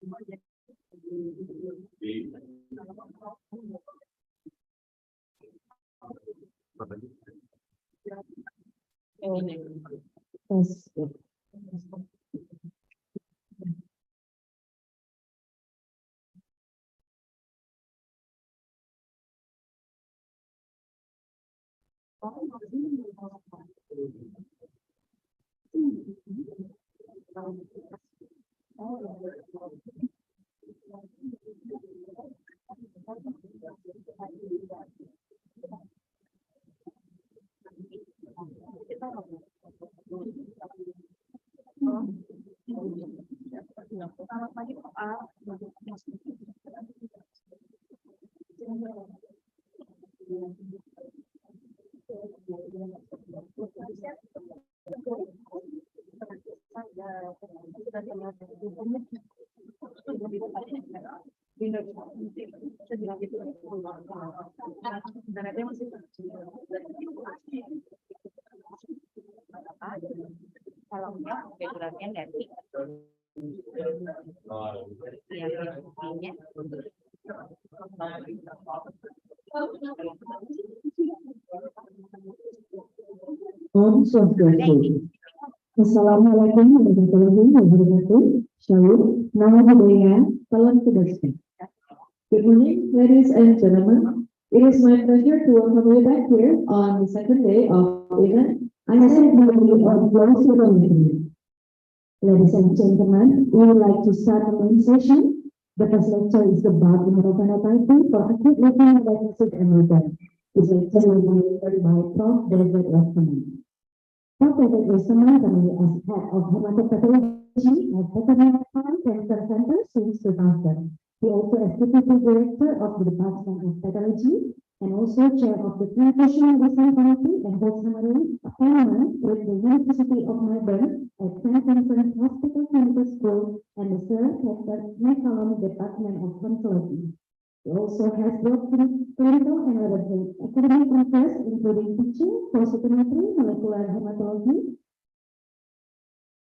Yes. Assalamualaikum warahmatullahi wabarakatuh. Shalom, nama budaya, salam kebajikan. Good morning, ladies and gentlemen. It is my pleasure to welcome you back here on the second day of the event. Isac of Flowcytometry. Ladies and gentlemen, we would like to start the main session. The first lecture is about phenotyping for acute leukemia diagnosis and treatment. This lecture will be delivered by Prof. David Westerman. Prof. David Westerman, currently as head of hematopathology at Veterinary Cancer Center since 2000. He also is Deputy Director of the Department of Pathology and also Chair of the Translational Medicine Committee and hosts a panel with the University of Melbourne at St. Vincent's Hospital Medical School and the Sir Hector McCallum Department of Oncology. He also has worked in clinical and other academic interests including teaching, flowcytometry, molecular hematology,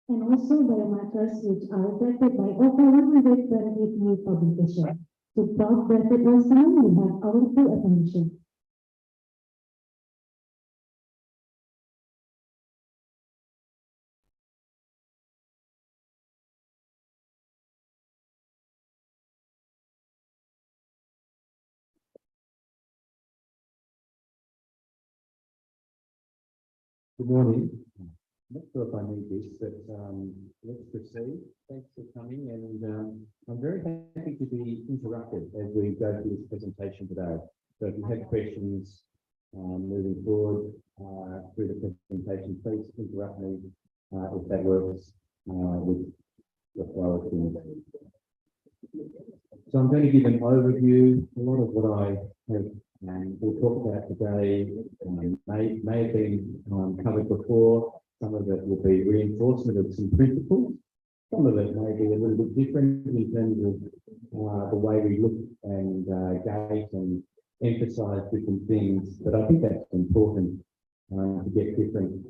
and also biomarkers which are reflected by over 100 peer-reviewed publications. To Prof. David Westerman, we have our full attention. Good morning. I'm not sure if I need this, but let's proceed. Thanks for coming, and I'm very happy to be interrupted as we go through this presentation today. So if you have questions moving forward through the presentation, please interrupt me if that works with the flow of things. So I'm going to give an overview. A lot of what I have we'll talk about today may have been covered before. Some of it will be reinforcement of some principles. Some of it may be a little bit different in terms of the way we look and gauge and emphasize different things. But I think that's important to get different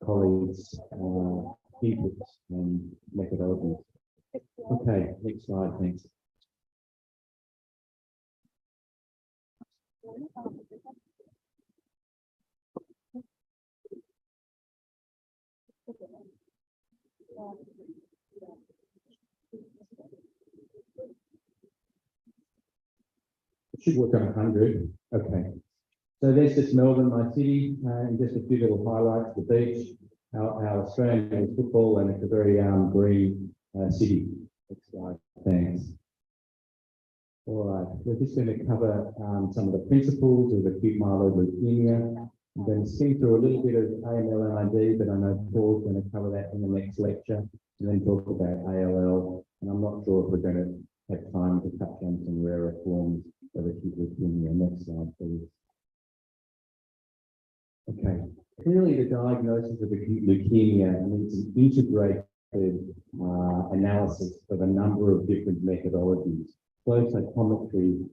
colleagues' inputs and methodologies. Okay, next slide, thanks. It should work on 100. Okay. So there's just Melbourne, my city, and just a few little highlights: the beach, our Australian football, and it's a very green city. Next slide. Thanks. All right, we're just going to cover some of the principles of acute myeloid leukemia. I'm going to skim through a little bit of AML MID, but I know Paul's going to cover that in the next lecture, and then talk about ALL. And I'm not sure if we're going to have time to touch on some rarer forms of acute leukemia. Next slide, please. Okay, clearly the diagnosis of acute leukemia needs an integrated analysis of a number of different methodologies. Flowcytometry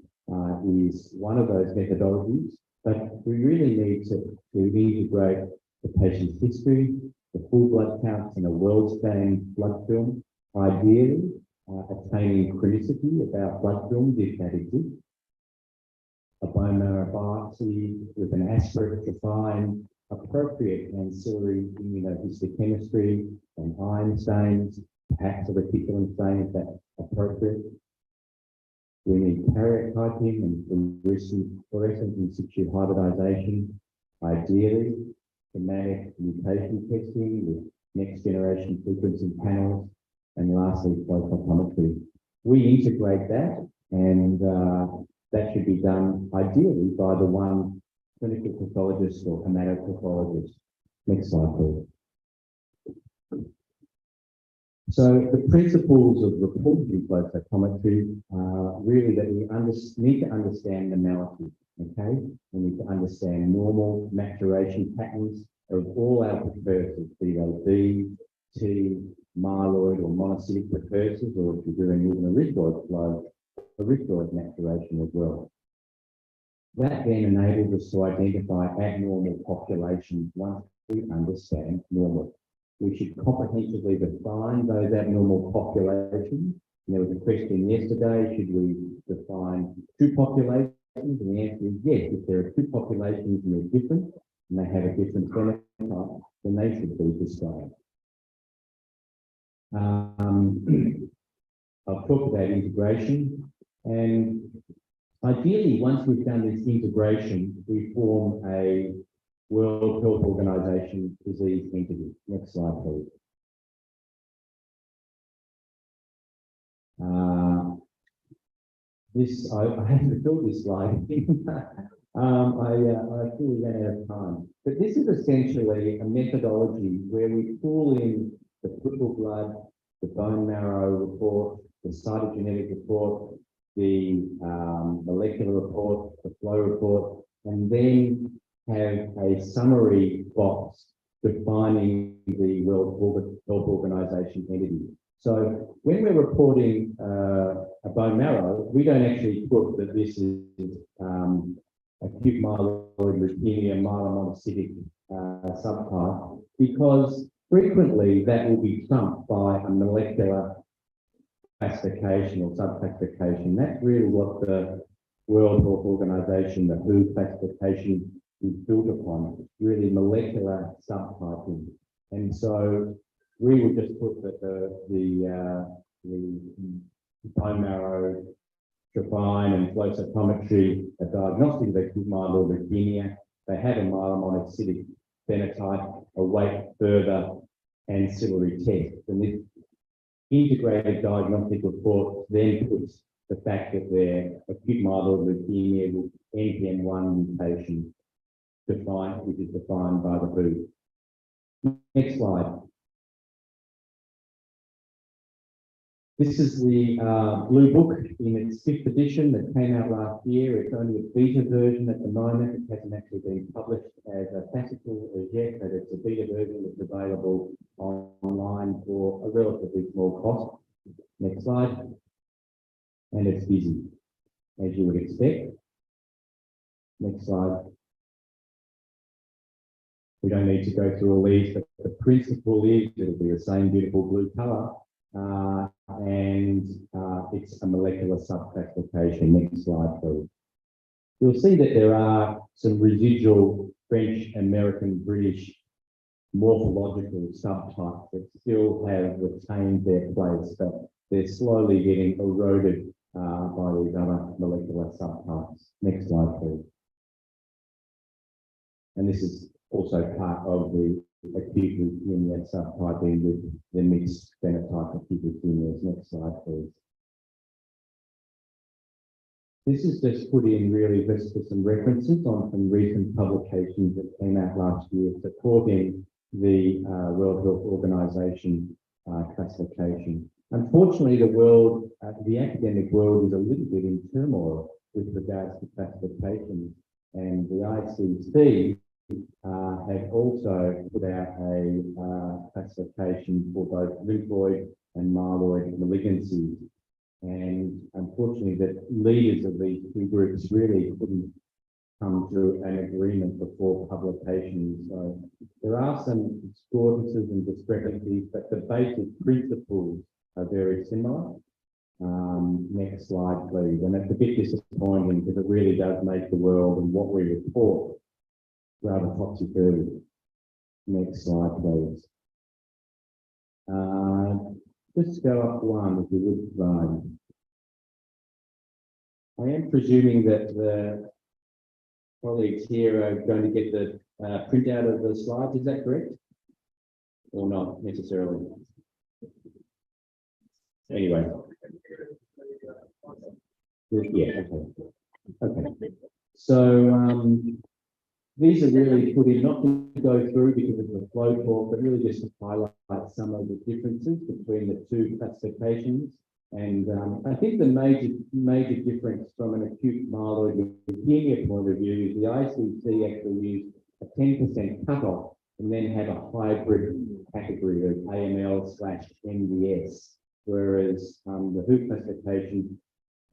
is one of those methodologies, but we really need to integrate the patient's history, the full blood counts in a well-stained blood film, Ideally, attaining chronicity about blood films if that exists, a bone marrow biopsy with an aspirate to find appropriate ancillary immunohistochemistry and iron stains, perhaps a reticulum stain if that's appropriate. We need karyotyping and fluorescent in situ hybridization, ideally somatic mutation testing with next generation sequencing panels, and lastly flowcytometry. We integrate that, and that should be done ideally by the one clinical pathologist or hematopathologist. Next slide, please. So the principles of reporting flow cytometry are really that we need to understand the analysis, okay? We need to understand normal maturation patterns of all our precursors, be they B, T, myeloid or monocytic precursors, or if you're doing even erythroid flow, erythroid maturation as well. That then enables us to identify abnormal populations once we understand normal. We should comprehensively define those abnormal populations. There was a question yesterday, should we define two populations? And the answer is yes. If there are two populations and they're different, and they have a different phenotype, then they should be described. I've talked about integration, and ideally, once we've done this integration, we form a World Health Organization disease entity. Next slide, please. I have to fill this slide. I fully ran out of time. But this is essentially a methodology where we pull in the peripheral blood, the bone marrow report, the cytogenetic report, the molecular report, the flow report, and then have a summary box defining the World Health Organization entity. So when we're reporting a bone marrow, we don't actually put that this is acute myeloid leukemia, myelomonocytic subtype, because frequently that will be trumped by a molecular classification or subclassification. That's really what the World Health Organization, the WHO classification, is built upon. It's really molecular subtyping. And so we would just put that the bone marrow, trophine and flow cytometry, a diagnostic of acute myeloid leukemia. They have a myelomonocytic phenotype, await further ancillary tests. And this integrated diagnostic report then puts the fact that they're acute myeloid leukemia with NPM1 mutation defined, which is defined by the WHO. Next slide. This is the Blue Book in its 5th edition that came out last year. It's only a beta version at the moment. It hasn't actually been published as a fascicle as yet, but it's a beta version that's available online for a relatively small cost. Next slide. And it's busy, as you would expect. Next slide. We don't need to go through all these, but the principle is it'll be the same beautiful blue colour. It's a molecular subclassification. Next slide, please. You'll see that there are some residual French, American, British morphological subtypes that still have retained their place, but they're slowly getting eroded by these other molecular subtypes. Next slide, please. And this is also part of the acute leukemia subtyping with the mixed phenotype acute leukemias. Next slide, please. This is just put in really just for some references on some recent publications that came out last year supporting the World Health Organization classification. Unfortunately, the academic world is a little bit in turmoil with regards to classifications, and the ICC have also put out a classification for both lymphoid and myeloid malignancies. And unfortunately, the leaders of these two groups really couldn't come to an agreement before publication. So there are some discordances and discrepancies, but the basic principles are very similar. Next slide, please. And it's a bit disappointing because it really does make the world and what we report rather topsy-turvy. Next slide, please. Just go up one if you would, Ryan. I am presuming that the colleagues here are going to get the printout of the slides. Is that correct? Or not necessarily? Anyway. Yeah, okay. So these are really put in not to go through because of the flow talk, but really just to highlight some of the differences between the two classifications. And I think the major difference from an acute myeloid leukemia point of view is the ICC actually used a 10% cutoff and then had a hybrid category of AML/MDS, whereas the WHO classification,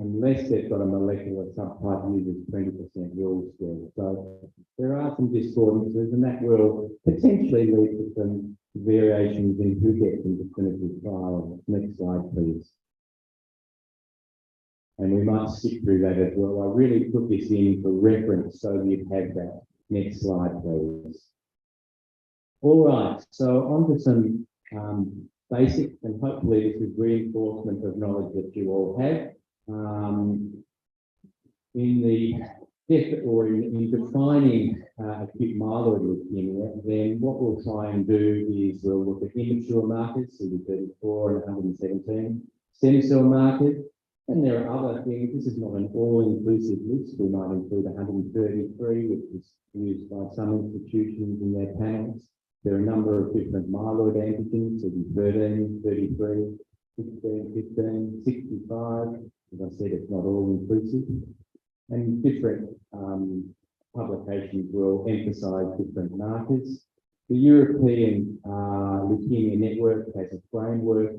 unless they've got a molecular subtype, uses 20% rules still. So there are some discordances, and that will potentially lead to some variations in who gets into clinical trials. Next slide, please. And we might skip through that as well. I really put this in for reference so you have that. Next slide, please. All right, so on to some basic, and hopefully this is reinforcement of knowledge that you all have. In defining acute myeloid leukemia, then what we'll try and do is we'll look at immature markers, CD34 and 117, stem cell markers, and there are other things. This is not an all-inclusive list. We might include 133, which is used by some institutions in their panels. There are a number of different myeloid antigens, CD13, 33, 16, 15, 65. As I said, it's not all-inclusive. And different publications will emphasise different markers. The European Leukemia Network has a framework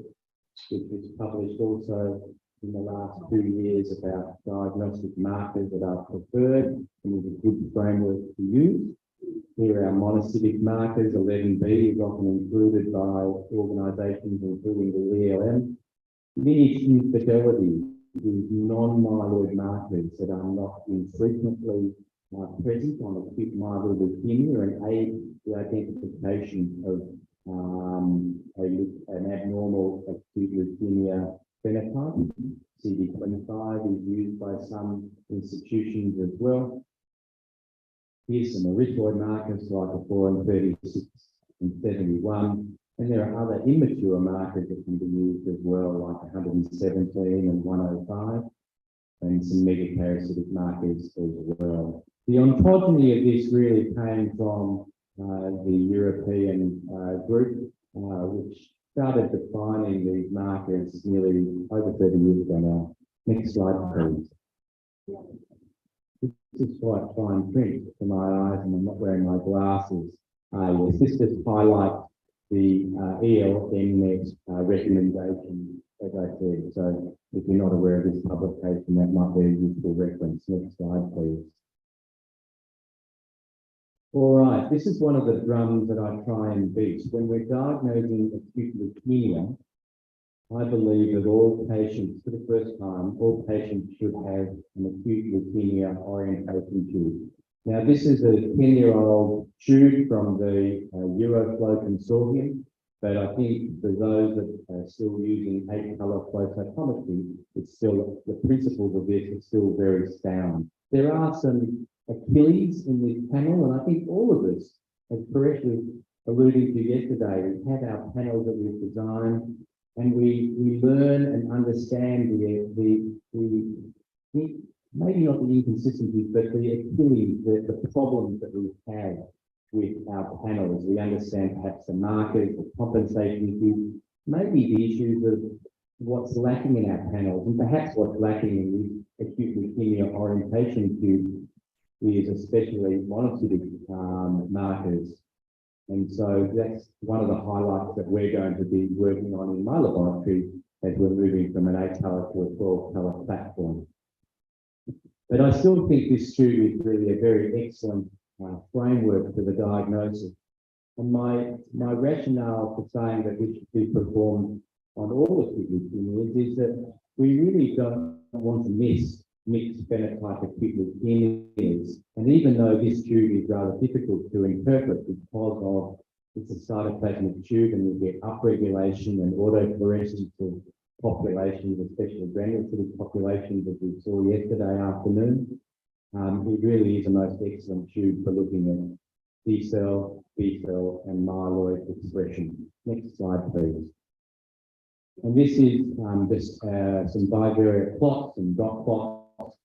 which was published also in the last 2 years about diagnostic markers that are preferred, and is a good framework to use. Here are monocytic markers. 11B is often included by organisations including the ELM. Lineage infidelity is non-myeloid markers that are not infrequently present on acute myeloid leukemia and aid the identification of an abnormal acute leukemia phenotype. CD25 is used by some institutions as well. Here's some erythroid markers like the 4 and 36 and 71. And there are other immature markers that can be used as well, like 117 and 105, and some megakaryocytic markers as well. The ontogeny of this really came from the European group, which started defining these markers nearly over 30 years ago now. Next slide, please. This is quite fine print for my eyes, and I'm not wearing my glasses. Yes, this just highlights the ELMnet recommendation, as I said. So if you're not aware of this publication, that might be a useful reference. Next slide, please. All right, this is one of the drums that I try and beat. When we're diagnosing acute leukemia, I believe that all patients, for the first time, all patients should have an acute leukemia orientation tube. Now, this is a 10-year-old tube from the Euroflow consortium, but I think for those that are still using 8-color flow cytometry, it's still, the principles of this are still very sound. There are some Achilles in this panel, and I think all of us, as correctly alluded to yesterday, we have our panels that we've designed, and we learn and understand the maybe not the inconsistencies, but the Achilles, the problems that we have with our panels. We understand perhaps the markers, the compensation issues, maybe the issues of what's lacking in our panels, and perhaps what's lacking in the acute leukemia orientation tube is especially monocytic markers. And so that's one of the highlights that we're going to be working on in my laboratory as we're moving from an 8-color to a 12-color platform. But I still think this tube is really a very excellent framework for the diagnosis. And my rationale for saying that this should be performed on all acute leukemias is that we really don't want to miss mixed phenotype acute leukemias. And even though this tube is rather difficult to interpret because of it's a cytoplasmic tube and you get upregulation and autofluorescence of populations, especially granulocytic populations, as we saw yesterday afternoon, it really is a most excellent tube for looking at T cell, B cell, and myeloid expression. Next slide, please. And this is just some bivariate plots and dot plots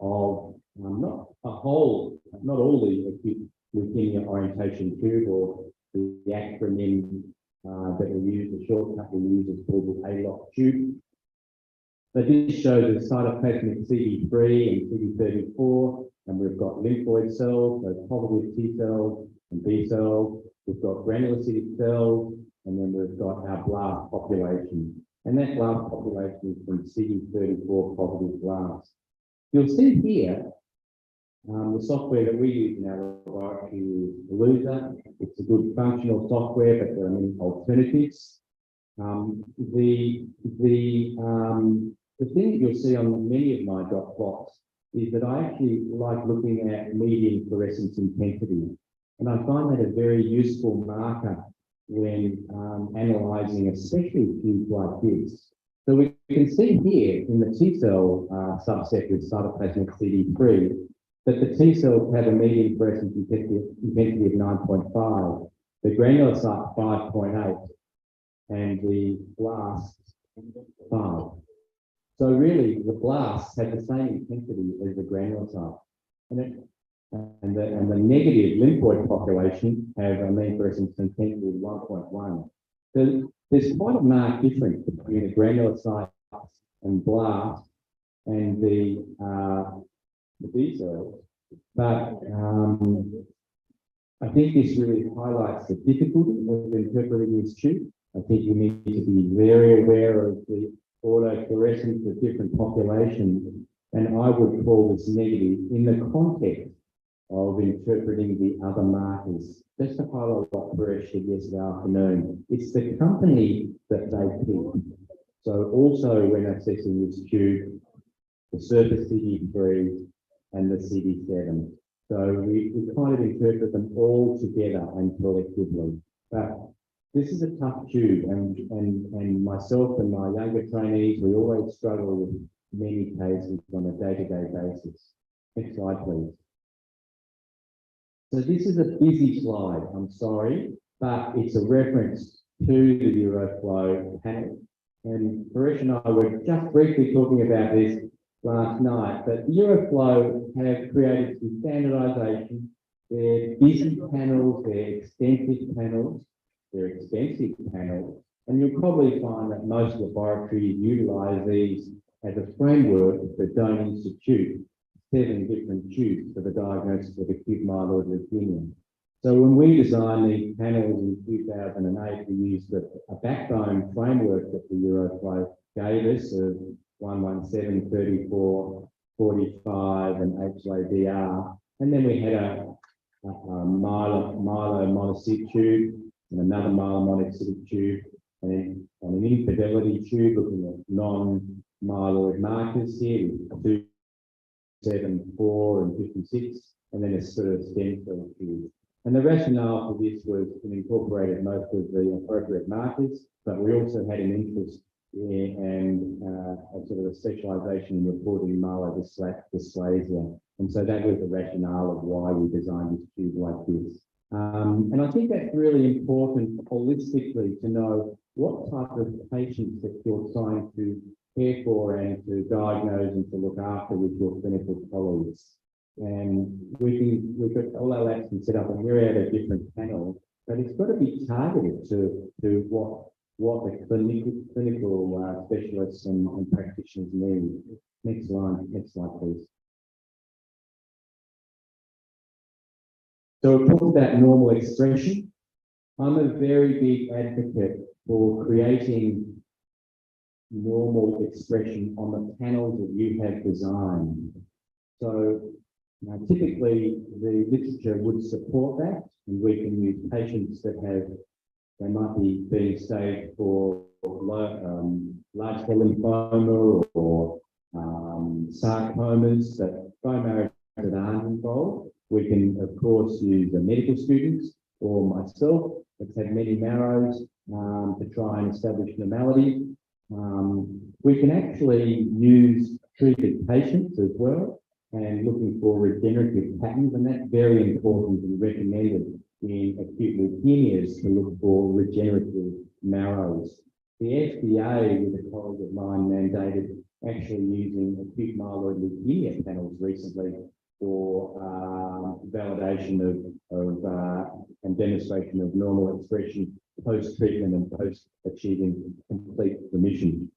of not all the acute leukemia orientation tube or the acronym that we use, the shortcut we use is called the ALOC tube. But this shows the cytoplasmic CD3 and CD34, and we've got lymphoid cells, so positive T cells and B cells. We've got granulocytic cells, and then we've got our blast population. And that blast population is from CD34 positive blasts. You'll see here the software that we use in our laboratory is Loser. It's a good functional software, but there are many alternatives. The thing that you'll see on many of my dot plots is that I actually like looking at median fluorescence intensity. And I find that a very useful marker when analysing especially tubes like this. So we can see here in the T cell subset with cytoplasmic CD3 that the T cells have a median fluorescence intensity of 9.5, the granulocyte 5.8, and the blasts 5. So really, the blasts have the same intensity as the granulocyte, and the negative lymphoid population have a mean fluorescence intensity of 1.1. So there's quite a marked difference between the granulocyte and blast and the B cells, but I think this really highlights the difficulty of interpreting this tube. I think you need to be very aware of the autofluorescence of different populations, and I would call this negative in the context of interpreting the other markers. Just to highlight what Paresh said yesterday afternoon, it's the company that they pick. So also when assessing this tube, the surface CD3 and the CD7. So we kind of interpret them all together and collectively. But this is a tough tube, and myself and my younger trainees, we always struggle with many cases on a day-to-day basis. Next slide, please. So this is a busy slide, I'm sorry, but it's a reference to the Euroflow panel. And Paresh and I were just briefly talking about this last night, but Euroflow have created some standardization. They're busy panels, they're extensive panels, they're expensive panels, and you'll probably find that most laboratories utilize these as a framework but don't institute 7 different tubes for the diagnosis of acute myeloid leukemia. So when we designed these panels in 2008, we used a backbone framework that the Euroflow gave us of 117, 34, 45, and HLA-DR. And then we had a myelomonocytic tube and another myelomonocytic tube and an infidelity tube looking at non-myeloid markers here with 2, 7, 4, and 56, and then a sort of stem cell tube. And the rationale for this was it incorporated most of the appropriate markers, but we also had an interest in a sort of a specialization in reporting myelodysplasia. And so that was the rationale of why we designed this tube like this. And I think that's really important holistically to know what type of patients that you're trying to care for and to diagnose and to look after with your clinical colleagues. And we've got all our labs can set up and we're at a different panel, but it's got to be targeted to what the clinical specialists and practitioners need. Next slide, please. So we've talked about normal expression. I'm a very big advocate for creating normal expression on the panels that you have designed. So typically the literature would support that, and we can use patients that have They might be being staged for large cell lymphoma or sarcomas, but bone marrow that aren't involved. We can, of course, use the medical students or myself that's had many marrows to try and establish normality. We can actually use treated patients as well and looking for regenerative patterns, and that's very important and recommended in acute leukemias to look for regenerative marrows. The FDA, with a colleague of mine, mandated actually using acute myeloid leukemia panels recently for validation of and demonstration of normal expression post-treatment and post-achieving complete remission.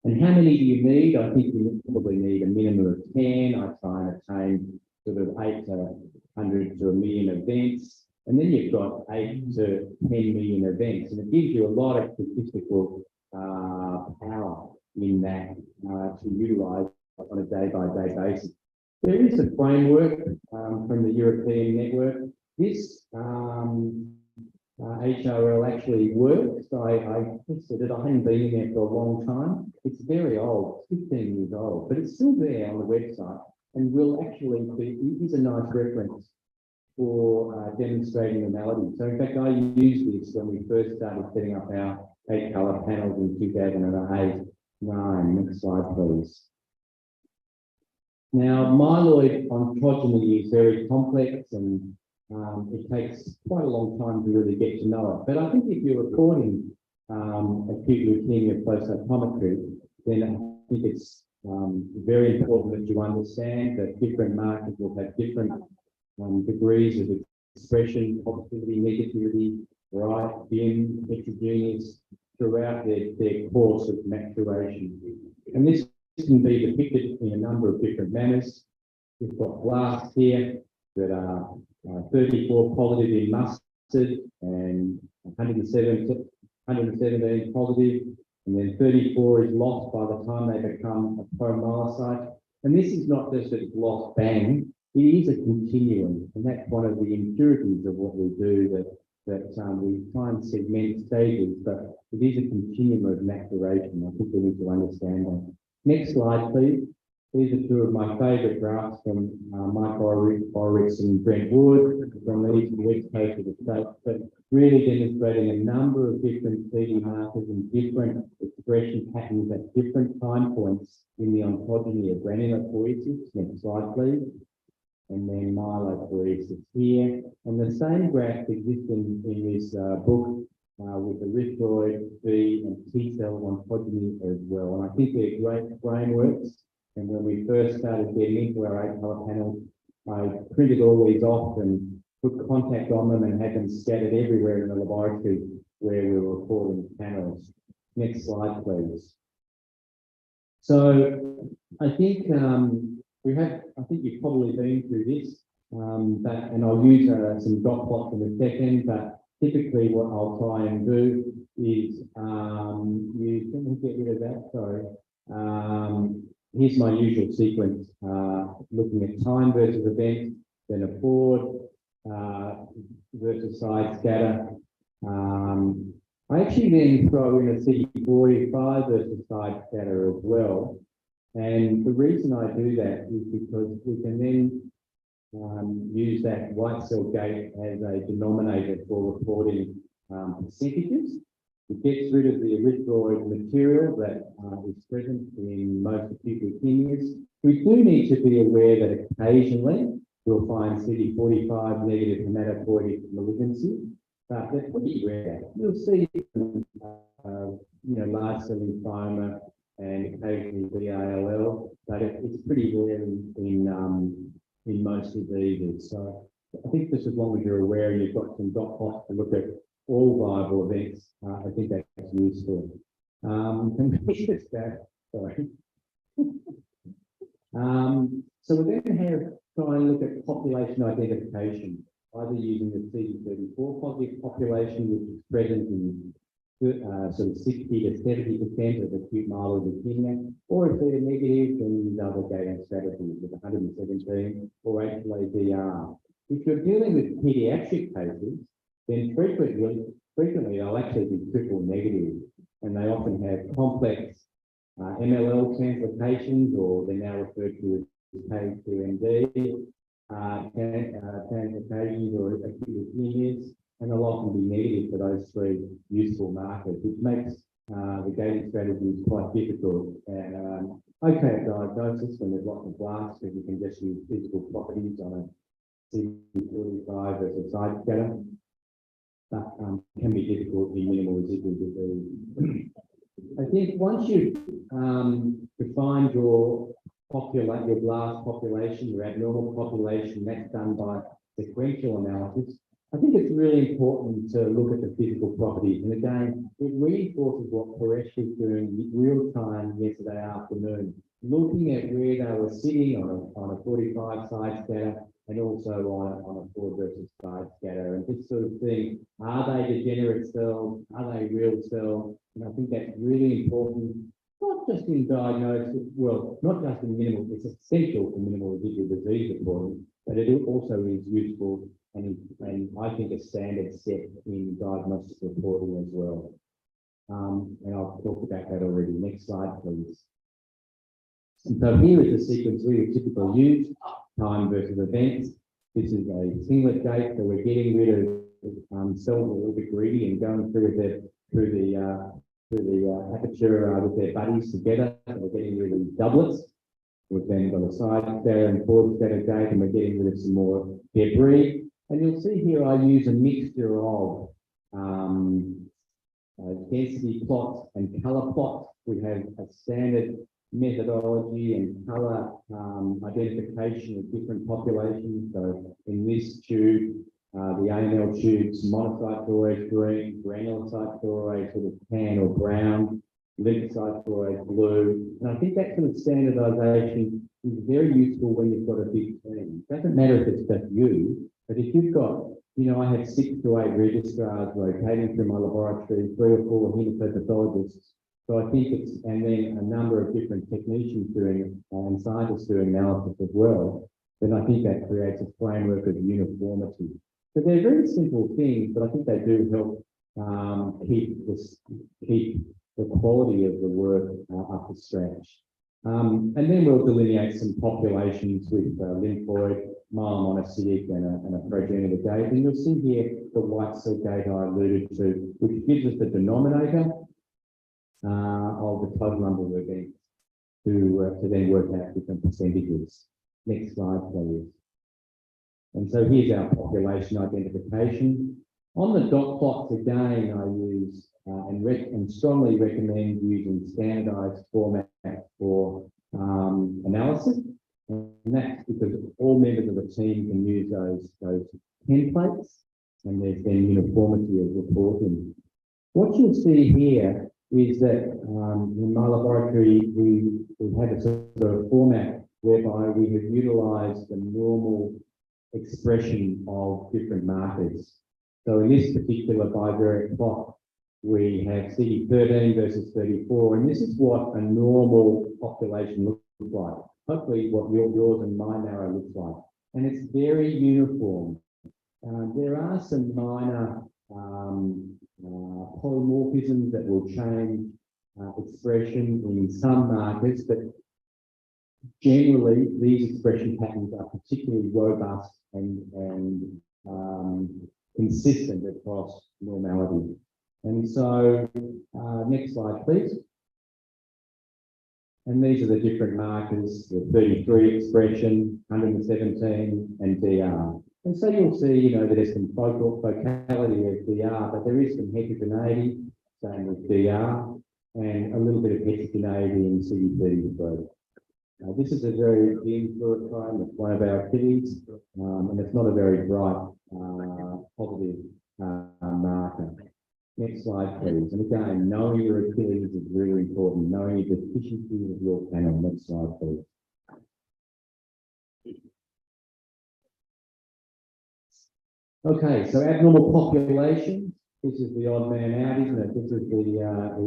And how many do you need? I think you probably need a minimum of 10. I try and attain sort of 8 to 100 to a million events. And then you've got 8 to 10 million events. And it gives you a lot of statistical power in that to utilise on a day-by-day basis. There is a framework from the European network. This HRL actually works. I tested it. I haven't been in there for a long time. It's very old, 15 years old, but it's still there on the website and will actually be, it is a nice reference for demonstrating normality. So in fact, I used this when we first started setting up our 8-colour panels in 2008. Next slide, please. Now, myeloid ontogeny is very complex and it takes quite a long time to really get to know it. But I think if you're recording acute leukemia flowcytometry, then I think it's very important that you understand that different markers will have different degrees of expression, positivity, negativity, right, dim, heterogeneous, throughout their course of maturation. And this can be depicted in a number of different manners. We've got blasts here that are 34 positive in mustard and 117 positive, and then 34 is lost by the time they become a promyelocyte. And this is not just that it's lost bang, it is a continuum, and that's one of the impurities of what we do, that we try and segment stages, but it is a continuum of maturation. I think we need to understand that. Next slide, please. These are two of my favourite graphs from Mike Borowitz and Brent Wood from the east and west coast of the state, but really demonstrating a number of different CD markers and different expression patterns at different time points in the ontogeny of granular poiesis. Next slide, please. And then myelopoiesis here. And the same graph exists in this book with erythroid, B and T cell ontogeny as well. And I think they're great frameworks. And when we first started getting into our 8-colour panels, I printed all these off and put contact on them and had them scattered everywhere in the laboratory where we were recording panels. Next slide, please. So I think I think you've probably been through this, and I'll use some dot plots in a second, but typically what I'll try and do is let me get rid of that, sorry. Here's my usual sequence, looking at time versus event, then a forward versus side scatter. I actually then throw in a CD45 versus side scatter as well. And the reason I do that is because we can then use that white cell gate as a denominator for recording percentages. It gets rid of the erythroid material that is present in most acute leukemias. We do need to be aware that occasionally you'll find CD45 negative hematopoietic malignancy, but they're pretty rare. You'll see, large cell lymphoma and occasionally VALL, but it's pretty rare in most diseases. So I think just as long as you're aware and you've got some dot plots to look at all viable events, I think that's useful. Can we just go? Sorry. So we're going to try and look at population identification, either using the CD34 positive population, which is present in sort of 60 to 70% of acute myeloid leukemia, or if they're negative, then use other gating strategies with 117 or HLA-DR. If you're dealing with pediatric cases, then frequently frequently they'll actually be triple negative, and they often have complex MLL translocations, or they're now referred to as K2MD translocations or acute leukemias, and they'll often be negative for those three useful markers, which makes the gating strategies quite difficult. And okay, diagnosis when there's lots of blasts, because you can just use physical properties on a CD45 versus side scatter, but can be difficult in minimal residual disease. I think once you've defined your blast population, your abnormal population, that's done by sequential analysis. I think it's really important to look at the physical properties. And again, it reinforces what Paresh was doing real time yesterday afternoon, looking at where they were sitting on a 45 side scatter and also on a forward versus side scatter, and just sort of think, are they degenerate cells? Are they real cells? And I think that's really important, not just in diagnosis, well, not just in minimal, it's essential for minimal residual disease reporting, but it also is useful and I think a standard set in diagnostic reporting as well. And I've talked about that already. Next slide, please. And so here is the sequence we would typically use, time versus events. This is a singlet gate, so we're getting rid of cells a little bit greedy and going through the aperture with their buddies together. So we're getting rid of doublets. We've then got a side scatter and forward scatter gate, and we're getting rid of some more debris. And you'll see here I use a mixture of density plots and colour plots. We have a standard methodology and colour identification of different populations. So in this tube, the AML tubes, monocyte fluoride green, granulocyte fluoride sort of tan or brown, lymphocyte fluoride blue. And I think that sort of standardisation is very useful when you've got a big team. It doesn't matter if it's just you, but if you've got, I have 6 to 8 registrars rotating through my laboratory, 3 or 4 hematopathologists. So I think it's, and then a number of different technicians doing and scientists doing analysis as well, then I think that creates a framework of uniformity. So they're very simple things, but I think they do help keep the quality of the work up to scratch. And then we'll delineate some populations with lymphoid, myelomonocytic, and a progenitor gate. And you'll see here the white cell gate I alluded to, which gives us the denominator of the total number of events to then work out different percentages. Next slide, please. And so here's our population identification. On the dot plots, again, I use and strongly recommend using standardized format for analysis. And that's because all members of the team can use those templates, and there's then uniformity of reporting. What you'll see here is that in my laboratory, we have a sort of format whereby we have utilized the normal expression of different markers. So in this particular bivariate plot, we have CD13 versus 34, and this is what a normal population looks like. Hopefully what yours and my marrow looks like. And it's very uniform. There are some minor polymorphisms that will change expression in some markers, but generally these expression patterns are particularly robust and consistent across normality. And so, next slide, please. And these are the different markers, the 33 expression, 117, and DR. And so you'll see, that there's some focality of DR, but there is some heterogeneity, same with DR, and a little bit of heterogeneity in CD33. This is a very thin fluorochrome. It's one of our Achilles, and it's not a very bright positive marker. Next slide, please. And again, knowing your Achilles is really important, knowing the deficiencies of your panel. Next slide, please. Okay, so abnormal population. This is the odd man out, isn't it? This is the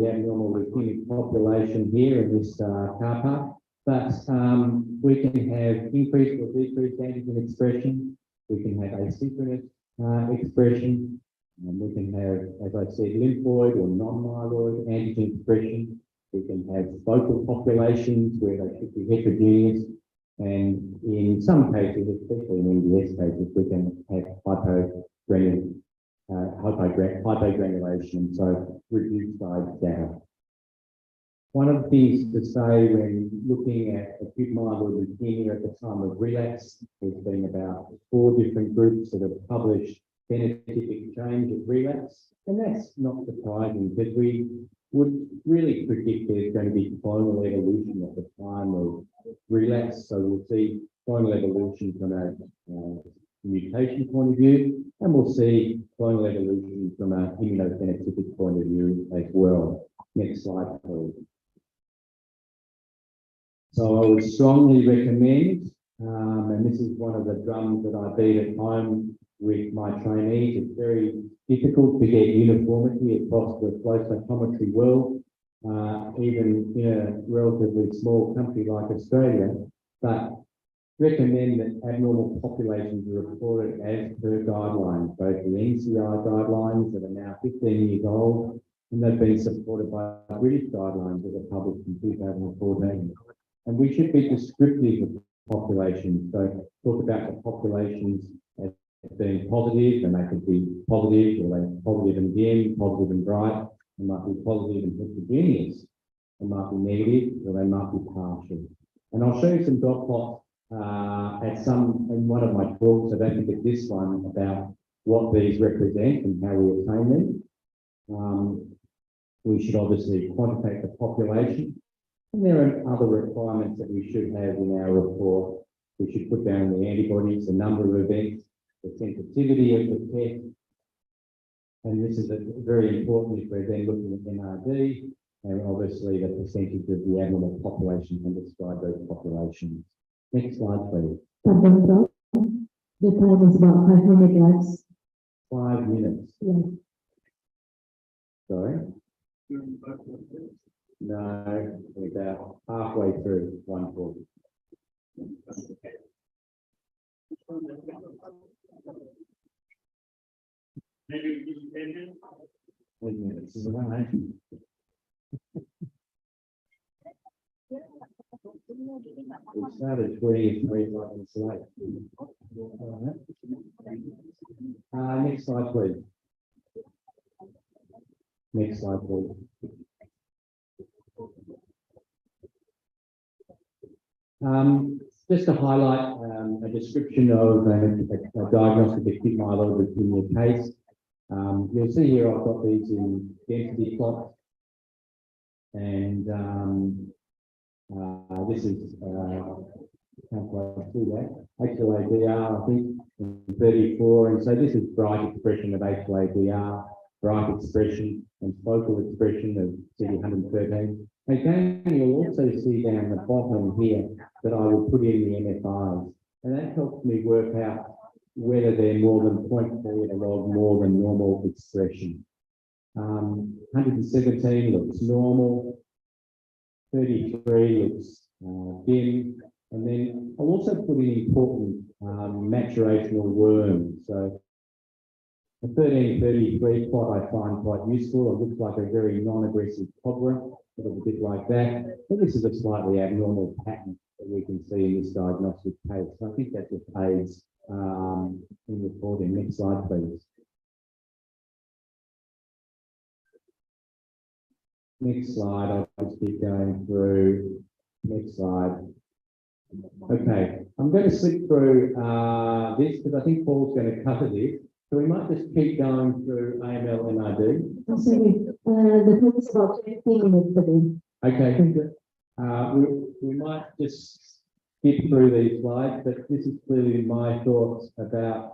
abnormal leukemic population here in this car park. But we can have increased or decreased antigen expression. We can have asynchronous expression. And we can have, as I said, lymphoid or non-myeloid antigen expression. We can have focal populations where they should be heterogeneous. And in some cases, especially in MDS cases, we can have hypogranulation, so reduced size data. One of the things to say when looking at acute myeloid leukemia at the time of relapse, there's been about 4 different groups that have published phenotypic change at relapse, and that's not surprising because we would really predict there's going to be clonal evolution at the time of relapse. So we'll see clonal evolution from a mutation point of view, and we'll see clonal evolution from an immunophenotypic point of view as well. Next slide, please. So I would strongly recommend, and this is one of the drums that I beat at home with my trainees. It's very difficult to get uniformity across the flow cytometry world, even in a relatively small country like Australia, but recommend that abnormal populations are reported as per guidelines, both the NCI guidelines that are now 15 years old, and they've been supported by British guidelines that were published in 2014. And we should be descriptive of populations. So talk about the populations as being positive, and they could be positive, or they're positive and dim, positive and bright. They might be positive and heterogeneous. They might be negative, or they might be partial. And I'll show you some dot plots in one of my talks. I don't think it's this one, about what these represent and how we attain them. We should obviously quantitate the population. And there are other requirements that we should have in our report. We should put down the antibodies, the number of events, the sensitivity of the test. And this is very important if we're then looking at NRD, and obviously the percentage of the abnormal population and describe those populations. Next slide, please. The time is about 500 lakhs. 5 minutes. Yes. Sorry? No, we're about halfway through 140. Maybe 10 minutes? 10 minutes is around, eh? We started 23 minutes late. Next slide, please. Next slide, please. Just to highlight a description of a diagnostic acute myeloid leukemia case. You'll see here I've got these in density plots, and this is can't quite see that HLA-DR, I think, in 34, and so this is bright expression of HLA-DR, bright expression and focal expression of CD113. Again, you'll also see down the bottom here that I will put in the MFIs, and that helps me work out whether they're more than 0.4 log more than normal expression. 117 looks normal, 33 looks dim, and then I'll also put in important maturational worms. So the 1333 plot I find quite useful. It looks like a very non-aggressive cobra, a little bit like that. But this is a slightly abnormal pattern that we can see in this diagnostic case. So I think that just aids in reporting. Next slide, please. Next slide, I'll just keep going through. Next slide. Okay, I'm going to slip through this because I think Paul's going to cover this. So we might just keep going through AML NRD. Oh, sorry, the talk is about 15 minutes today. Okay, we might just skip through these slides, but this is clearly my thoughts about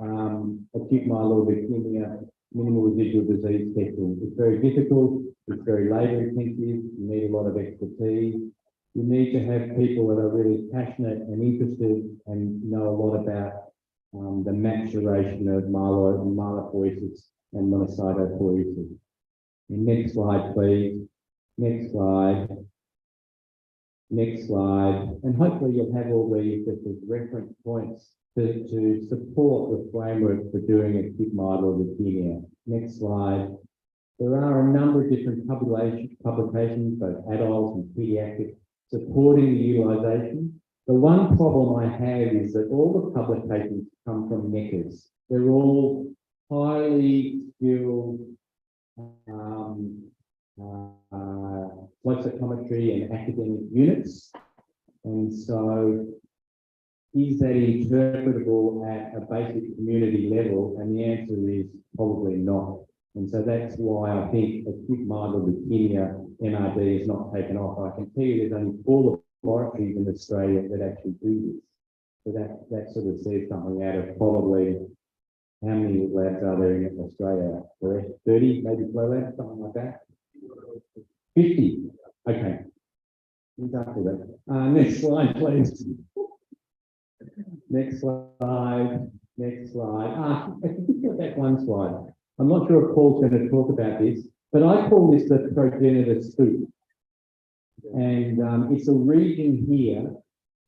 acute myeloid leukemia, minimal residual disease testing. It's very difficult, it's very labour intensive, you need a lot of expertise. You need to have people that are really passionate and interested and know a lot about the maturation of myelophoresis and monocytophoresis. Next slide, please. Next slide. Next slide. And hopefully you'll have all these as reference points to support the framework for doing acute myeloid leukemia. Next slide. There are a number of different publications, both adults and pediatric, supporting the utilisation. The one problem I have is that all the publications come from NECAs. They're all highly skilled flowcytometry and academic units. And so is that interpretable at a basic community level? And the answer is probably not. And so that's why I think acute myeloid leukemia MRD is not taken off. I can tell you there's only 4 laboratories in Australia that actually do this. So that sort of says something out of probably how many labs are there in Australia? 30, maybe flow labs, something like that. 50. Okay. Exactly that. Next slide, please. Next slide. Next slide. If you just go back one slide. I'm not sure if Paul's going to talk about this, but I call this the progenitor scoop. And it's a region here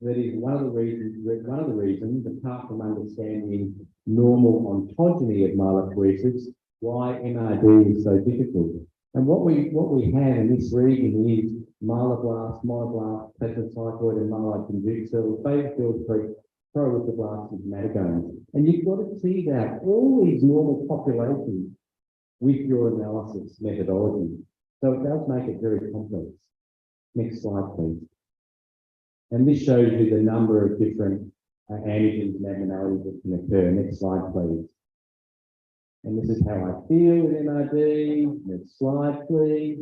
that is one of the reasons, apart from understanding normal ontogeny of myelopoiesis, why MRD is so difficult. And what we have in this region is myeloblasts, monoblasts, plasmacytoid and myeloid conjugate cells, basophil pro-erythroblasts and hematogones. And you've got to see that all these normal populations with your analysis methodology. So it does make it very complex. Next slide, please. And this shows you the number of different antigens and abnormalities that can occur. Next slide, please. And this is how I feel with MRD. Next slide, please.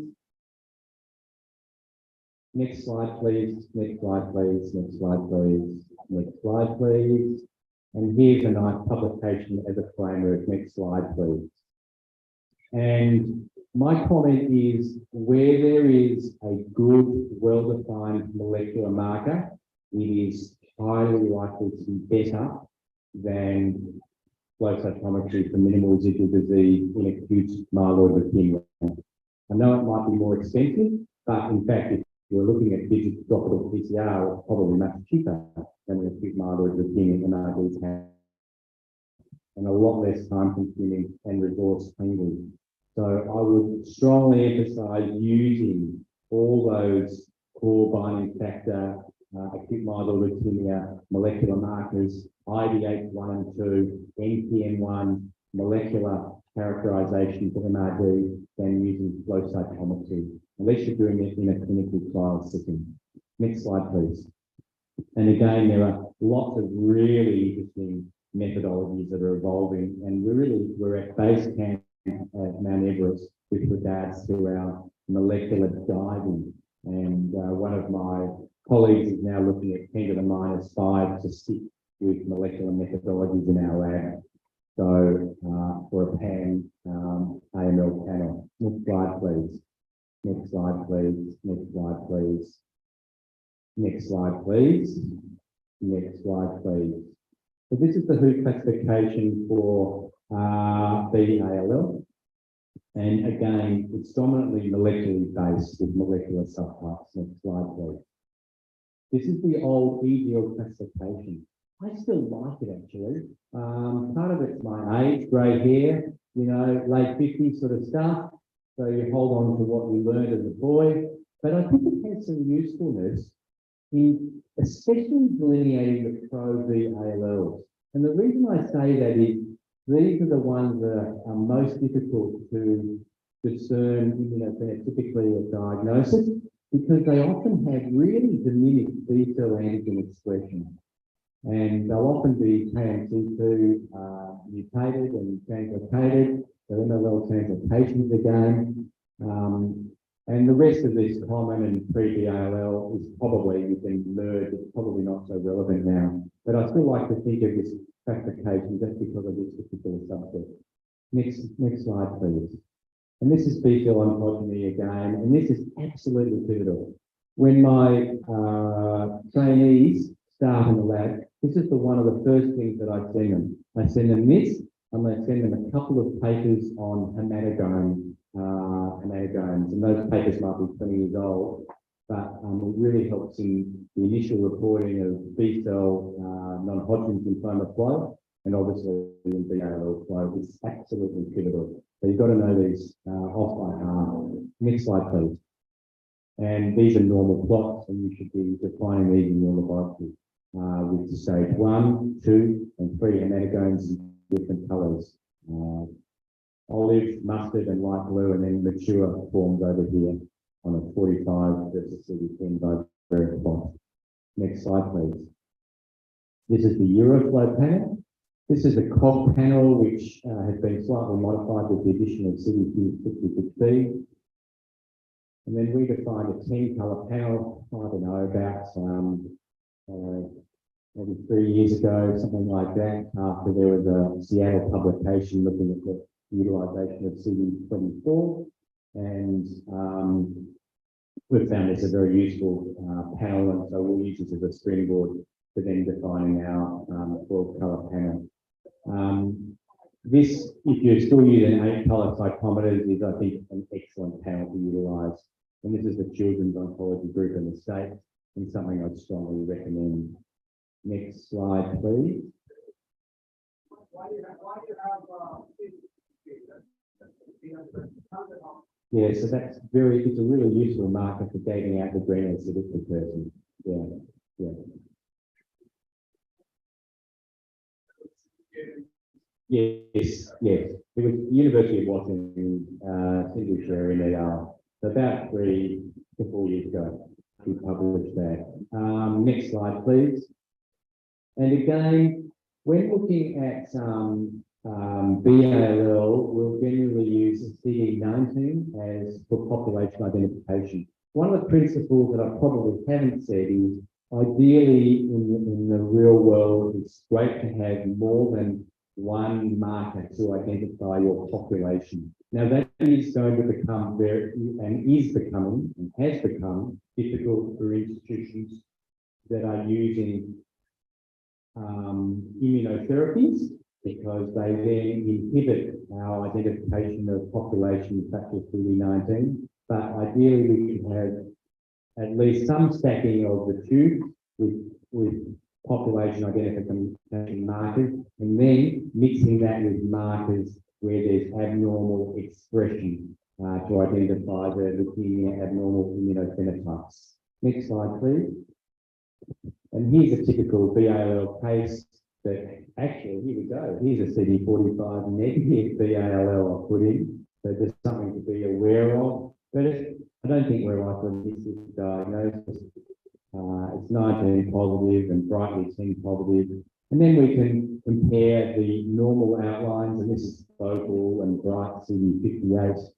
Next slide, please. Next slide, please. Next slide, please. Next slide, please. And here's a nice publication as a framework. Next slide, please. And my comment is where there is a good, well-defined molecular marker, it is highly likely to be better than flow cytometry for minimal residual disease in acute myeloid leukemia. I know it might be more expensive, but in fact, if you're looking at digital PCR, it's probably much cheaper than the acute myeloid leukemia MRDs have, and a lot less time consuming and resource hungry. So I would strongly emphasize using all those core binding factor, acute myeloid leukemia molecular markers, IDH1 and 2, NPM1, molecular characterization for MRD than using flow cytometry, unless you're doing it in a clinical trial setting. Next slide, please. And again, there are lots of really interesting methodologies that are evolving, and we're at base camp at Mount Everest with regards to our molecular diving. And one of my colleagues is now looking at 10 to the -5 to stick with molecular methodologies in our lab. So for a PAN AML panel. Next slide, please. Next slide, please. Next slide, please. Next slide, please. Next slide, please. So this is the WHO classification for B-ALL. And again, it's dominantly molecularly based with molecular subtypes. Next slide, please. This is the old EDL classification. I still like it actually. Part of it's my age, grey hair, you know, late 50s sort of stuff. So you hold on to what you learned as a boy. But I think it has some usefulness in especially delineating the pro-B-ALLs. And the reason I say that is these are the ones that are most difficult to discern immunophenotypically at diagnosis, because they often have really diminished B-cell antigen expression. And they'll often be KMT2 mutated and translocated, so MLL translocations again. And the rest of this common and pre-BALL is probably, you can merge, it's probably not so relevant now. But I still like to think of this classification just because of this particular subset. Next slide, please. And this is B-cell ontogeny again, and this is absolutely pivotal. When my trainees start in the lab, this is one of the first things that I send them. I send them this, and I send them a couple of papers on hematogones, and those papers might be 20 years old. but it really helps in the initial reporting of B cell non-Hodgkin's lymphoma flow, and obviously in BALL flow is absolutely pivotal. So you've got to know these off by heart. Next slide, please. And these are normal plots, and you should be defining these in your laboratory with stage 1, 2, and 3 hematogones in different colours. Olive, mustard, and light blue, and then mature forms over here on a 45 versus CD10 by various plots. Next slide, please. This is the Euroflow panel. This is the COG panel, which has been slightly modified with the addition of CD66B. And then we defined a 10-colour panel, I don't know, about maybe 3 years ago, something like that, after there was a Seattle publication looking at the utilisation of CD24. And we've found this a very useful panel, and so we'll use this as a springboard for then defining our 12-colour panel. This, if you're still using 8-colour cytometers, is, I think, an excellent panel to utilise. And this is the Children's Oncology Group in the States, and something I'd strongly recommend. Next slide, please. Yeah, so that's it's a really useful marker for gating out the granulocytic person. Yeah. Yes. It was University of Washington, Cindy Sherry and al. About 3 to 4 years ago, we published that. Next slide, please. And again, when looking at BALL, we'll generally use CD19 as for population identification. One of the principles that I probably haven't said is ideally in the real world, it's great to have more than one marker to identify your population. Now that is going to become is becoming and has become difficult for institutions that are using immunotherapies, because they then inhibit our identification of populations such as CD19. But ideally we should have at least some stacking of the tubes with population identification markers, and then mixing that with markers where there's abnormal expression to identify the leukemia abnormal immunophenotypes. Next slide, please. And here's a typical BALL case that actually, here we go. Here's a CD45 negative BALL I put in. So there's something to be aware of. But I don't think we're likely to miss this diagnosis. It's 19 positive and brightly 10 positive. And then we can compare the normal outlines, and this is focal and bright CD58.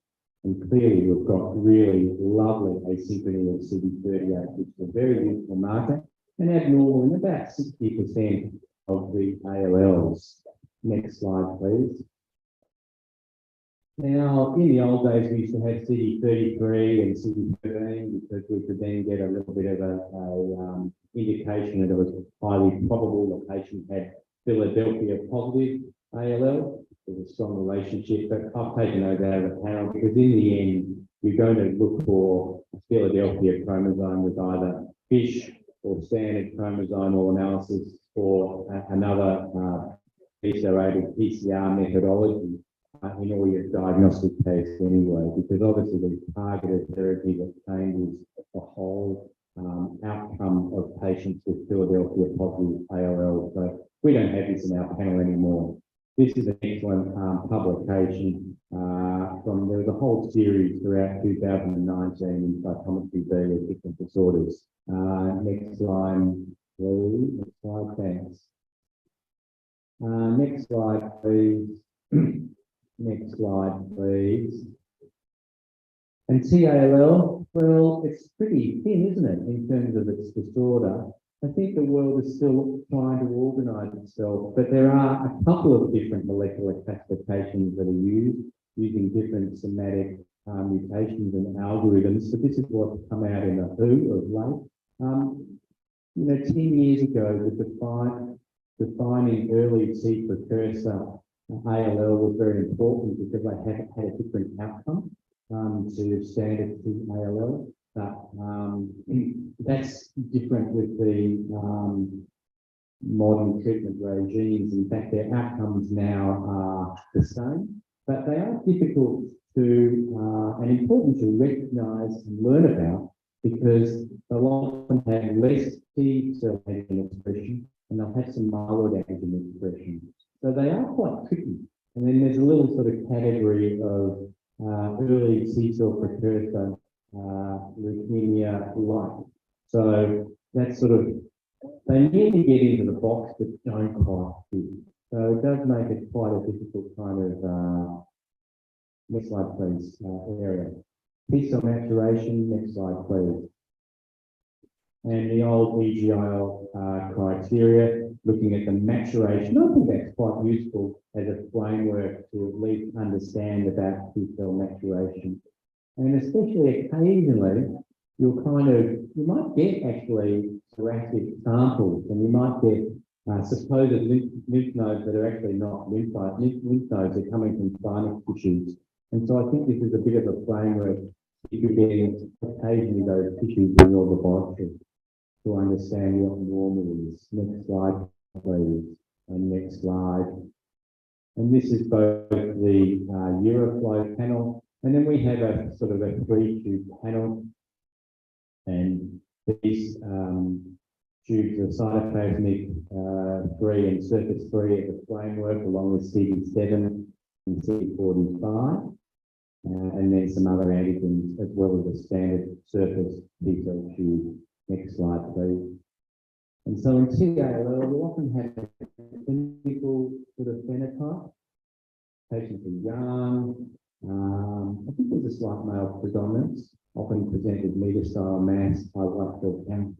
And clearly we've got really lovely asynchrony of CD38, which is a very useful marker, and abnormal in about 60% of the ALLs. Next slide, please. Now, in the old days, we used to have CD33 and CD13 because we could then get a little bit of a indication that it was highly probable the patient had Philadelphia positive ALL. There's a strong relationship, but I've taken those out of the panel because in the end, you're going to look for a Philadelphia chromosome with either FISH or standard chromosomal analysis or another PCR methodology in all your diagnostic tests anyway, because obviously the targeted therapy that changes the whole outcome of patients with Philadelphia positive ALL. So we don't have this in our panel anymore. This is an excellent publication from, there was a whole series throughout 2019 in cytometry B of different disorders. Next slide, please. Next slide, thanks. Next slide, please. Next slide, please. And TALL, well, it's pretty thin, isn't it, in terms of its disorder? I think the world is still trying to organise itself, but there are a couple of different molecular classifications that are used using different somatic mutations and algorithms. So this is what's come out in the WHO of late. 10 years ago, defining early T precursor ALL was very important because they had a different outcome to standard T ALL. But that's different with the modern treatment regimes. In fact, their outcomes now are the same, but they are difficult to and important to recognise and learn about because they'll often have less T cell antigen expression and they'll have some myeloid antigen expression. So they are quite tricky. And then there's a little sort of category of early T cell precursor leukemia-like. So that's sort of, they nearly get into the box but don't quite fit. So it does make it quite a difficult kind of, next slide please, area. T cell maturation, next slide please. And the old EGIL criteria, looking at the maturation. I think that's quite useful as a framework to at least understand about T cell maturation. And especially occasionally, you might get actually thoracic samples and you might get supposed lymph nodes that are actually not lymph nodes, are coming from sinus tissues. And so I think this is a bit of a framework if you're getting occasionally those tissues in your laboratory to understand what normal is. Next slide, please. And next slide. And this is both the Euroflow panel, and then we have a sort of a 3-tube panel. And these tubes are cytoplasmic 3 and surface 3 as a framework, along with CD7 and CD45. And then some other antigens as well as a standard surface T cell tube. Next slide, please. And so in TALL, we often have a clinical sort of phenotype. Patients are young. I think there's a slight male predominance, often present with meter-style mass, high white cell count.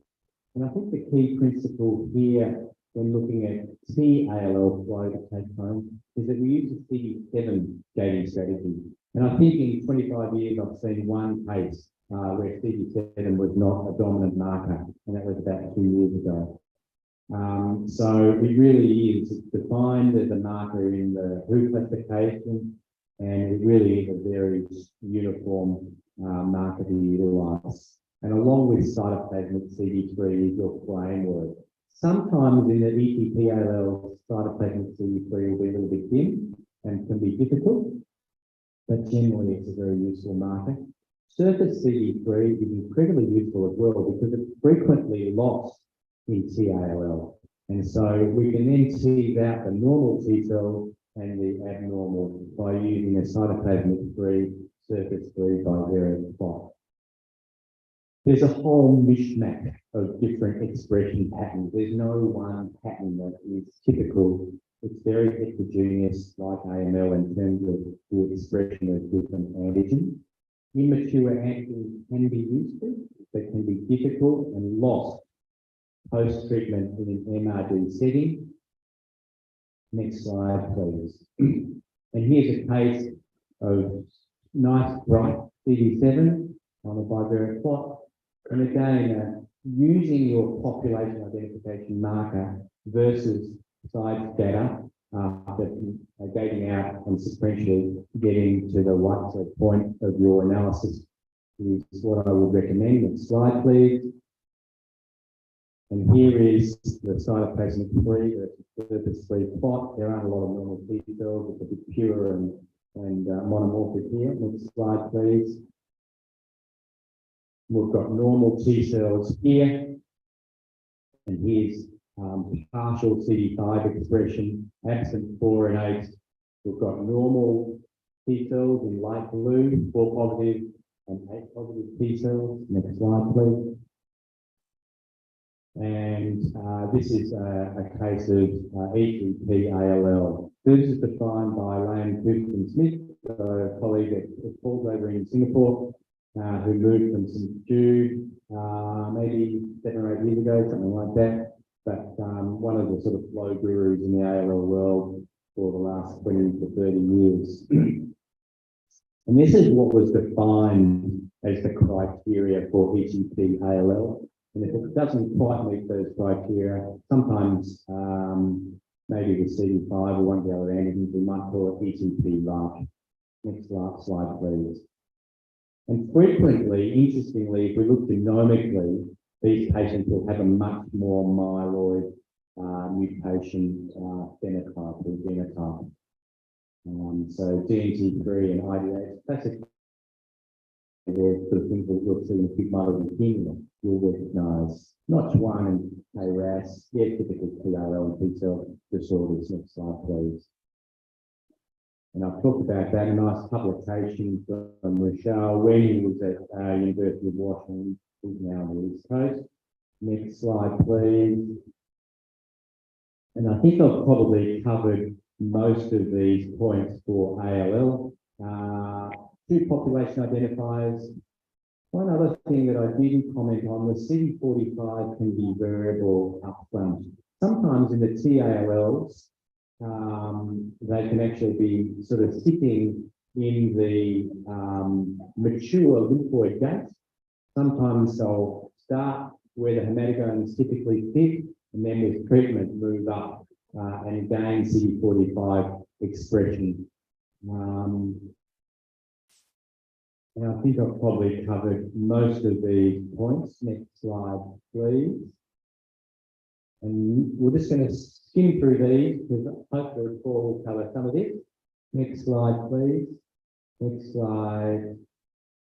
And I think the key principle here when looking at TALL flow to take home is that we use a CD7 gating strategy. And I think in 25 years, I've seen one case where CD7 was not a dominant marker, and that was about 2 years ago. So it really is defined as a marker in the WHO classification, and it really is a very uniform marker to utilise. And along with cytoplasmic CD3 is your framework. Sometimes in the ETP-ALL, cytoplasmic CD3 will be a little bit dim and can be difficult, but generally it's a very useful marker. Surface CD3 is incredibly useful as well because it's frequently lost in TALL. And so we can then tease out the normal T cell and the abnormal by using a cytoplasmic 3, surface 3 by various plots. There's a whole mishmash of different expression patterns. There's no one pattern that is typical. It's very heterogeneous, like AML, in terms of the expression of different antigens. Immature antigens can be useful, but can be difficult and lost post-treatment in an MRD setting. Next slide, please. And here's a case of nice bright CD7 on a bivariate plot. And again, using your population identification marker versus side data after gating out and sequentially getting to the white cell point of your analysis is what I would recommend. Next slide, please. And here is the cytoplasmic 3 versus surface 3 plot. There aren't a lot of normal T cells. It's a bit pure and monomorphic here. Next slide, please. We've got normal T cells here. And here's partial CD5 expression, absent 4 and 8. We've got normal T cells in light blue, 4 positive and 8 positive T cells. Next slide, please. And this is a case of ETP-ALL. This is defined by Lane Clifton Smith, a colleague at Paul's over in Singapore, who moved from St. Jude maybe 7 or 8 years ago, something like that. But one of the sort of flow gurus in the ALL world for the last 20 to 30 years. And this is what was defined as the criteria for ETP-ALL. And if it doesn't quite meet those criteria, sometimes maybe with CD5 or one of the other antigens, we might call it ETP-like. Next slide, please. And frequently, interestingly, if we look genomically, these patients will have a much more myeloid mutation phenotype or genotype. So DNT3 and IDH, classic the things that we'll see in acute myeloid leukemia, you'll recognise not one and KRAS, typical TRL and T cell disorders. Next slide, please. And I've talked about that, a nice publication from Rochelle when he was at University of Washington, who's now on the East Coast. Next slide, please. And I think I've probably covered most of these points for ALL. Two population identifiers. One other thing that I didn't comment on, the CD45 can be variable up front. Sometimes in the TALLs, they can actually be sort of sitting in the mature lymphoid gate. Sometimes they'll start where the hematogones typically fit, and then with treatment move up and gain CD45 expression. And I think I've probably covered most of these points. Next slide, please. And we're just going to skim through these because hopefully Paul will cover some of this. Next slide, please. Next slide.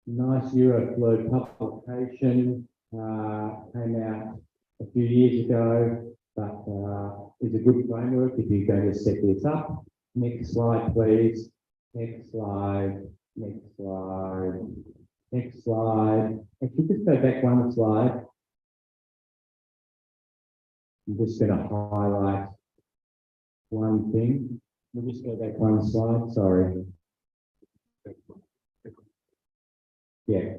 Nice Euroflow publication came out a few years ago, but is a good framework if you're going to set this up. Next slide, please. Next slide. Next slide. Next slide. If you just go back one slide, I'm just going to highlight one thing. We'll just go back one slide. Sorry. Yeah.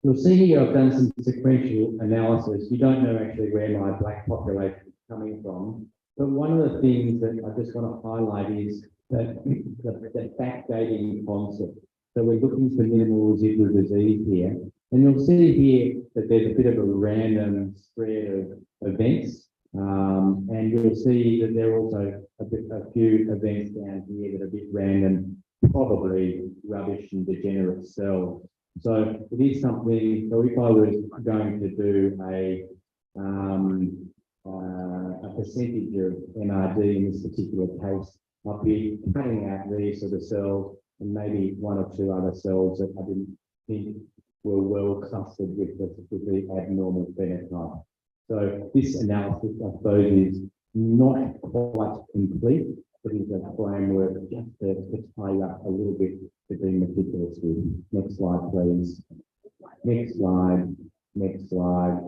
You'll see here I've done some sequential analysis. You don't know actually where my black population is coming from. But one of the things that I just want to highlight is that the backdating concept. So we're looking for minimal residual disease here. And you'll see here that there's a bit of a random spread of events. And you'll see that there are also a few events down here that are a bit random, probably rubbish and degenerate cells. So it is something, so if I was going to do a percentage of MRD in this particular case, I'd be cutting out these sort of cells and maybe one or two other cells that I didn't think were well clustered with the abnormal phenotype. So this analysis, I suppose, is not quite complete, but is a framework just to tie up a little bit to be meticulous with. Next slide, please. Next slide. Next slide.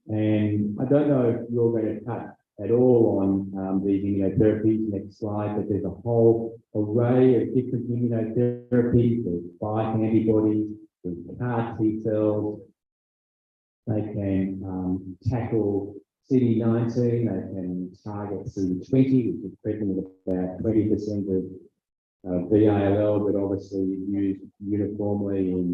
And I don't know if you're going to touch at all on these immunotherapies. Next slide, but there's a whole array of different immunotherapies. There's spike antibodies, there's CAR T cells. They can tackle CD19, they can target CD20, which is present in about 20% of VILL, but obviously used uniformly in,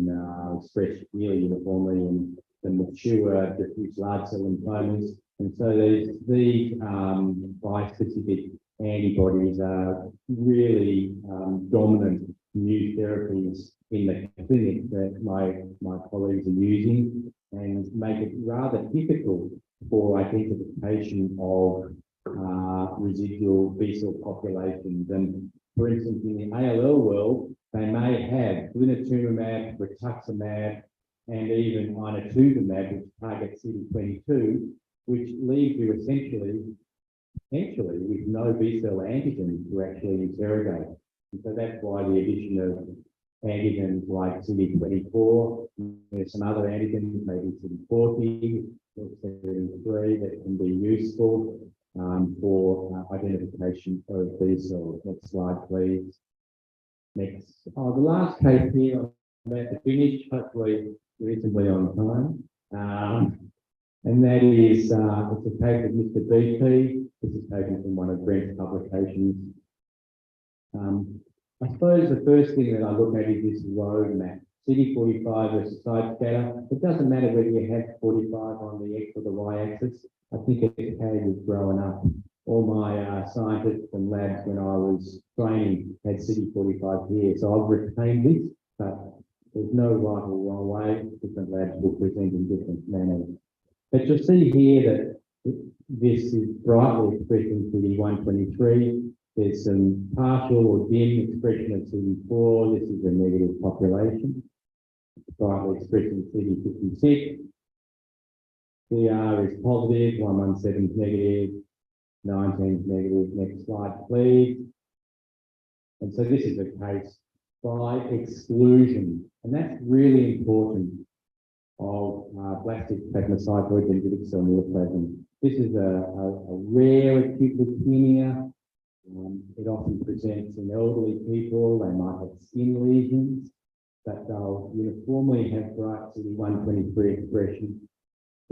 expressed nearly uniformly in the mature diffuse large cell lymphomas. And so these bispecific antibodies are really dominant new therapies in the clinic that my colleagues are using, and make it rather difficult for identification of residual B-cell populations. And for instance, in the ALL world, they may have blinatumomab, rituximab, and even inotuzumab, which targets CD22, which leaves you essentially with no B-cell antigens to actually interrogate. And so that's why the addition of antigens like CD24, there's some other antigens, maybe CD40 or CD3 that can be useful for identification of these cells. Next slide, please. Next. The last case here, I'm about to finish, hopefully reasonably on time. And that is, it's a case of Mr. BP. This is taken from one of Brent's publications. I suppose the first thing that I look at is this roadmap, CD45 versus side scatter. It doesn't matter whether you have 45 on the X or the Y axis. I think it's how you've grown up. All my scientists and labs when I was training had CD45 here, so I've retained this, but There's no right or wrong way. Different labs will present in different manners. But you'll see here that this is brightly expressing CD123. There's some partial or dim expression of CD4. This is a negative population. Brightly expressing CD56. CR is positive, 117 is negative, 19 is negative. Next slide, please. And so this is a case by exclusion, and that's really important of blastic plasmacytoid dendritic cell neoplasm. This is a rare acute leukemia. It often presents in elderly people. They might have skin lesions, but they'll uniformly have bright CD123 expression,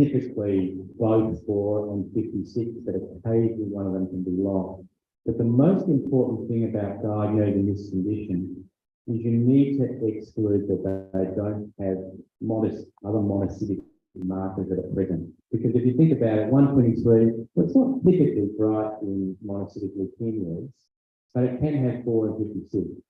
typically both 4 and 56, but occasionally one of them can be lost. But the most important thing about diagnosing this condition is you need to exclude that they don't have other monocytic markers that are present. Because if you think about it, 123, well, it's not typically bright in monocytic leukemias, but it can have 4 and 56.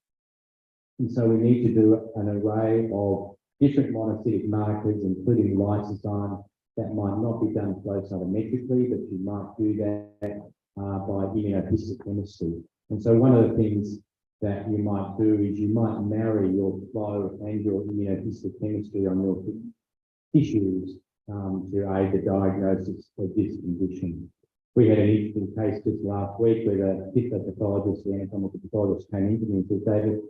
And so we need to do an array of different monocytic markers, including lysozyme, that might not be done flow cytometrically, but you might do that by immunohistochemistry. And so one of the things that you might do is you might marry your flow and your immunohistochemistry on your tissues to aid the diagnosis of this condition. We had an interesting case just last week where the histopathologist, the anatomical pathologist came into me and said, David,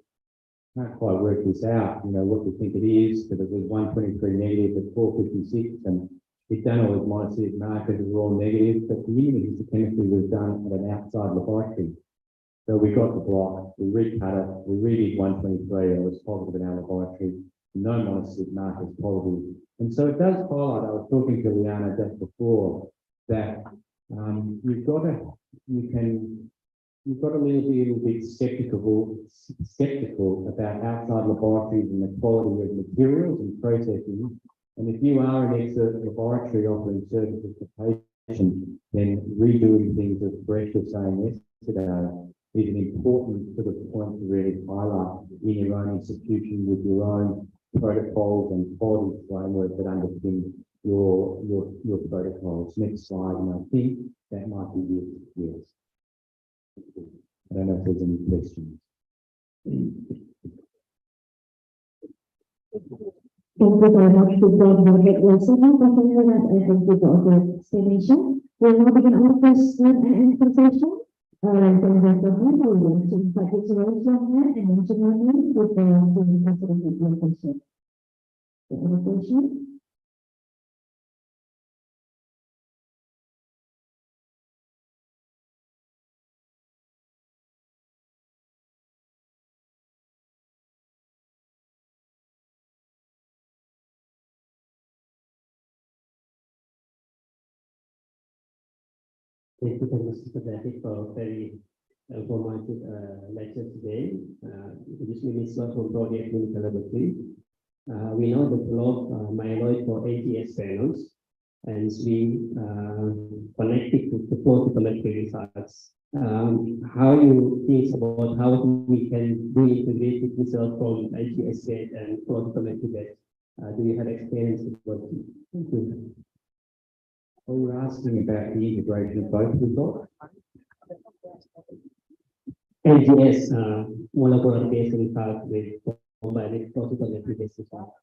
can't quite work this out, what do you think it is? Because it was 123 negative at 456, and we'd done all these monocytic markers that were all negative, but the immunohistochemistry was done at an outside laboratory. So we got the block, we recut it, we redid 123, and it was positive in our laboratory, no monocytic markers positive. And so it does highlight, I was talking to Liana just before, that you've got to be a little bit skeptical about outside laboratories and the quality of materials and processing. And if you are an expert laboratory offering services to patients, then redoing things, as Brett was saying yesterday, is an important sort of point to really highlight in your own institution with your own protocols and quality framework that underpin your protocols. Next slide, and I think that might be it. Yes. I don't know if there's any questions. Thank you very much to Dr. Wilson. Thank you for the explanation. We'll now begin our question and answer session. And then Dr. Wilson will invite you to raise your hand and mention your name with the facility your question. Any question? Thank you very much, Mr. David, for very informative lecture today. This name is from Project Clinical Laboratory. We know the flow of myeloid for ATS panels, and we connected to the photophotometry results. How you think about how we can do integrated results from ATS and photophotometry? Do you have experience with what? Well, you're asking about the integration of both results? NGS molecular-based results with combined photophotometry based results.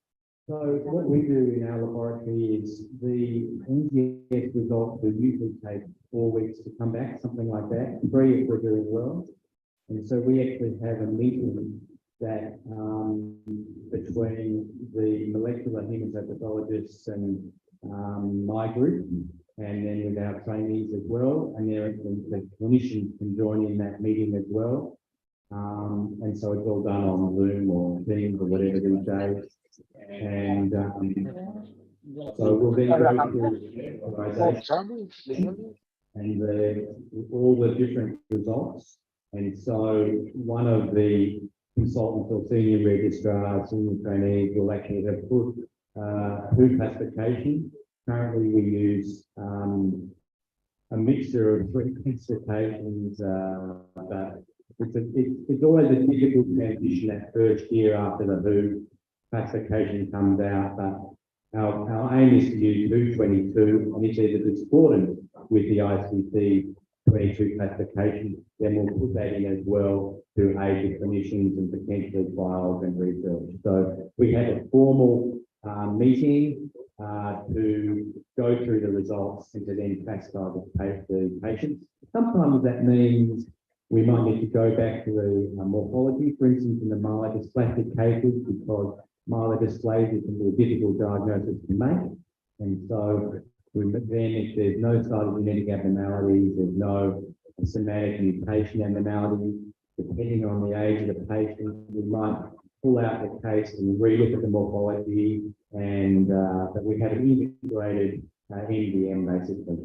So what we do in our laboratory is the NGS results will usually take 4 weeks to come back, something like that, 3 if we're doing well. And so we actually have a meeting that between the molecular hematopathologists and my group, and then with our trainees as well, and the clinicians can join in that meeting as well. And so it's all done on Zoom or Teams or whatever these days. And so we'll then go through the organization and all the different results. And so one of the consultants or senior registrars, senior trainees will actually have put who classification. Currently, we use a mixture of 3 classifications, but it's always a difficult transition that first year after the WHO classification comes out, but our aim is to use 222, and if there's a discordance with the ICT 22 classification, then we'll put that in as well to aid the clinicians and potentially trials and research. So we have a formal meeting to go through the results and to then classify the patients. Sometimes that means we might need to go back to the morphology, for instance, in the myelodysplastic cases, because myelodysplasia can be a difficult diagnosis to make. And so then if there's no cytogenetic abnormalities, there's no somatic mutation abnormalities, depending on the age of the patient, we might pull out the case and relook at the morphology and that we have an integrated MDM basically.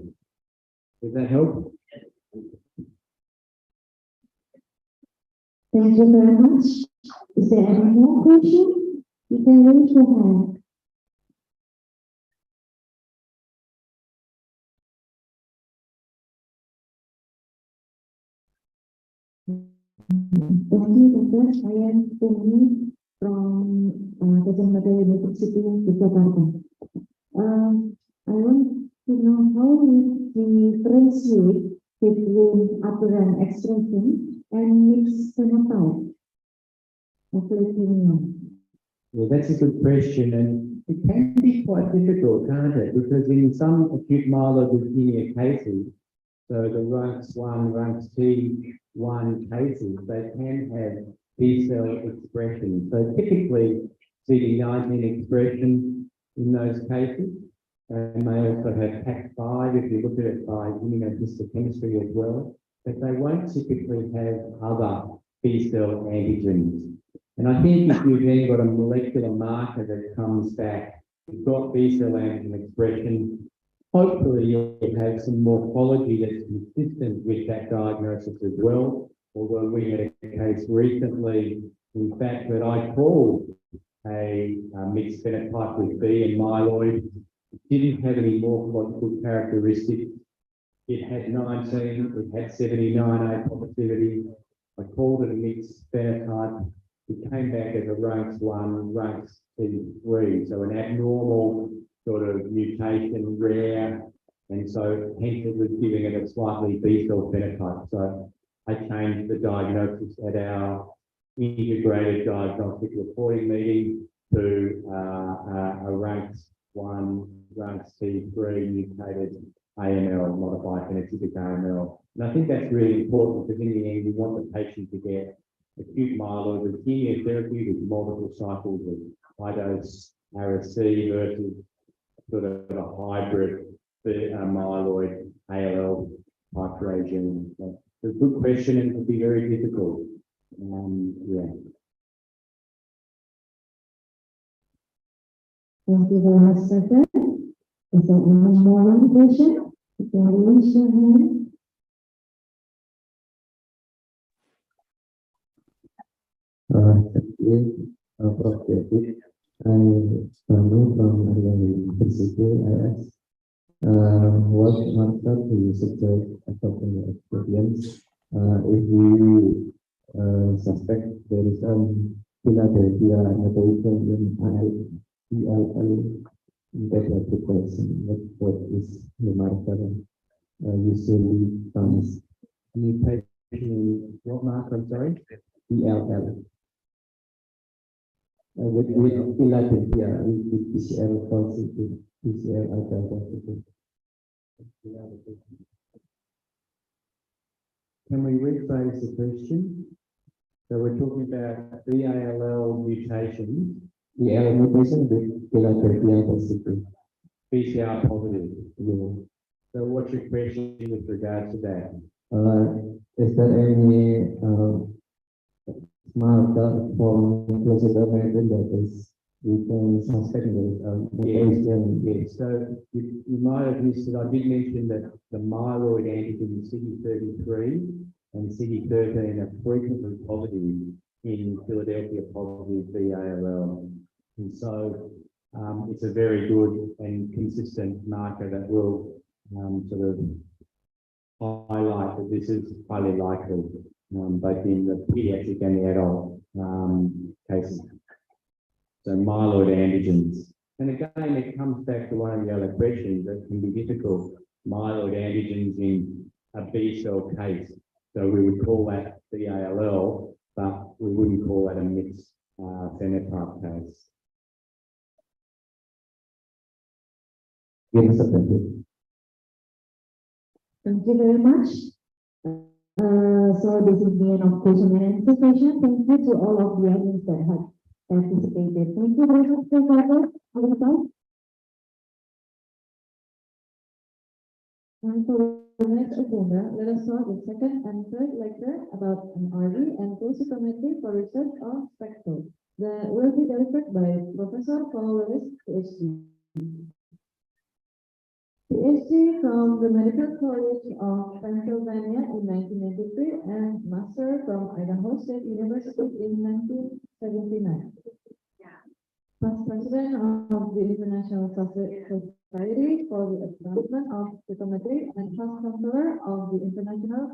Does that help? Thank you very much. Is there any more question? You can raise your hand. Thank you, Doctor. I am Tony from Gajah University in Jakarta. I want to know how we differentiate between apparent expression and mixed phenotype of leukemia. Well, that's a good question, and it can be quite difficult, can't it? Because in some acute myeloid leukemia cases, so the RUNX1, RUNX1 cases, they can have B-cell expression. So typically, CD19 expression in those cases, and they also have PAC5 if you look at it by immunohistochemistry as well, but they won't typically have other B-cell antigens. And I think if you've then got a molecular marker that comes back, you've got B-cell antigen expression, hopefully you'll have some morphology that's consistent with that diagnosis as well. Although we had a case recently, in fact, that I called a mixed phenotype with B and myeloid. It didn't have any morphological characteristics. It had 19, it had 79A positivity. I called it a mixed phenotype. It came back as a RUNX1, RUNX3, so an abnormal sort of mutation, rare, and so hence it was giving it a slightly B-cell phenotype. So I changed the diagnosis at our integrated diagnostic reporting meeting to a RUNX1, RUNX3 mutated AML, modified phenotypic AML. And I think that's really important because in the end, we want the patient to get acute myeloid leukemia therapy with multiple cycles of high-dose RSC versus sort of a hybrid myeloid ALL type regime. So it's a good question and it can be very difficult. Yeah. Thank you very much, Doctor. Is there any more question? You can raise your hand. Thank you, Prof. David. I stumbled from University. I asked what marker do you suggest according to experience if we suspect there is some Philadelphia mutation in ILL better to question what is the marker usually comes Mutation, what marker, I'm sorry? ELL. With Philadelphia, with PCR positive, PCR alpha positive. Can we rephrase the question? So we're talking about BALL mutations, EL mutation with Philadelphia positive. PCR positive. Yeah. So what's your question with regard to that? Is there any marker for Flowcytometry that is we can suspect mutation? Yes. So you might have missed it. I did mention that the myeloid antigen CD33 and CD13 are frequently positive in Philadelphia positive BALL. And so it's a very good and consistent marker that will sort of highlight that this is highly likely, both in the pediatric and the adult cases. So myeloid antigens. And again, it comes back to one of the other questions that can be difficult. Myeloid antigens in a B cell case. So we would call that BALL, but we wouldn't call that a mixed phenotype case. Yes, thank you. Thank you very much. So this is the end of question and answer session. Thank you to all of the audience that have participated. Thank you very much, Professor. And for the next agenda, let us start with second and third lecture about MRD and flowcytometry for research on spectrum. The will be delivered by Professor Paul Lewis, PhD. PhD from the Medical College of Pennsylvania in 1993 and Master from Idaho State University in 1979. Past President of the International Society for the Advancement of Cytometry and past Counselor of the International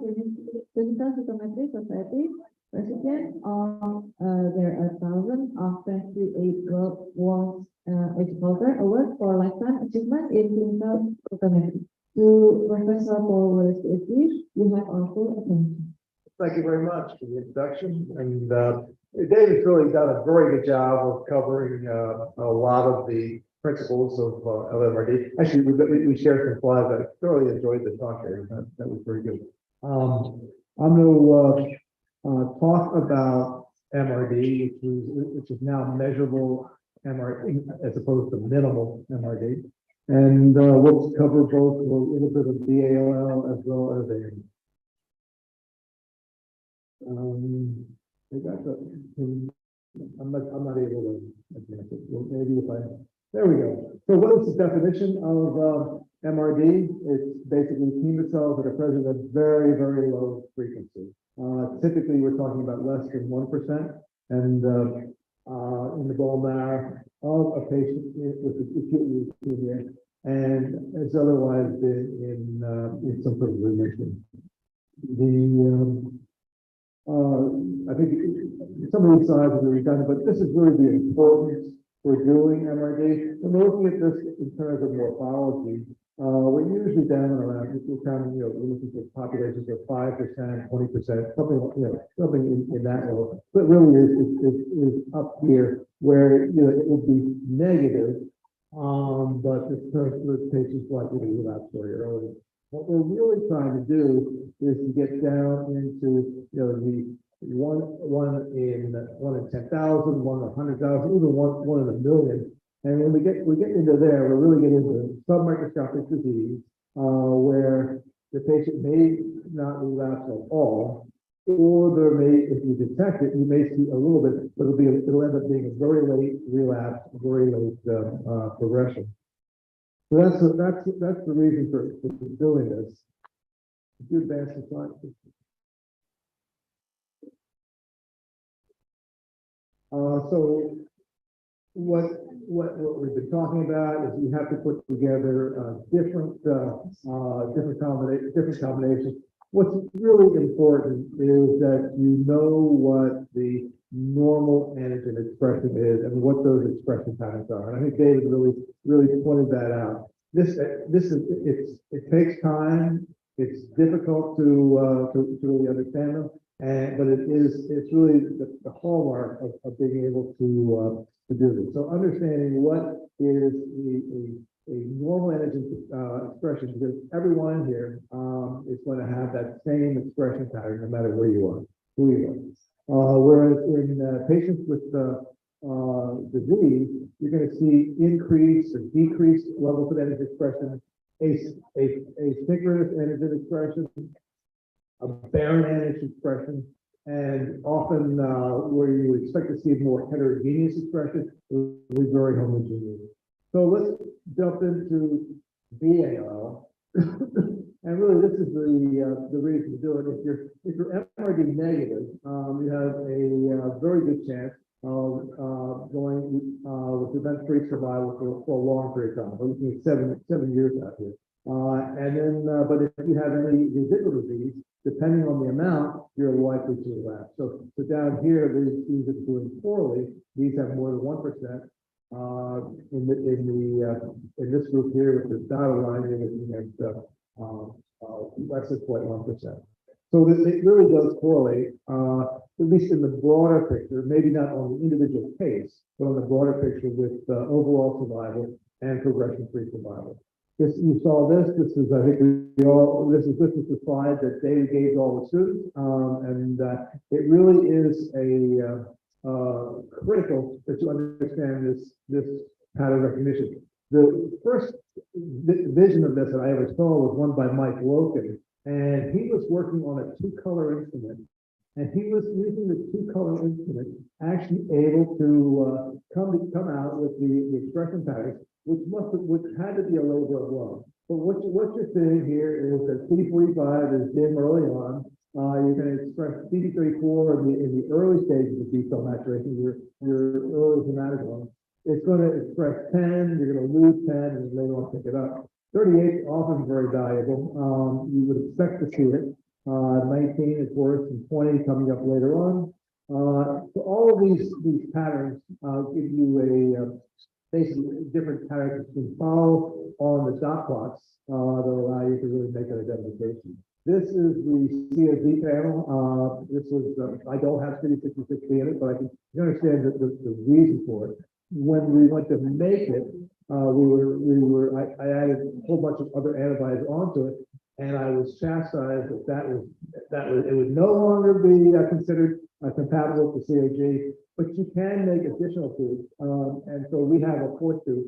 Clinical Cytometry Society, recipient of their 1028 World Edgewater Award for Lifetime Achievement in Clinical Cytometry. To Professor Paul Willis, PhD, you have our full attention. Thank you very much for the introduction. And David's really done a very good job of covering a lot of the principles of MRD. Actually, we shared some slides. I thoroughly enjoyed the talk there. That was very good. I'm going to talk about MRD, which is now measurable MRD as opposed to minimal MRD. And we'll cover both a little bit of BALL as well as a I'm not able to advance it. Well, maybe if there we go. So what is the definition of MRD? It's basically heme cells that are present at very, very low frequency. Typically, we're talking about less than 1%, and in the bone marrow of a patient with acute leukemia, and it's otherwise been in some sort of remission. I think some of these slides are redundant, but this is really the importance for doing MRD. And we're looking at this in terms of morphology. We're usually down around, we're counting, we're looking for populations of 5%, 20%, something in that level. But really is up here where, it would be negative, but this patient's likely to relapse very early. What we're really trying to do is to get down into, the one in 10,000, 1 in 100,000, even one in a million. And when we get into there, we're really getting into submicroscopic disease, where the patient may not relapse at all, or there may, if you detect it, you may see a little bit, but it'll end up being a very late relapse, very late progression. So that's the reason for doing this. If you advance the slide. So what we've been talking about is you have to put together different combinations. What's really important is that you know what the normal antigen expression is and what those expression patterns are. And I think David really pointed that out. It takes time. It's difficult to really understand them, but it's really the hallmark of being able to do this. So understanding what is a normal antigen expression, because everyone here is going to have that same expression pattern no matter where you are, who you are. Whereas in patients with disease, you're going to see increased or decreased levels of antigen expression, a synchronous antigen expression, a barren antigen expression, and often where you would expect to see more heterogeneous expression, will be very homogeneous. So let's jump into BAL. And really, this is the reason to do it. If you're MRD negative, you have a very good chance of going with event-free survival for a long period of time. We're looking at seven years out here. And then, but if you have any residual disease, depending on the amount, you're likely to relapse. So down here, these are doing poorly. These have more than 1%. In this group here, with the dotted line, you're looking at less than 0.1%. So it really does correlate, at least in the broader picture, maybe not on the individual case, but on the broader picture with overall survival and progression-free survival. This, you saw this. This is, I think this is the slide that David gave to all the students, and it really is critical that you understand this pattern recognition. The first vision of this that I ever saw was one by Mike Loken. And he was working on a two-color instrument, and he was using the two-color instrument, actually able to come out with the expression patterns, which had to be a labor of love. But what you're seeing here is that CD45 is dim early on. You're going to express CD34 in the early stages of B cell maturation, your early hematogloin. It's going to express 10, you're going to lose 10, and later on pick it up. 38 is often very valuable. You would expect to see it. 19 is worse, and 20 coming up later on. So all of these patterns give you basically different patterns you can follow on the dot plots that allow you to really make an identification. This is the CSV panel. This was I don't have CD66 in it, but I can understand the reason for it. When we went to make it, I added a whole bunch of other antibodies onto it, and I was chastised that it would no longer be considered compatible with the CAG, but you can make additional tubes, and so we have a fourth tube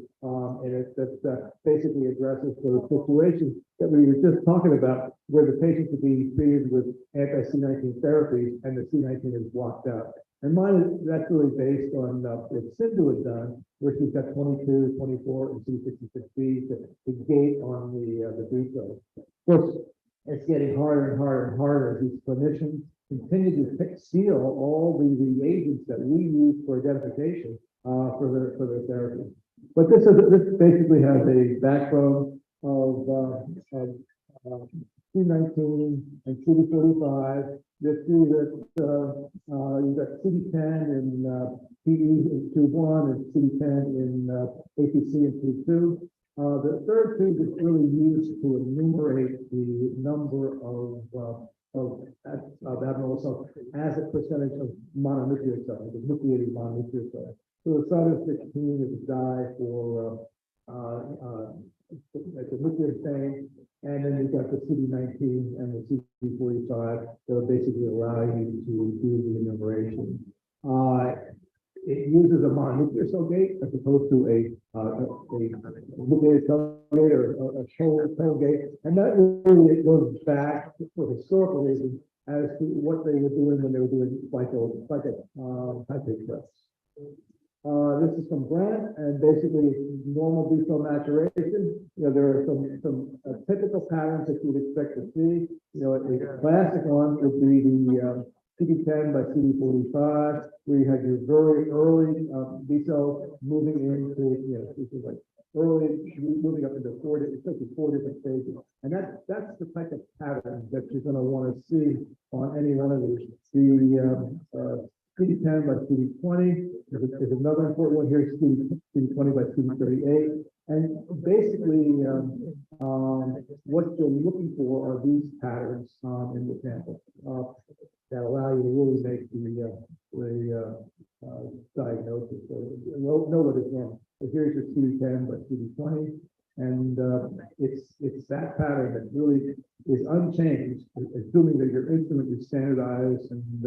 in it that basically addresses those situations that we were just talking about, where the patient could be treated with anti-C19 therapy and the C19 is blocked out. And that's really based on what Sindhu had done, where she's got 22, 24, and C66B to gate on the B cells. Of course, it's getting harder and harder and harder as these clinicians continue to steal all the reagents that we use for identification for their therapy. But this basically has a backbone of C19 and CD45. You'll see that you've got CD10 in PE in tube 1 and CD10 in APC in tube 2. The third tube is really used to enumerate the number of abnormal cells as a percentage of mononuclear cells, the nucleated mononuclear cells. So the Southern 16 is a dye for it's a nuclear stain, and then you've got the CD19 and the CD45 that will basically allow you to do the enumeration. It uses a mononuclear cell gate as opposed to a nucleated cell gate or a cell gate, and that really goes back for historical reasons as to what they were doing when they were doing cytotype tests. This is from Grant, and basically normal B cell maturation. You know, there are some typical patterns that you would expect to see. You know, a classic one would be the CD10 by CD45, where you have your very early B cells moving into, you know, this is like early moving up into four different stages, and that's the type of pattern that you're going to want to see on any one of these. The CD10 by CD20 is another important one here. CD20 by CD38, and basically what you're looking for are these patterns in the sample that allow you to really make the diagnosis. So know what is wrong. So here's your CD10 by CD20, and it's that pattern that really is unchanged, assuming that your instrument is standardized and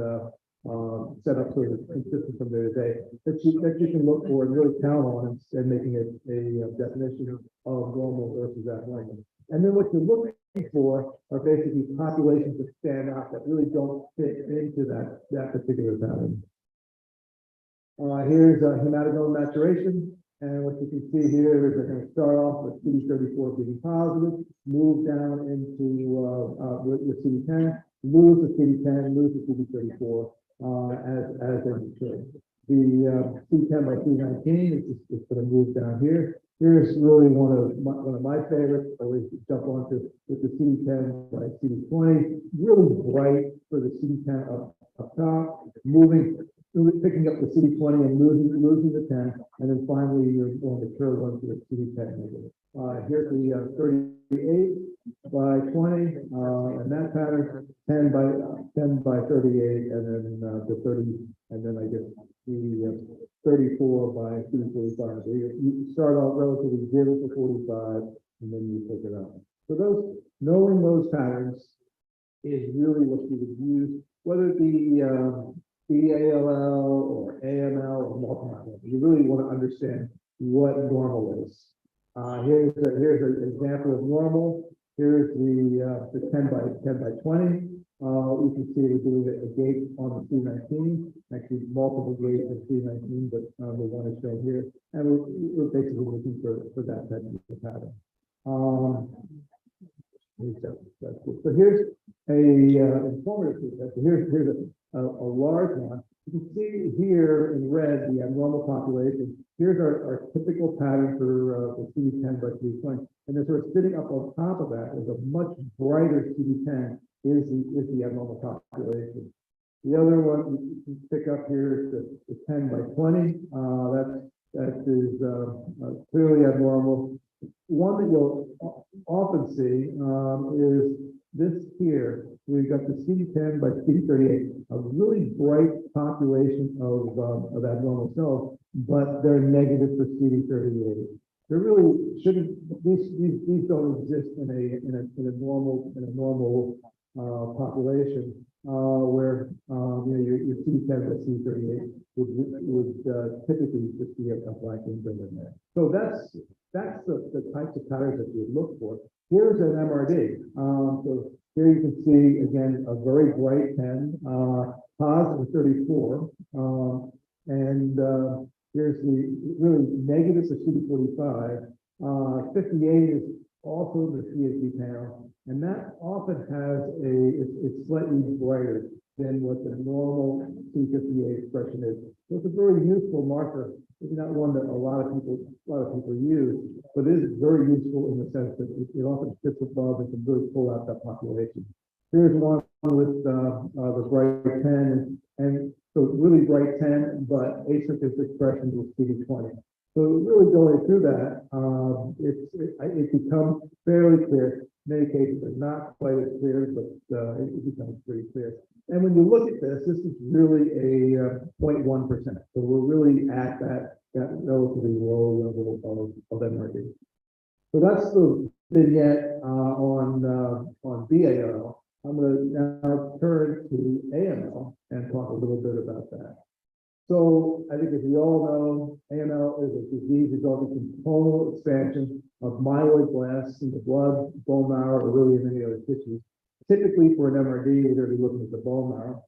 set up so that it's consistent from day to day, that you can look for and really count on and making it a definition of normal versus abnormal. And then what you're looking for are basically populations that stand out that really don't fit into that particular pattern. Here's hematogloin maturation, and what you can see here is they're going to start off with CD34 being positive, move down into with CD10, lose the CD10, lose the CD34. As they mature. The C10 by C19 is going to move down here. Here's really one of my favorites. I always jump onto with the CD10 by CD20, really bright for the CD10 up top, picking up the CD20 and losing the 10, and then finally you're going to curve one to the CD10 negative. Here's the 38 by 20, and that pattern, 10 by 38, and then the 30, and then I guess the 34 by 245. So you start off relatively zero to 45, and then you pick it up. So knowing those patterns is really what you would use, whether it be BALL or AML or multi-level. You really want to understand what normal is. Here's an example of normal. Here's the 10 by 20. We can see we're doing a gate on the C19, actually multiple gates on C19, but the one is shown here. And we're basically looking for that type of pattern. So here's a informative test. Here's a large one. You can see here in red the abnormal population. Here's our typical pattern for CD10 by CD20. And then sort of sitting up on top of that is a much brighter CD10 is the abnormal population. The other one you can pick up here is the 10 by 20. That is clearly abnormal. One that you'll often see is this here. We've got the CD10 by CD38, a really bright population of abnormal cells, but they're negative for CD38. There really shouldn't, these don't exist in a normal population where your CD10 by CD38 would typically just be a black window in there. So that's the types of patterns that you would look for. Here's an MRD. So here you can see again a very bright 10, positive 34, and here's the really negative for CD45. 58 is also the CSV panel, and that often has it's slightly brighter than what the normal C58 expression is. So it's a very useful marker. It's not one that a lot of people use, but it is very useful in the sense that it often sits above and can really pull out that population. Here's one with the bright 10, and so really bright 10, but Isac's expression was CD20. So really going through that, it becomes fairly clear. In many cases, they're not quite as clear, but it becomes pretty clear. And when you look at this is really a 0.1%. So we're really at that relatively low level of MRD. So that's the vignette on BAL. I'm going to now turn to AML and talk a little bit about that. So I think as we all know, AML is a disease resulting from clonal expansion of myeloid blasts in the blood, bone marrow, or really in any other tissues. Typically for an MRD, we're going to be looking at the bone marrow.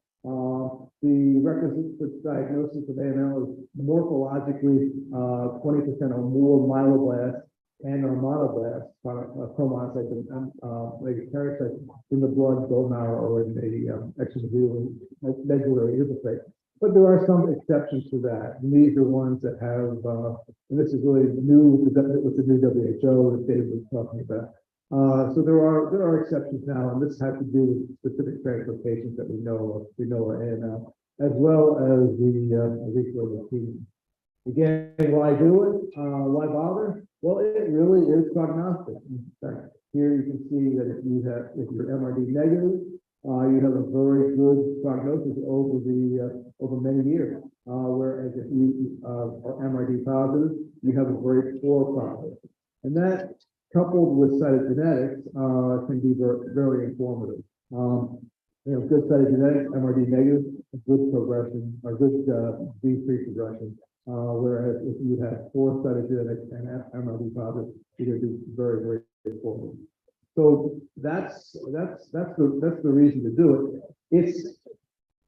The requisite for diagnosis of AML is morphologically 20% or more myeloblasts and or monoblasts, chromocytes and parasites in the blood, bone marrow, or in the extracellular medullary lymphocyte. But there are some exceptions to that. And these are ones that have, and this is really new with the new WHO that David was talking about. So there are exceptions now, and this has to do with specific translocations that we know are AML, as well as the erythroid leukemia. Again, why do it? Why bother? Well, it really is prognostic. In fact, here you can see that if you're MRD negative, you have a very good prognosis over many years. Whereas if you are MRD positive, you have a very poor prognosis. And that, coupled with cytogenetics, can be very informative. Good cytogenetics, MRD negative, good progression, or good disease-free progression. Whereas if you have poor cytogenetics and MRD positive, you're going to be very, very informative. So that's the reason to do it.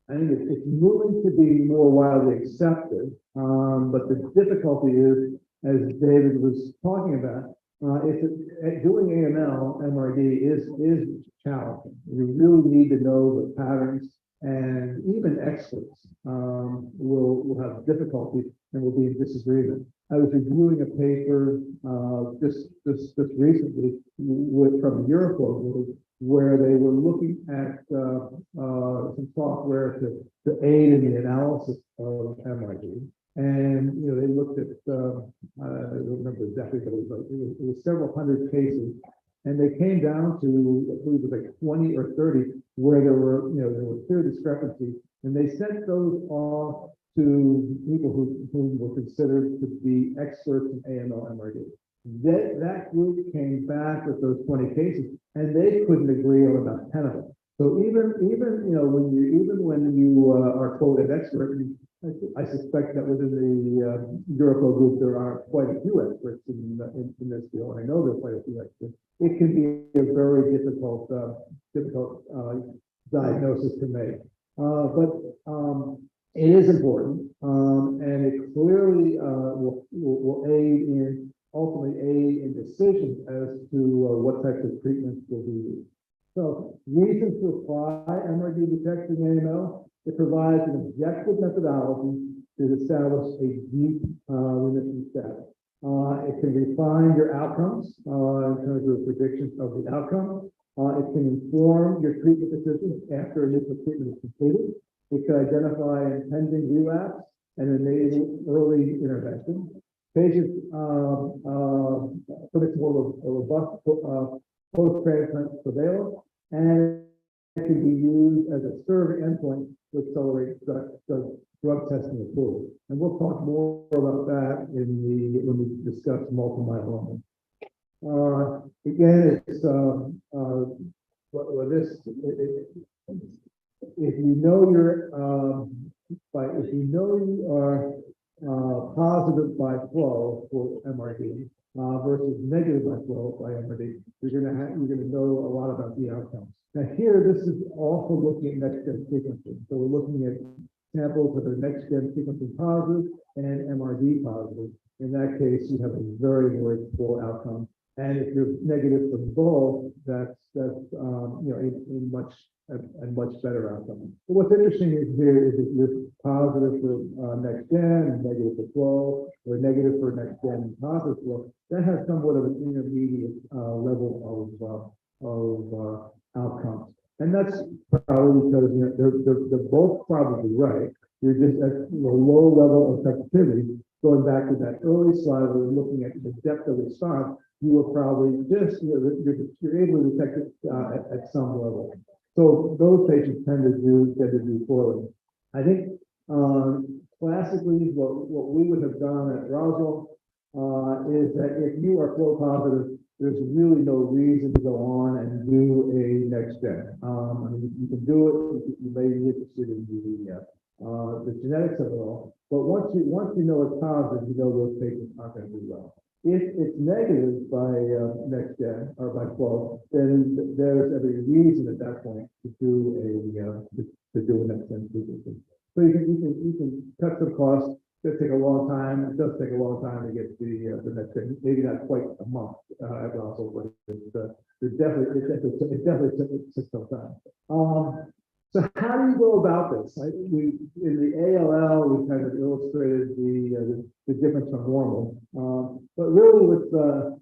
I think it's moving to be more widely accepted, but the difficulty is, as David was talking about, doing AML MRD is challenging. You really need to know the patterns, and even experts will have difficulty and will be in disagreement. I was reviewing a paper, just recently from the Euroflow group, where they were looking at, some software to aid in the analysis of MRD. And, they looked at, I don't remember exactly, but it was several hundred cases. And they came down to, I believe it was like 20 or 30, where there were clear discrepancies. And they sent those off to people who were considered to be experts in AML MRD. That group came back with those 20 cases, and they couldn't agree on about 10 of them. So even when you are quote an expert, I suspect that within the Euroflow group there are quite a few experts in this field. I know there are quite a few experts. It can be a very difficult diagnosis to make, but it is important, and it clearly will ultimately aid in decisions as to what types of treatments will be used. So, reasons to apply MRD detection in AML: it provides an objective methodology to establish a deep remission status. It can refine your outcomes in terms of predictions of the outcome. It can inform your treatment decisions after initial treatment is completed. It can identify impending relapse and enable early intervention. Patients predictable robust post-transplant surveillance, and it can be used as a surrogate endpoint to accelerate drug testing approval. And we'll talk more about that when we discuss multiple myeloma. Again, it's if you know you are positive by flow for MRD versus negative by flow by MRD, you're going to know a lot about the outcomes. Now here, this is also looking at next-gen sequencing. So we're looking at samples that are next-gen sequencing positive and MRD positive. In that case, you have a very, very poor outcome. And if you're negative for both, that's a much better outcome. But what's interesting here is if you're positive for next-gen and negative for flow, or negative for next-gen and positive flow, that has somewhat of an intermediate level of outcomes. And that's probably because they're both probably right. You're just at a low level of sensitivity. Going back to that early slide where we're looking at the depth of response, you will probably just, you're able to detect it at some level. So those patients tend to do poorly. I think classically what we would have done at Roswell is that if you are flow positive, there's really no reason to go on and do a next gen. I mean, you can do it. You may be interested in the genetics of it all, but once you know it's positive, you know those patients aren't going to do well. If it's negative by next gen or by flow, then there's every reason at that point to do a next gen sequencing. So you can cut some costs. It's going to take a long time. It does take a long time to get the next gen. Maybe not quite a month at Russell, but it definitely took some time. So how do you go about this? In the ALL, we kind of illustrated the difference from normal, but really with the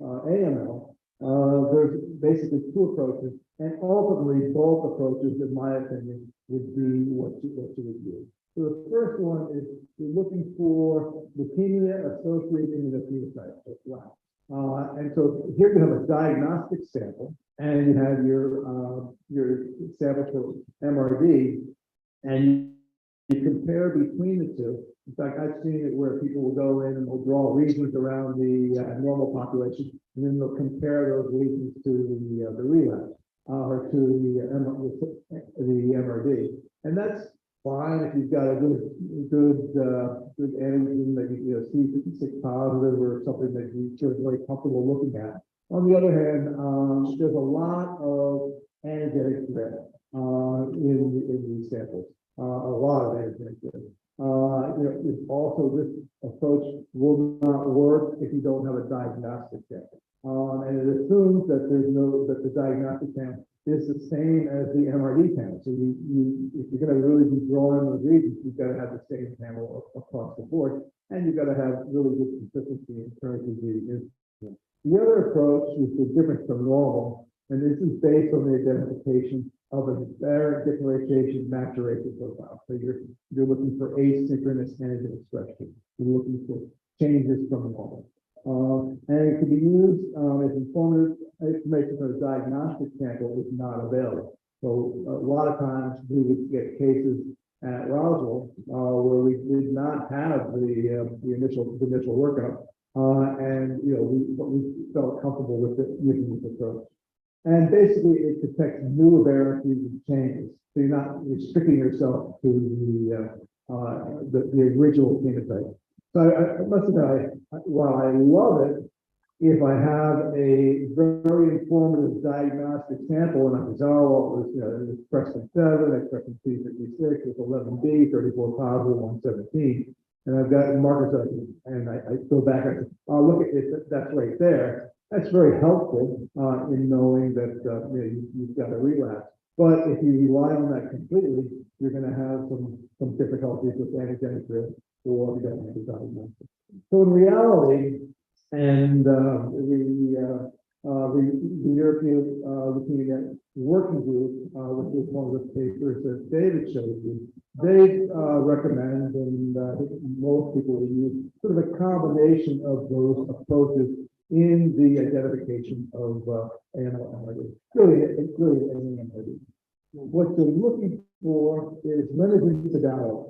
AML, there's basically two approaches, and ultimately both approaches, in my opinion, would be what you would use. So the first one is you're looking for leukemia associated immunophenotype, or FLAC. And so here you have a diagnostic sample, and you have your sample for MRD, and you compare between the two. In fact, I've seen it where people will go in and will draw regions around the normal population, and then they'll compare those regions to the relapse or to the MRD, and that's fine if you've got a good antigen that you see C56 positive or something that you feel very comfortable looking at. On the other hand, there's a lot of antigenic threat in these samples. A lot of antigenic threat. Also, this approach will not work if you don't have a diagnostic sample. And it assumes that the diagnostic is the same as the MRD panel. So if you're going to really be drawing those regions, you've got to have the same panel across the board, and you've got to have really good consistency in terms of the instrument. The other approach is the difference from normal, and this is based on the identification of a variant differentiation maturation profile. So you're looking for asynchronous antigen expression. You're looking for changes from normal. And it can be used as informative information for a diagnostic sample is not available. So a lot of times we would get cases at Roswell where we did not have the initial workup, and we felt comfortable with using this approach. And basically, it detects new variances and changes. So you're not restricting yourself to the original phenotype. So I must admit, while I love it, if I have a very informative diagnostic sample and I can say, oh, well, it was expression 7, expression P56, it's 11B, 34 positive, 117, and I've got markers and I go back and oh, look at it, that's right there. That's very helpful in knowing that you've got a relapse. But if you rely on that completely, you're going to have some difficulties with antigenic risk or diagnosis. So in reality, and the European Leukemia Working Group, which is one of the papers that David showed you, they recommend, and I think most people will use sort of a combination of those approaches in the identification of AML. It's really AML. What you're looking for is lineage fidelity.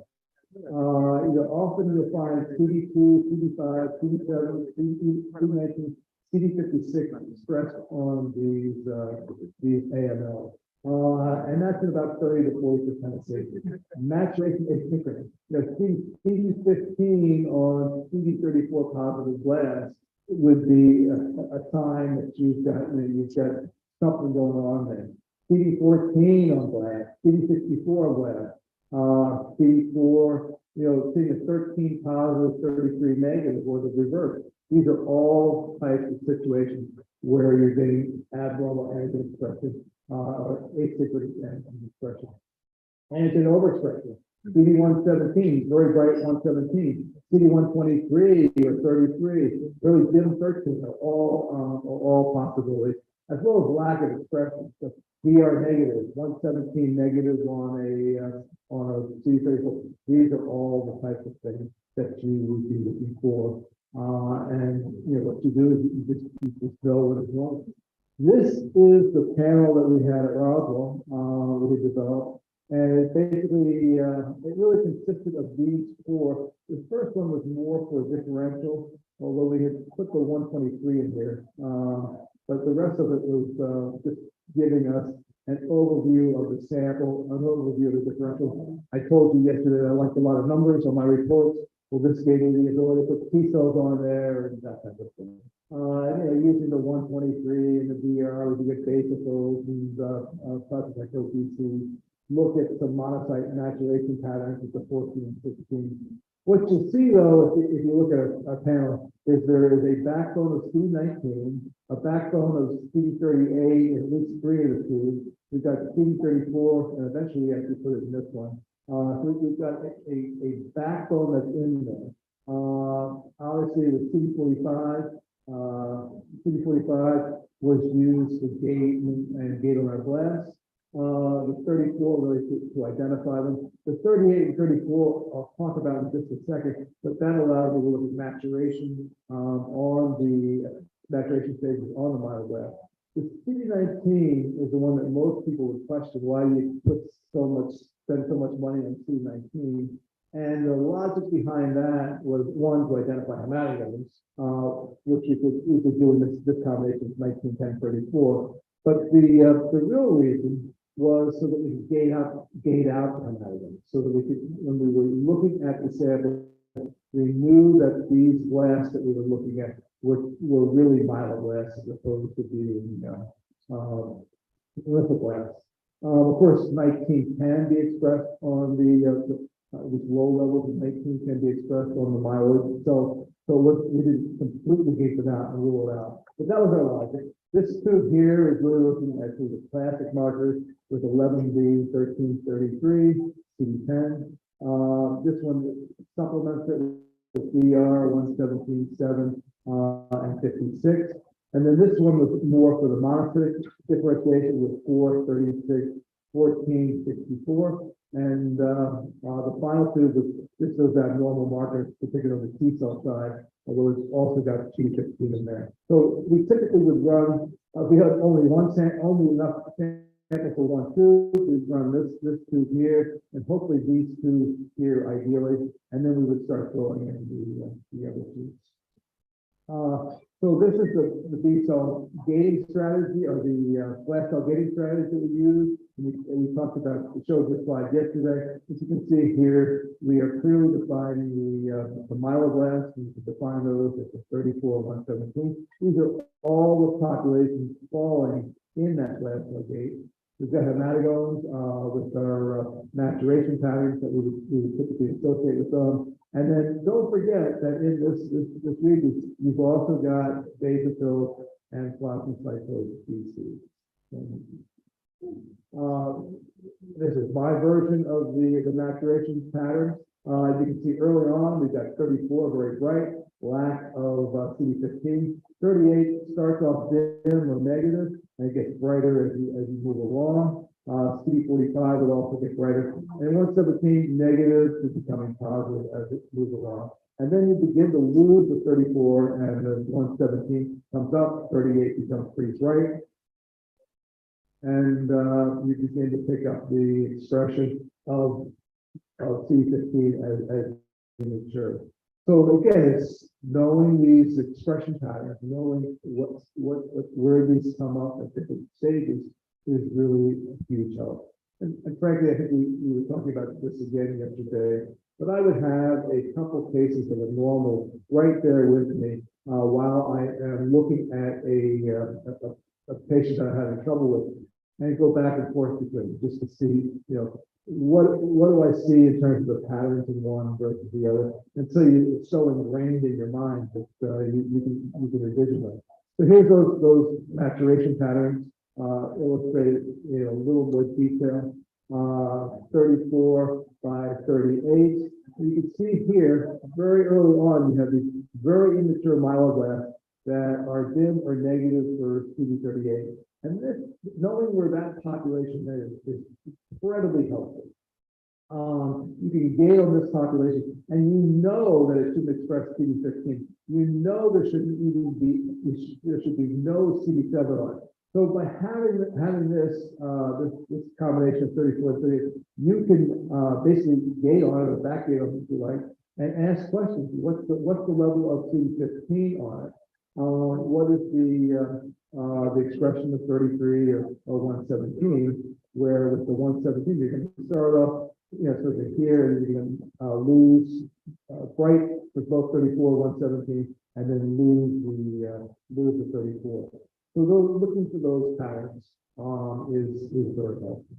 Often you'll find CD2, CD5, CD7, CD19, CD56 expressed on these AML. And that's in about 30 to 40% of cases. Maturation is different. CD15 on CD34 positive blasts would be a sign that you've got something going on there. CD14 on blast, CD64 on blast, CD4, seeing a 13 positive, 33 negative, or the reverse. These are all types of situations where you're getting abnormal antigen expression or asynchronous antigen expression. Antigen overexpression. CD117, very bright 117, CD123 or 33, really dim 13 are all possibilities, as well as lack of expression. So DR negative, 117 negative on a CD34. These are all the types of things that you would be looking for. And what you do is you just know what is wrong. This is the panel that we had at Roswell, we developed. And it basically, it really consisted of these four. The first one was more for differential, although we had put the 123 in here. But the rest of it was just giving us an overview of the sample, an overview of the differential. I told you yesterday I liked a lot of numbers on my reports. Well, this gave me the ability to put T cells on there and that type of thing. Using the 123 and the DR, we get basicals and process like OPC. Look at some monocyte maturation patterns with the 14 and 16. What you'll see, though, if you look at a panel, is there is a backbone of CD19, a backbone of CD38, at least 3 of the two. We've got CD34, and eventually we actually put it in this one. So we've got a backbone that's in there. Obviously, the CD45 was used to gate on our blasts. The 34 really to identify them. The 38 and 34 I'll talk about in just a second, but that allows you to look at maturation on the maturation stages on the myeloblast. The CD19 is the one that most people would question why you spend so much money on CD19. And the logic behind that was one, to identify hematogens, which you could do in this combination of 19, 10, 34. But the real reason was so that we could gate out the hematogens, so that we could, when we were looking at the sample, we knew that these blasts that we were looking at were really myeloblasts as opposed to being lymphoblasts. Of course, 19 can be expressed on these low levels of 19 can be expressed on the myeloid. So we didn't completely gate them out and rule it out. But that was our logic. This tube here is really looking at the classic markers with 11B, 1333, CD10. This one supplements it with BR 117.7 and 56. And then this one was more for the monocytic differentiation with 4, 36, 14, 64. And the final tube was just those abnormal markers, particularly on the T cell side, although it's also got T15 in there. So we typically would run, we had only enough sample for one tube, we'd run this tube here, and hopefully these two here ideally, and then we would start throwing in the other tubes. So this is the B cell gating strategy, or the blast cell gating strategy that we use. And we talked about, we showed this slide yesterday. As you can see here, we are clearly defining the myeloblasts. We can define those at the 34, 117. These are all the populations falling in that blast cell gate. We've got hematogones with our maturation patterns that we would typically associate with them. And then don't forget that in this region, you've also got basophils and flowcytometry species. This is my version of the maturation patterns. As you can see early on, we've got 34 very bright, lack of CD15. 38 starts off dim or negative, and it gets brighter as you move along. CD45 would also get brighter. And 117 negative is becoming positive as it moves along. And then you begin to lose the 34, and then 117 comes up, 38 becomes pretty bright. And you begin to pick up the expression of CD15 as you mature. So again, it's knowing these expression patterns, knowing where these come up at different stages is really a huge help. And frankly, I think we were talking about this again yesterday, but I would have a couple cases that are normal right there with me while I am looking at a patient that I'm having trouble with, and go back and forth between just to see, what do I see in terms of the patterns in one versus the other, until it's so ingrained in your mind that you can envision them. So here's those maturation patterns illustrated in a little more detail. 34 by 38. You can see here very early on you have these very immature myeloblasts that are dim or negative for CD38. And this, knowing where that population is incredibly helpful. You can gauge on this population, and you know that it shouldn't express CD15. You know there shouldn't even be, there should be no CD7 on it. So by having this combination of 34 and 38, you can basically gate on it or backgate on it if you like, and ask questions. What's the level of CD15 on it? What is the expression of 33 or 117? Where with the 117 you're going to start off, sort of here, and you're going to lose bright with both 34, 117, and then lose the 34. So looking for those patterns is very helpful.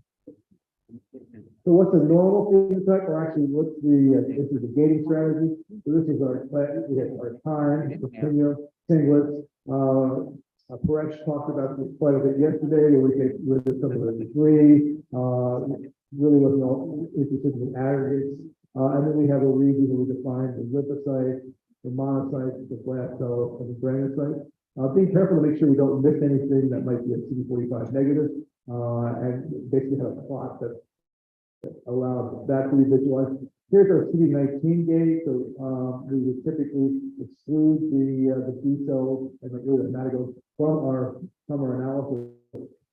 So what's a normal phenotype, or actually what's this is the gating strategy. So this is our time, continuum, singlets. Paresh talked about this quite a bit yesterday, where we get rid of some of the debris, really wasn't interested in the aggregates. And then we have a region where we define the lymphocytes, the monocytes, the blast cells, and the granulocytes. Being careful to make sure we don't miss anything that might be a CD45 negative, and basically have a plot that allows that to be visualized. Here's our CD19 gate. So we would typically exclude the B cells and the hematogones from our analysis.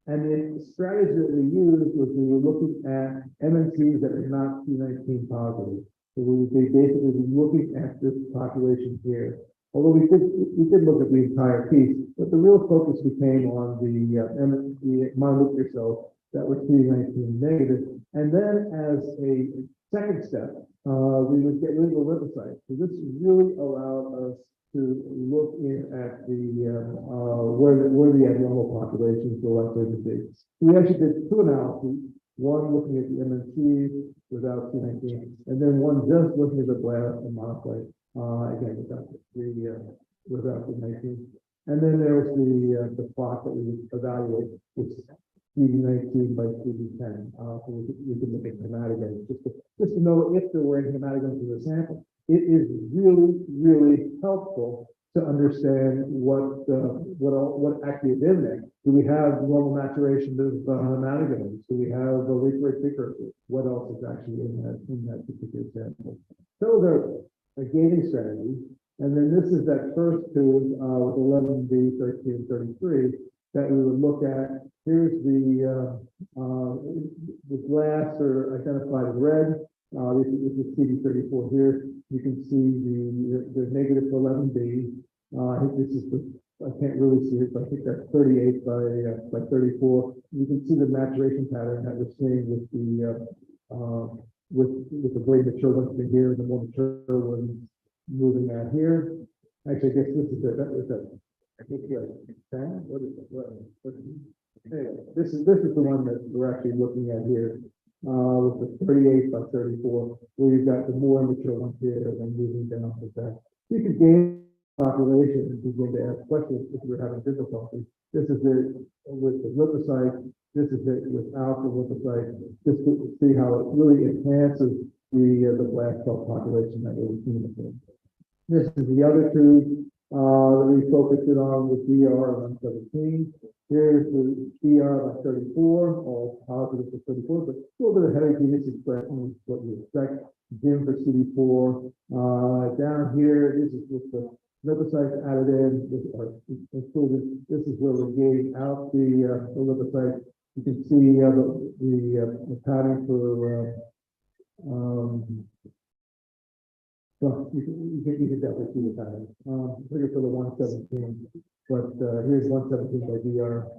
And the strategy that we used was we were looking at MNCs that are not CD19 positive. So we would be basically looking at this population here. Although we did look at the entire piece, but the real focus became on the mononuclear cells that were CD19 negative. And then as a second step, we would get rid of the lymphocytes. So this really allowed us to look in at where the abnormal populations were likely to be. We actually did two analyses, one looking at the MNC without CD19, and then one just looking at the blast and monocyte. Again, without the 19. And then there's the plot that we would evaluate, which is CD19 by CD10. So we can look at hematogens just to know if there were any hematogens in the sample. It is really, really helpful to understand what actually is in there. Do we have normal maturation of hematogens? Do we have a leak precursor? What else is actually in that particular sample? Those are a gating strategy. And then this is that first tube with 11B, 13, 33 that we would look at. Here's the glass are identified as red. This is CD34 here. You can see the negative for 11B. I think this is I can't really see it, but I think that's 38 by 34. You can see the maturation pattern that we're seeing with the very mature ones in here and the more mature ones moving out here. Actually, I guess this is it. That was it. I think what is it? Anyway, this is the one that we're actually looking at here. With the 38 by 34, where you've got the more mature ones here and then moving down to that. So you can gain population and begin to ask questions if you're having difficulty. This is it with the lymphocyte. This is it without the lymphocyte. Just to see how it really enhances the blast cell population that we're looking at. This is the other tube that we focused it on with DR 117. Here's the DR by 34, all positive for 34, but a little bit of heterogeneous expression is what you expect. Gym for CD4. Down here, this is with the lymphocytes added in, included. This is where we gave out the lymphocytes. You can see the pattern for well, you can definitely see the pattern. Figure for the 117, but here's 117 by DR,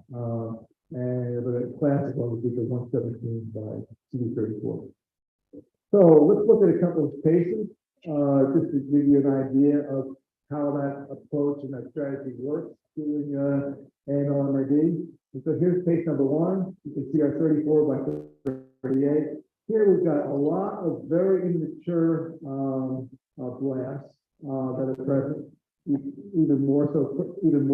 and the classic one would be the 117 by CD34. So let's look at a couple of cases, just to give you an idea of how that approach and that strategy works doing AML-MRD. And so here's case number one. You can see our 34 by 38. Here we've got a lot of very immature blasts that are present, even more so when we're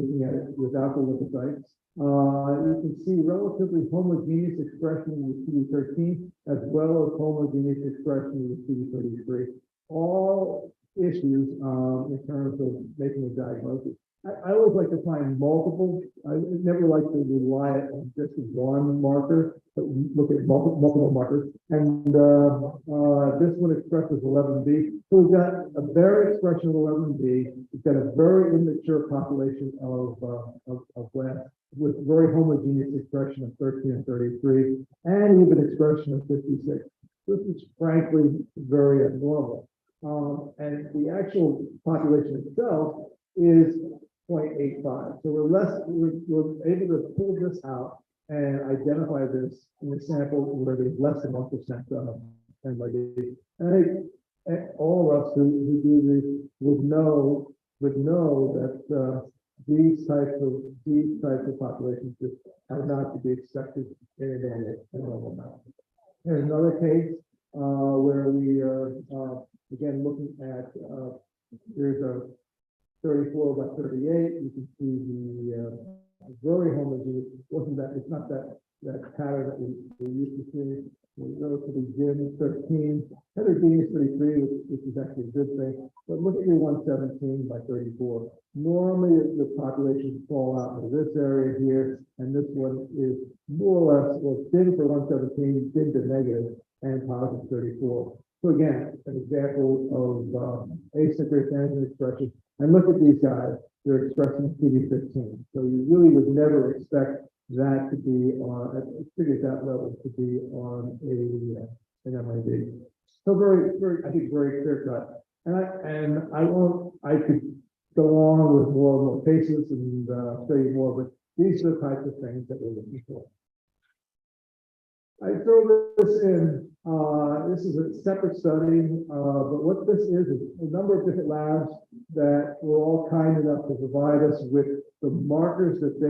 looking at it without the lymphocytes. You can see relatively homogeneous expression with CD13 as well as homogeneous expression with CD33. All issues in terms of making a diagnosis. I always like to find multiple. I never like to rely on just one marker, but look at multiple markers. And this one expresses 11B. So we've got a very expression of 11B. We've got a very immature population of blasts with very homogeneous expression of 13 and 33, and even expression of 56. This is frankly very abnormal. And the actual population itself is 0.85. So we're able to pull this out and identify this in a sample where there's less than 1% MRD. And I think all of us who do this would know that these types of populations just are not to be expected in a normal amount. Here's another case where we are again looking at here's a 34 by 38. You can see the very homogeneous. It's not that pattern that we're used to seeing. We go to the gym 13, heterogeneous 33, which is actually a good thing. But look at your 117 by 34. Normally the populations fall out of this area here, and this one is more or less, well, thin for 117, thin to negative, and positive 34. So again, an example of asynchronous antigen expression. And look at these guys, they're expressing CD15. So you really would never expect that to be on, at that level, to be on an MID. So I think very clear cut. And I could go on with more cases and show you more, but these are the types of things that we're looking for. I throw this in. This is a separate study, but what this is a number of different labs that were all kind enough to provide us with the markers that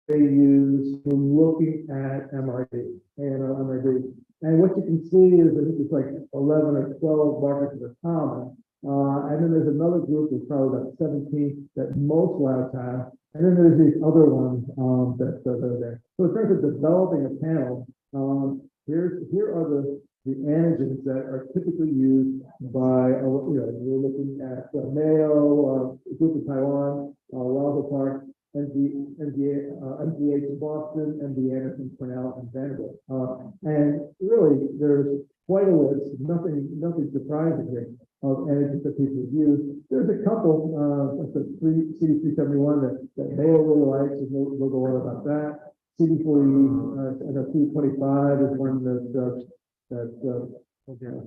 they use in looking at MRD, AML-MRD. And what you can see is that it's like 11 or 12 markers that are common. And then there's another group, there's probably about 17 that most labs have. And then there's these other ones that are there. So in terms of developing a panel, here are the antigens that are typically used by, we're looking at Mayo, group in Taiwan, Roswell Park, MGH in Boston, MD Anderson, Cornell, and Vanderbilt. And really, there's quite a list, nothing surprising here of antigens that people use. There's a couple, like the CD371 that Mayo really likes, and we'll go on about that. CD40, and CD25 is one that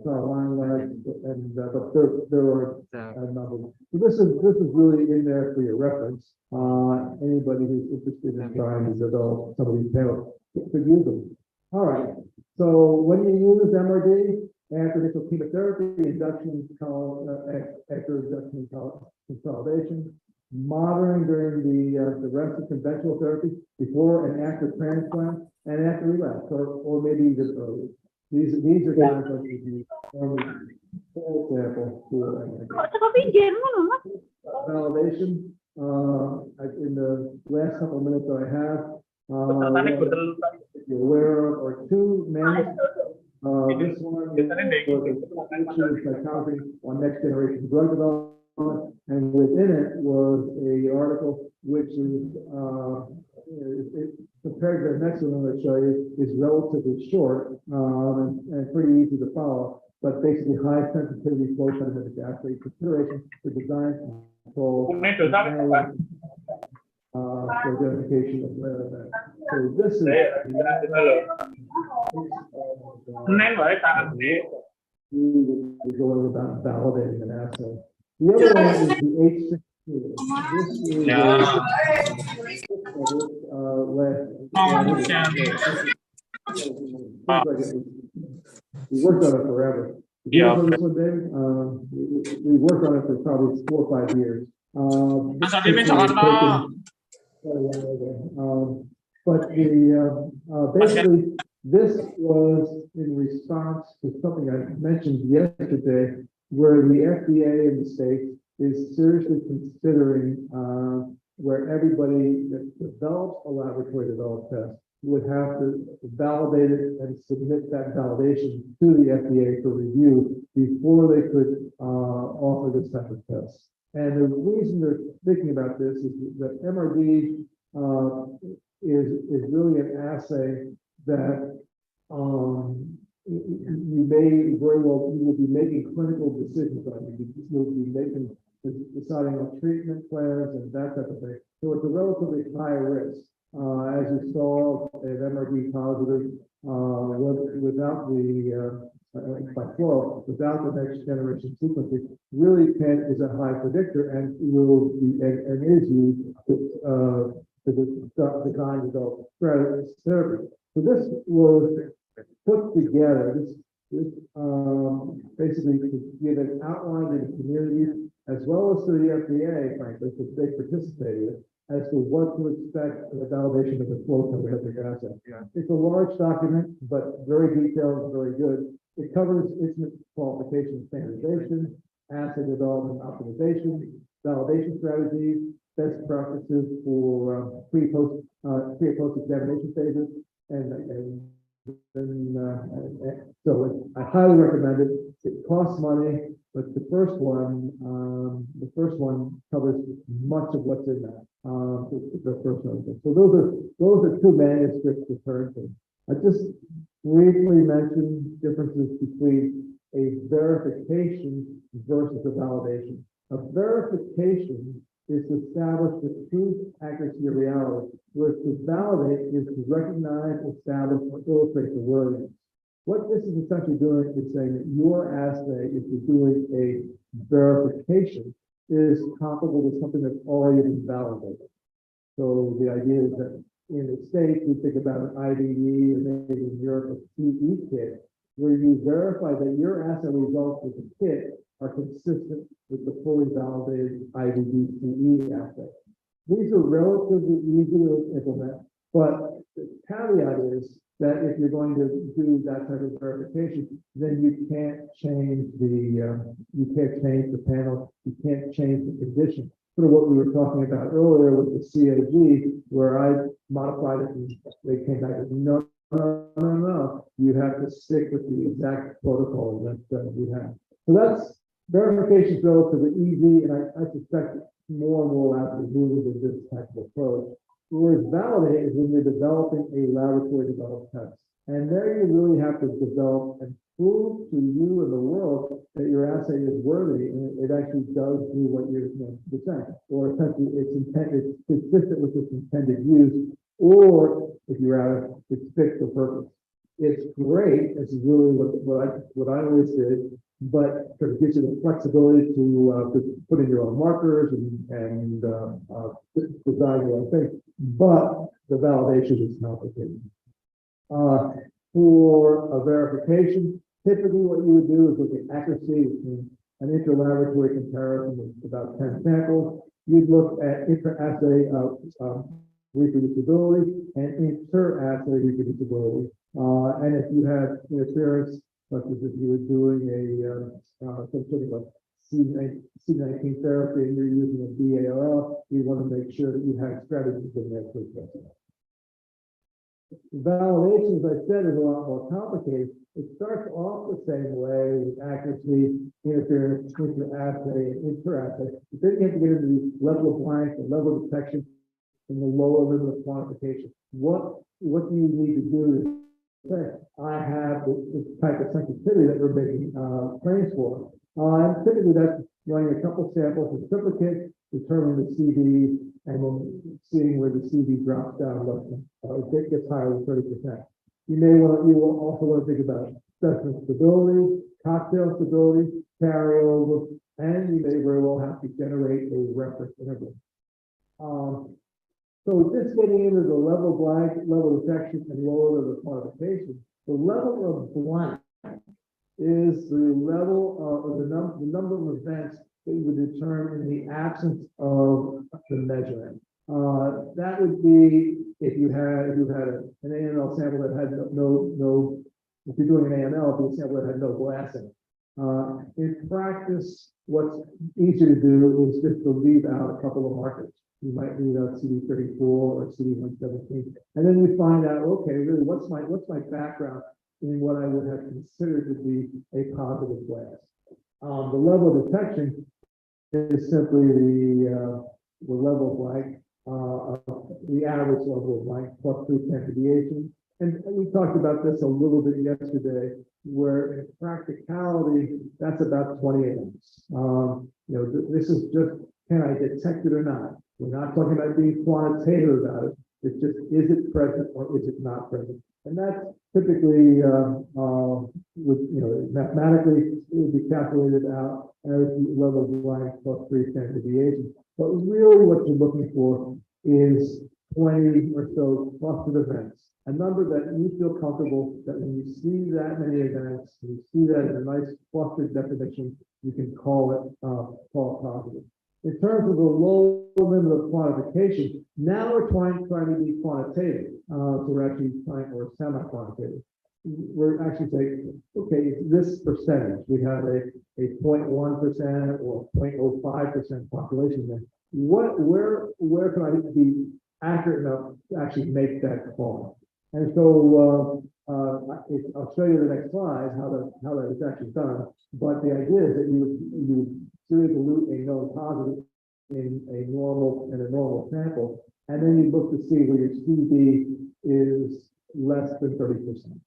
Caroline likes, and but there are a number. So this is really in there for your reference. Anybody who's interested in trying to develop some of these panels could use them. All right. So when you use MRD after initial chemotherapy, induction, after induction consolidation, monitoring during the rest of conventional therapy, before and after transplant, and after relapse, or maybe even early. These are times like the for example for validation. In the last couple of minutes that I have, if you're aware of, are two men. This one was psychology on next generation drug development, and within it was a article which is compared to the next one I'm going to show you is relatively short and pretty easy to follow, but basically high sensitivity flow cytometric assay consideration for design control for identification of rare events. So this is we go about validating an assay. The other one is the H6. This is we worked on it forever. Yeah. We worked on it for probably 4 or 5 years. But basically, this was in response to something I mentioned yesterday, where the FDA in the States is seriously considering where everybody that develops a laboratory developed test would have to validate it and submit that validation to the FDA for review before they could offer this type of test. And the reason they're thinking about this is that MRD is really an assay that you may very well, you will be making clinical decisions on. You'll be deciding on treatment plans and that type of thing. So it's a relatively high risk. As you saw, an MRD positive without the by flow, without the next generation sequencing, really is a high predictor and will be and is used to design develop therapy. So this was put together. This basically to give an outline to the community as well as to the FDA, frankly, because they participated as to what to expect in the validation of the flow cytometric assay. It's a large document, but very detailed, very good. It covers instrument qualification, standardization, assay development, optimization, validation strategies, best practices for pre-post examination phases, and so I highly recommend it. It costs money, but the first one covers much of what's in that. The first one. So those are two manuscripts to turn to. I just briefly mentioned differences between a verification versus a validation. A verification is to establish the truth, accuracy, or reality, whereas to validate is to recognize, establish, or illustrate the worthiness. What this is essentially doing is saying that your assay, if you're doing a verification, is comparable to something that's already been validated. So the idea is that in the States, we think about an IDE, or maybe in Europe, a CE kit, where you verify that your assay results with the kit are consistent with the fully validated IVD-CE assay. These are relatively easy to implement, but the caveat is that if you're going to do that type of verification, then you can't change the panel, you can't change the condition. Sort of what we were talking about earlier with the CAG, where I modified it and they came back with no, you have to stick with the exact protocol that we have. So that's verification is relatively easy, and I suspect more and more labs are moving to this type of approach. Whereas validate is when you're developing a laboratory developed test. And there you really have to develop and prove to you and the world that your assay is worthy and it actually does do what you're saying. Or essentially it's consistent with its intended use, or if you're out of it's fit for purpose. It's great, this is really what I always did, but because it gives you the flexibility to put in your own markers and design your own thing. But the validation is complicated. For a verification, typically what you would do is look at accuracy between an interlaboratory comparison with about 10 samples. You'd look at intra-assay reproducibility and inter-assay reproducibility. And if you had interference, such as if you were doing some sort of a CD19 therapy and you're using a BARL, you want to make sure that you have strategies in there to address that. Validation, as I said, is a lot more complicated. It starts off the same way with accuracy, interference, inter-assay, and inter-assay. But then you have to get into the level of blank, the level of detection, and the lower limit of quantification. What do you need to do to say, I have this type of sensitivity that we're making claims for? And typically that's running a couple samples with triplicate, determining the CV, and then seeing where the CV drops down less than, it gets higher than 30%. You will also want to think about specimen stability, cocktail stability, carryover, and you may very well have to generate a reference interval. So just getting into the level of blank, level of detection, and lower level of quantification, the level of blank is the level of the number of events that you would determine in the absence of the measurement. That would be if you had an AML sample that had no if you're doing an AML, it'd be a sample that had no glass in it. In practice, what's easier to do is just to leave out a couple of markers. You might leave out CD34 or CD117, and then you find out, okay, really, what's my background in what I would have considered to be a positive glass. The level of detection is simply the level of blank, the average level of blank plus 3 standard deviations. And we talked about this a little bit yesterday, where in practicality, that's about 20 events. This is just, can I detect it or not? We're not talking about being quantitative about it. It's just, is it present or is it not present? And that's typically, mathematically, it would be calculated out as the level of blank plus 3 standard deviations. But really what you're looking for is 20 or so clustered events, a number that you feel comfortable that when you see that many events, you see that in a nice clustered definition, you can call it positive. In terms of the low limit of quantification, now we're trying to be quantitative. So we're actually trying, or semi-quantitative. We're actually saying, okay, this percentage, we have a 0.1% or 0.05% population there. Where can I be accurate enough to actually make that call? And so I'll show you the next slide how that is actually done. But the idea is that you would serially dilute a known positive in a normal sample, and then you look to see where your CV is less than 30%.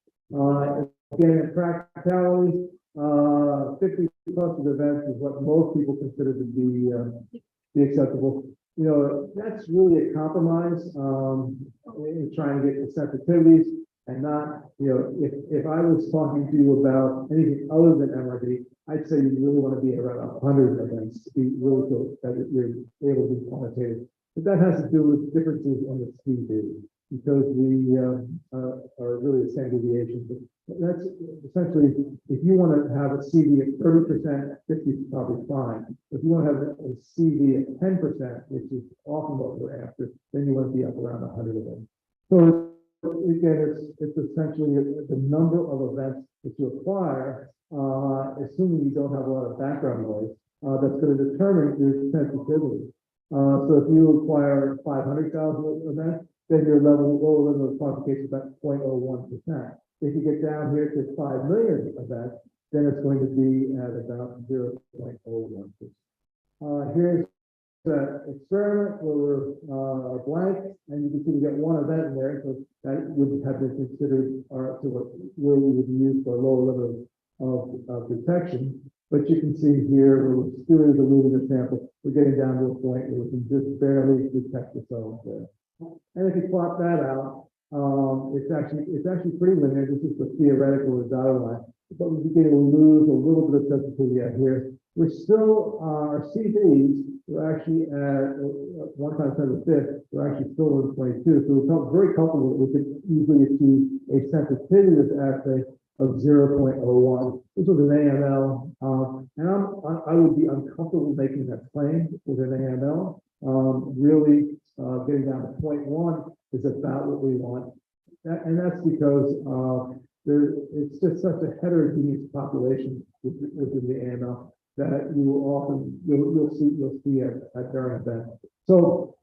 Again, in practicality, 50 plus of events is what most people consider to be acceptable. That's really a compromise in trying to get the sensitivities and not, if I was talking to you about anything other than MRD, I'd say you really want to be around 100 events to be really good that you're able to be quantitative. But that has to do with differences on the CV because we are really the same deviation. But that's essentially, if you want to have a CV at 30%, 50 is probably fine. If you want to have a CV at 10%, which is often what we're after, then you want to be up around 100 of them. So again, it's essentially the number of events that you acquire, assuming you don't have a lot of background noise, that's going to determine your sensitivity. So if you acquire 500,000 events, then your lower level of quantification is about 0.01%. If you get down here to 5 million events, then it's going to be at about 0.01%. Here's the experiment where we're blank, and you can see we get one event in there, so that would have been considered where we would use for a lower level of detection. But you can see here, we're still diluting the sample. We're getting down to a point where we can just barely detect the cells there. And if you plot that out, it's actually pretty linear. This is the theoretical dotted line, but we're beginning to lose a little bit of sensitivity out here. We're still, our CVs, we're actually at 1 times 10 to the 5th, we're actually still in 22. So we felt very comfortable that we could easily achieve a sensitivity of this assay of 0.01. This was an AML, and I would be uncomfortable making that claim with an AML. Really, getting down to 0.1 is about what we want. And that's because it's just such a heterogeneous population within the AML that you will often, you'll see at during event. So,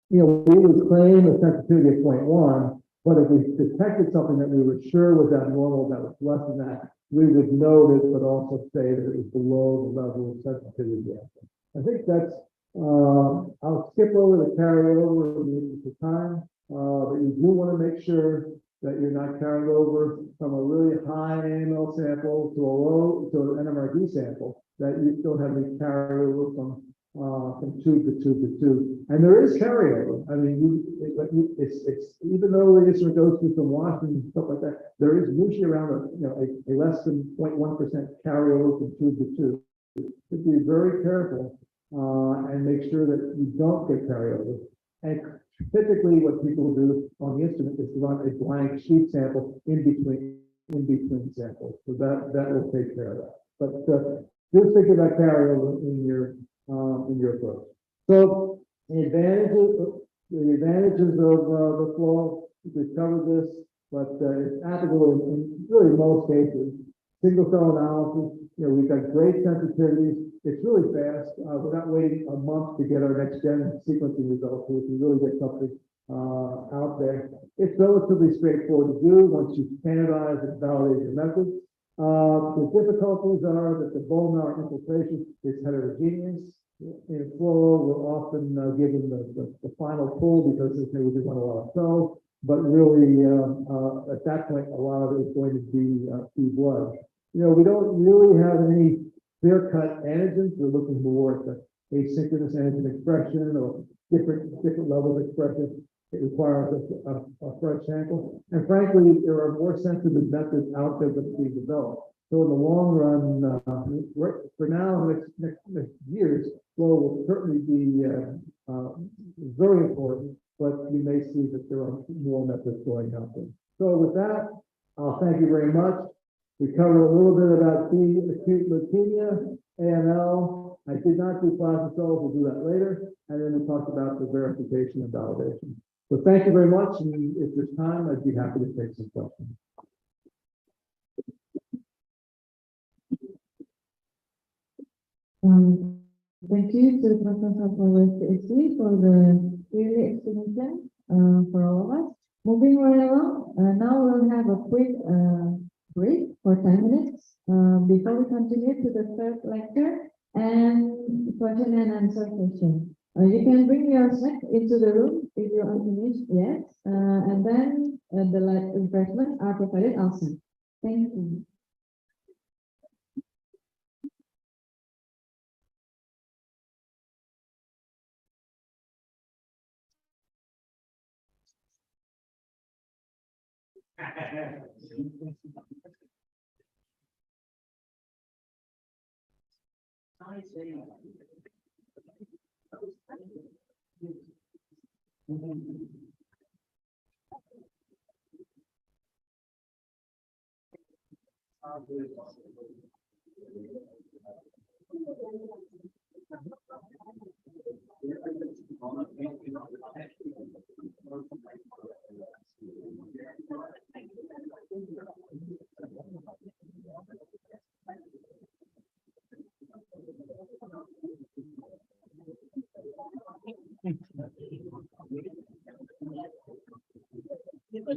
we would claim a sensitivity of 0.1, but if we detected something that we were sure was abnormal, that was less than that, we would note it, but also say that it was below the level of sensitivity. I think that's, I'll skip over the carryover in the time, but you do want to make sure that you're not carrying over from a really high AML sample to an NMRD sample, that you don't have any carryover from tube to tube to tube. And there is carryover. I mean, it's even though the instrument goes through some washing and stuff like that, there is usually around a less than 0.1% carryover from tube to tube. So be very careful and make sure that you don't get carryover. And typically what people do on the instrument is run a blank sheet sample in between samples. So that will take care of that. But just think about carryover in your approach. So the advantages of the flow, we've covered this, but it's applicable in really most cases. Single cell analysis, we've got great sensitivities. It's really fast. We're not waiting a month to get our next gen sequencing results, so we can really get something out there. It's relatively straightforward to do once you standardize and validate your methods. The difficulties are that the bone marrow infiltration is heterogeneous. In flow, we're often given the final pull because they say we just want a lot of cells, but really at that point, a lot of it is going to be blood. We don't really have any clear-cut antigens. We're looking more at the asynchronous antigen expression or different levels of expression. It requires a fresh sample. And frankly, there are more sensitive methods out there that we develop. So in the long run, for now, next years, flow will certainly be very important, but we may see that there are more methods going out there. So with that, I'll thank you very much. We covered a little bit about acute leukemia, AML. I did not do plasma cells, we'll do that later. And then we talked about the verification and validation. So thank you very much. And if there's time, I'd be happy to take some questions. Thank you to Professor Flowcytometry for the clear explanation for all of us. Moving right along, now we'll have a quick break for 10 minutes before we continue to the third lecture and question and answer session. You can bring your snack into the room if you're unfinished yet, and then the refreshments are provided outside. Thank you. I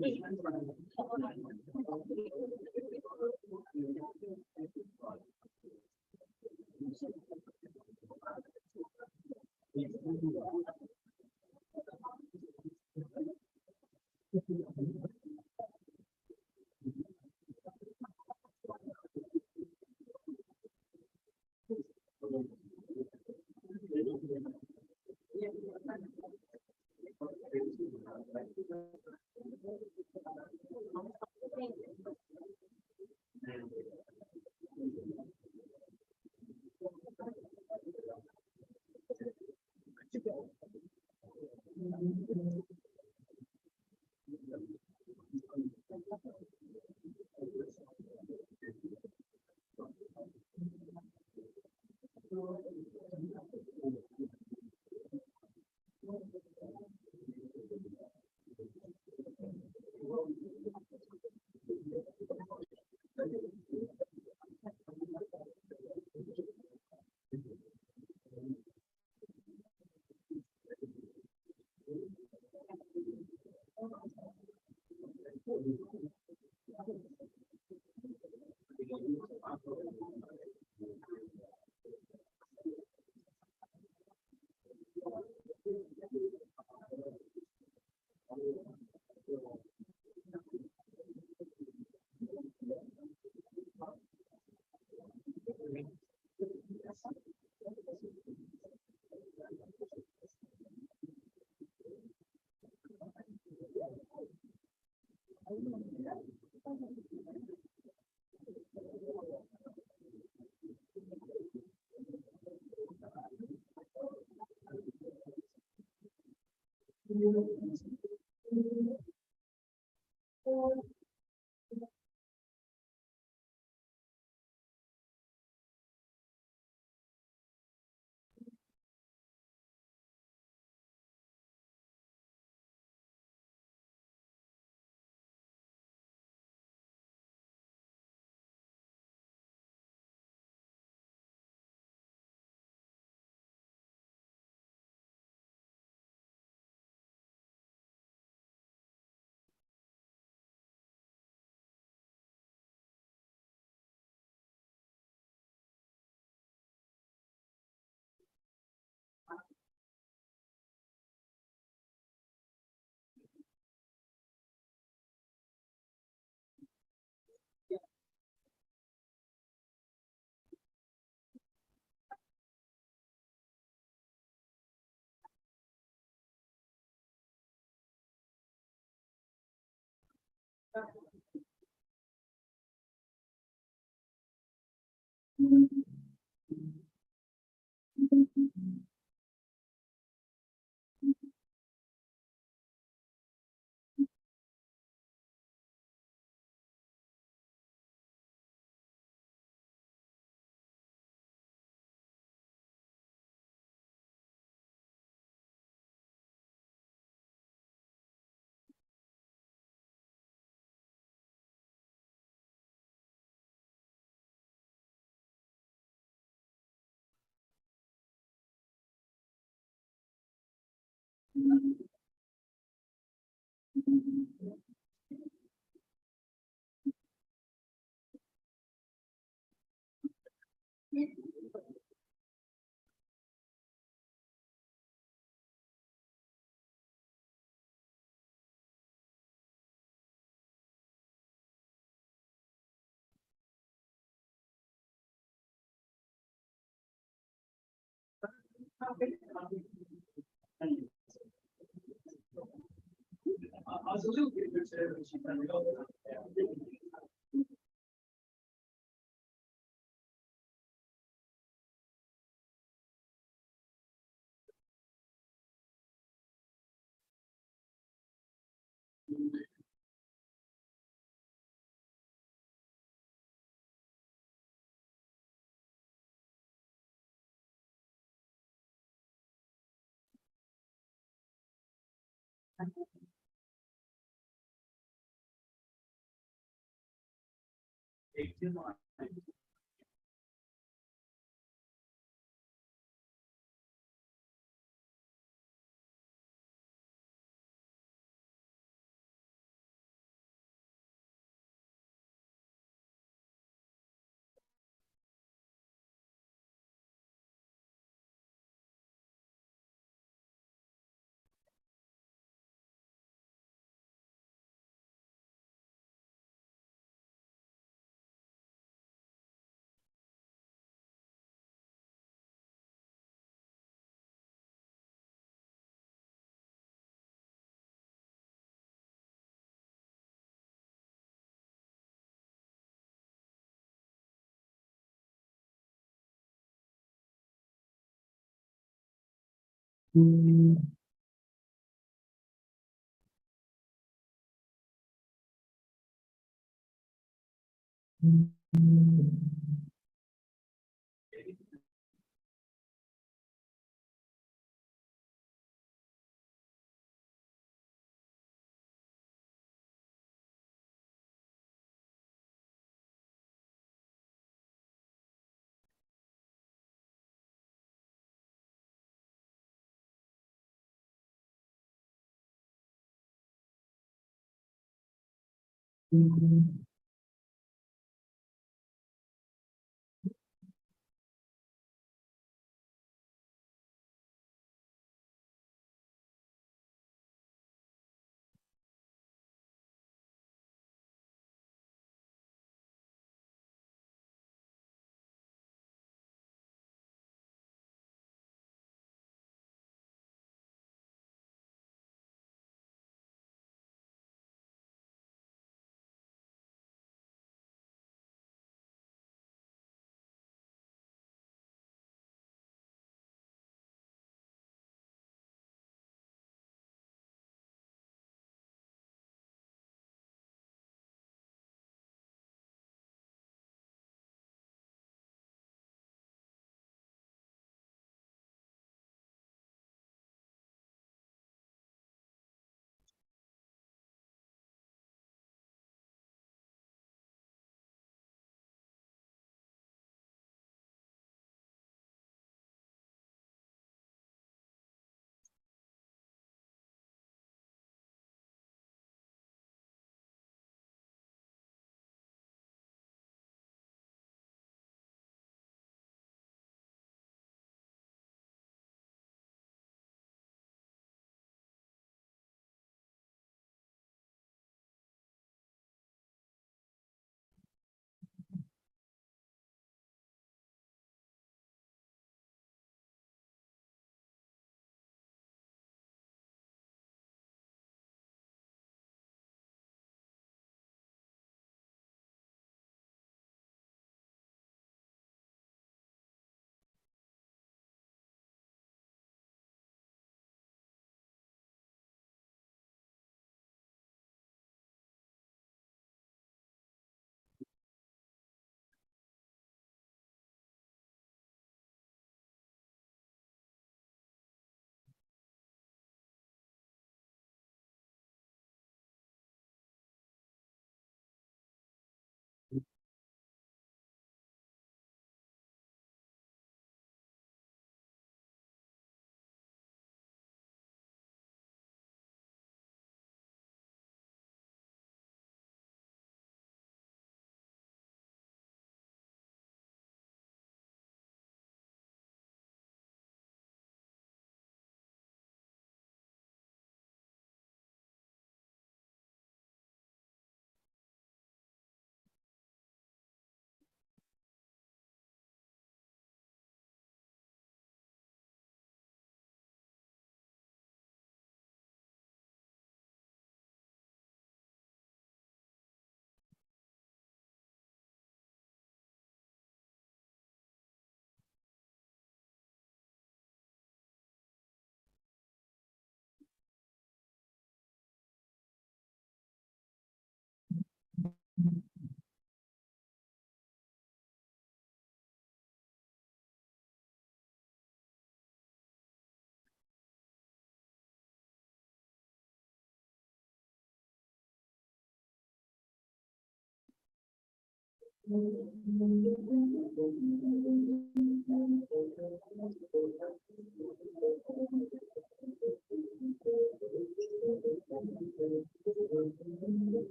was a little bit concerned when she found it out.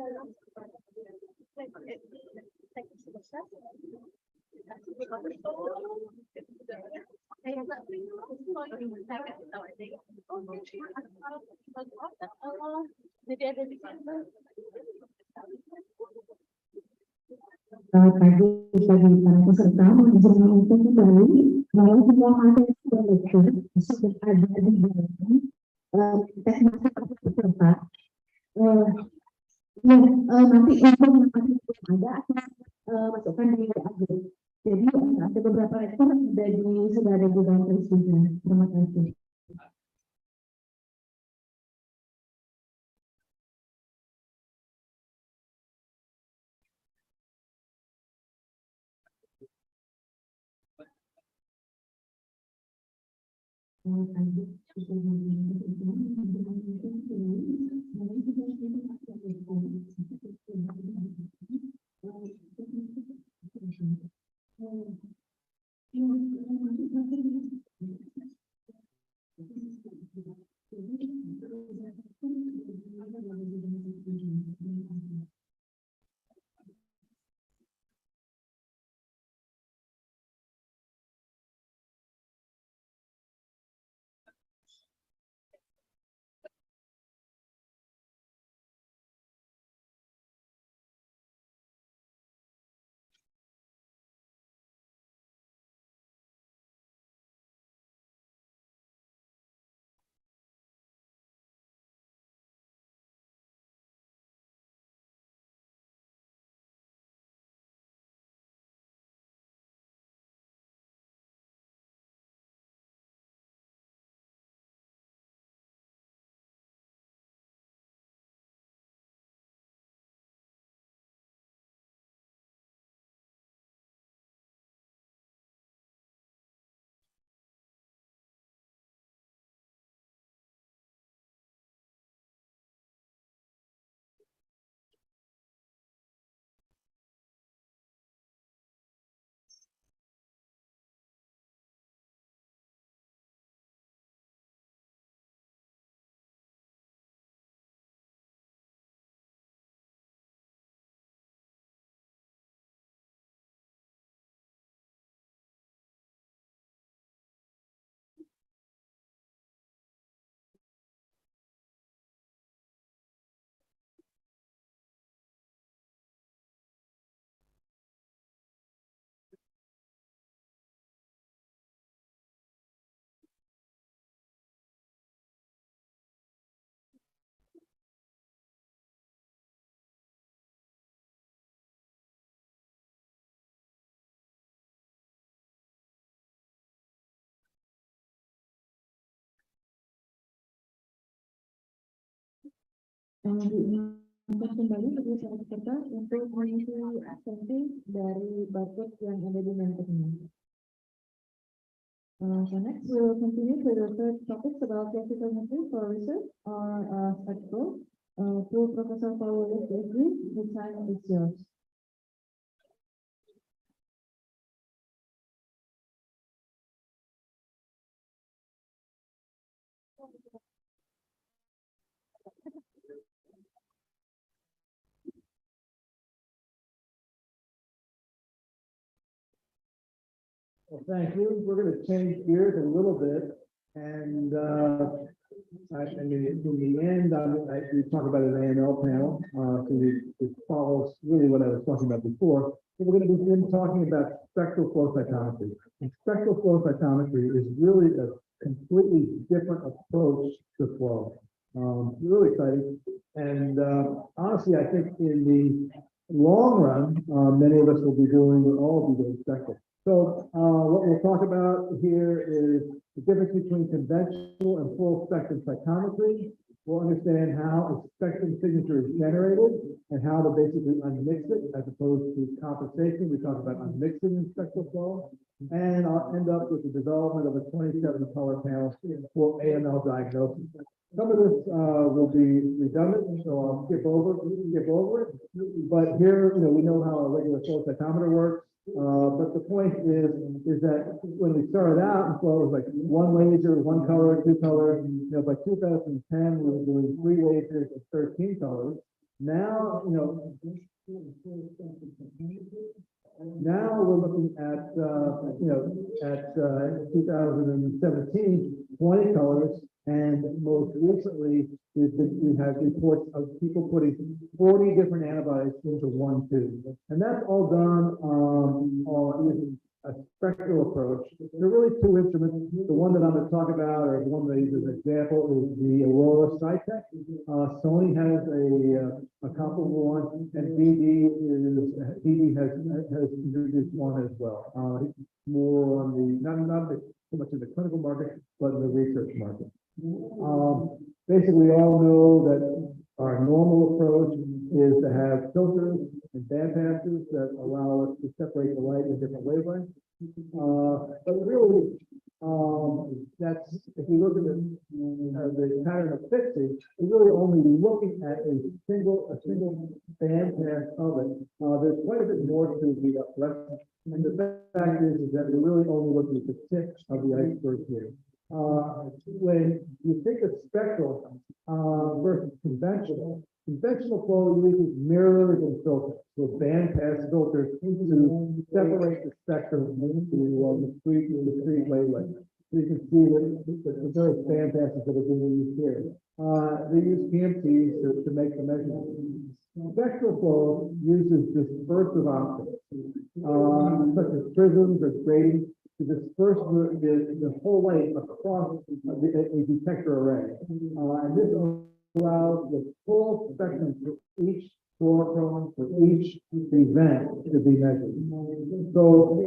Selamat pagi bagi para peserta. Mohon izin untuk kembali bahwa semua materi dan lecture sudah ada di dalam teknik peserta. Nanti info yang ada akan masukkan di akhir. Jadi ada beberapa lecture sudah ada di dalam presiden. Terima kasih. Diingatkan kembali bagi para peserta untuk mengisi absensi dari bucket yang ada di mentornya. So next we will continue to the third topic about flowcytometry for research or spectral. To Professor Paul Leslie, the time is yours. Well, thank you. We're going to change gears a little bit, and in the end, we talk about an AML panel, so it follows really what I was talking about before. So we're going to begin talking about spectral flow cytometry. And spectral flow cytometry is really a completely different approach to flow. Really exciting, and honestly, I think in the long run, many of us will be all be doing spectral. So what we'll talk about here is the difference between conventional and full spectrum cytometry. We'll understand how a spectrum signature is generated and how to basically unmix it as opposed to compensation. We talk about unmixing in spectral flow. And I'll end up with the development of a 27 color panel for AML diagnosis. Some of this will be redundant, so I'll skip over it. But here, we know how a regular flow cytometer works. But the point is that when we started out in flow, it was like one laser, one color, two color. By 2010, we were doing 3 lasers and 13 colors. Now, now we're looking at, at 2017, 20 colors, and most recently, we have reports of people putting 40 different antibodies into one tube. And that's all done on using a spectral approach. There are really two instruments. The one that I'm going to talk about, or the one that I use as an example, is the Aurora Cytec. Sony has a comparable one, and BD has introduced one as well. More on the not so much in the clinical market, but in the research market. Basically, we all know that our normal approach is to have filters and bandpasses that allow us to separate the light in different wavelengths. But really, that's, if you look at the pattern of fixing, we're really only looking at a single bandpass of it. There's quite a bit more to the fluorescence. And the fact is that we're really only looking at the tip of the iceberg here. When you think of spectral versus conventional flow uses mirrors and filters, so bandpass filters to separate the spectrum into the three wavelengths. So you can see the various bandpasses that are being used here. They use PMTs to make the measurements. Spectral flow uses dispersive optics, such as prisms or gratings, to disperse the whole light across a detector array. And this allows the full spectrum for each fluorochrome, for each event to be measured. So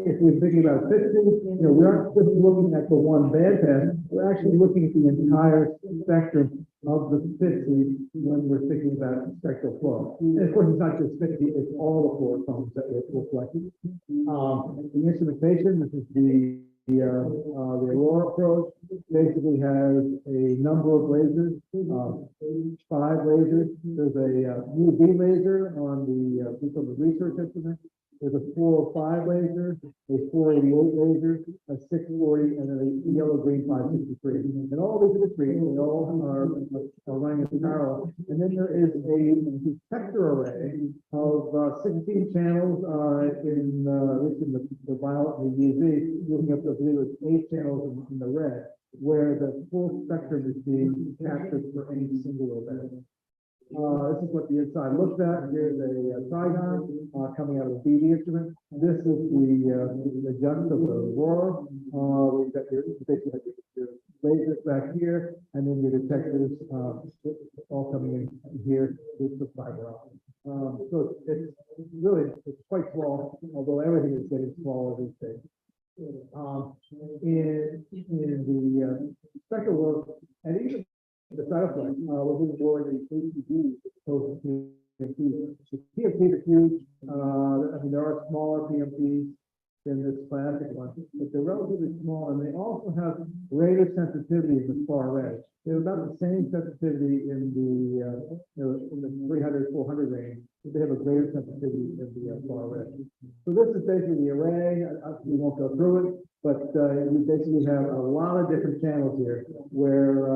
if we're thinking about fixing, we aren't just looking at the one bandpass, we're actually looking at the entire spectrum of the 50 when we're thinking about spectral flow. And of course, it's not just 50, it's all the fluorochromes that we're collecting. The instrumentation, this is the Aurora approach, basically has a number of lasers, 5 lasers. There's a UV laser on the research instrument. There's a 405 laser, a 488 laser, a 640, and then a yellow-green 563. And all these are discrete, they all are running in parallel. And then there is a detector array of 16 channels in the violet and the UV, looking up to, I believe it's 8 channels in the red, where the full spectrum is being captured for any single event. This is what the inside looks at. Here's a trigon coming out of the BD instrument. This is the junction of the Aurora. We've got your lasers back here, and then your detectors all coming in here with the fiber optic. So it's really quite small, although everything is getting smaller these days. In the spectral work, and even the cytoplex, we're moving more in the ATD opposed to PMP. The PMPs are huge. I mean, there are smaller PMPs than this classic one, but they're relatively small, and they also have greater sensitivity in the far red. They have about the same sensitivity in the 300, 400 range, but they have a greater sensitivity in the far red. So this is basically the array. We won't go through it, but we basically have a lot of different channels here where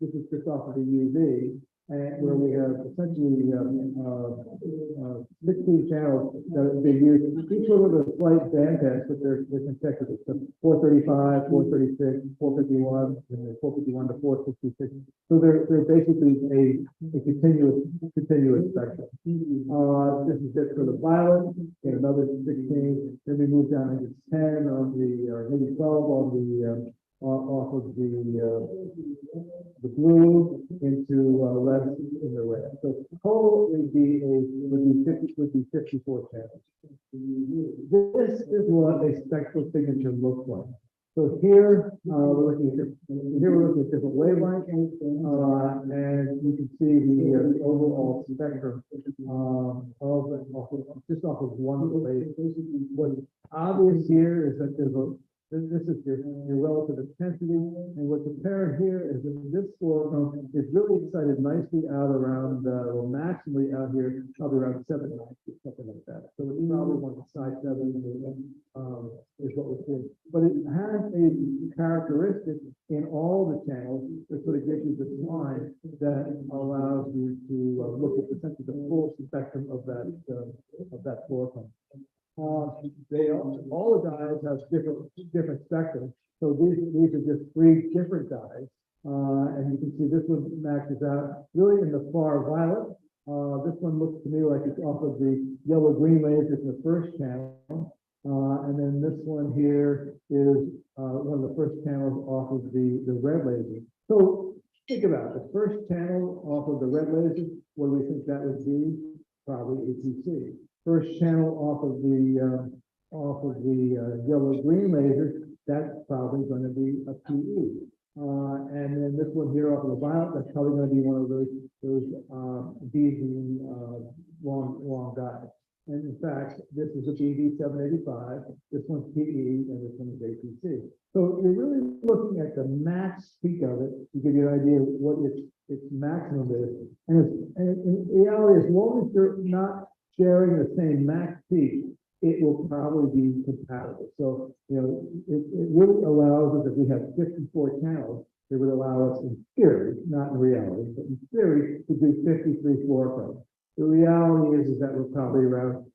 this is just off of the UV, and where we have essentially 16 channels that they use, each one with a slight bandpass, but they're consecutive. So 435, 436, 451, and then 451 to 466. So they're basically a continuous spectrum. This is it for the violet, and another 16. Then we move down into 10 on or maybe 12 on the off of the blue into less in the red. So total would be 54 channels. This is what a spectral signature looks like. So here we're looking at different wavelengths, and you can see the overall spectrum just off of one plate. What's obvious here is that this is your relative intensity, and what's apparent here is that this fluorochrome is really excited nicely out around, or maximally out here, probably around 790, something like that. So it's probably one of the side 7s is what we're seeing. But it has a characteristic in all the channels that sort of gives you this line that allows you to look at essentially the full spectrum of that fluorochrome. All the dyes have different spectrums. So these are just three different dyes. And you can see this one maxes out really in the far violet. This one looks to me like it's off of the yellow-green lasers in the first channel. And then this one here is one of the first channels off of the red laser. So think about it. The first channel off of the red laser, what do we think that would be? Probably APC. First channel off of the yellow-green laser, that's probably going to be a PE. And then this one here off of the violet, that's probably going to be one of those BV long dyes. And in fact, this is a BV 785, this one's PE, and this one is APC. So you're really looking at the max peak of it to give you an idea of what its maximum is. And in reality, as long as you're not sharing the same max peak, it will probably be compatible. So, it really allows us, if we have 54 channels, it would allow us in theory, not in reality, but in theory, to do 53 fluorochromes. The reality is that we're probably around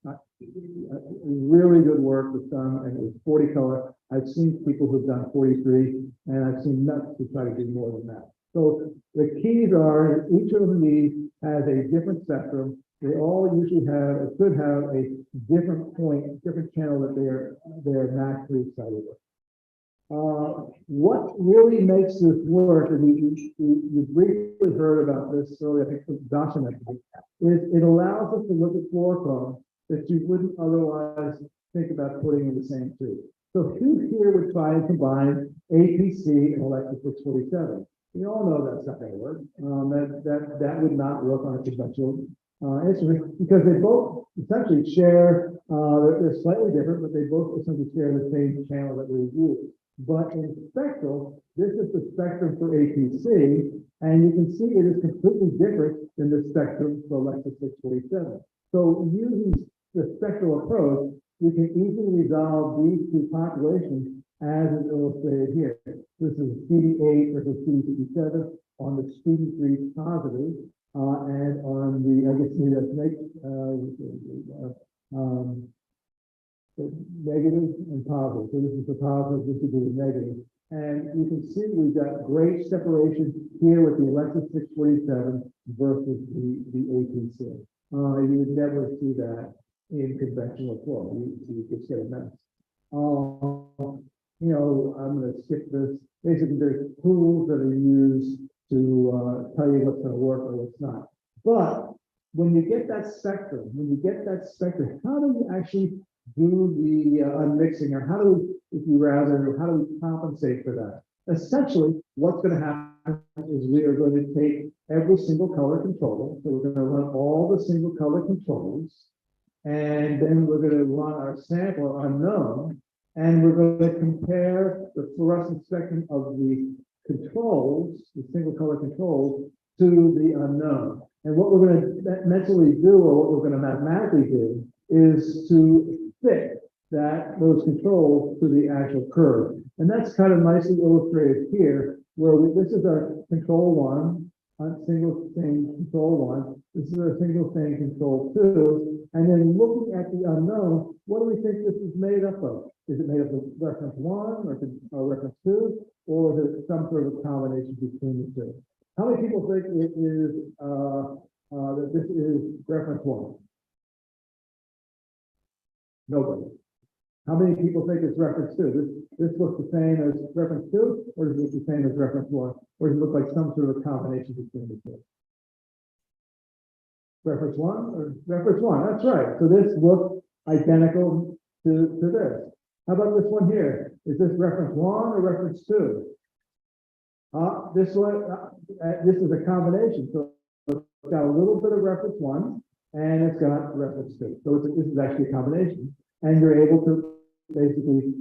really good work was done, and it was 40 color. I've seen people who've done 43, and I've seen nuts to try to do more than that. So the keys are each of these has a different spectrum. They all usually should have a different point, different channel that they're maximally excited with. What really makes this work, and you briefly heard about this earlier, I think from documentary, is it allows us to look at fluorochrome that you wouldn't otherwise think about putting in the same tube. So who here would try and combine APC and electric 647? You all know that's not going to work. That would not work on a conventional instrument because they both essentially share, they're slightly different, but they both essentially share the same channel that we use. But in spectral, this is the spectrum for APC, and you can see it is completely different than the spectrum for electric 647. So using the spectral approach, we can easily resolve these two populations as is illustrated here. This is CD8 versus CD57 on the CD3 positive, and on the, I guess maybe that's negative and positive. So this is the positive, this is the negative. And you can see we've got great separation here with the electric 647 versus the APC. You would never see that in conventional flow. You just get a mess. I'm going to skip this. Basically, there's tools that are used to tell you what's going to work or what's not. But when you get that spectrum, how do you actually do the unmixing, or how do we compensate for that? Essentially, what's going to happen is we are going to take every single color controller. So we're going to run all the single color controllers, and then we're going to run our sample unknown, and we're going to compare the fluorescent spectrum of the controls, the single color controls, to the unknown. And what we're going to mentally do, or what we're going to mathematically do, is to fit those controls to the actual curve. And that's kind of nicely illustrated here, where this is our control one, single thing control one. This is our single thing control two. And then looking at the unknown, what do we think this is made up of? Is it made up of reference one or reference two, or is it some sort of combination between the two? How many people think it is that this is reference one? Nobody. How many people think it's reference two? This looks the same as reference two, or does it look the same as reference one? Or does it look like some sort of combination between the two? Reference one or reference one? That's right. So this looks identical to this. How about this one here? Is this reference one or reference two? This one, this is a combination. So it's got a little bit of reference one, and it's got reference two. So this is actually a combination. And you're able to basically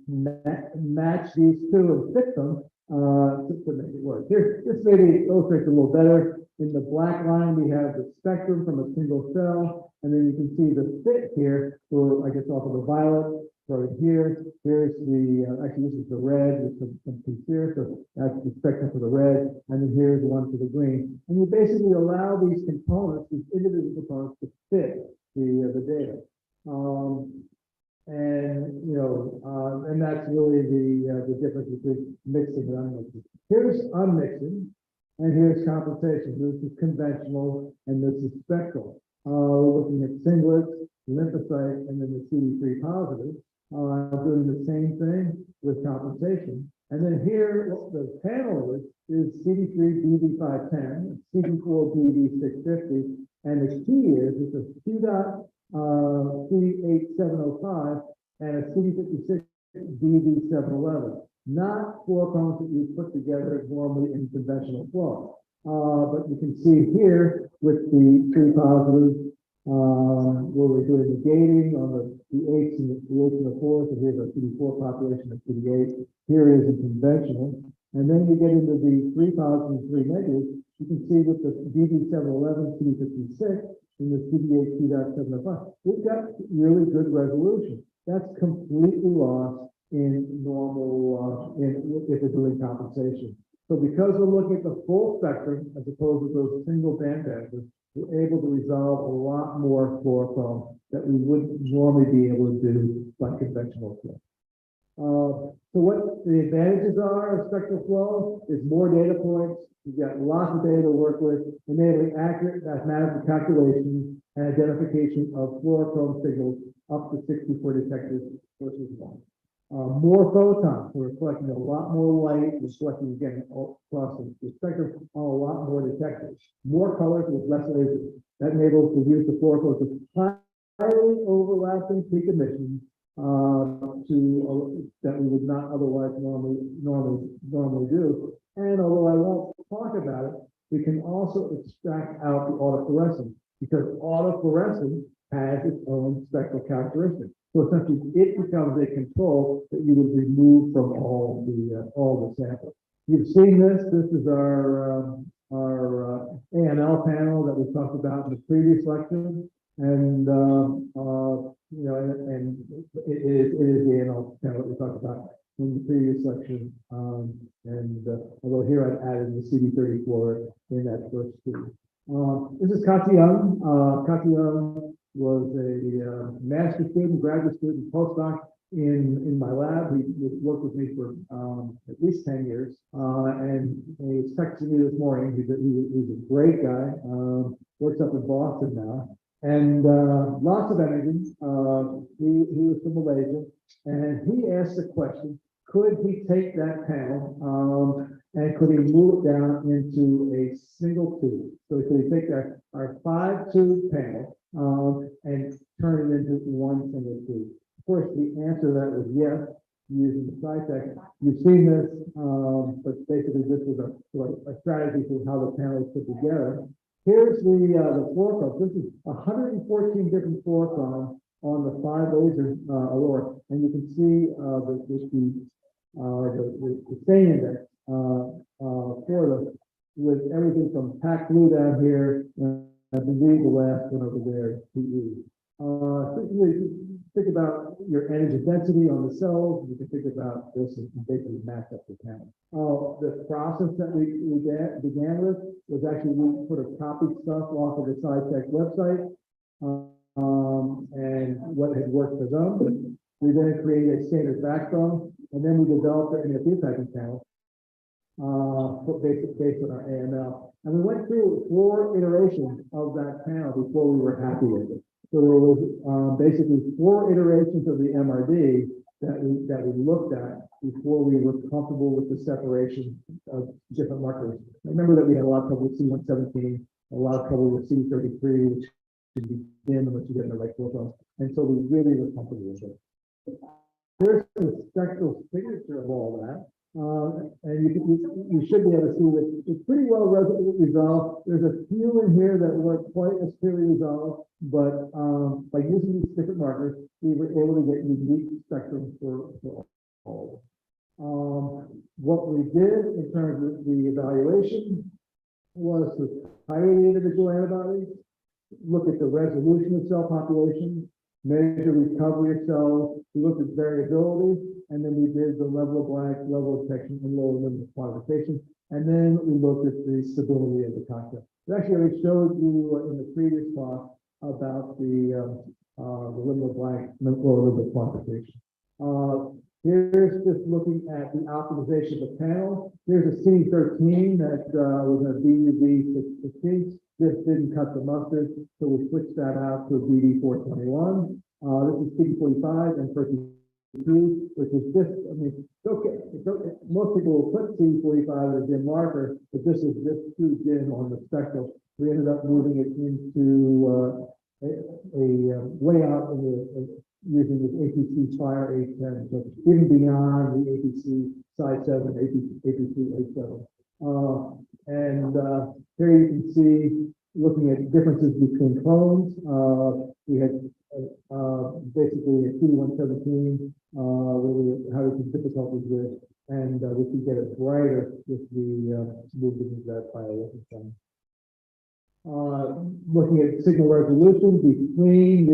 match these two and fit them to make it work. Here, this maybe illustrates a little better. In the black line, we have the spectrum from a single cell, and then you can see the fit here for, I guess, off of the violet. started here. Here's the, actually, this is the red with some peaks here. So that's the spectrum for the red. And then here's the one for the green. And you basically allow these components, these individual components, to fit the data. And that's really the difference between mixing and unmixing. Here's unmixing, and here's compensation. This is conventional, and this is spectral. We're looking at singlets, lymphocyte, and then the CD3 positive, doing the same thing with compensation. And then here, the panel is CD3 BD510, CD4 BD650, and the key is it's a Q dot C8705 and a CD56 BD711, not fluorochromes that you put together normally in conventional flow. But you can see here with the 3 positives, where we're doing the gating on the 8s and the 4s, and here's our CD4 population of CD8. Here is in conventional. And then you get into the 3 positives and 3 negatives. You can see with the BD711, CD56, and the CD8 2.705, we've got really good resolution. That's completely lost in normal, if we're doing compensation. So because we're looking at the full spectrum, as opposed to those single band passes, we're able to resolve a lot more fluorochrome that we wouldn't normally be able to do by conventional flow. So what the advantages are of spectral flow is more data points. You've got lots of data to work with, enabling accurate mathematical calculations and identification of fluorochrome signals up to 64 detectors versus 1. More photons, so we're collecting a lot more light, we're collecting again across the spectrum on a lot more detectors. More colors with less lasers. That enables the use of fluorochromes with highly overlapping peak emissions that we would not otherwise normally do. And although I won't talk about it, we can also extract out the autofluorescence, because autofluorescence has its own spectral characteristics. So essentially, it becomes a control that you would remove from all the samples. You've seen this. This is our AML panel that we talked about in the previous lecture, and it is the AML panel that we talked about in the previous section. Although here I've added the CD34 in that first two. This is Kathy Young. Kathy Young was a master's student, graduate student, postdoc in my lab. He worked with me for at least 10 years. And he texted me this morning. He's a great guy. Works up in Boston now. And lots of energy. He was from Malaysia. And he asked the question, could he take that panel and could he move it down into a single tube? So could he take our 5-tube panel and turn it into one single tube? Of course, the answer to that was yes, using the Isac. You've seen this, but basically this was a strategy for how the panel is put together. Here's the fluorochromes. This is 114 different fluorochromes on the 5 laser aurora, and you can see the stain index for them, with everything from packed blue down here. I believe the last one over there is PE. Think about your energy density on the cells. You can think about this and basically match up the panel. The process that we began with was actually we put a copied stuff off of the Isac website and what had worked for them. We then created a standard backbone, and then we developed it in a feedbacking panel based on our AML. And we went through 4 iterations of that panel before we were happy with it. So there was basically 4 iterations of the MRD that we looked at before we were comfortable with the separation of different markers. Remember that we had a lot of trouble with C117, a lot of trouble with CD33, which should be dim unless you get in the right photos. And so we really were comfortable with it. Here's the spectral signature of all that. And you should be able to see that it's pretty well resolved. There's a few in here that weren't quite as clearly resolved, but by using these different markers, we were able to get unique spectrum for all. What we did in terms of the evaluation was to hire the individual antibodies, look at the resolution of cell population, measure recovery of cells, we looked at variability, and then we did the level of blank, level of detection, and lower limit of quantification, and then we looked at the stability of the cocktail. Actually, I showed you in the previous talk about the limit of blank, lower limit of quantification. Here's just looking at the optimization of the panel. Here's a C13 that was a BUV615. This didn't cut the mustard, so we switched that out to a BD421. This is CD45 and 32, which is this. I mean, it's okay. Most people will put CD45 as a dim marker, but this is just too dim on the spectral. We ended up moving it into a layout in the using this APC Fire 810, so even beyond the APC Side 7, APC 87. Here you can see, looking at differences between clones, we had basically a CD117, where we had some difficulties with, and we could get it brighter if we moved it into that bioweapon. Looking at signal resolution between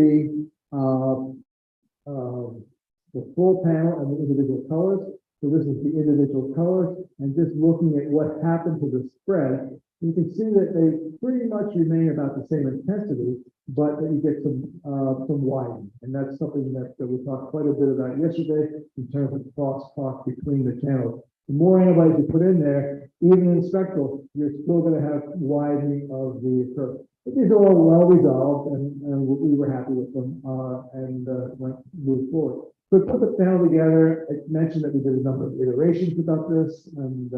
the full panel and the individual colors. So this is the individual colors, and just looking at what happened to the spread, you can see that they pretty much remain about the same intensity, but that you get some widening, and that's something that we talked quite a bit about yesterday in terms of crosstalk between the channels. The more antibodies you put in there, even in spectral, you're still going to have widening of the curve. These are all well resolved, and we were happy with them, and moved forward. So we put the panel together. I mentioned that we did a number of iterations about this, and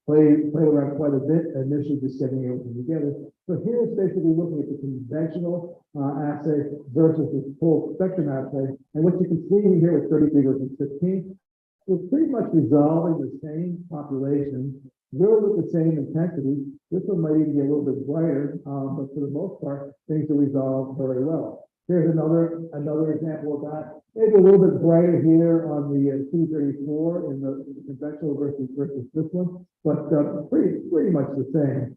played around quite a bit, initially just getting everything together. So here's basically looking at the conventional assay versus the full spectrum assay. And what you can see here with 33 versus 15, we're pretty much resolving the same population, really with the same intensity. This one might even be a little bit brighter, but for the most part, things are resolved very well. Here's another example of that. Maybe a little bit brighter here on the C34 in the conventional versus this one, but pretty much the same.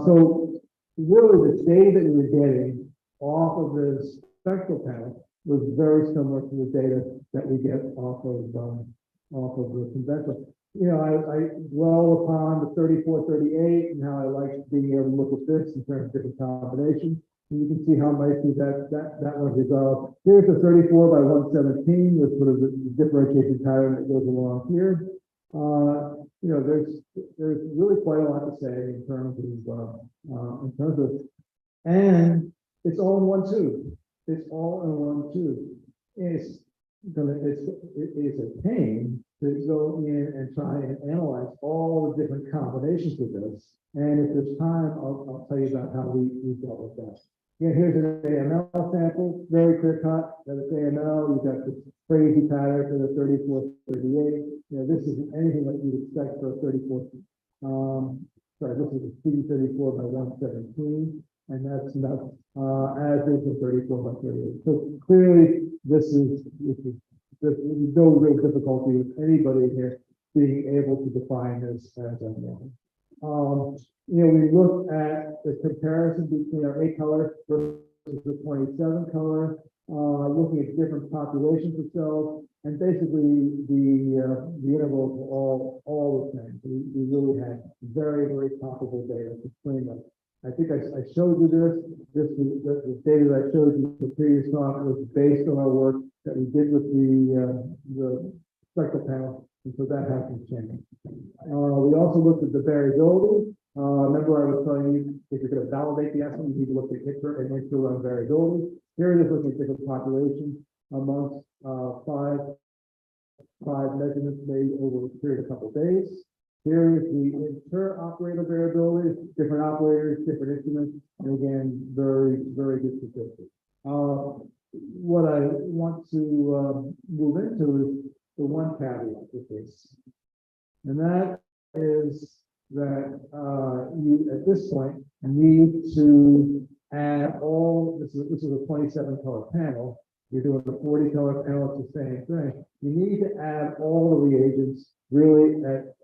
So really the data that we were getting off of this spectral panel was very similar to the data that we get off of the conventional. You know, I dwell upon the 34, 38 and how I like being able to look at this in terms of different combinations. You can see how nicely that was resolved. Here's a 34 by 117 with sort of the differentiation pattern that goes along here. You know, there's really quite a lot to say in terms of, and it's all in one tube. It's all in one tube. It is a pain to go in and try and analyze all the different combinations of this. And if there's time, I'll tell you about how we dealt with that. Yeah, here's an AML sample, very clear cut. That it's AML. You've got this crazy pattern for the 34, 38. You know, this isn't anything that you'd expect for a 34. Sorry, this is a CD34 by 117, and that's not as is a 34 by 38. So clearly, there's no real difficulty with anybody here being able to define this as AML. You know, we look at the comparison between our 8 color versus the 27 color, looking at different populations of cells, and basically the intervals were all the same. So we really had very, very comparable data between them. I think I showed you this. The data that I showed you in the previous talk was based on our work that we did with the spectral panel, and so that hasn't changed. We also looked at the variability. Remember I was telling you, if you're going to validate the estimate, you need to look at inter and inter-run variability. Here it is looking at different populations amongst five measurements made over a period of a couple of days. Here is the inter-operator variability, different operators, different instruments, and again, very, very good statistics. What I want to move into is the one caveat with this, and that is that you, at this point, need to add all, this is a 27 color panel, you're doing a 40 color panel, it's the same thing. You need to add all the reagents really at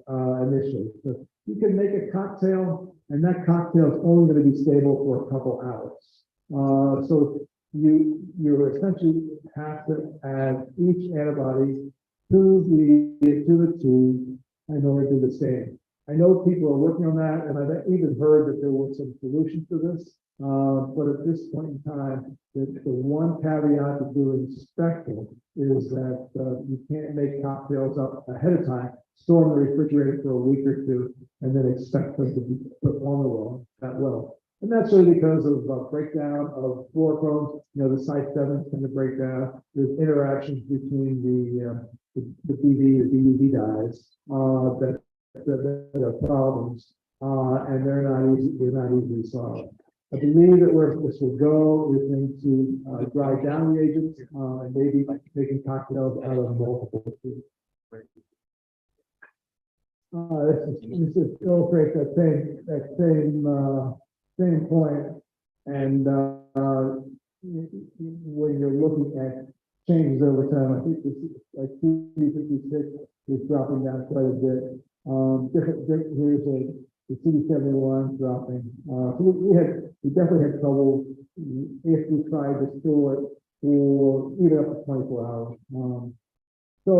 initially. So you can make a cocktail, and that cocktail is only going to be stable for a couple hours. So you essentially have to add each antibody to the tube in order to do the same. I know people are working on that, and I've even heard that there was some solution to this. But at this point in time, the one caveat to doing spectral is that you can't make cocktails up ahead of time, store them in the refrigerator for a week or two, and then expect them to perform that well. And that's really because of breakdown of fluorochromes. You know, the Site 7 tend to break down. There's interactions between the BV or DUV dyes that are problems, and they're not easily solved. I believe that where this will go is into dry down reagents and maybe making cocktails out of multiple foods. This is illustrates that same point. And when you're looking at changes over time, I think this is like CD56 is dropping down quite a bit. Here's the CD71 dropping. So we definitely had trouble if we tried to store it for even up to 24 hours. So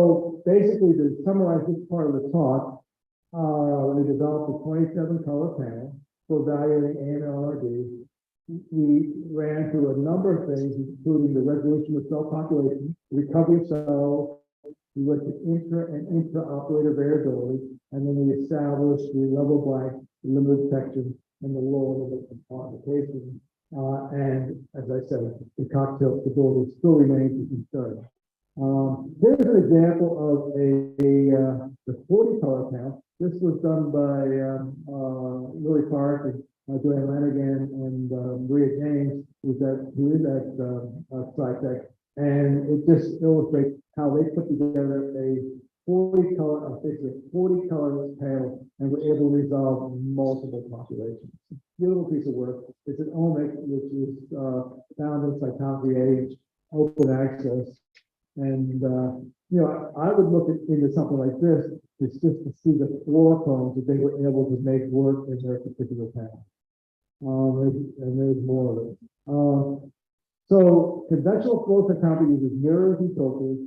basically, to summarize this part of the talk, we developed a 27 color panel for evaluating AML-RD. We ran through a number of things, including the resolution of cell population, recovery of cells. We went to intra and intra-operator variability, and then we established the level blank, the limit detection, and the lower limit of quantification. And as I said, the cocktail stability still remains a concern. Here's an example of the 40 color panel. This was done by Lily Clark and Joanne Lanigan and Maria James, who is at Cytec. And it just illustrates how they put together a 40 color panel and were able to resolve multiple populations. Beautiful piece of work. It's an omic, which is found in Cytometry Age, open access. And, you know, I would look into something like this, it's just to see the fluorochromes that they were able to make work in their particular panel. And there's more of it. So conventional flow cytometry uses mirrors and filters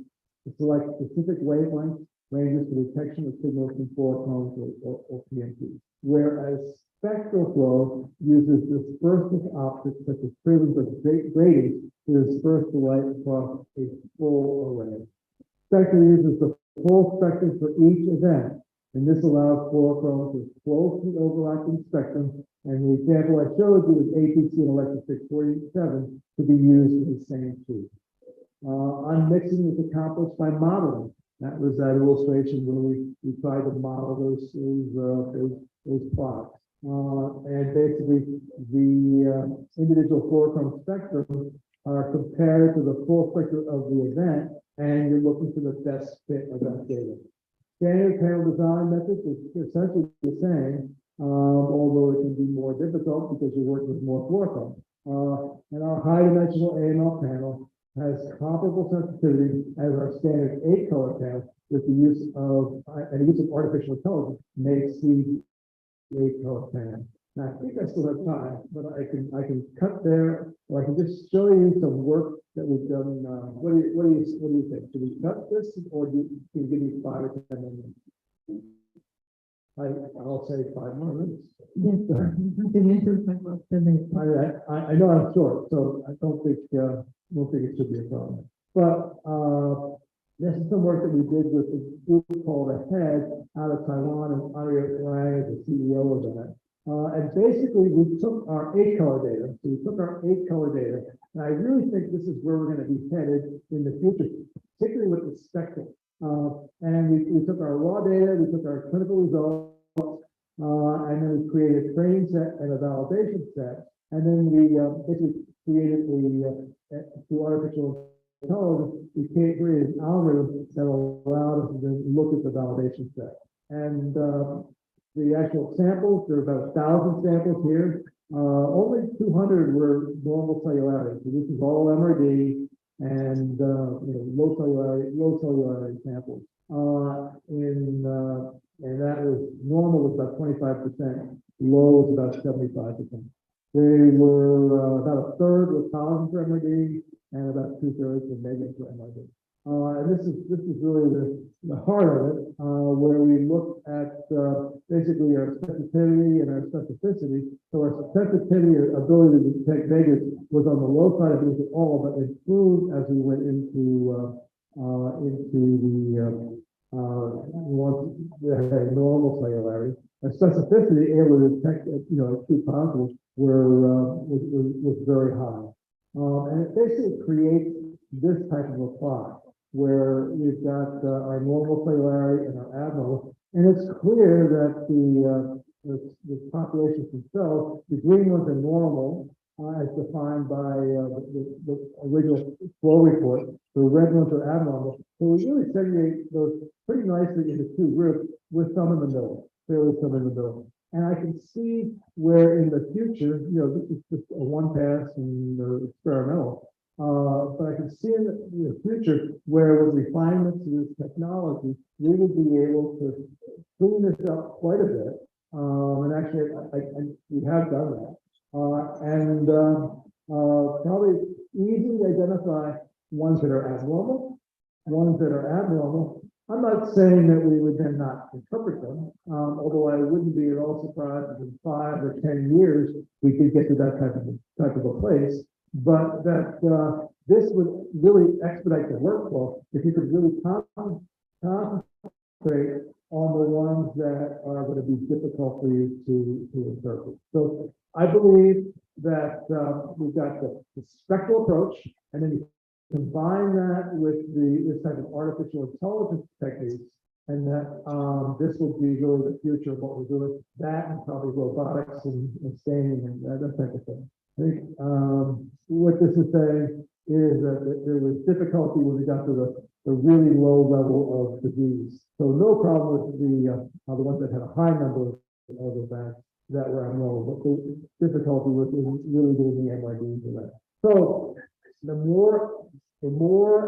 to select specific wavelengths, ranges for detection of signals from fluorochromes or PMT. Whereas spectral flow uses dispersive optics such as prisms or gratings to disperse the light across a full array. Spectral uses the full spectrum for each event, and this allows fluorochromes with closely overlapping spectrum. And the example I showed you with APC and electric 647 to be used in the same tube. Unmixing is accomplished by modeling. That was that illustration where we tried to model those plots. And basically, the individual fluorochrome spectrum are compared to the full spectrum of the event, and you're looking for the best fit of that data. Standard panel design methods is essentially the same, although it can be more difficult because you're working with more fluorochrome. And our high-dimensional AML panel has comparable sensitivity as our standard 8-color panel, with the use of artificial intelligence makes the 8-color panel. Now, I think I still have time, but I can cut there, or I can just show you some work that we've done. What do you think? Should we cut this, or can you give me 5 or 10 minutes? I'll say 5 more minutes. Yes, sir. I know I'm short, so I don't think it should be a problem. But this is some work that we did with a group called Ahead out of Taiwan, and Ari Wang is the CEO of that. And basically, we took our 8-color data. So we took our 8-color data, and I really think this is where we're going to be headed in the future, particularly with the spectrum. And we took our raw data, we took our clinical results, and then we created a training set and a validation set. And then we basically created through artificial intelligence, we created an algorithm that allowed us to look at the validation set. And the actual samples, there are about 1,000 samples here. Only 200 were normal cellularity. So this is all MRD and low cellularity samples. And that was normal was about 25%, low was about 75%. They were about a third were positive for MRD and about 2/3 were negative for MRD. And this is really the heart of it, where we look at basically our sensitivity and our specificity. So our sensitivity or ability to detect negatives was on the low side of it all, but improved as we went into the once we had normal cellularity. Our specificity able to detect true positives was very high, and it basically creates this type of a plot where we've got our normal cellularity and our abnormal, and it's clear that the populations themselves, the green ones are normal, as defined by the original flow report. The red ones are abnormal. So we really segregate those pretty nicely into two groups, with some in the middle, clearly some in the middle. And I can see where in the future, this is just a one pass and experimental. But I can see in the future where with refinements of this technology, we will be able to clean this up quite a bit. And actually, we have done that. Probably easily identify ones that are abnormal, ones that are abnormal. I'm not saying that we would then not interpret them, although I wouldn't be at all surprised if in 5 or 10 years we could get to that type of a place. But that this would really expedite the workflow if you could really concentrate on the ones that are going to be difficult for you to interpret. So I believe that we've got the spectral approach, and then you combine that with this type of artificial intelligence techniques, and that this will be really the future of what we're doing. That and probably robotics and staining and that type of thing. I think what this is saying is that there was difficulty when we got to the really low level of disease. So no problem with the ones that had a high number of events that were abnormal, but the difficulty was really doing the MRD for that. So the more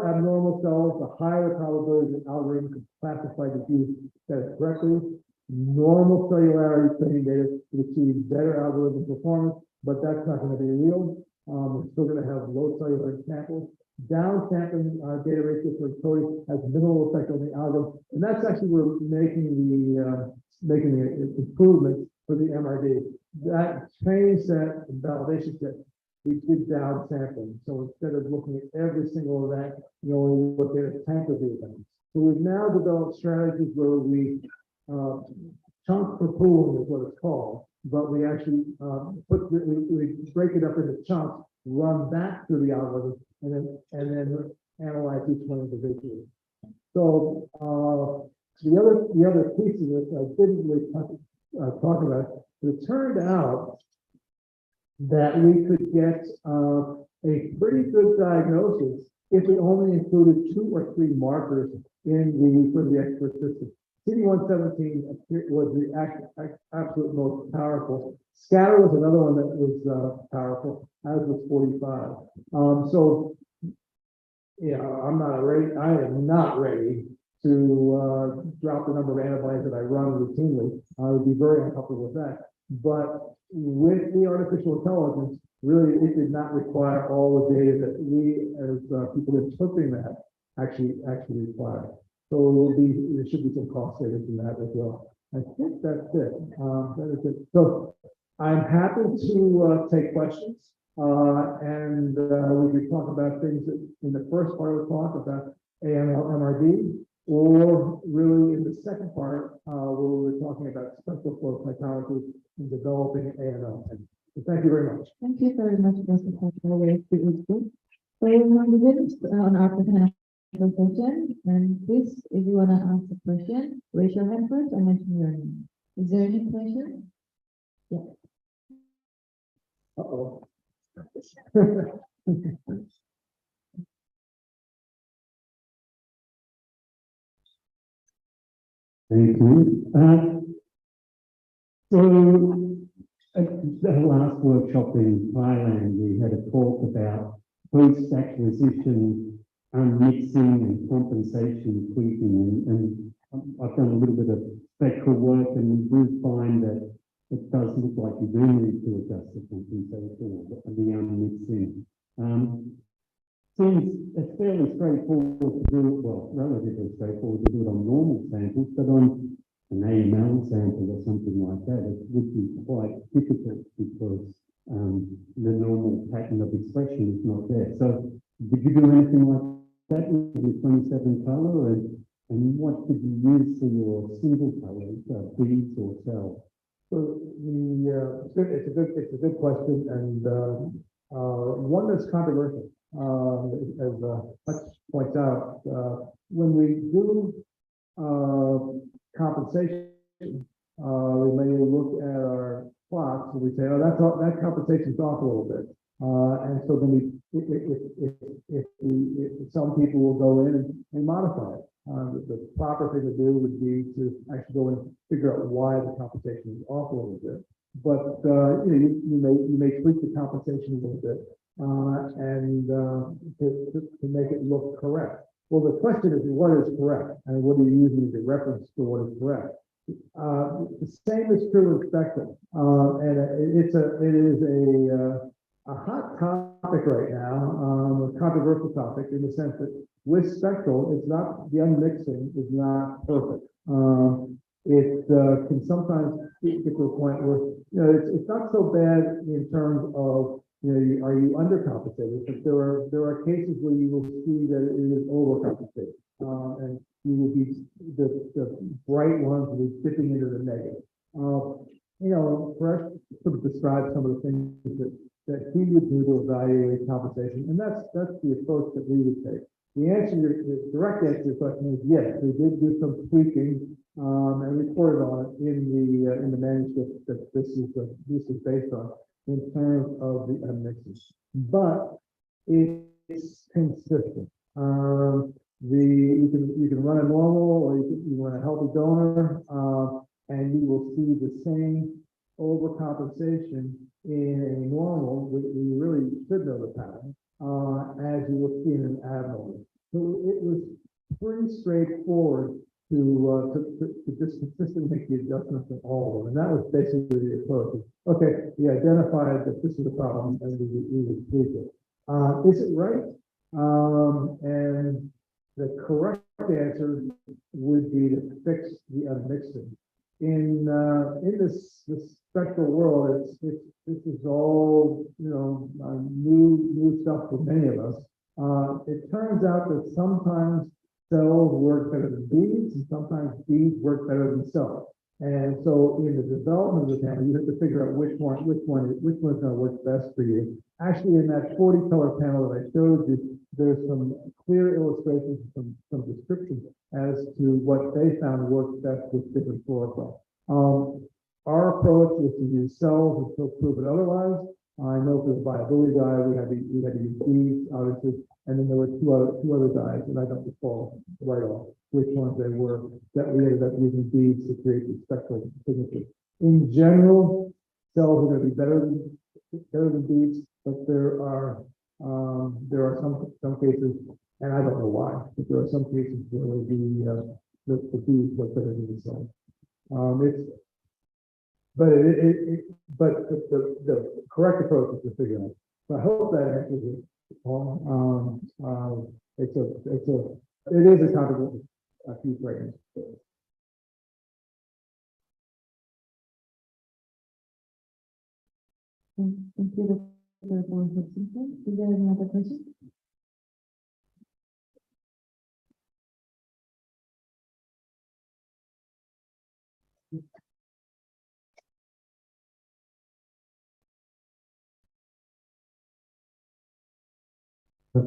abnormal cells, the higher the probability the algorithm can classify disease correctly. Normal cellularity training data to achieve better algorithm performance, but that's not going to be real. We're still going to have low cellular samples. Downsampling data ratio for coding has minimal effect on the algorithm, and that's actually where we're making the improvements for the MRD. That training set and validation set, we did downsampling. So instead of looking at every single event, we only look at a tenth of the events. So we've now developed strategies where we chunk per pool is what it's called, but we actually we break it up into chunks, run that through the algorithm, and then analyze each one individually. So the other piece of this I didn't really talk about. It turned out that we could get a pretty good diagnosis if we only included 2 or 3 markers for the expert system. CD117 was the absolute most powerful. Scatter was another one that was powerful, as was 45. So, yeah, I am not ready to drop the number of antibodies that I run routinely. I would be very uncomfortable with that. But with the artificial intelligence, really, it did not require all the data that we, as people interpreting that, actually require. So there should be some cost savings in that as well. I think that's it. That is it. So I'm happy to take questions, and we can talk about things that in the first part of the talk about AML, MRD, or really in the second part where we're talking about spectral flow cytometry and developing AML. So thank you very much. Thank you very much, Professor Patel. So we will begin on our presentation. And please, if you want to ask a question, raise your hand first and mention your name. Is there any question? Yeah. Uh-oh. Thank you. So at the last workshop in Thailand, we had a talk about post-acquisition mixing and compensation tweaking, and I've done a little bit of spectral work, and we do find that it does look like you do need to adjust the compensation or the unmixing. Seems it's fairly straightforward to do it, well, relatively straightforward to do it on normal samples, but on an AML sample or something like that, it would be quite difficult because the normal pattern of expression is not there. So did you do anything like that with your 27 color, and what did you use for your single color, beads or cells? So it's a good question, and one that's controversial. As Hutch points out, when we do compensation, we may look at our plots and we say, oh, that compensation's off a little bit. And so then if some people will go in and modify it. The proper thing to do would be to actually go in and figure out why the compensation is off a little bit. But you may tweak the compensation a little bit and to make it look correct. Well, the question is, what is correct, and what are you using as a reference to what is correct? The same is true with spectrum, and it is a hot topic right now, a controversial topic in the sense that with spectral, it's not, the unmixing is not perfect. It can sometimes get to a point where it's not so bad in terms of are you undercompensated, but there are cases where you will see that it is overcompensated, and you will be the bright ones will be dipping into the negative. Fresh sort of described some of the things that he would do to evaluate compensation, and that's the approach that we would take. The direct answer to your question is yes, we did do some tweaking and reported on it in the manuscript that this is based on in terms of the unmixing, but it's consistent. You can run a normal, or you can run a healthy donor, and you will see the same overcompensation in a normal, which you really should know the pattern, as you will see in an abnormal. So it was pretty straightforward to just consistently make the adjustments in all of them, and that was basically the approach. Okay, we identified that this is a problem, and we would tweak it. Is it right? And the correct answer would be to fix the unmixing. In this spectral world, this is all new stuff for many of us. It turns out that sometimes cells work better than beads, and sometimes beads work better than cells. And so, in the development of the panel, you have to figure out which one's going to work best for you. Actually, in that 40 color panel that I showed you, there's some clear illustrations, some descriptions as to what they found worked best with different fluorophores. Our approach was to use cells until proven otherwise. I know for the viability dye, we had to use beads, obviously, and then there were two other dyes, and I don't recall right off which ones they were, that we ended up using beads to create the spectral signature. In general, cells are going to be better than beads, but there are some cases, and I don't know why, but there are some cases where the beads work better than the cells. But the correct approach is to figure out. So I hope that answers it. It is a controversial piece right now. Thank you, Dr. Hudson. Is there any other question?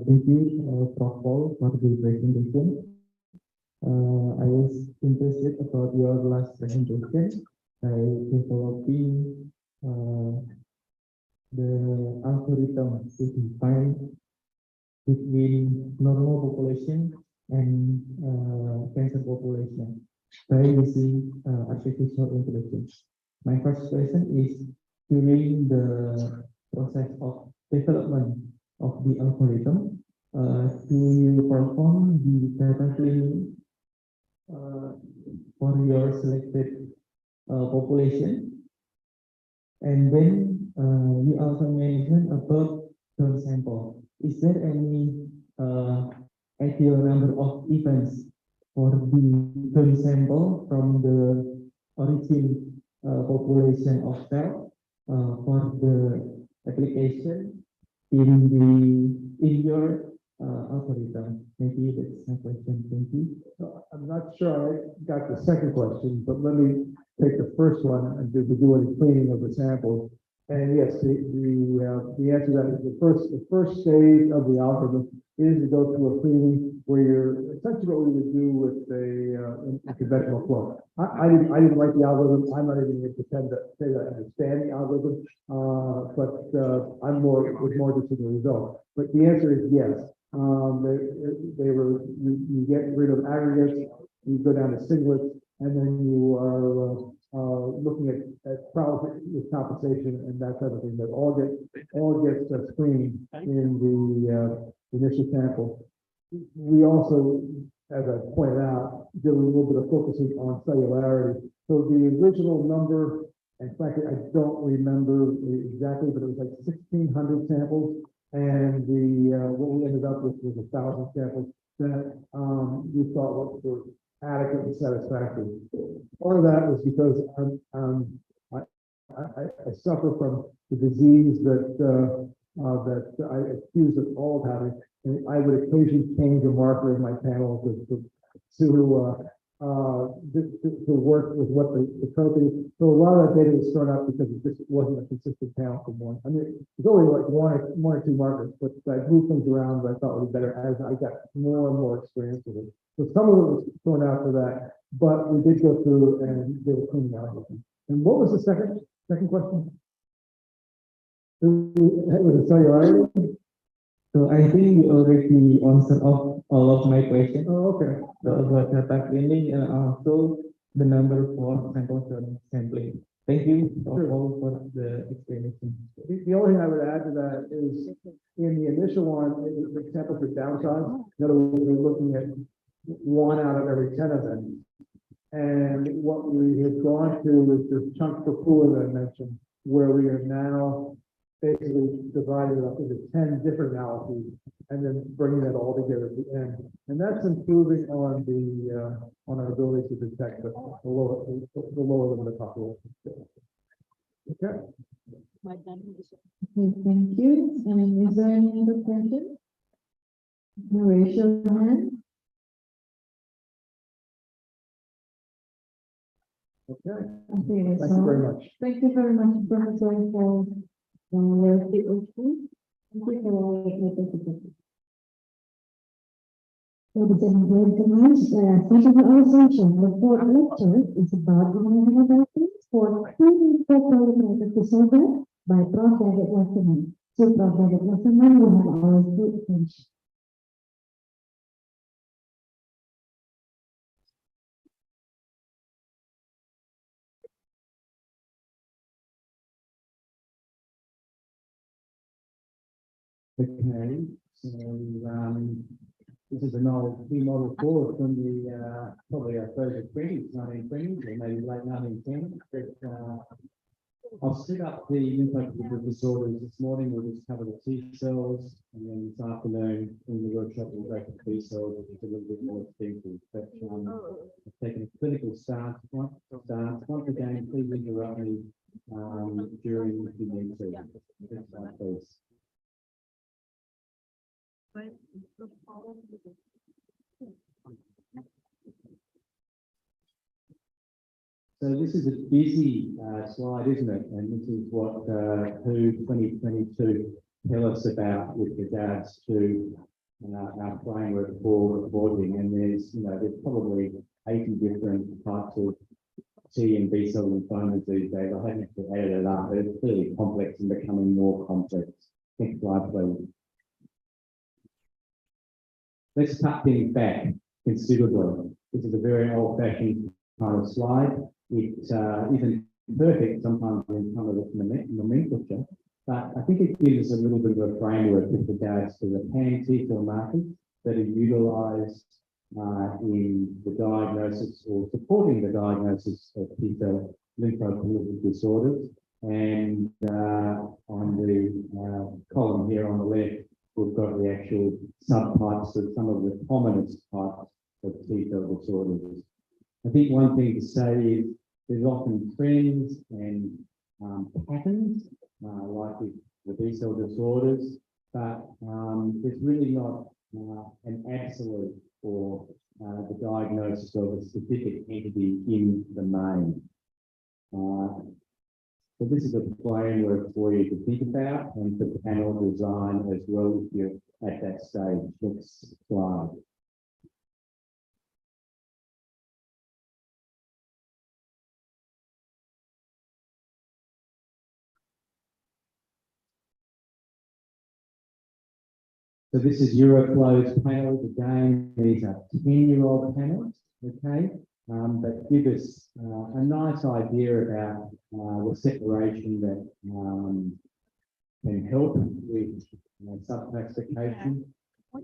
Thank you, Prof. Paul, for the presentation. I was interested about your last presentation by developing the algorithm to define between normal population and cancer population by using artificial intelligence. My first question is, during the process of development of the algorithm, do you perform the data cleaning for your selected population, And then you also mentioned about the sample. Is there any ideal number of events for the sample from the origin population of cell for the application in your algorithm? Maybe that's my question. Thank you. I'm not sure I got the second question, but let me take the first one and do a cleaning of the samples. And yes, the answer to that is the first stage of the algorithm is to go through a cleaning where you're essentially what we would do with a conventional flow. I didn't write the algorithm. I'm not even going to pretend to say that I understand the algorithm, but I'm more interested in the result. But the answer is yes. You get rid of aggregates, you go down to singlets, and then you are looking at problems with compensation and that type of thing that all gets screened in the initial sample. We also, as I pointed out, did a little bit of focusing on cellularity. So the original number, and frankly, I don't remember exactly, but it was like 1,600 samples. And what we ended up with was 1,000 samples that we thought were adequate and satisfactory. Part of that was because I suffer from the disease that I accuse us all of having, and I would occasionally change a marker in my panel to work with what the code is. So a lot of that data was thrown out because it just wasn't a consistent panel from one. I mean, it's only like one or two markers, but I moved things around that I thought would be better as I got more and more experience with it. So some of it was thrown out for that, but we did go through and they were cleaning out everything. And what was the second question? It was a cellularity. So I think you already answered all of my questions. Oh, okay. So about data cleaning and also the number for sample sampling. Thank you all for the explanation. The only thing I would add to that is in the initial one, the samples are downsized. In other words, we're looking at 1 out of every 10 of them. And what we have gone to is this chunk for cooler that I mentioned, where we are now basically dividing it up into 10 different analyses and then bringing that all together at the end. And that's improving on our ability to detect the lower limit of population. Okay. Okay, thank you. And is there any other question? Raise your hand. Okay. Okay, Thank you very much. thank you very much, Professor, for your speaking. Thank you for your participation. Ladies and gentlemen, second session, the fourth lecture is about the monography for pre-incorporated disorder by Prof. David Wasserman. So, Prof. David Wasserman will have our good attention. Okay, so this is a new model forward from the probably I suppose the 20s, 1920s, or maybe late 1910s. But I'll split up the lymphocytic disorders. This morning we'll just cover the T cells, and then this afternoon in the workshop we'll go to B cells, which is a little bit more extensive. But I've taken a clinical stance. Once again, please interrupt me during if you need to. Next slide, please. So this is a busy slide, isn't it? And this is what WHO 2022 tell us about with regards to our framework for reporting. And there's probably 80 different types of T and B cell lymphomas these days. I haven't added it up, but it's clearly complex and becoming more complex. Next slide, please. Let's cut things back considerably. This is a very old-fashioned kind of slide. It isn't perfect sometimes in some of the nomenclature, but I think it gives us a little bit of a framework with regards to the pan-T cell markers that are utilised in the diagnosis or supporting the diagnosis of T cell lymphoproliferative disorders. And on the column here on the left, we've got the actual subtypes of some of the commonest types of T-cell disorders. I think one thing to say is there's often trends and patterns, like with the B-cell disorders, but there's really not an absolute for the diagnosis of a specific entity in the main. So this is a framework for you to think about and for panel design as well if you're at that stage. Next slide. So this is Euroflow's panels. Again, these are 10-year-old panels, okay? That give us a nice idea about the separation that can help with subclassification. I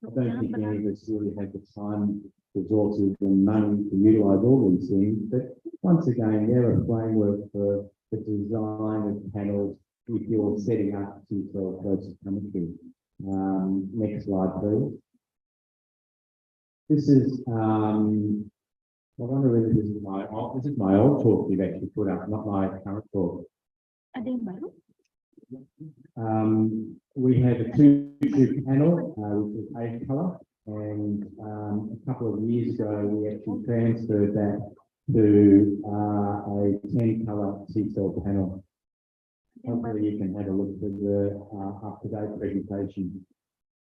don't think any of us really have the time, resources and money to utilise all these things, but once again, they're a framework for the design of panels if you're setting up T-cell flowcytometry. Next slide, please. This is, I wonder whether this is my old talk you've actually put up, not my current talk. We have a two-tube panel, which is 8 colour, and a couple of years ago we actually transferred that to a 10-colour T-cell panel. Hopefully you can have a look at the up-to-date presentation.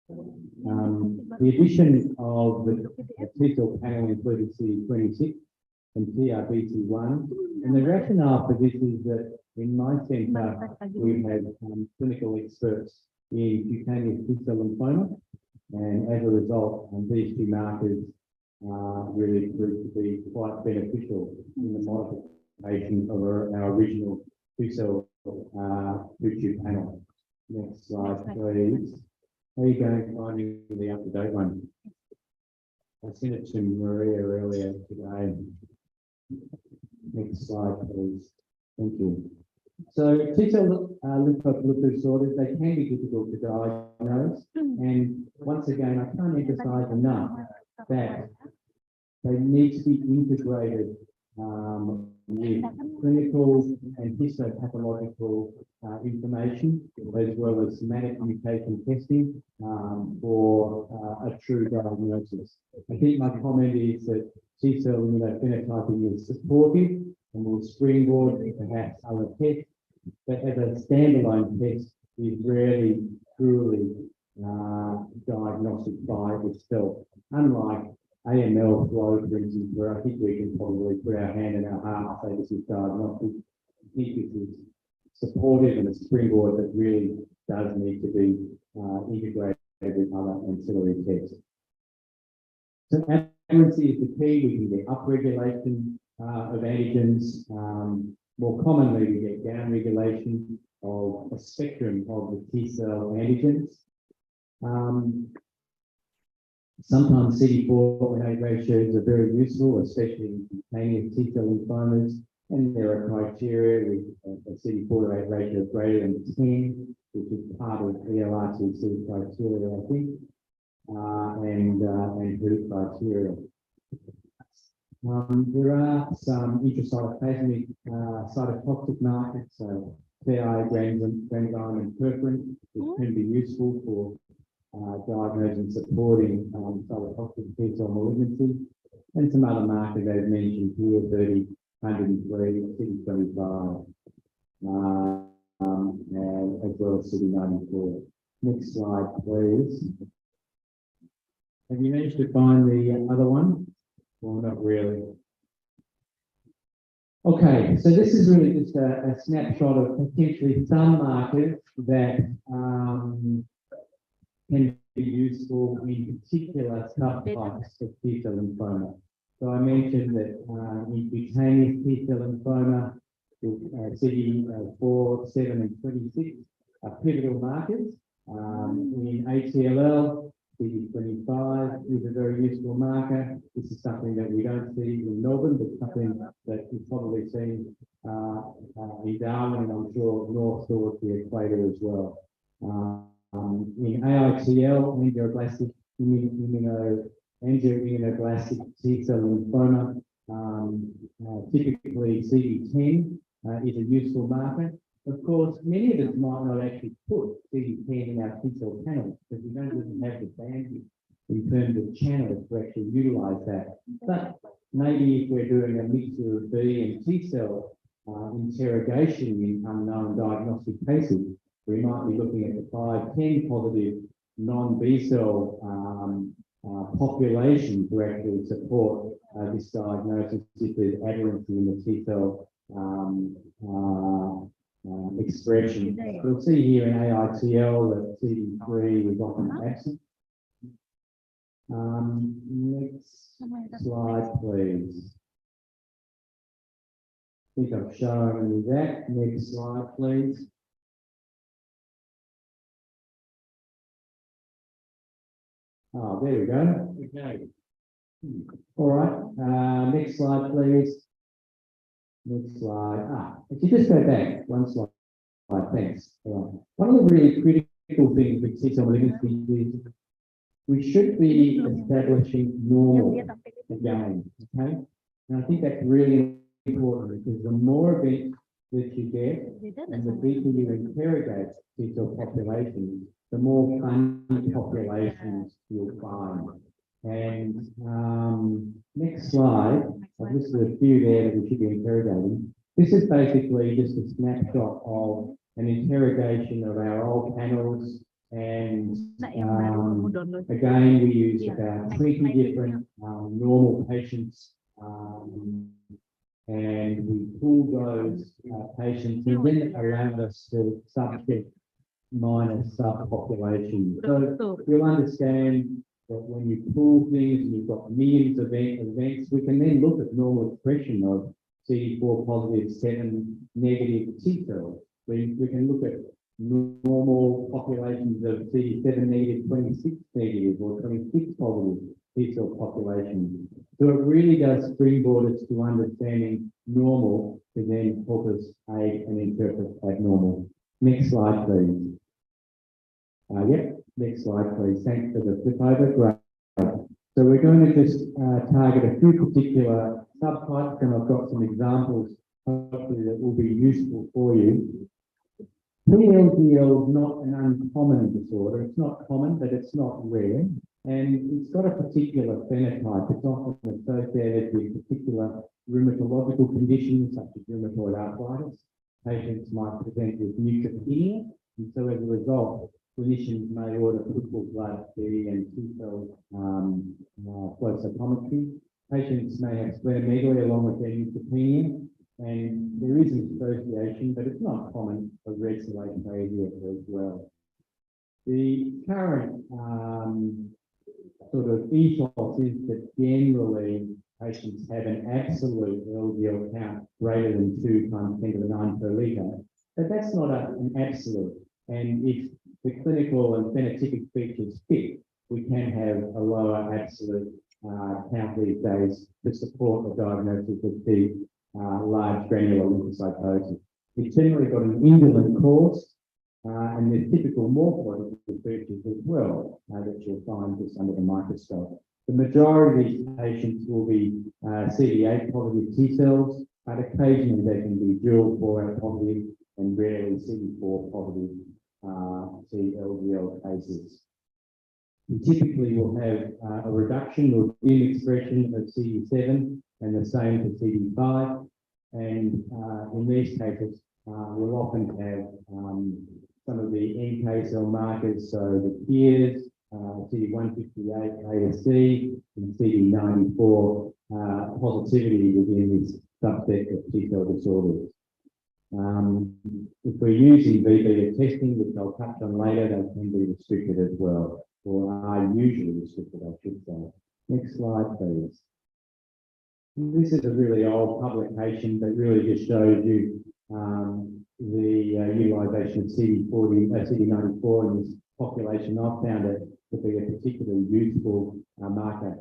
The addition of the T-cell panel included CD26 and TRBC1, and the rationale for this is that in my centre we have clinical experts in cutaneous T-cell lymphoma, and as a result, these two markers really proved to be quite beneficial in the modification of our original T-cell two-tube panel. Next slide, please. How are you going finding the up-to-date one? I sent it to Maria earlier today. Next slide, please. Thank you. So T-cell lymphoproliferative disorders, they can be difficult to diagnose. And once again, I can't emphasize enough that they need to be integrated with clinical and histopathological information, as well as somatic mutation testing for a true diagnosis. I think my comment is that T-cell immunophenotyping is supportive and will springboard perhaps other tests, but as a standalone test is rarely truly diagnostic by itself, unlike AML flow, for instance, where I think we can probably put our hand in our heart and say this is diagnostic. I think this is supportive and a springboard that really does need to be integrated with other ancillary tests. So accuracy is the key. We can get upregulation of antigens. More commonly, we get downregulation of a spectrum of the T-cell antigens. Sometimes CD4 ratios are very useful, especially in cutaneous T-cell lymphomas, and there are criteria with a CD4 ratio greater than 10, which is part of ELRTC criteria, I think, and WHO criteria. There are some intracytoplasmic cytotoxic markers, so PI, granzyme, and perforin, which can be useful for diagnosing, supporting cytotoxic T-cell malignancy, and some other markers as mentioned here, 30, 103, CD25, as well as CD94. Next slide, please. Have you managed to find the other one? Well, not really. Okay, so this is really just a snapshot of potentially some markers that can be useful in particular subtypes of T-cell lymphoma. So I mentioned that in cutaneous T-cell lymphoma, CD4, 7, and 26 are pivotal markers. In ATLL, CD25 is a very useful marker. This is something that we don't see in Melbourne, but something that you've probably seen in Darwin, and I'm sure north towards the equator as well. In AITL, angioimmunoblastic T-cell lymphoma, typically CD10 is a useful marker. Of course, many of us might not actually put CD10 in our T-cell panels because we don't really have the bandwidth in terms of channels to actually utilize that. But maybe if we're doing a mixture of B and T-cell interrogation in unknown diagnostic cases, we might be looking at the 5-10 positive non-B cell population to actually support this diagnosis if there's aberrancy in the T-cell expression. We'll see here in AITL that CD3 is often absent. Next slide, please. I think I've shown you that. Next slide, please. Oh, there we go. Okay. All right. Next slide, please. Next slide. If you just go back one slide, thanks. One of the really critical things with T-cell malignancy is we should be establishing normal again. Okay, and I think that's really important because the more events that you get and the deeper you interrogate T-cell populations, the more funny populations you'll find. And next slide, I've listed a few there that we should be interrogating. This is basically just a snapshot of an interrogation of our old panels. And again, we use about 20 different normal patients. And we pull those patients and then allowed us to subject minor subpopulations. So you'll understand that when you pull things and you've got millions of events, we can then look at normal expression of CD4 positive, 7 negative T cells. We can look at normal populations of CD7 negative, 26 negative, or 26 positive T cell populations. So it really does springboard us to understanding normal to then help us aid and interpret abnormal. Next slide, please. Yep, next slide, please. Thanks for the flip over. Great. So we're going to just target a few particular subtypes, and I've got some examples hopefully that will be useful for you. PLGL is not an uncommon disorder. It's not common, but it's not rare. And it's got a particular phenotype. It's often associated with particular rheumatological conditions such as rheumatoid arthritis. Patients might present with neutropenia, and so as a result, clinicians may order peripheral blood, B and T-cell flowcytometry. Patients may have splenomegaly along with their neutropenia, and there is an association, but it's not common for red cell aplasia as well. The current sort of ethos is that generally patients have an absolute LDL count greater than 2 times 10 to the 9 per litre, but that's not an absolute. And if the clinical and phenotypic features fit, we can have a lower absolute count these days to support the diagnosis of the large granular lymphocytosis. It's generally got an indolent course, and there's typical morphological features as well that you'll find just under the microscope. The majority of these patients will be CD8 positive T cells, but occasionally they can be dual 4 positive and rarely CD4 positive LDL cases. We typically will have a reduction or gene expression of CD7 and the same for CD5. And in these cases, we'll often have some of the NK cell markers, so the peers, CD158, ASC, and CD94 positivity within this subset of T-cell disorders. If we're using VBA testing, which I'll touch on later, they can be restricted as well, or are usually restricted, I should say. Next slide, please. This is a really old publication that really just shows you the utilization of CD94 in this population, I've found it to be a particularly useful marker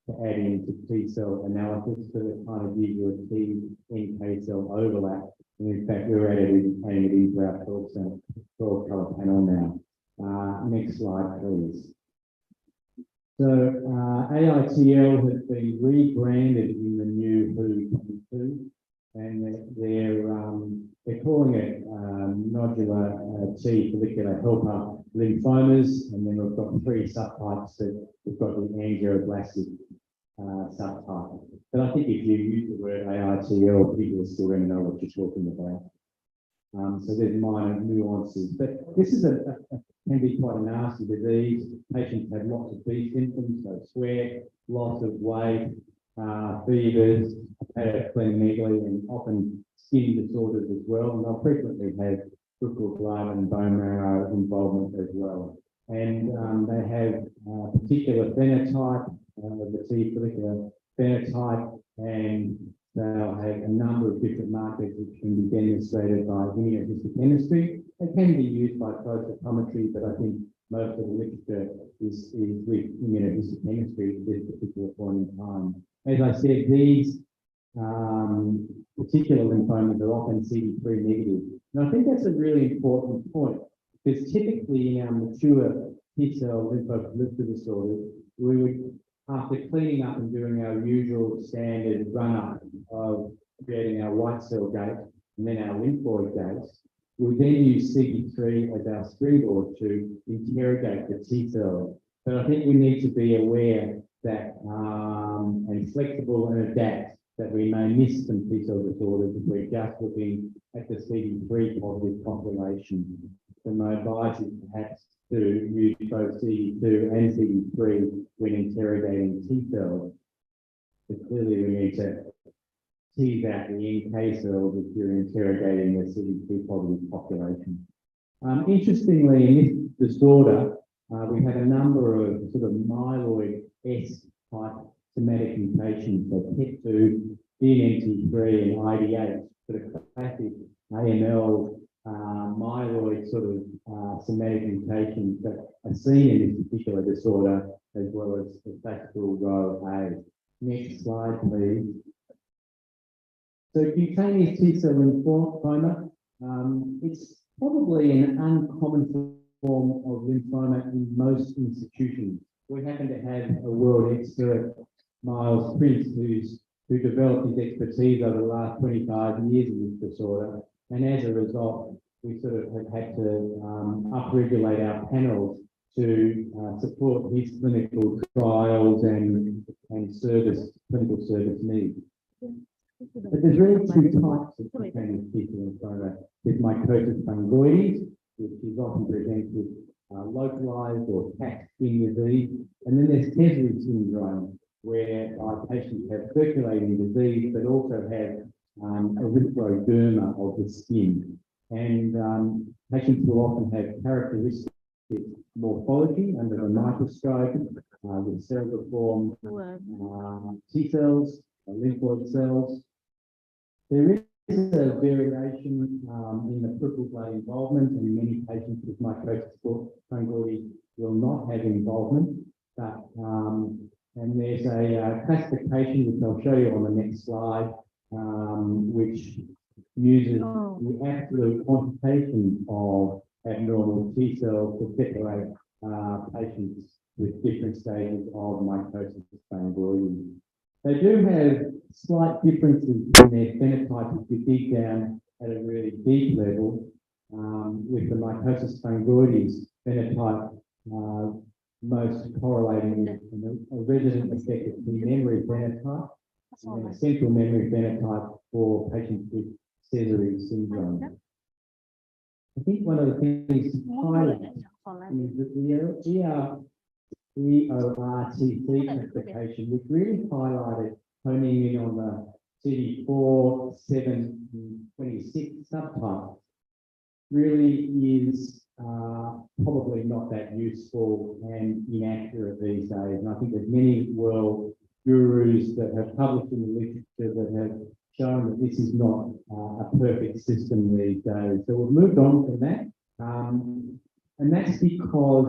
to add into T cell analysis to kind of give you a T NK cell overlap. And in fact, we're adding it into our 12 colour panel now. Next slide, please. So AITL has been rebranded in the new WHO 22, and they're calling it nodular T follicular helper lymphomas, and then we've got 3 subtypes. That we've got the angioblastic subtype. But I think if you use the word AITL, people are still going to know what you're talking about. So there's minor nuances, but this is can be quite a nasty disease. Patients have lots of B symptoms, so sweat, loss of weight, fevers, hepatosplenomegaly, and often skin disorders as well. And they'll frequently have peripheral blood and bone marrow involvement as well. And they have a particular phenotype, the T follicular phenotype, and they'll have a number of different markers which can be demonstrated by immunohistochemistry. They can be used by flowcytometry, but I think most of the literature is with immunohistochemistry at this particular point in time. As I said, these particular lymphomas are often CD3 negative. And I think that's a really important point, because typically in our mature T-cell lymphoproliferative disorders, we would, after cleaning up and doing our usual standard run-up of creating our white cell gate and then our lymphoid gates, we then use CD3 as our springboard to interrogate the T cells. But I think we need to be aware that and flexible and adapt, that we may miss some T cell disorders if we're just looking at the CD3 positive population. So my advice is perhaps to use both CD2 and CD3 when interrogating T cells. But clearly we need to tease out the NK cells if you're interrogating the CD3 positive population. Interestingly, in this disorder, we have a number of sort of myeloid S type somatic mutations, so PET2, DNMT3, and IDH, sort of classic AML myeloid sort of somatic mutations that are seen in this particular disorder, as well as the classical row A. Next slide, please. So cutaneous T-cell lymphoma, it's probably an uncommon form of lymphoma in most institutions. We happen to have a world expert, Miles Prince, who developed his expertise over the last 25 years in this disorder. And as a result, we sort of have had to upregulate our panels to support his clinical trials and clinical service needs. But there's really 2 types of cutaneous T-cell lymphoma. There's mycosis fungoides, which is often presented with localized or taxed skin disease. And then there's Sézary syndrome, where our patients have circulating disease, but also have erythroderma of the skin. And patients will often have characteristic morphology under a microscope with cerebriform T cells, lymphoid cells. There is a variation in the peripheral blood involvement, and many patients with mycosis fungoides will not have involvement. But and there's a classification which I'll show you on the next slide, which uses the absolute quantitation of abnormal T cells to separate patients with different stages of mycosis fungoides. They do have slight differences in their phenotype if you dig down at a really deep level, with the mycosis fungoides phenotype most correlating with a resident affected memory phenotype and a central memory phenotype for patients with Sézary syndrome. I think one of the things to highlight is that the EORTC classification, which really highlighted honing in on the CD4, 7, and 26 subtypes, really is probably not that useful and inaccurate these days. And I think there's many world gurus that have published in the literature that have shown that this is not a perfect system these days. So we've moved on from that. And that's because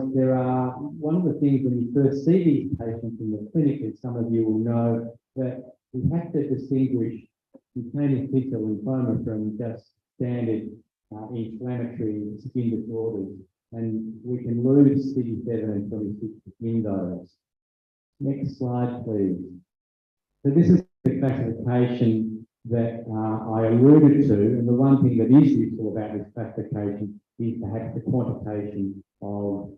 one of the things when you first see these patients in the clinic, and some of you will know that we have to distinguish cutaneous T-cell lymphoma from just standard inflammatory skin disorders. And we can lose CD7 and 26 in those. Next slide, please. So this is the classification that I alluded to, and the one thing that is useful about this classification is perhaps the quantitation of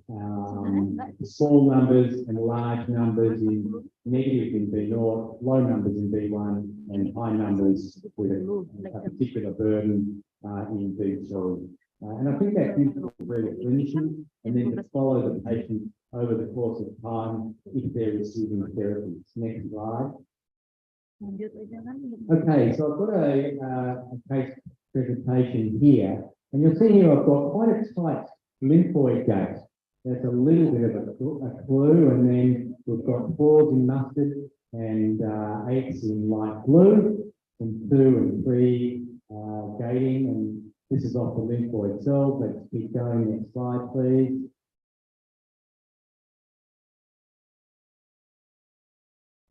small numbers and large numbers in negative in B0, low numbers in B1, and high numbers with a particular burden in B2. And I think that's useful for the clinician, and then to follow the patient over the course of time if they're receiving therapies. Next slide. Okay, so I've got a case presentation here, and you'll see here I've got quite a tight lymphoid gate. That's a little bit of a clue, and then we've got 4s in mustard and 8s in light blue, and 2 and 3 gating, and this is off the lymphoid cell. Let's keep going. Next slide, please.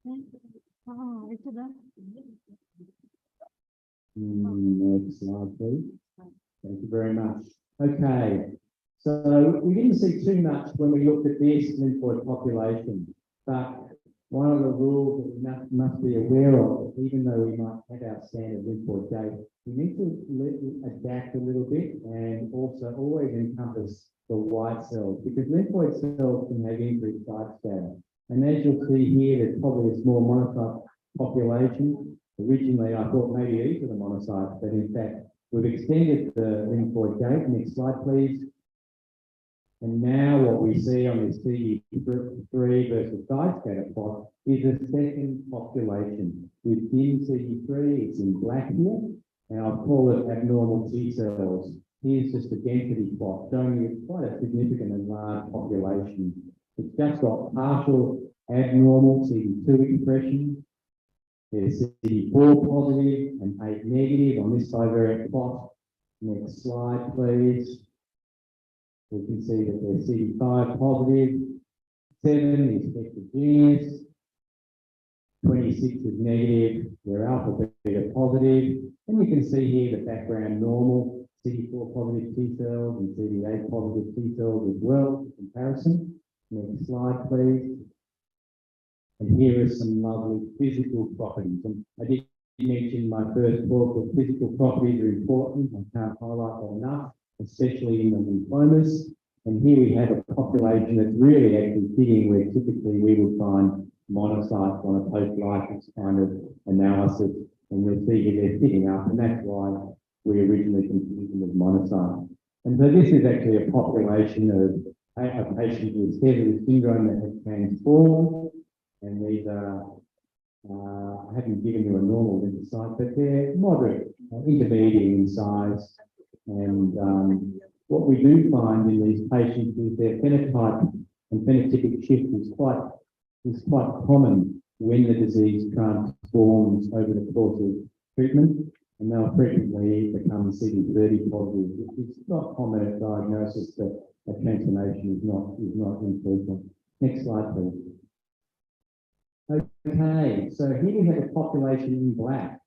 Next slide, please. Thank you very much. Okay, so we didn't see too much when we looked at this lymphoid population, but one of the rules that we must be aware of, even though we might have our standard lymphoid gate, we need to adapt a little bit and also always encompass the white cells, because lymphoid cells can have increased site scatter. And as you'll see here, there's probably a small monocyte population. Originally, I thought maybe these are the monocytes, but in fact, we've extended the lymphoid gate. Next slide, please. And now what we see on this CD3 versus side scatter plot is a second population. Within CD3, it's in black here, and I'll call it abnormal T cells. Here's just a density plot showing you quite a significant and large population. It's just got partial abnormal CD2 expression. There's CD4 positive and 8 negative on this bivariate plot. Next slide, please. We can see that there's CD5 positive, 7 is heterogeneous, 26 is negative, they're alpha beta positive, and you can see here the background normal CD4 positive T cells and CD8 positive T cells as well, in comparison. Next slide, please. And here are some lovely physical properties. And I did mention my first talk that physical properties are important. I can't highlight that enough, especially in the lymphomas. And here we have a population that's really actually fitting where typically we would find monocytes on a post-lysis kind of analysis. And you'll see here they're fitting up, and that's why we originally considered them as monocytes. And so this is actually a population of a patient with Sézary syndrome that has transformed. And these are, I haven't given you a normal lymphocyte, but they're moderate, intermediate in size. And what we do find in these patients is their phenotype and phenotypic shift is quite common when the disease transforms over the course of treatment, and they'll frequently become CD30 positive. It's not common at diagnosis that a transformation is not infrequent. Next slide, please. Okay, so here we have a population in black.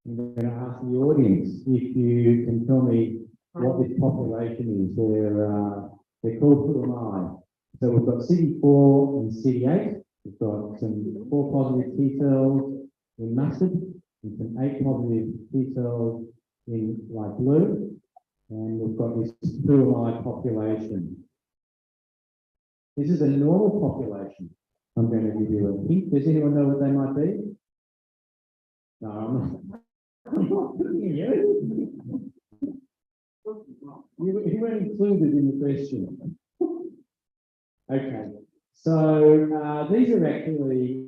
I'm going to ask the audience if you can tell me what this population is. They're called Flowcytometry. So we've got CD4 and CD8. We've got some 4 positive T cells in mustard and some 8 positive T cells in light blue. And we've got this Flowcytometry population. This is a normal population. I'm going to give you a hint. Does anyone know what they might be? No, I'm not looking at you. You weren't included in the question. Okay, so these are actually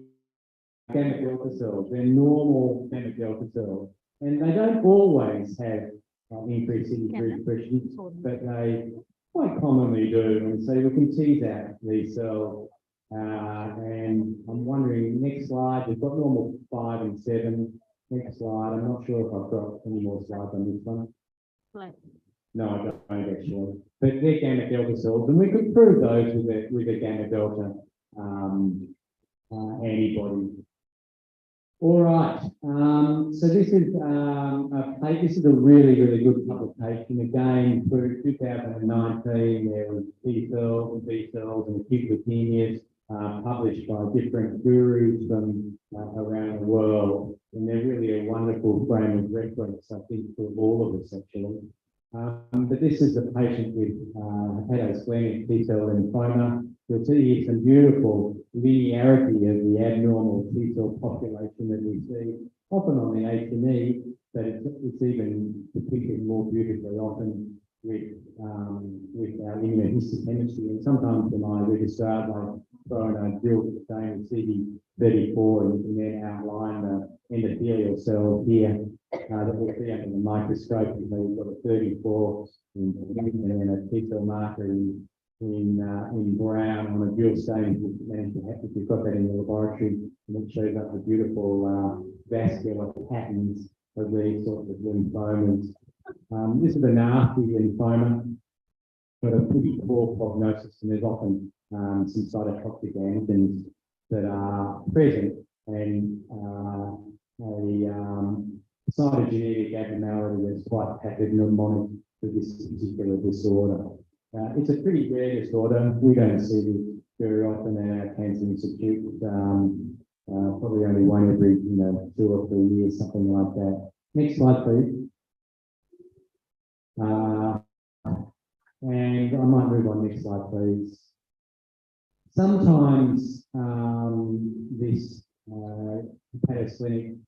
gamma delta cells. They're normal gamma delta cells, and they don't always have increased CD3 expression, but they quite commonly do. And so we can tease out these cells. And I'm wondering, next slide, we've got normal 5 and 7. Next slide, I'm not sure if I've got any more slides on this one. No, I don't actually. But they're gamma delta cells, and we could prove those with a gamma delta antibody. All right. So this is a really good publication. Again, through 2019, there was T cells and B cells and acute leukemias published by different gurus from around the world, and they're really a wonderful frame of reference, I think, for all of us actually. But this is a patient with hepatosplenic T-cell lymphoma. You'll see here some beautiful linearity of the abnormal T-cell population that we see, often on the H&E, but it's even depicted more beautifully often with our immunohistochemistry. And sometimes when I registrar, I throw in a drill saying CD34, and you can then outline the endothelial cells here that we'll see under the microscope. And we've got a 34 in and a T-cell marker in brown on a dual stain. If you've got that in the laboratory, and it shows up the beautiful vascular patterns of these sorts of lymphomas. This is a nasty lymphoma, but a pretty poor prognosis, and there's often some cytotoxic antigens that are present, and a cytogenetic abnormality that's quite pathognomonic for this particular disorder. It's a pretty rare disorder. We don't see this very often at our cancer institute. Probably only one every 2 or 3 years, something like that. Next slide, please. And I might move on. Next slide, please. Sometimes this hepatosplenic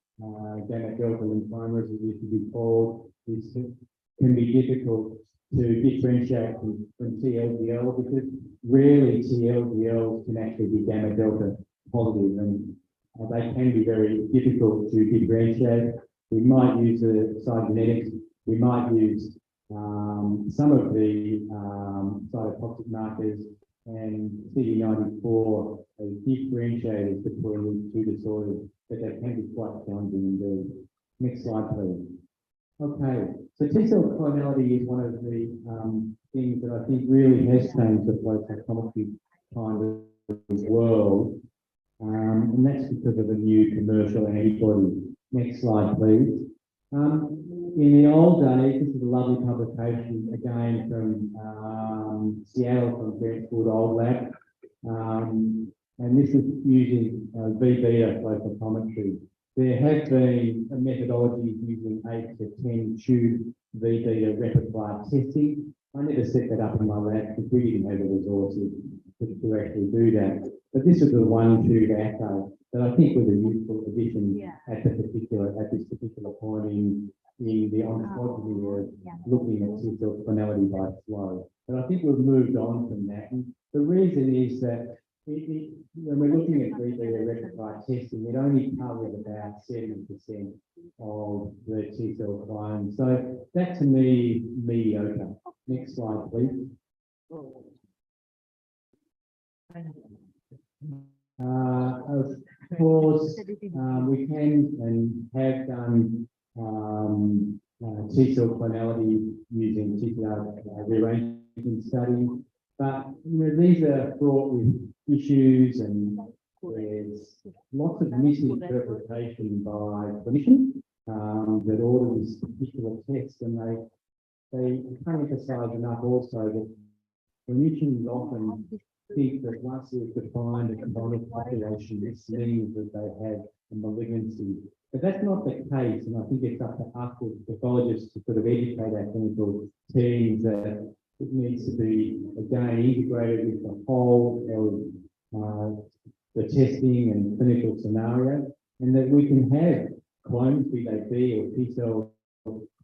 gamma delta lymphoma, as it used to be called, can be difficult to differentiate from TLDL, because rarely TLDLs can actually be gamma delta positive, and they can be very difficult to differentiate. We might use the cytogenetics, we might use some of the cytotoxic markers, and CD94 as differentiators between these two disorders, but they can be quite challenging indeed. Next slide, please. Okay, so T-cell clonality is one of the things that I think really has changed the flow cytometry kind of world, and that's because of the new commercial antibody. Next slide, please. In the old days, this is a lovely publication, again from Seattle, from Brentwood Old Lab, and this is using V-beta flow cytometry. There have been a methodology using 8 to 10 tube V-beta repertoire testing. I never set that up in my lab because we didn't have the resources to actually do that. But this is the one tube assay that I think was a useful addition at this particular point in the ontology of looking at T-cell clonality by flow. But I think we've moved on from that. And the reason is that when we're looking at V-beta repertoire testing, it only covers about 70% of the T-cell clones. So that to me is mediocre. Next slide, please. Of course, we can and have done T-cell clonality using TCR rearrangement studies, but these are fraught with issues, and there's lots of misinterpretation by clinicians that order this particular test, and they can't emphasise enough also that clinicians often think that once they've defined a component population, this means that they have a malignancy. But that's not the case, and I think it's up to us as pathologists to sort of educate our clinical teams that it needs to be, again, integrated with the whole of the testing and clinical scenario, and that we can have clones, be they B or T-cell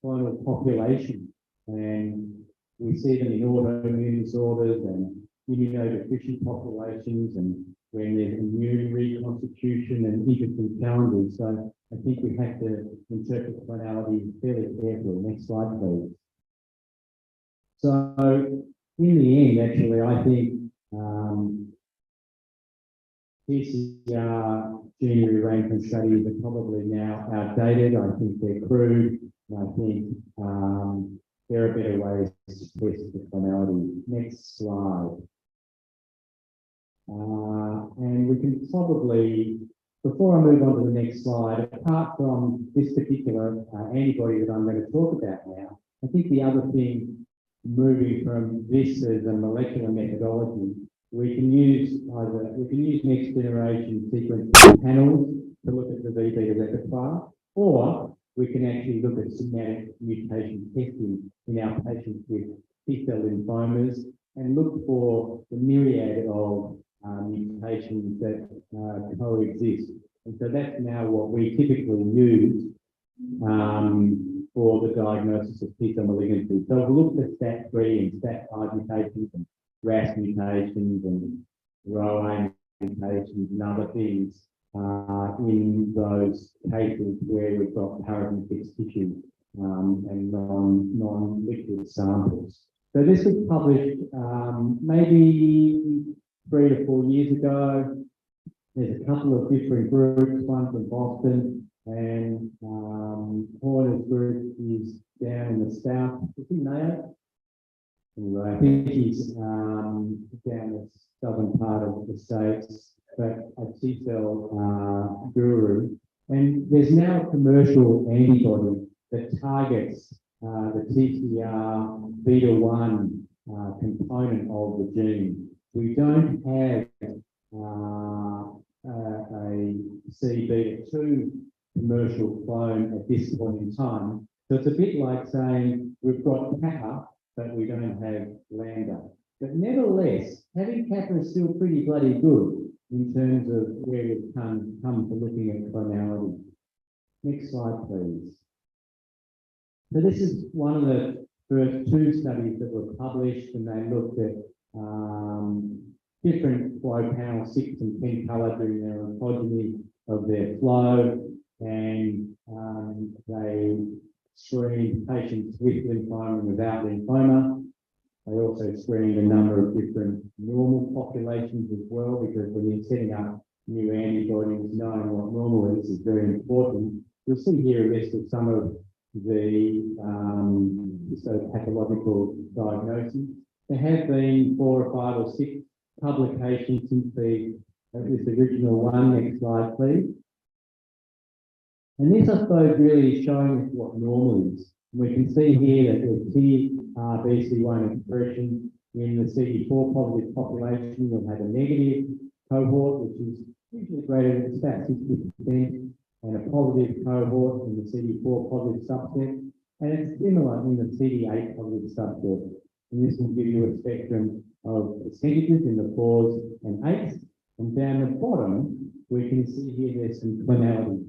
clonal population, and we see them in autoimmune disorders and immunodeficient populations, and when there's immune reconstitution and interesting challenges. So I think we have to interpret clonality fairly carefully. Next slide, please. So in the end, actually, I think PCR gene rearrangement studies are probably now outdated. I think they're crude. I think there are better ways to test the clonality. Next slide. And we can probably, before I move on to the next slide, apart from this particular antibody that I'm going to talk about now, I think the other thing, moving from this as a molecular methodology, we can use next generation sequencing panels to look at the V-beta repertoire, or we can actually look at somatic mutation testing in our patients with T-cell lymphomas and look for the myriad of mutations that coexist. And so that's now what we typically use for the diagnosis of T-cell malignancy. So we've looked at STAT3 and STAT5 mutations and RAS mutations and ROA mutations and other things in those cases where we've got paraffin-fixed tissue and non-liquid samples. So this was published maybe 3 to 4 years ago. There's a couple of different groups, one from Boston and Horner's group is down in the south. Is he Mayo? Anyway, I think he's down the southern part of the States, but a T-cell guru. And there's now a commercial antibody that targets the TCR beta-1 component of the gene. We don't have a C-beta-2 commercial clone at this point in time. So it's a bit like saying we've got Kappa, but we don't have Lambda. But nevertheless, having Kappa is still pretty bloody good in terms of where we've come to looking at clonality. Next slide, please. So this is one of the first 2 studies that were published, and they looked at different flow panels, 6 and 10 colour, during their ontogeny of their flow, and they screened patients with lymphoma and without lymphoma. They also screened a number of different normal populations as well, because when you're setting up new antibodies, knowing what normal is very important. You'll see here a list of some of the sort of pathological diagnoses. There have been 4 or 5 or 6 publications since this original one. Next slide, please. And this, I suppose, really is showing us what normal is. We can see here that there's TRBC1 expression in the CD4 positive population. You'll have a negative cohort, which is usually greater than about 60%, and a positive cohort in the CD4 positive subset. And it's similar in the CD8 positive subset. And this will give you a spectrum of percentages in the 4s and 8s. And down the bottom, we can see here there's some clonality.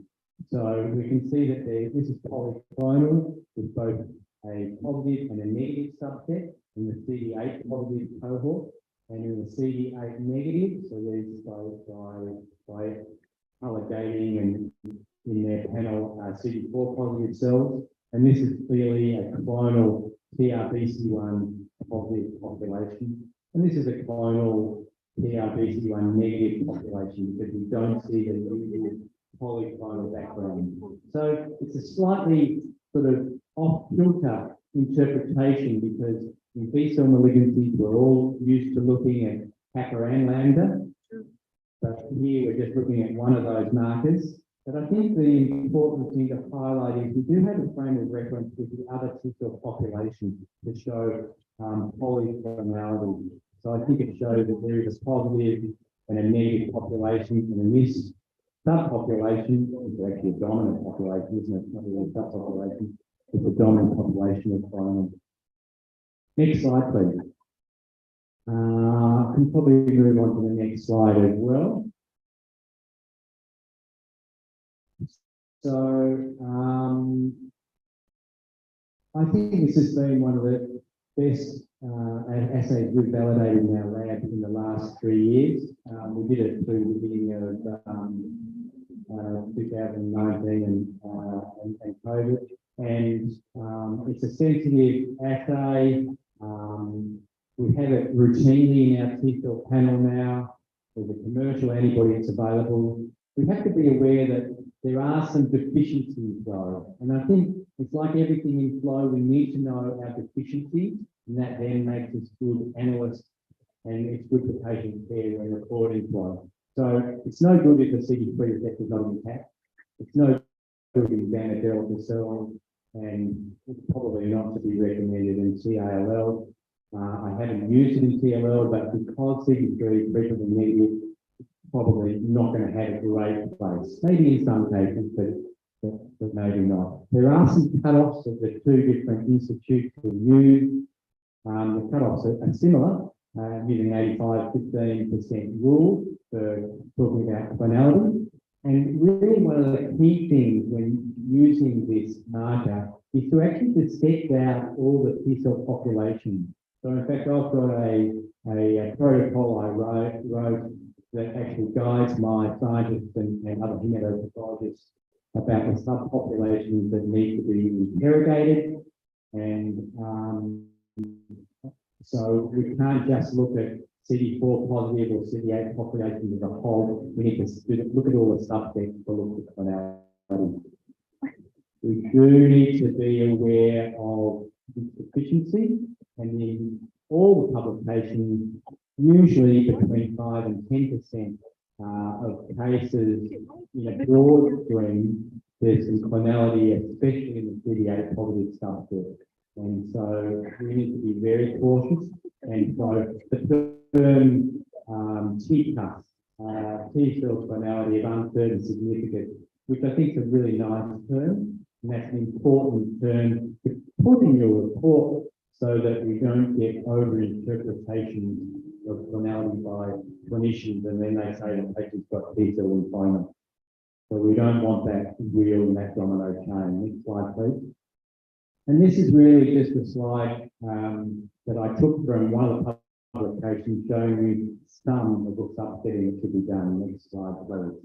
So we can see that this is polyclonal with both a positive and a negative subset in the CD8 positive cohort, and in the CD8 negative, so these by colour gating and in their panel CD4 positive cells. And this is clearly a clonal TRBC1 positive population. And this is a clonal TRBC1 negative population, because we don't see the usual polyclonal background. So it's a slightly sort of off-kilter interpretation, because in B-cell malignancies, we're all used to looking at Kappa and Lambda. But here we're just looking at one of those markers. But I think the important thing to highlight is we do have a frame of reference with the other T-cell populations to show polyclonality. So I think it shows that there is a positive and a negative population, and in this subpopulation, it's actually a dominant population, isn't it? Not really a subpopulation, it's a dominant population of clonal. Next slide, please. I can probably move on to the next slide as well. So I think this has been one of the best assays we've validated in our lab in the last 3 years. We did it through the beginning of 2019 and COVID. And it's a sensitive assay. We have it routinely in our T-cell panel now. There's a commercial antibody that's available. We have to be aware that There are some deficiencies though, and I think it's like everything in flow, we need to know our deficiencies, and that then makes us good analysts, and it's good for patient care when recording flow. So it's no good if the CD3 receptor is not intact. It's no good in gamma delta cells, and it's probably not to be recommended in CALL. I haven't used it in CLL, but because CD3 is frequently negative, probably not going to have a great place. Maybe in some cases, but maybe not. There are some cutoffs that the two different institutes will use. The cutoffs are similar, using 85-15% rule for talking about clonality. And really one of the key things when using this marker is to actually to set out all the T cell populations. So in fact, I've got a protocol I wrote that actually guides my scientists and other hematopathologists about the subpopulations that need to be interrogated. And so we can't just look at CD4 positive or CD8 populations as a whole. We need to look at all the subsets to look at clonality. We do need to be aware of deficiency, and in all the publications, usually between 5 and 10% of cases in a broad stream, there's some clonality, especially in the CD8 positive subset. And so we need to be very cautious. And so the term TCUS, T cell clonality of uncertain significance, which I think is a really nice term, and that's an important term to put in your report so that we don't get over-interpretations of clonality by clinicians, and then they say the patient's got T cell lymphoma. So we don't want that wheel and that domino chain. Next slide, please. And this is really just a slide that I took from one of the publications showing you some of the subsetting that should be done. Next slide, please.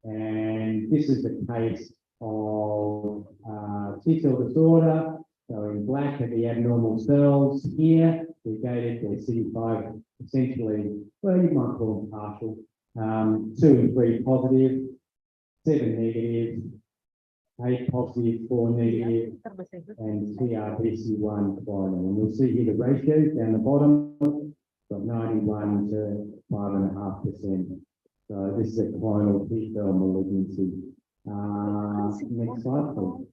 And this is a case of T cell disorder. So in black are the abnormal cells. Here we gated their CD5 essentially, well, you might call them partial, 2 and 3 positive, 7 negative, 8 positive, 4 negative, and CRBC1 cloning. And we'll see here the ratios down the bottom, got 91 to 5.5%. So this is a clonal T cell malignancy. Next slide, please.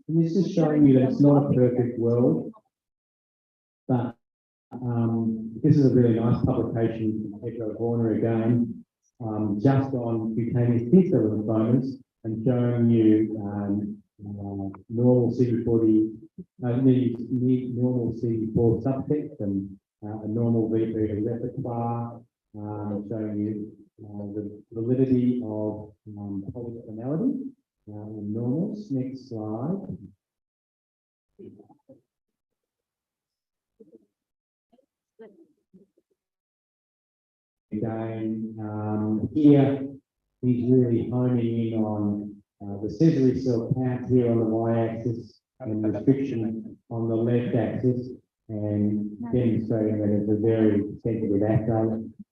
And this is showing you that it's not a perfect world, but this is a really nice publication from Echo Horner again, just on cutaneous T cell lymphomas and showing you normal CD40, normal CD4 subsets and a normal VP repertoire, showing you the validity of polyclonality in normals. Next slide. Again, here he's really honing in on the Sézary cell count here on the y-axis and restriction on the left axis, and demonstrating that it's a very sensitive assay,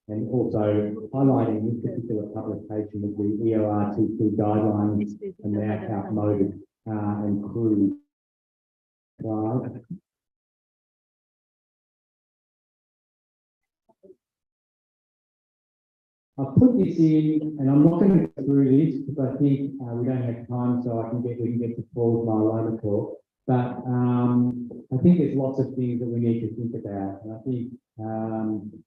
and also highlighting this particular publication of the EORTC guidelines and now outmoded and crude. I've put this in, and I'm not going to go through this because I think we don't have time, so we can get to Paul's myeloma talk. But I think there's lots of things that we need to think about, and I think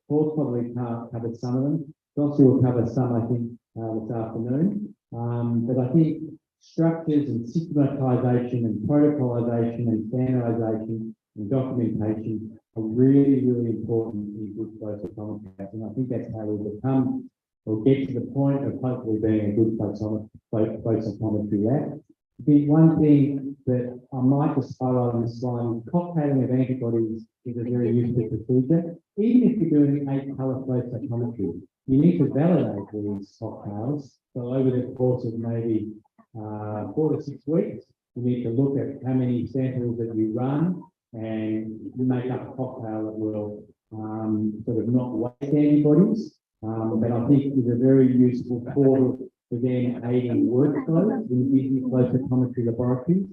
Paul's probably covered some of them. Dossie will cover some, I think, this afternoon. But I think structures and systematization and protocolization and standardization and documentation are really, really important in good flow cytometry. And I think that's how we become or get to the point of hopefully being a good flow cytometry lab. I think one thing that I might just highlight on this slide is cocktailing of antibodies is a very useful procedure. Even if you're doing 8-color flow cytometry, you need to validate these cocktails. So over the course of maybe 4 to 6 weeks, you need to look at how many samples that you run and you make up a cocktail that will sort of not waste antibodies, but I think is a very useful portal for then aiding workflows in busy flow cytometry laboratories,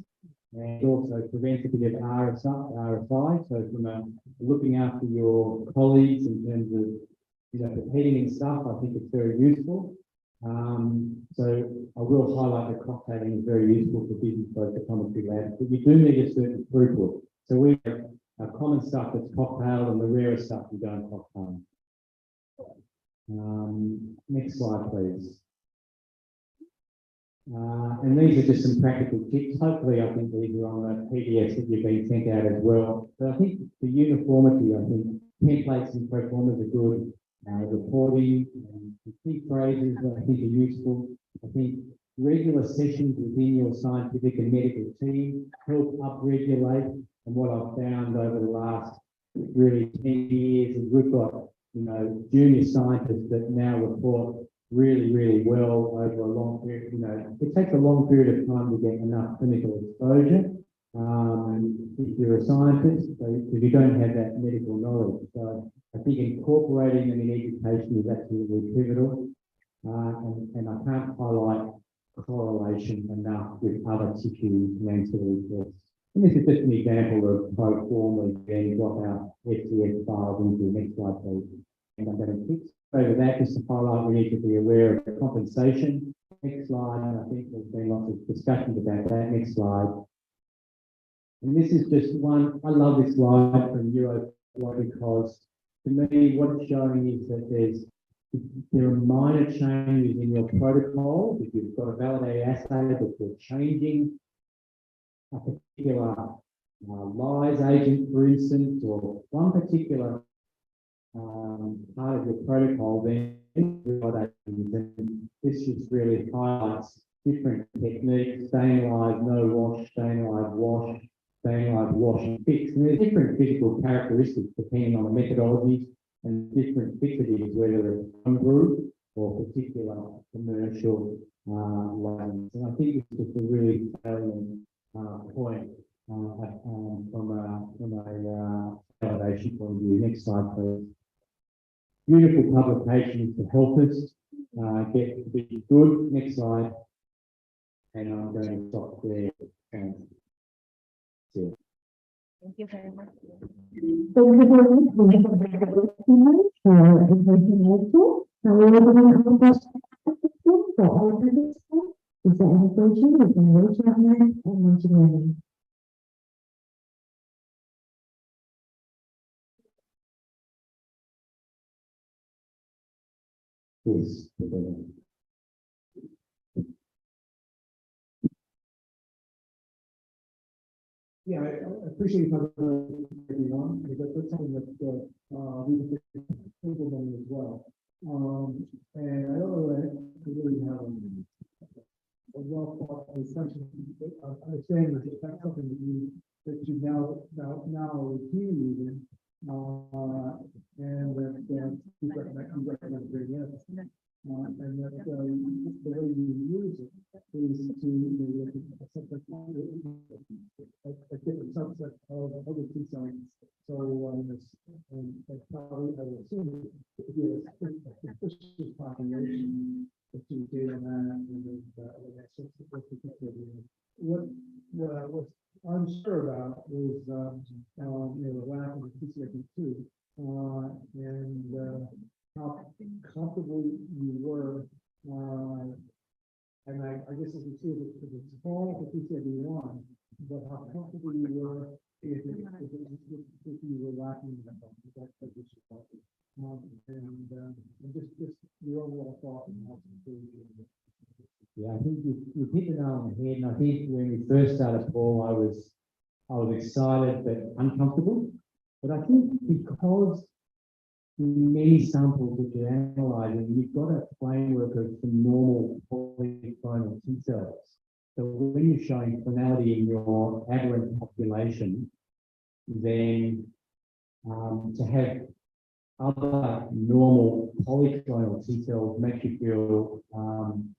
and also preventative RSI. So from looking after your colleagues in terms of the heating and stuff, I think it's very useful. So I will highlight that cocktailing is very useful for busy flow cytometry labs, but you do need a certain throughput. So we have common stuff that's cocktailed and the rarer stuff we don't cocktail. Next slide, please. And these are just some practical tips. Hopefully, I think these are on the PDFs that you've been sent out as well. But I think for uniformity, I think templates and pro formas are good. Reporting and key phrases I think are useful. I think regular sessions within your scientific and medical team help upregulate. And what I've found over the last really 10 years is we've got, junior scientists that now report really, really well over a long period. It takes a long period of time to get enough clinical exposure. If you're a scientist, if you don't have that medical knowledge. So I think incorporating them in education is absolutely pivotal. And I can't highlight correlation enough with other tissues and ancillary tests. And this is just an example of pro forma, then drop out FCS files into the next slide, please. And I'm going to click over that just to highlight we need to be aware of compensation. Next slide, I think there's been lots of discussions about that. Next slide. And this is just one, I love this slide from Euroflow because to me, what it's showing is that there are minor changes in your protocol. If you've got a validated assay that you're changing a particular lyase agent, for instance, or one particular part of your protocol, then this just really highlights different techniques: stain lyase, no wash, stain lyase, wash, stain lyase, wash and fix. And there's different physical characteristics depending on the methodologies and different fixatives, whether it's one group or particular commercial lines. And I think it's just a really salient point from a validation point of view. Next slide, please. Beautiful publications to help us get to be good. Next slide. And I'm going to stop there. Thank you very much. So we have a document for information also. Now we are going to have a question for all participants. Is there any question? You can raise your hand and mention your name. Yes. Yeah, I appreciate you having everyone, because that's something that we've been implementing as well. And I don't know that we really have a well-thought discussion. I'm saying that that's something that you now routinely using, and that you recommend bringing in. And that the way you use it is to maybe a different subset of other T cells. So, and probably I would assume it would be a suspicious population that you did on that, and then what I was unsure about was the lack of TCFD2, and how comfortable you were, and I guess as you see, if it's small for PCB1, but how comfortable you were if you were lacking in that and just your overall thought and how to. Yeah, I think you hit the nail on the head, and I think when we first started, Paul, I was excited but uncomfortable. But I think because many samples that you're analysing, you've got a framework of some normal polyclonal T cells. So when you're showing clonality in your aberrant population, then to have other normal polyclonal T cells makes you feel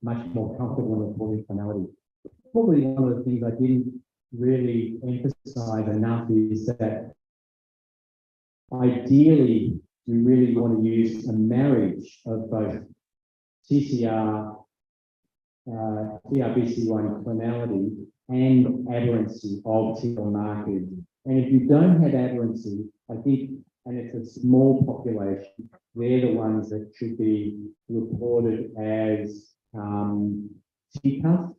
much more comfortable with polyclonality. Probably one of the things I didn't really emphasise enough is that ideally, we really want to use a marriage of both TCR, TRBC1 clonality and aberrancy of T-cell markers. And if you don't have aberrancy, I think, and it's a small population, they're the ones that should be reported as TCUS.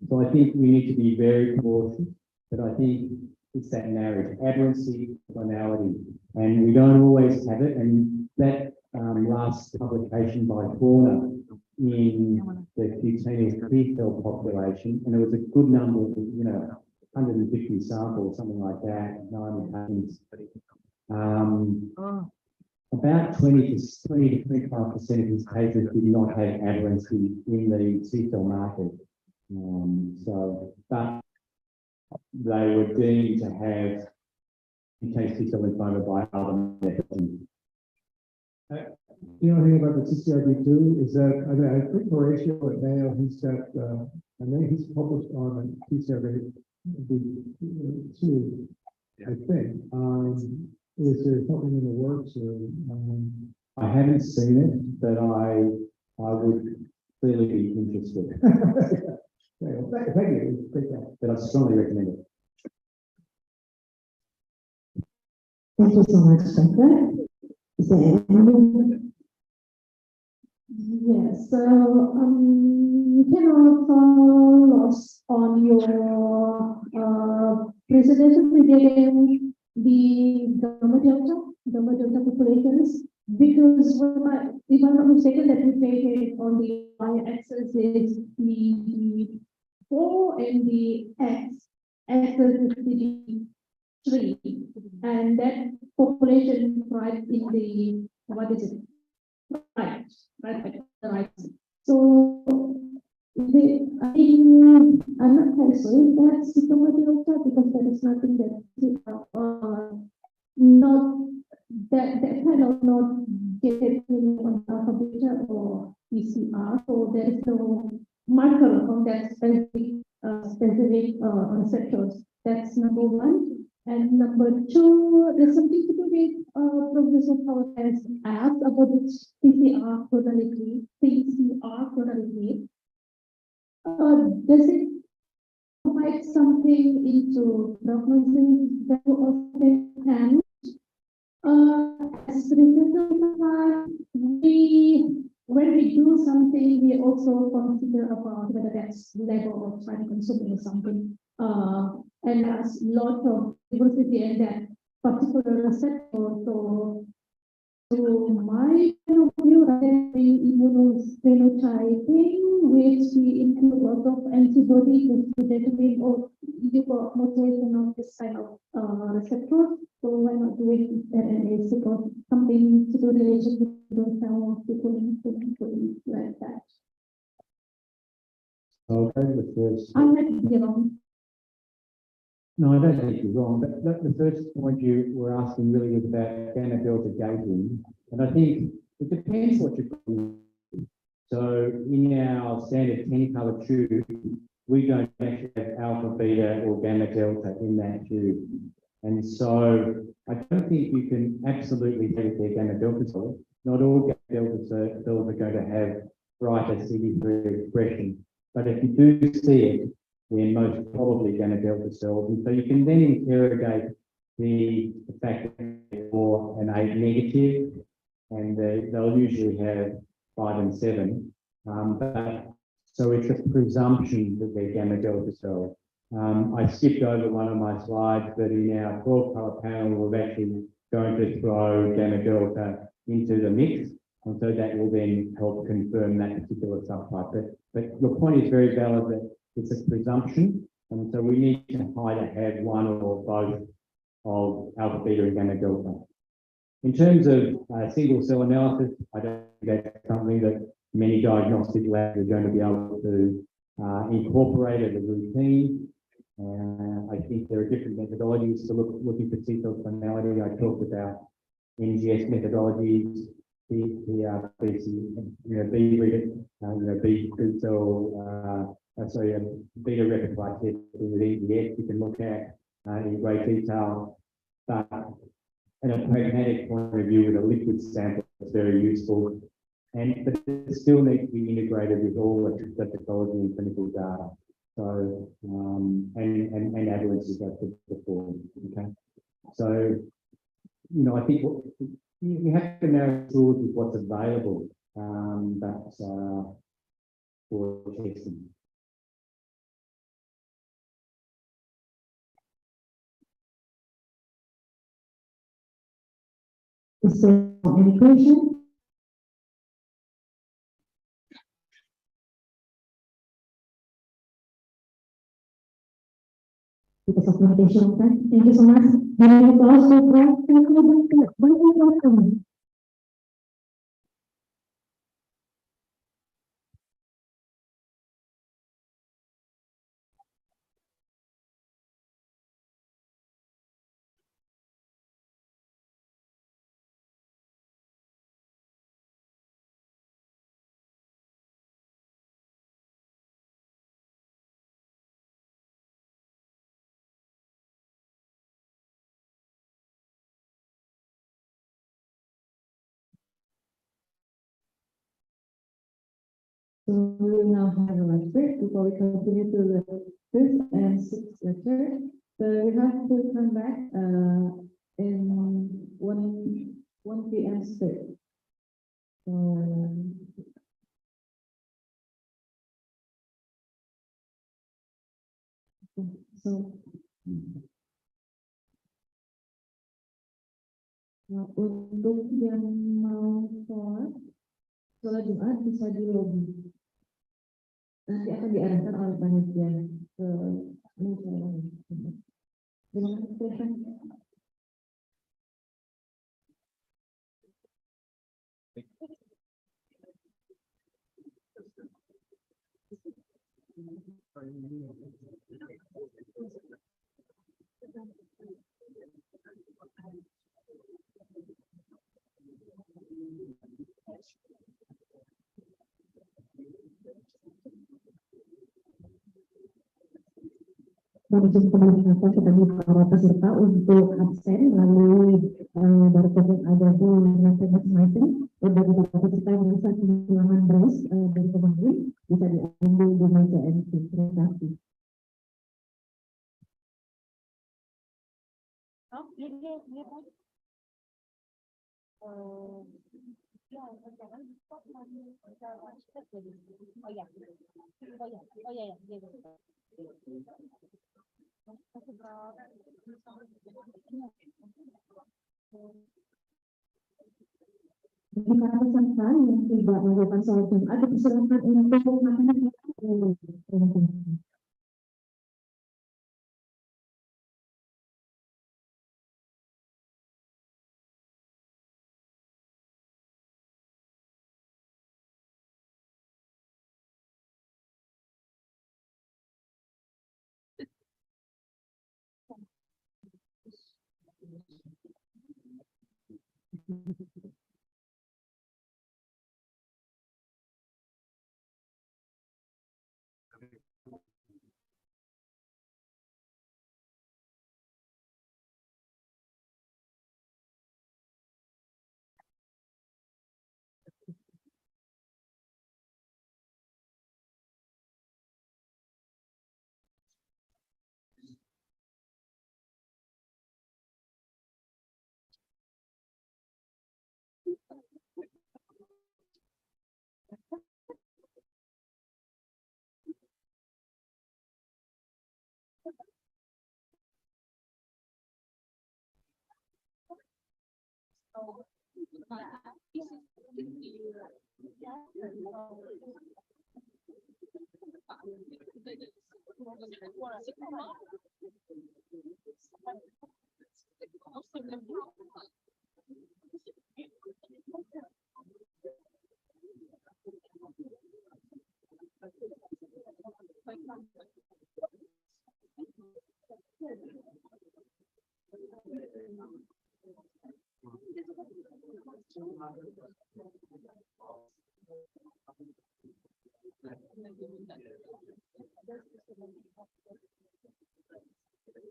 So I think we need to be very cautious, but I think it's that marriage, aberrancy, clonality, and we don't always have it. And that last publication by Fauna in the cutaneous T-cell population, and it was a good number, 150 samples, something like that, 90 patients. About 20 to 25% of his cases did not have aberrancy in the T-cell market. But they were deemed to have cutaneous T-cell lymphoma by other methods. You know anything about the TCRB2 is that, I think Horatio at Mayo, he's got, I know he's published on TCRB2, I think. Is there something in the works or? I haven't seen it, but I would clearly be interested. Thank you. But I strongly recommend it. Thank you so much, Dr. Is there any? Yes, so can also lost on your presentation regarding the gamma delta populations, because if I'm not mistaken, that we stated on the y-axis is the 4 and the x-axis is the 3, and that population right in the, what is it? Right. So, I'm not quite sure if that's the delta, because there is nothing that not that kind of not get on alpha beta or PCR. So there is no marker on that specific receptors. That's number one. And number two, there's something to do with Professor Howard has asked about the PCR clonality. Does it provide something into prognosis that also can? As when we do something, we also consider about whether that's level of time consuming something. And there's lot of diversity in that particular receptor. So my point of view, immunophenotyping, which we include a lot of antibodies to determine or you got mutation of this kind of receptor. So why not doing RNA because something to do related with the cell people like that. Okay, the first. I might be wrong. No, I don't think you're wrong. But the first point you were asking really was about gamma delta gating, and I think it depends what you're doing. So in our standard 10-color tube, we don't actually have alpha, beta, or gamma delta in that tube, and so I don't think you can absolutely take their gamma delta cells. Not all gamma delta cells are going to have brighter CD3 expression, but if you do see it, they're most probably gamma delta cells. And so you can then interrogate the fact that they're for an 8 negative, and they'll usually have 5 and 7. So it's a presumption that they're gamma delta cells. I skipped over one of my slides, but in our 12-color panel, we're actually going to throw gamma delta into the mix, and so that will then help confirm that particular subtype. But your point is very valid that it's a presumption, and so we need to either have one or both of alpha, beta, and gamma delta. In terms of single cell analysis, I don't think that's something that many diagnostic labs are going to be able to incorporate as a routine. I think there are different methodologies to looking for T-cell clonality. I talked about NGS methodologies, beta repertoire testing with EGS you can look at in great detail. But a pragmatic point of view, with a liquid sample, it's very useful. But it still needs to be integrated with all the pathology and clinical data. So, and evidence as I said before. Okay. So, I think you have to marry tools with what's available, for testing. Is there any question? Because of limitation time. Thank you so much. Thank you. So we will now have a lunch break before we continue to the fifth and sixth lecture. So we have to come back in 1 p.m. straight. So untuk yang mau sholat Jumat bisa di lobi. Nanti akan diarahkan oleh panitia ke musola. Terima kasih. Mohon pemerintah sebagai para peserta untuk absen melalui barcode yang ada di layar masing-masing. Dan bagi para peserta yang bisa kehilangan bros dari kemarin bisa diambil di meja MC. Terima kasih. Bagi para peserta yang tidak melakukan sholat Jumat, dipersilakan untuk makanan. Terima kasih.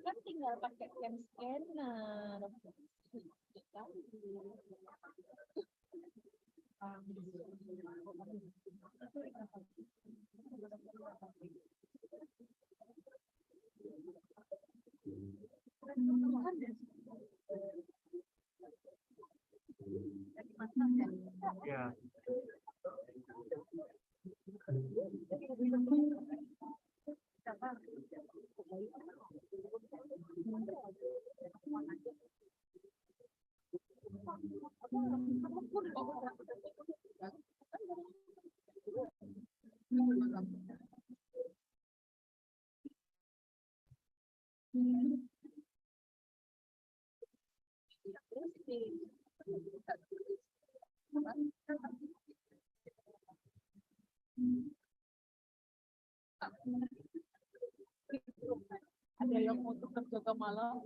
Kan tinggal pakai scan. Ya. Ada yang untuk kerja ke malam,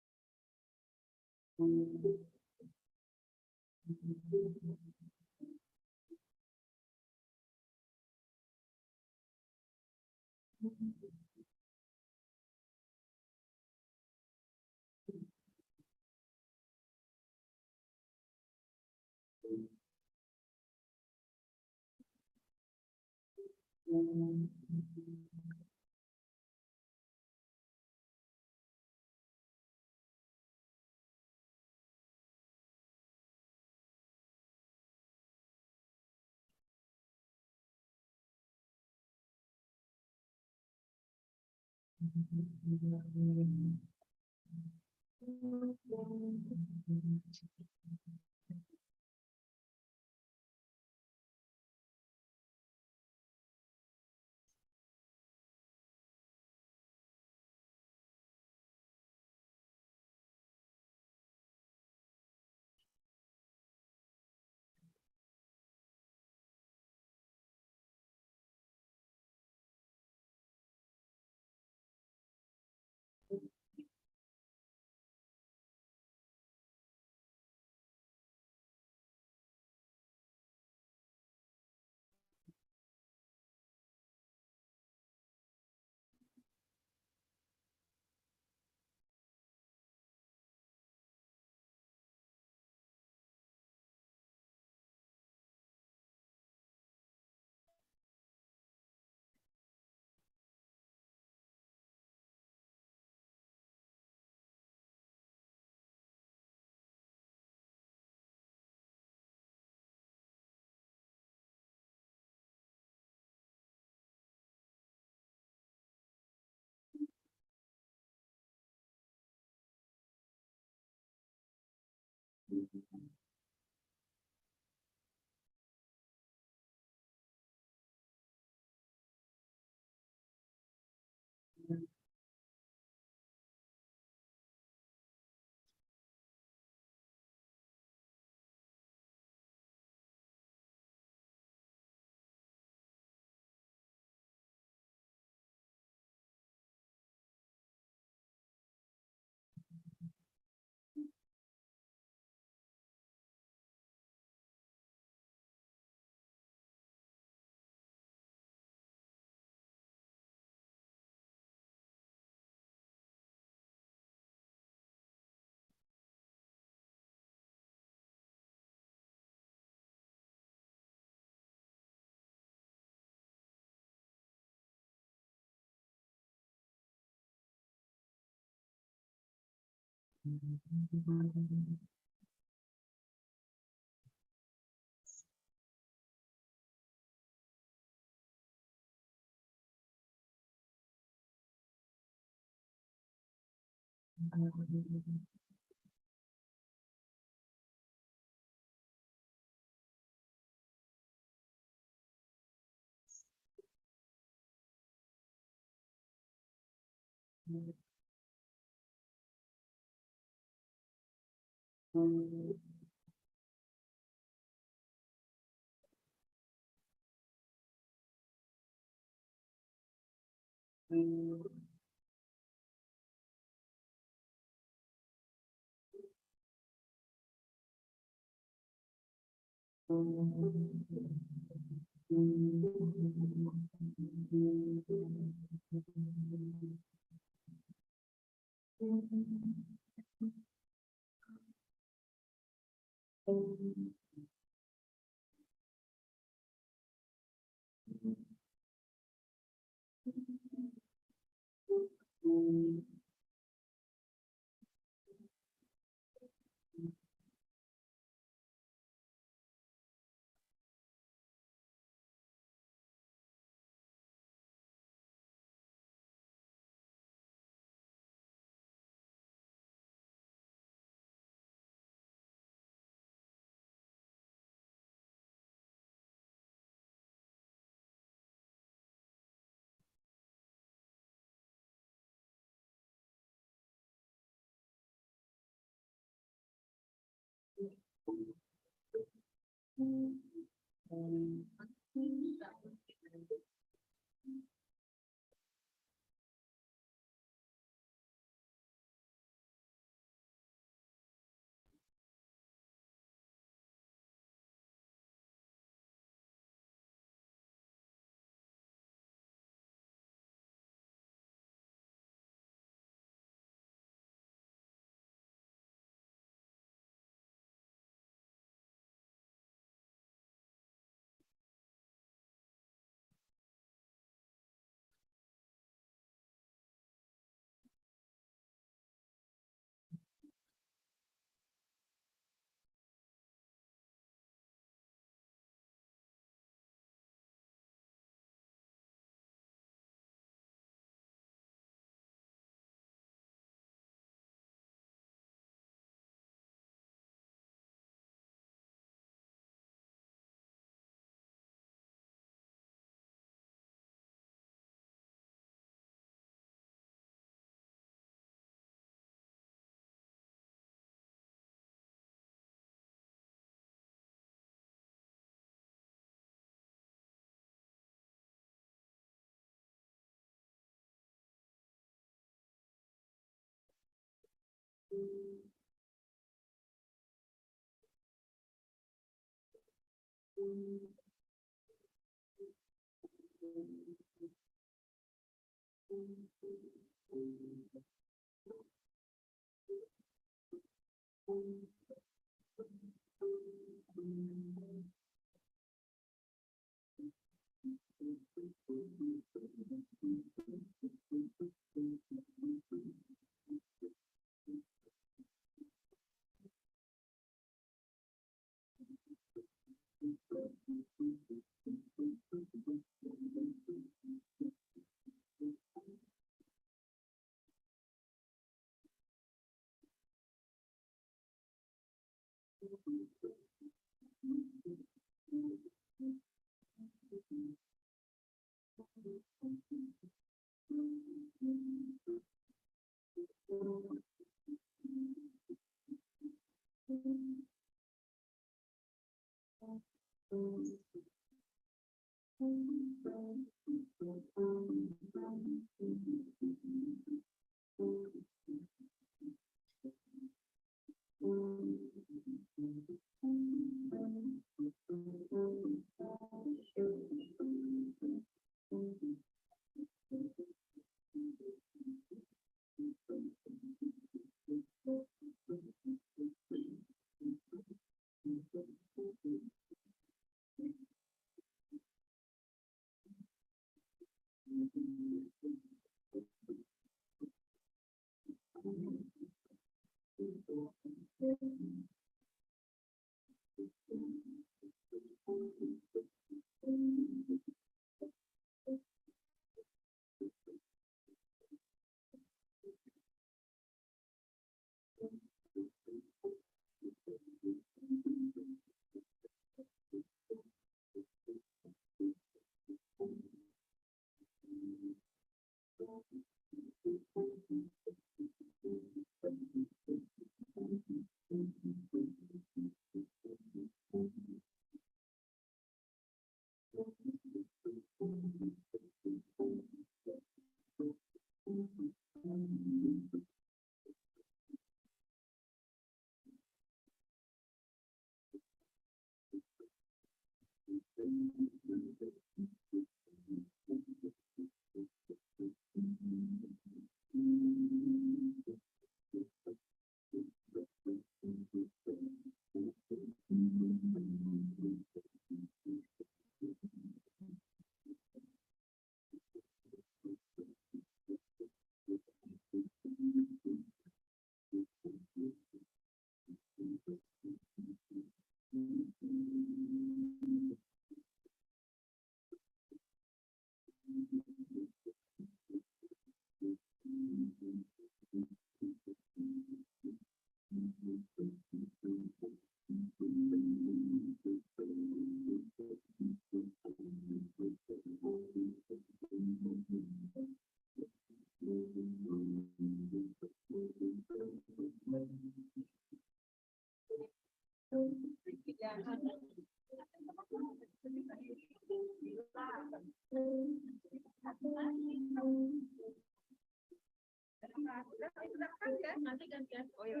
Nanti gantian. Oh ya.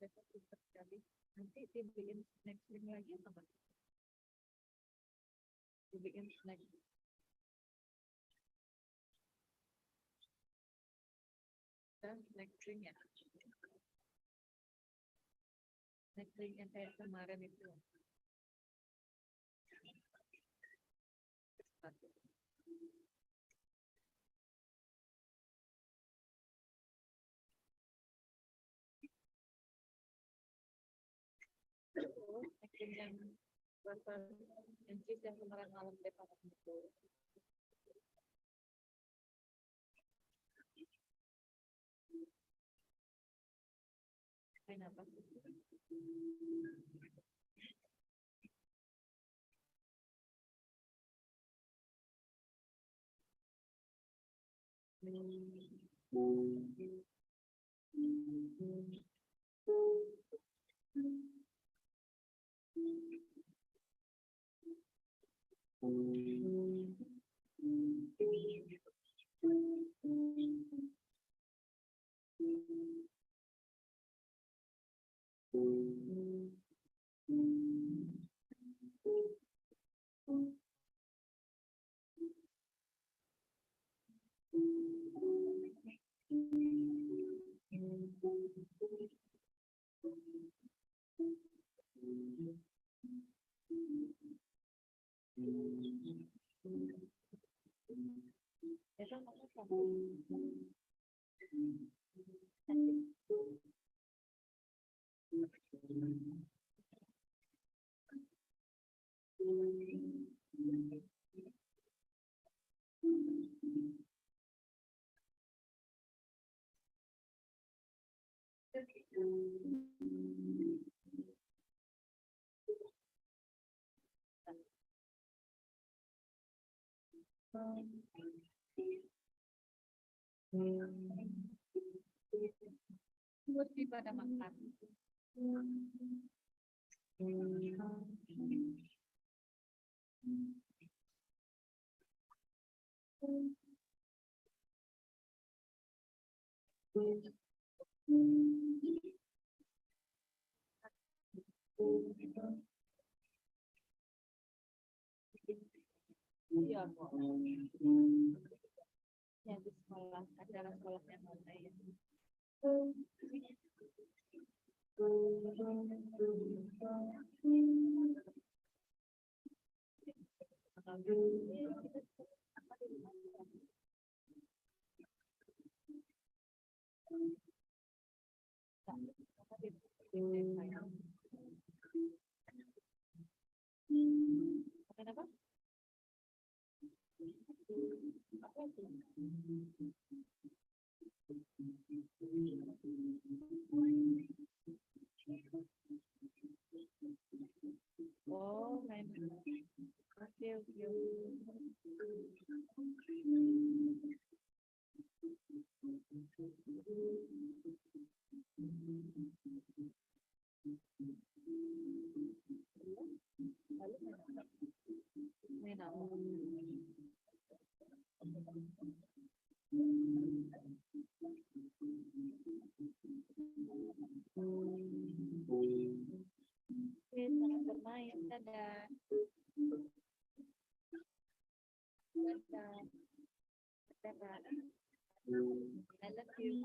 Besok pinter sekali. Nanti dibikin snack drink lagi apa enggak? Dibikin snack. Dan snack drink ya. Snack drink yang kayak kemarin itu. Snack drink yang rasa yang cheese yang kemarin malam depan itu. Kenapa? Besok mau apa? Mesti pada makan. Iya kok. Ya di sekolah, acara sekolah yang mana ya? Makan apa? Apa itu? Oh, main. Oke, oke. Lalu main apa? Oke, selamat bermain. Dadah. Dadah. Dadah. I love you.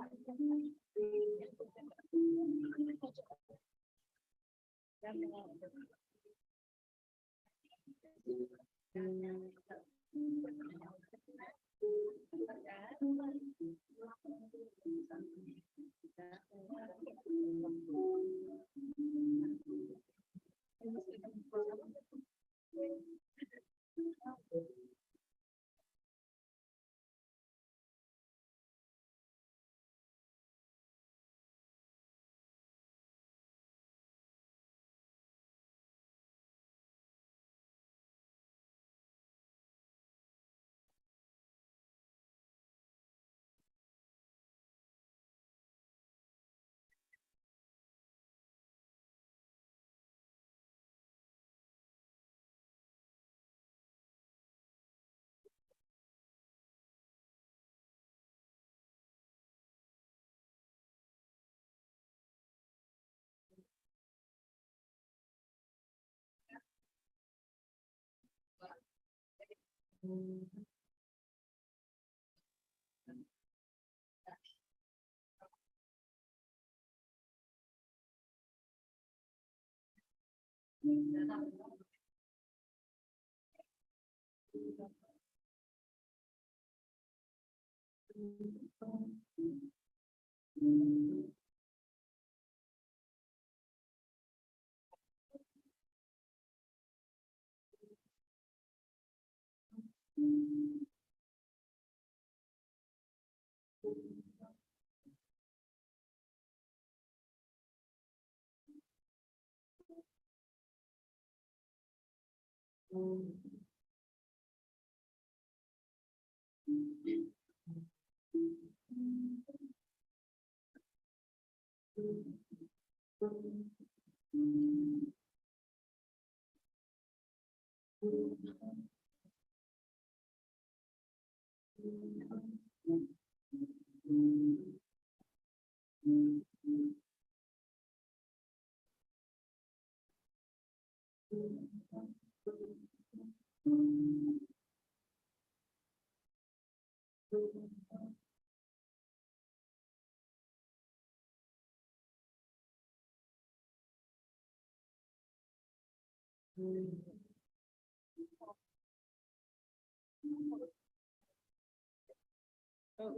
Oh,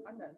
ada.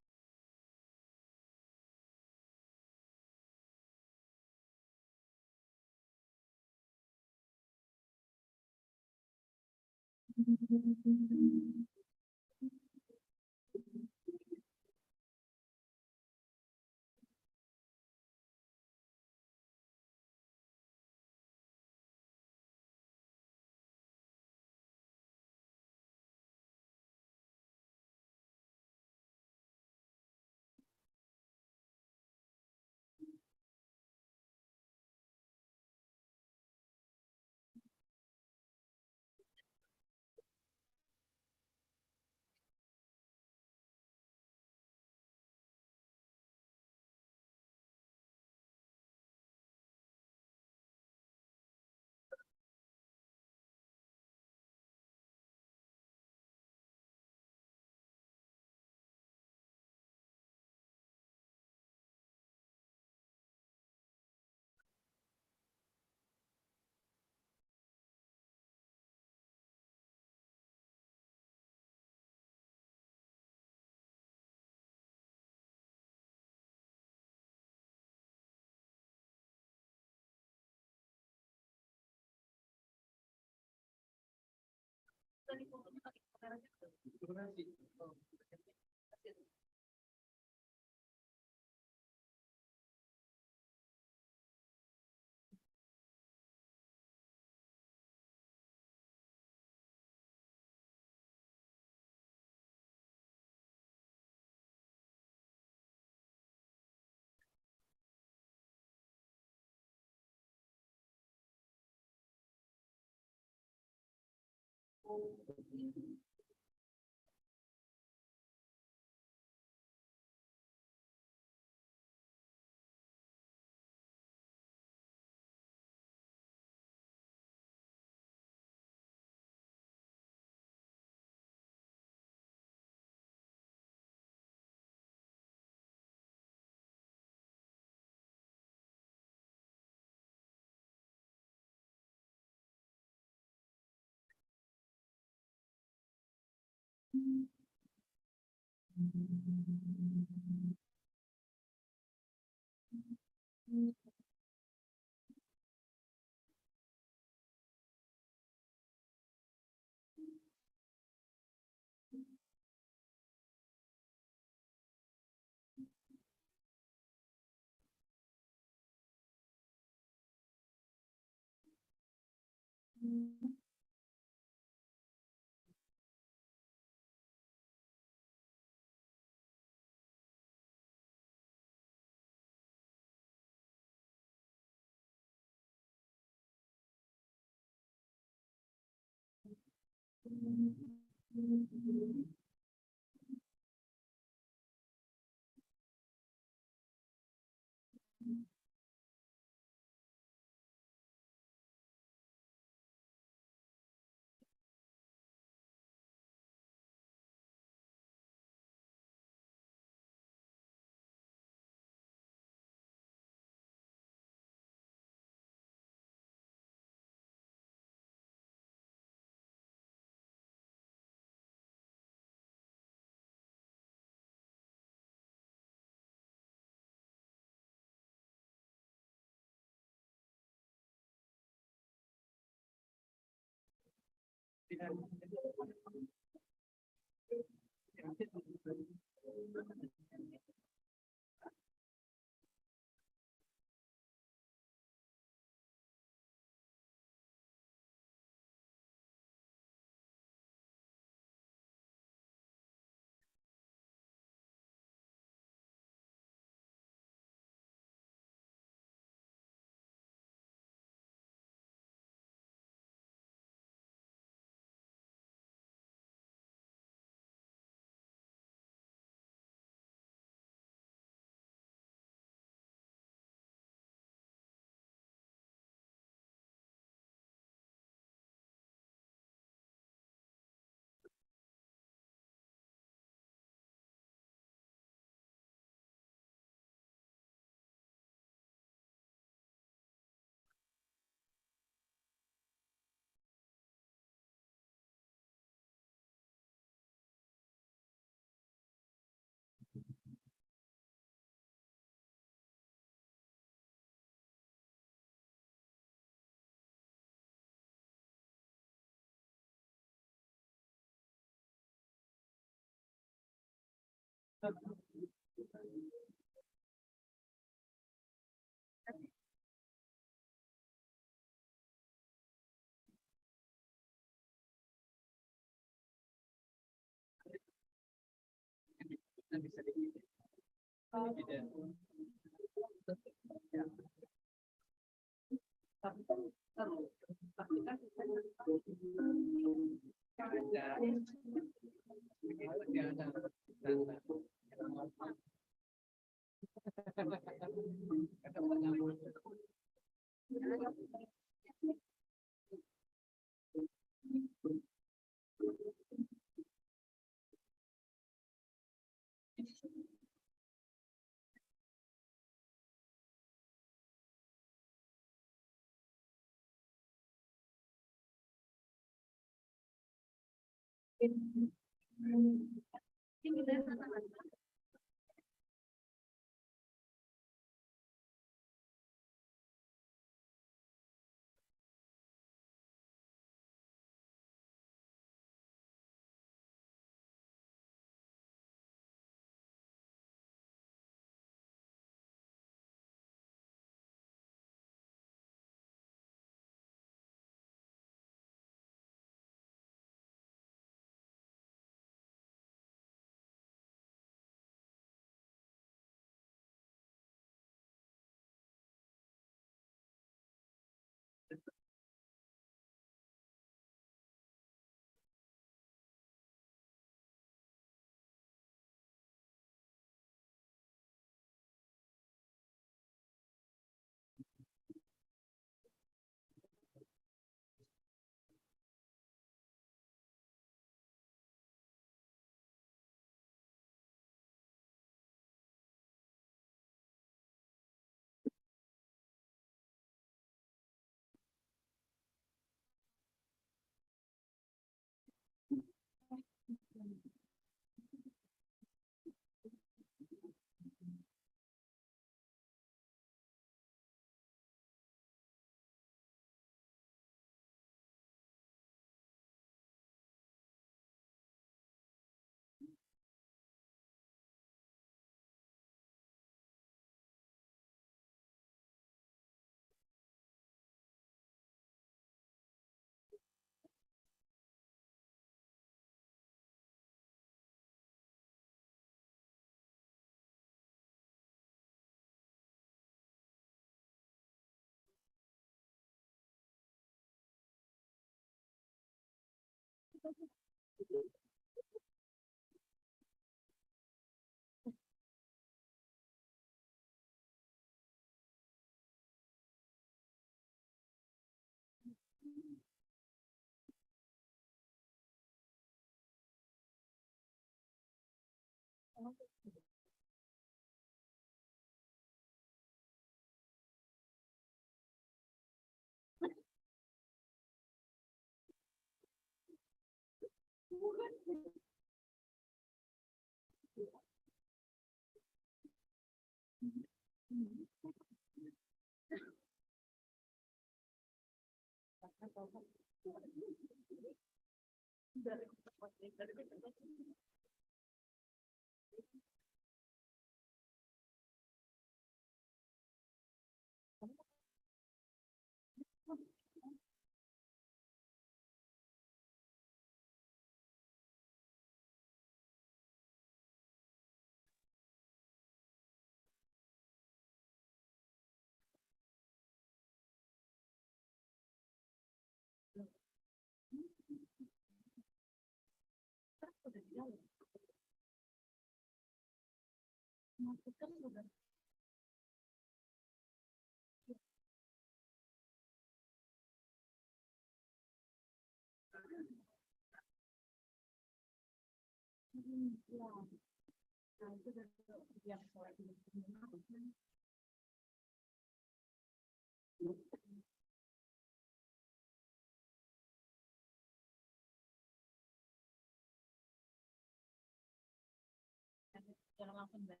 Jangan langsung balik.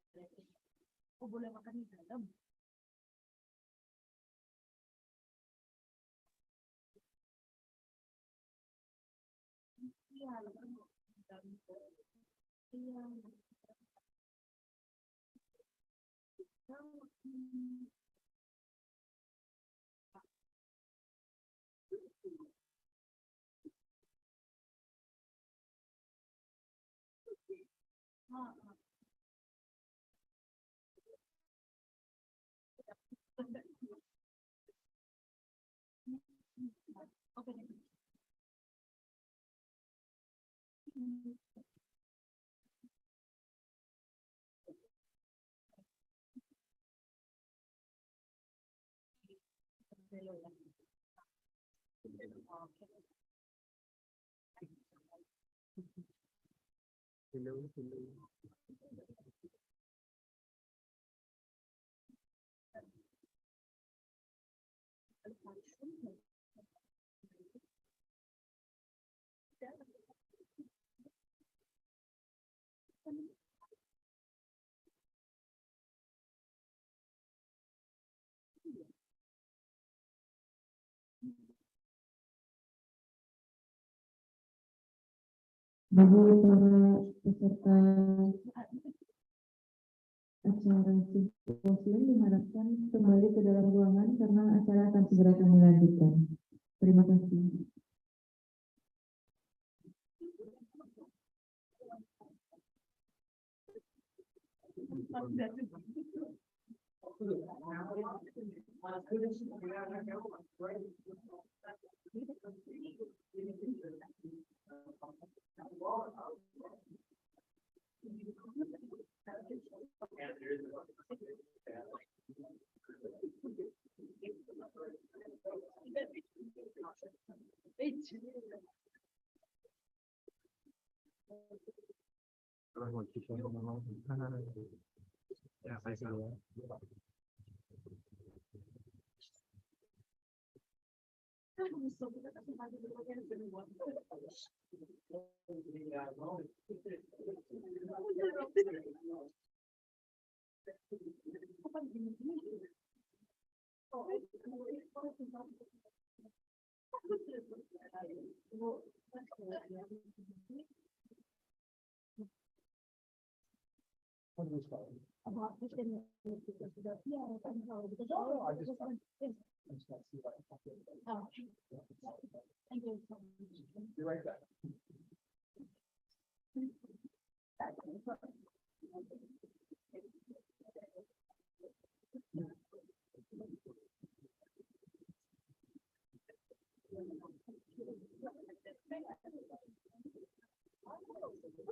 Oh, boleh makan di dalam. Iya, iya. Oke. Bagi para peserta acara simposium diharapkan kembali ke dalam ruangan karena acara akan segera kami lanjutkan. Terima kasih.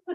Ya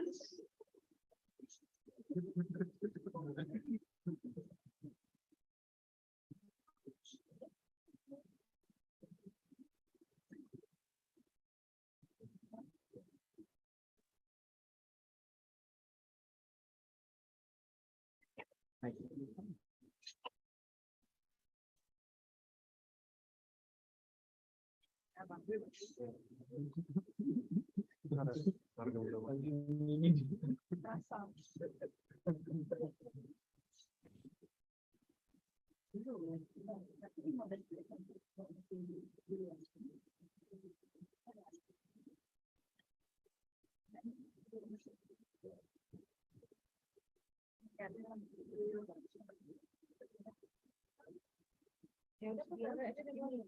udah, biar aja dulu.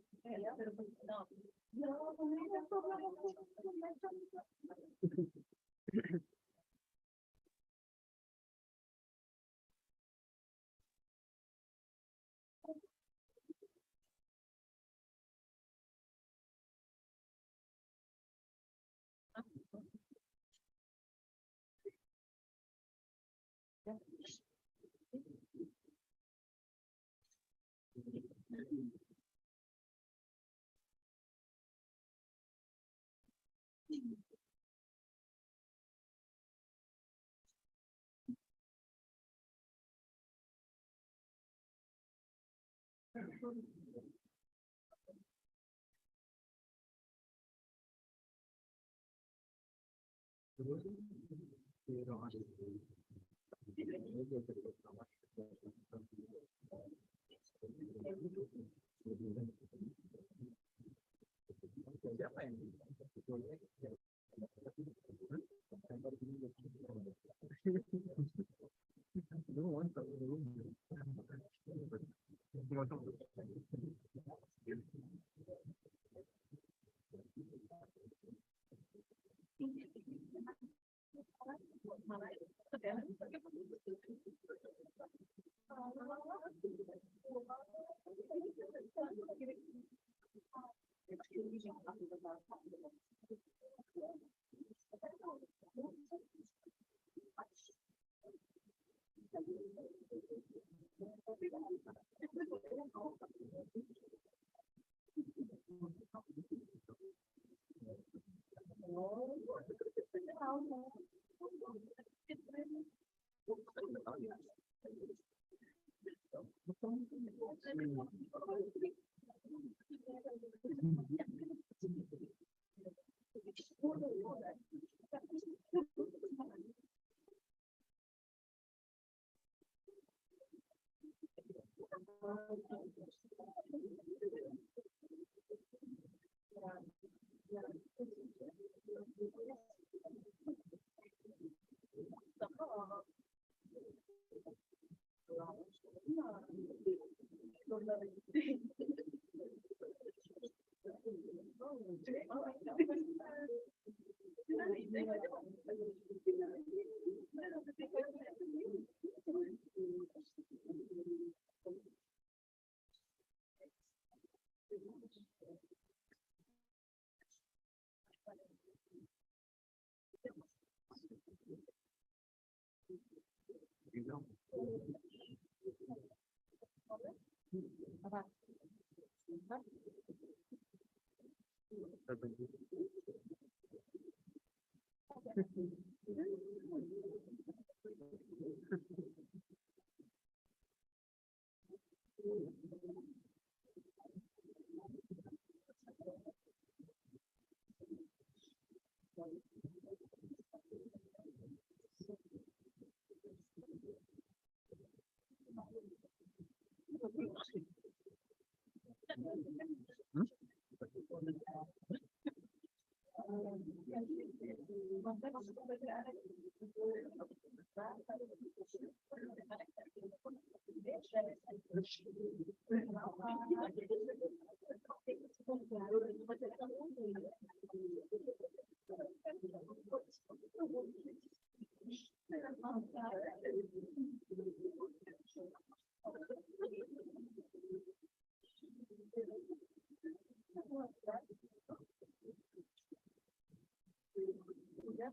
Ya,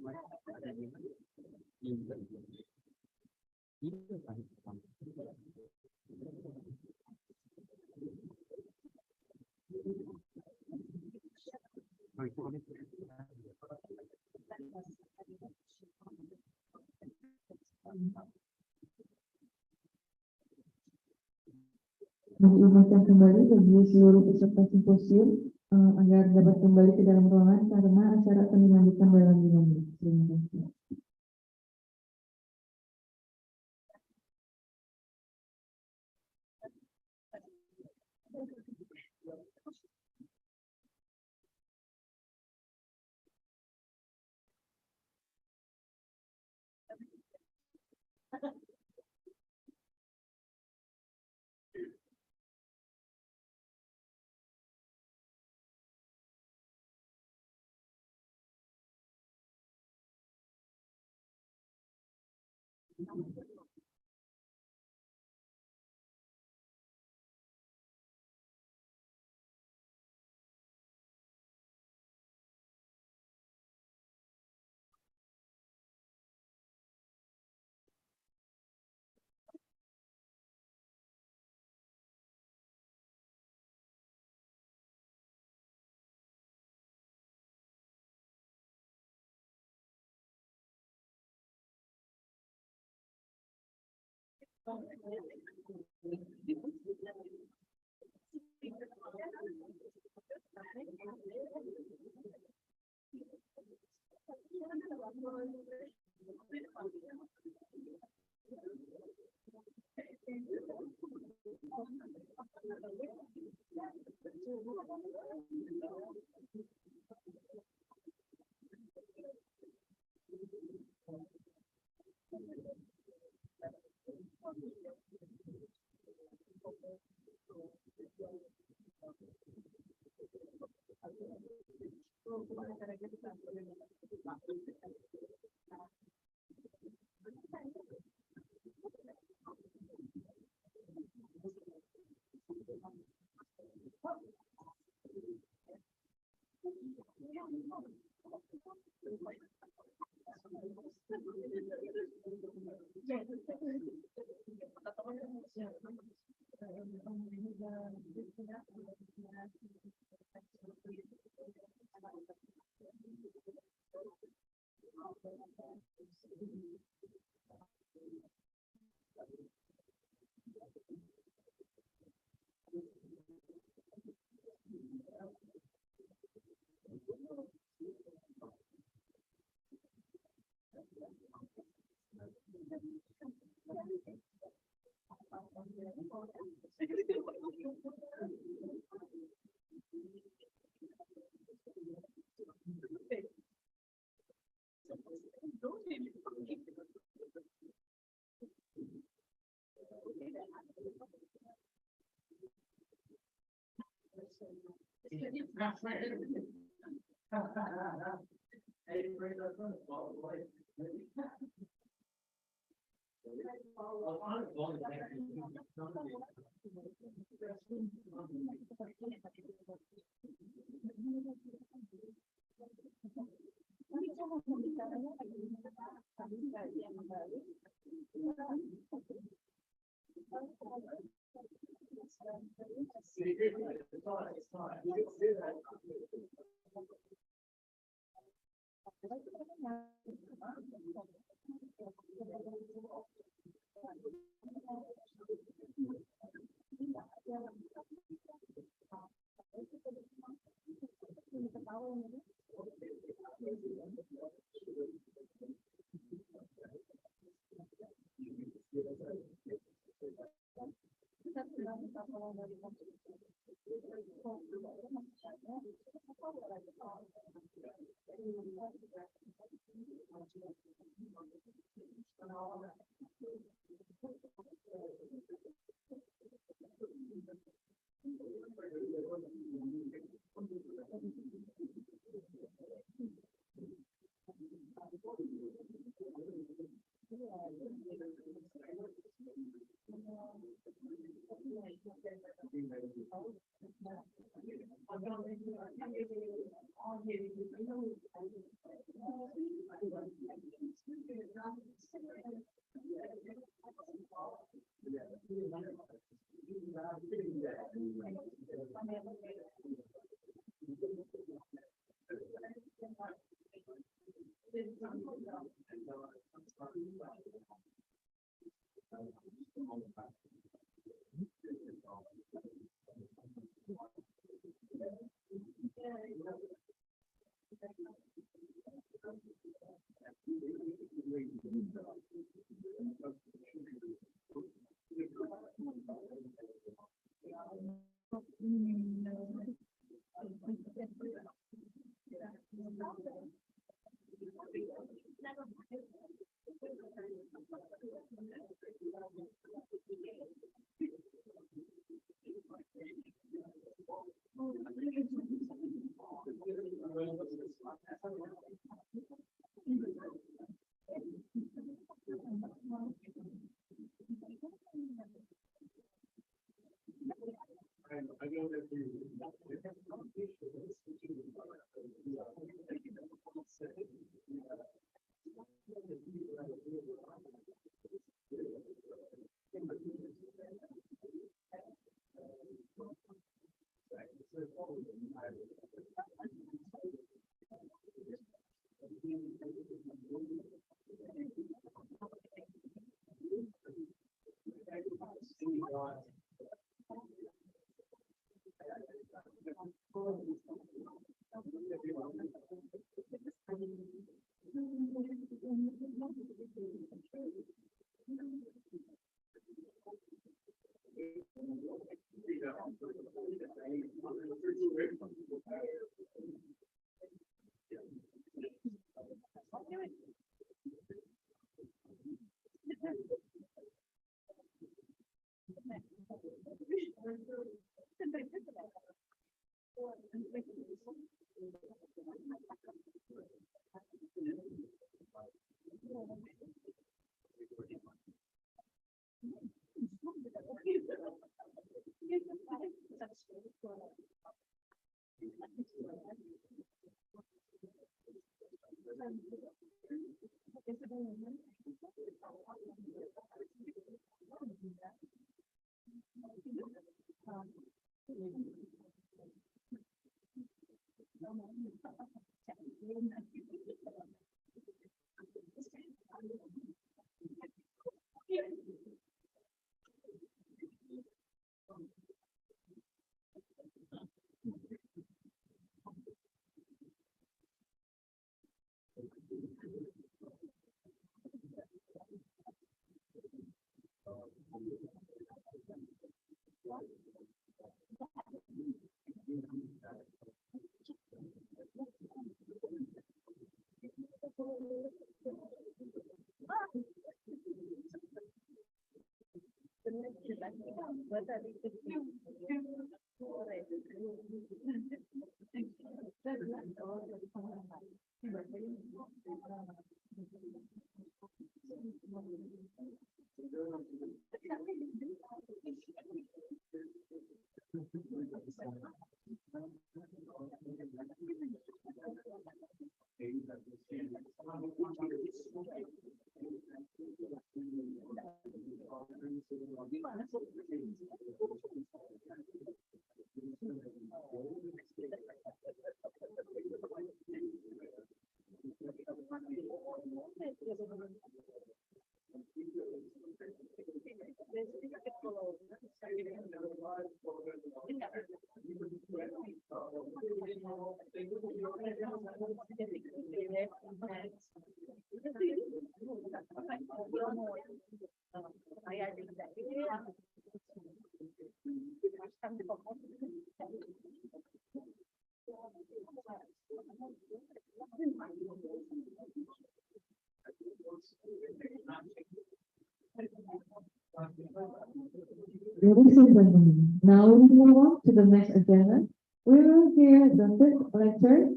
Diingatkan kembali bagi seluruh peserta simposium agar dapat kembali ke dalam ruangan karena acara akan dilanjutkan dalam 5 menit. Terima kasih. Ladies and gentlemen, now we move on to the next agenda. We will hear the fifth lecture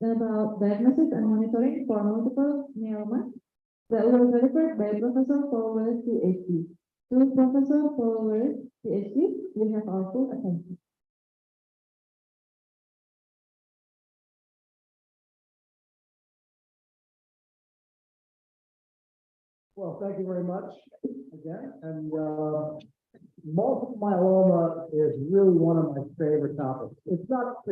about diagnosis and monitoring for multiple myeloma that was delivered by Professor Paul Willis, PhD. To Professor Paul Willis, PhD, we have our full attention. Well, thank you very much again, and multiple myeloma is really one of my favorite topics. It's not,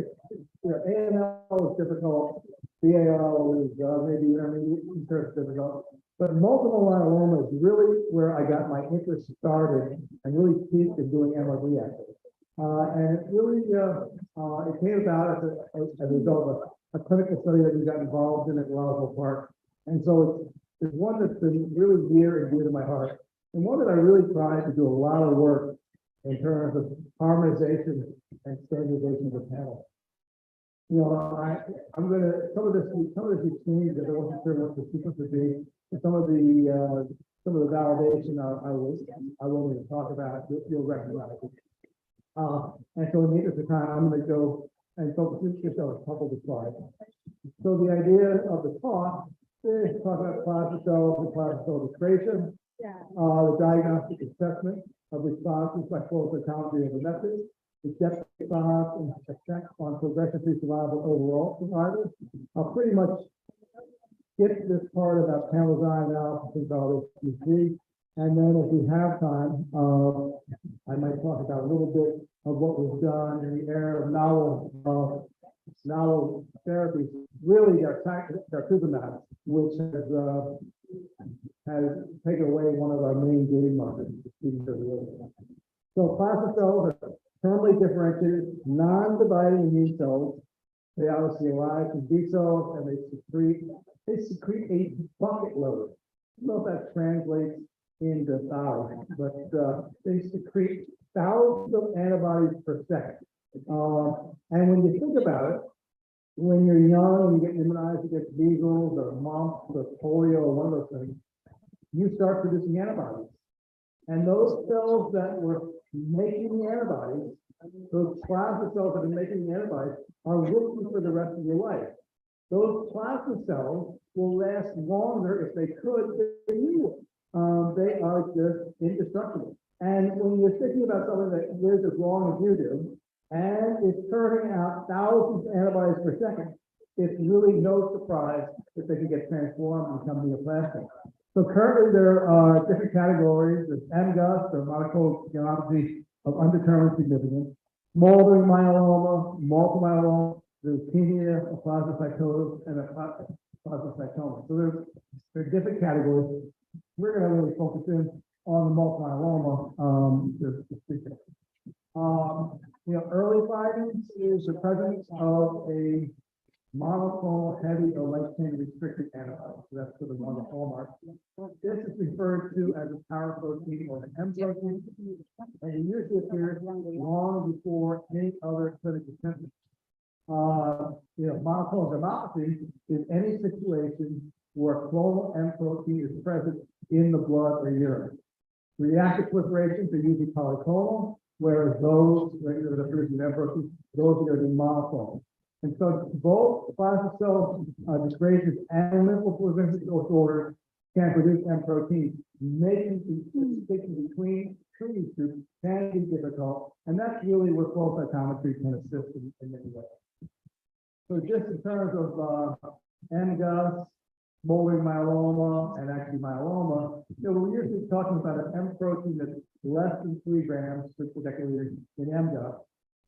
AML is difficult, BAL is maybe intermediate, research difficult, but multiple myeloma is really where I got my interest started and really peaked in doing MRD actually. And it really, it came about as a result of a clinical study that we got involved in at Roswell Park. And so it's one that's been really near and dear to my heart. And one that I really tried to do a lot of work in terms of harmonization and standardization of the panel. You know, I'm going to, some of this has changed because I wasn't sure what the sequence would be. And some of the validation I won't even talk about, you'll recognize it. And so in the interest of time, I'm going to go and focus just on a couple of slides. So the idea of the talk is to talk about plasma cells and plasma cell discretion, the diagnostic assessment of responses by flowcytometry as a method, the depth response and effect on progression-free survival, overall survival. I'll pretty much get to this part about panel design analysis and validation. And then if we have time, I might talk about a little bit of what was done in the area of novel therapies, really trastuzumab, which has taken away one of our main gain markers. So plasma cells are terminally differentiated, non-dividing immune cells. They obviously arise from B cells and they secrete a bucket load. I don't know if that translates into thousands, but they secrete thousands of antibodies per second. And when you think about it, when you're young and you get immunized against measles or mumps or polio or one of those things, you start producing antibodies. And those cells that were making the antibodies, those plasma cells that are making the antibodies, are with you for the rest of your life. Those plasma cells will last longer if they could than you would. They are just indestructible. And when you're thinking about something that lives as long as you do, and it's turning out thousands of antibodies per second, it's really no surprise that they can get transformed and become neoplastic. So currently there are different categories. There's MGUS, or monoclonal gammopathy of undetermined significance, smoldering myeloma, multiple myeloma, leukemia, a plasmacytosis, and a plasmacytoma. So there are different categories. We're going to really focus in on the multiple myeloma. Early findings is the presence of a monoclonal heavy or light chain restricted antibody. So that's sort of one of the hallmarks. This is referred to as a power protein or an M protein, and it usually appears long before any other clinical symptoms. Monoclonal gammopathy is any situation where clonal M protein is present in the blood or urine. Reactive proliferations are usually polyclonal, whereas those that are producing M protein, those are going to be monoclonal. And so both plasma cell dyscrasias and lymphoproliferative disorders can produce M protein. Making the distinction between these two can be difficult, and that's really where flow cytometry can assist in many ways. So just in terms of MGUS, smoldering myeloma, and actually myeloma, we're usually talking about an M protein that's less than 3 grams per deciliter in MGUS.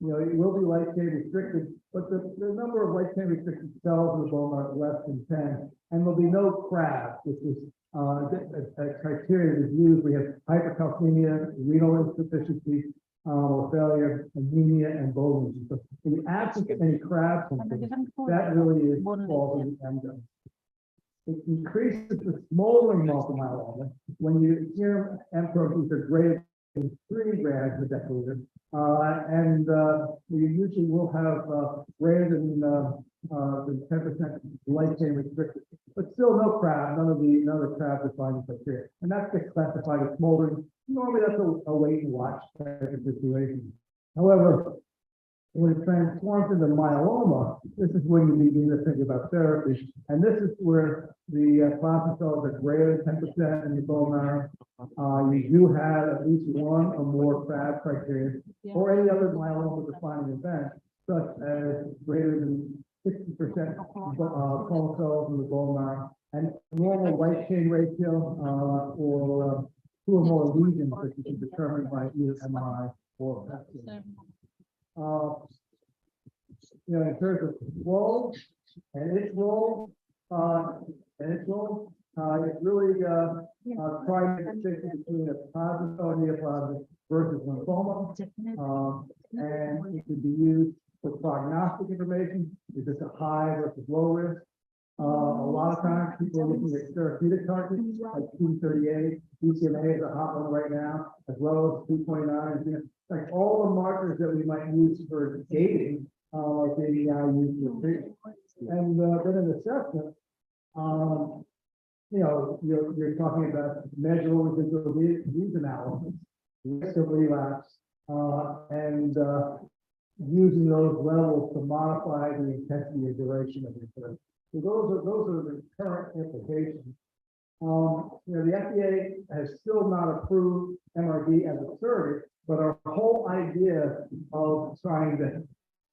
It will be light chain restricted, but the number of light chain restricted cells in the bone are less than 10, and there'll be no crab, which is a criteria that's used. We have hypercalcemia, renal insufficiency, or failure, anemia, and bone lesions. So in the absence of any crab symptoms, that really is falls in the MGUS. It increases the smoldering multiple myeloma when your serum M proteins are greater than 3 grams per deciliter, and you usually will have greater than 10% light chain restricted, but still no crab. None of the crab defining criteria, and that gets classified as smoldering. Normally, that's a wait and watch type of situation. However, when it transforms into myeloma, this is when you begin to think about therapy. And this is where the plasma cells are greater than 10% in the bone marrow. You do have at least one or more FAB criteria or any other myeloma defining event, such as greater than 60% clone cells in the bone marrow, and normal light chain ratio or two or more lesions that you can determine by either MRI or PET. In terms of flow and its role, it's really trying to distinguish between a positive or neoplastic versus lymphoma, and it can be used for prognostic information. Is this a high versus low risk? A lot of times people are looking at therapeutic targets like P38, BCMA is a hot one right now, as well as P29. Like all the markers that we might use for gating are being now used for treatment. And then in assessment, you're talking about measurable residual disease analysis, risk of relapse, and using those levels to modify the intensity and duration of the therapy. So those are the current implications. The FDA has still not approved MRD as a surrogate, but our whole idea of trying to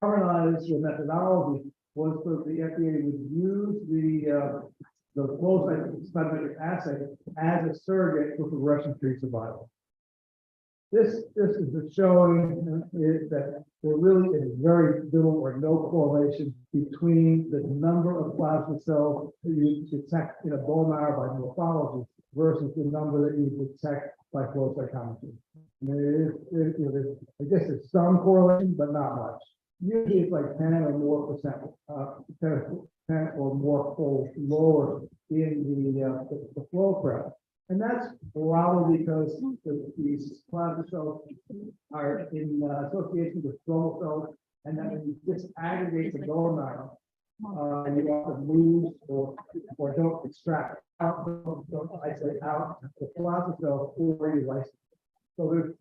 harmonize the methodology was so the FDA would use the flow cytometry assay as a surrogate for progression-free survival. This is showing that there really is very little or no correlation between the number of plasma cells that you detect in a bone marrow by morphology versus the number that you detect by flow cytometry. I guess there's some correlation, but not much. Usually it's like 10 or more percent, 10 or more fold lower in the flow prep. And that's probably because these plasma cells are in association with stromal cells, and then when you disaggregate the bone marrow, you often lose or don't extract out, don't isolate out the plasma cells or you lyse. So there's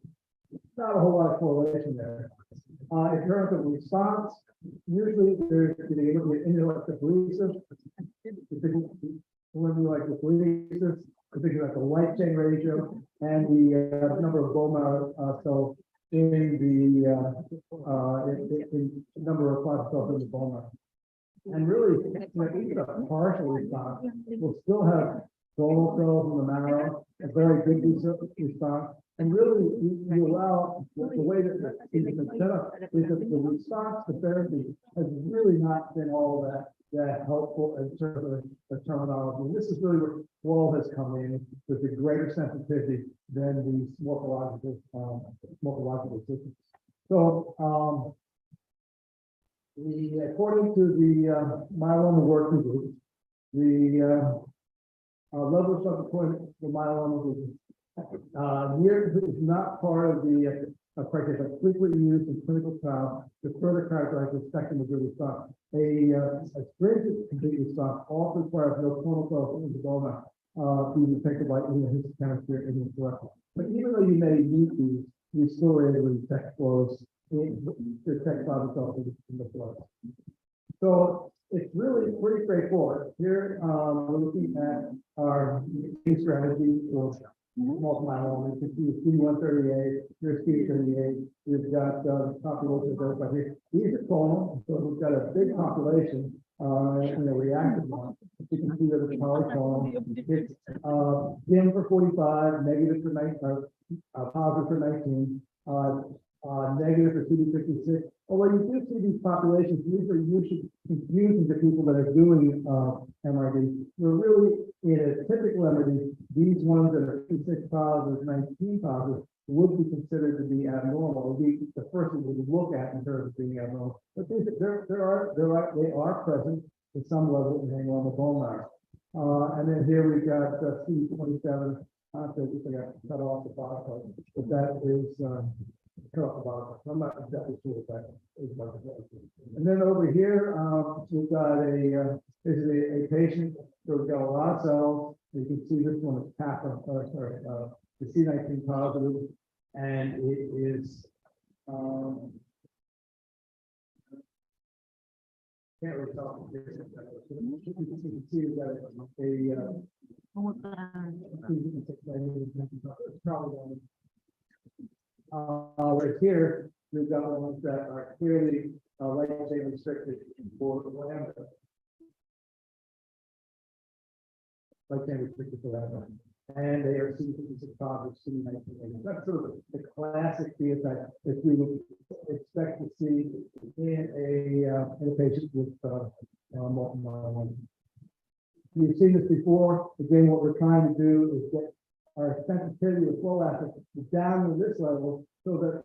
not a whole lot of correlation there. In terms of response, usually there's electrophoresis, particularly like the light chain ratio and the number of bone marrow cells in the number of plasma cells in the bone marrow. And really, even a partial response will still have stromal cells in the marrow, a very good response. And really, you allow the way that it's been set up is that the response to therapy has really not been all that helpful in terms of the terminology. And this is really where flow has come in with the greater sensitivity than these morphological systems. So, according to the myeloma working group, the level of subsequent the myeloma group is not part of the criteria, but frequently used in clinical trials to further characterize the spectrum of good response. A stringent complete response also requires no clonal cells in the bone marrow being detected by immunohistochemistry or immunofluorescence. But even though you may meet these, you still are able to detect flows, detect plasma cells in the blood. So it's really pretty straightforward. Here we're looking at our strategy for multiple myeloma. You can see CD138, here's CD38. We've got population of those right here. These are clonal, so we've got a big population in a reactive one. You can see that it's polyclonal. It's dim for 45, negative for 19, positive for 19, negative for CD56. Although you do see these populations, these are usually confusing to people that are doing MRD. We're really in a typical MRD, these ones that are 56 positive, 19 positive would be considered to be abnormal. Would be the first thing we would look at in terms of being abnormal. But they are present to some level in the normal bone marrow. And then here we've got CD27. I got cut off the bottom, but that is cut off the bottom. I'm not exactly sure what that is. And then over here, we've got a patient. So we've got a lot of cells. You can see this one is kappa, the C19 positive, and it is can't really tell. You can see we've got right here, we've got ones that are clearly light chain restricted for lambda. Light chain restricted for lambda. and they are CD56 positive, CD19. That's sort of the classic phenotype that we would expect to see in a patient with multiple myeloma. You've seen this before. Again, what we're trying to do is get our sensitivity of flow assay down to this level so that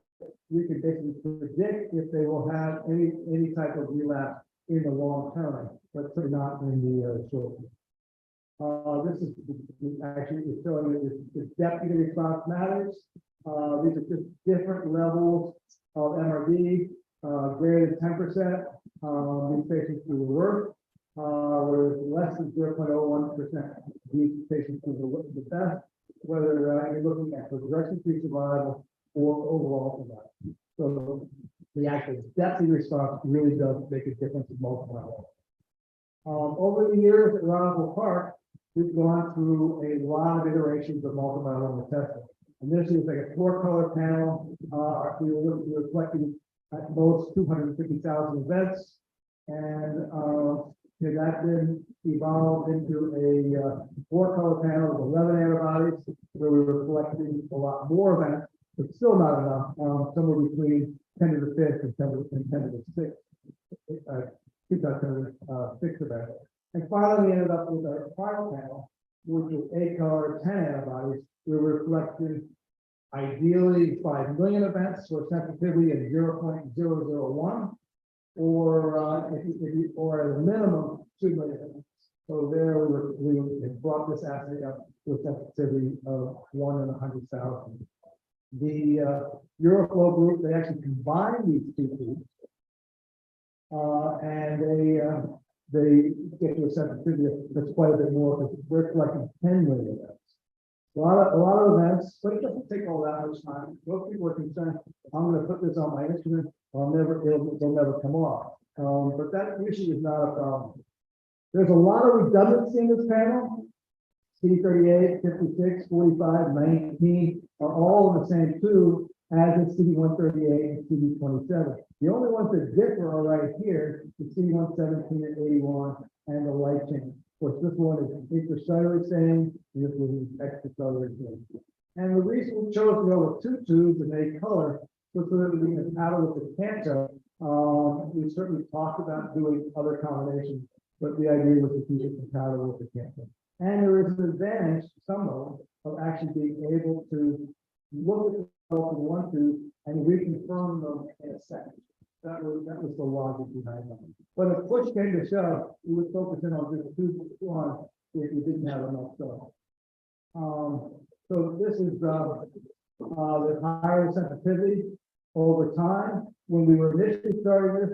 we can basically predict if they will have any type of relapse in the long term, but certainly not in the short term. This is actually showing that the depth of the response matters. These are just different levels of MRD, greater than 10%. These patients do the worst, whereas less than 0.01%. These patients do the best, whether you're looking at progression-free survival or overall survival. So the actual depth of response really does make a difference in multiple myeloma. Over the years at Roswell Park, we've gone through a lot of iterations of multiple myeloma testing. And this is like a 4-color panel. We were collecting at most 250,000 events. And that then evolved into a 4-color panel of 11 antibodies, where we were collecting a lot more events, but still not enough, somewhere between 10 to the 5th and 10 to the 6th, 10 to the 6th events. And finally, we ended up with our final panel, which was 8-color 10 antibodies, where we're collecting ideally 5 million events for sensitivity of 0.001, or at a minimum 2 million events. So there we had brought this assay up with sensitivity of 1 in 100,000. The Euroflow group, they actually combined these two groups, and they get to a sensitivity that's quite a bit more, because we're collecting 10 million events. A lot of events, but it doesn't take all that much time. Most people are concerned, I'm going to put this on my instrument, they'll never come off. But that usually is not a problem. There's a lot of redundancy in this panel. CD38, 56, 45, 19 are all in the same tube as is CD138 and CD27. The only ones that differ are right here, the CD117 and 81 and the light chain. Of course, this one is intracellular staining, and this one is extracellular staining. And the reason we chose to go with 2 tubes in 8 color was so that we can paddle with the cancer. We certainly talked about doing other combinations, but the idea was to keep it compatible with the cancer. And there is an advantage, somewhat, of actually being able to look at the results in one tube and reconfirm them in a second. That was the logic behind that. But if push came to shove, we would focus in on just 2 if we didn't have enough stuff. So this is the higher sensitivity over time. When we were initially starting this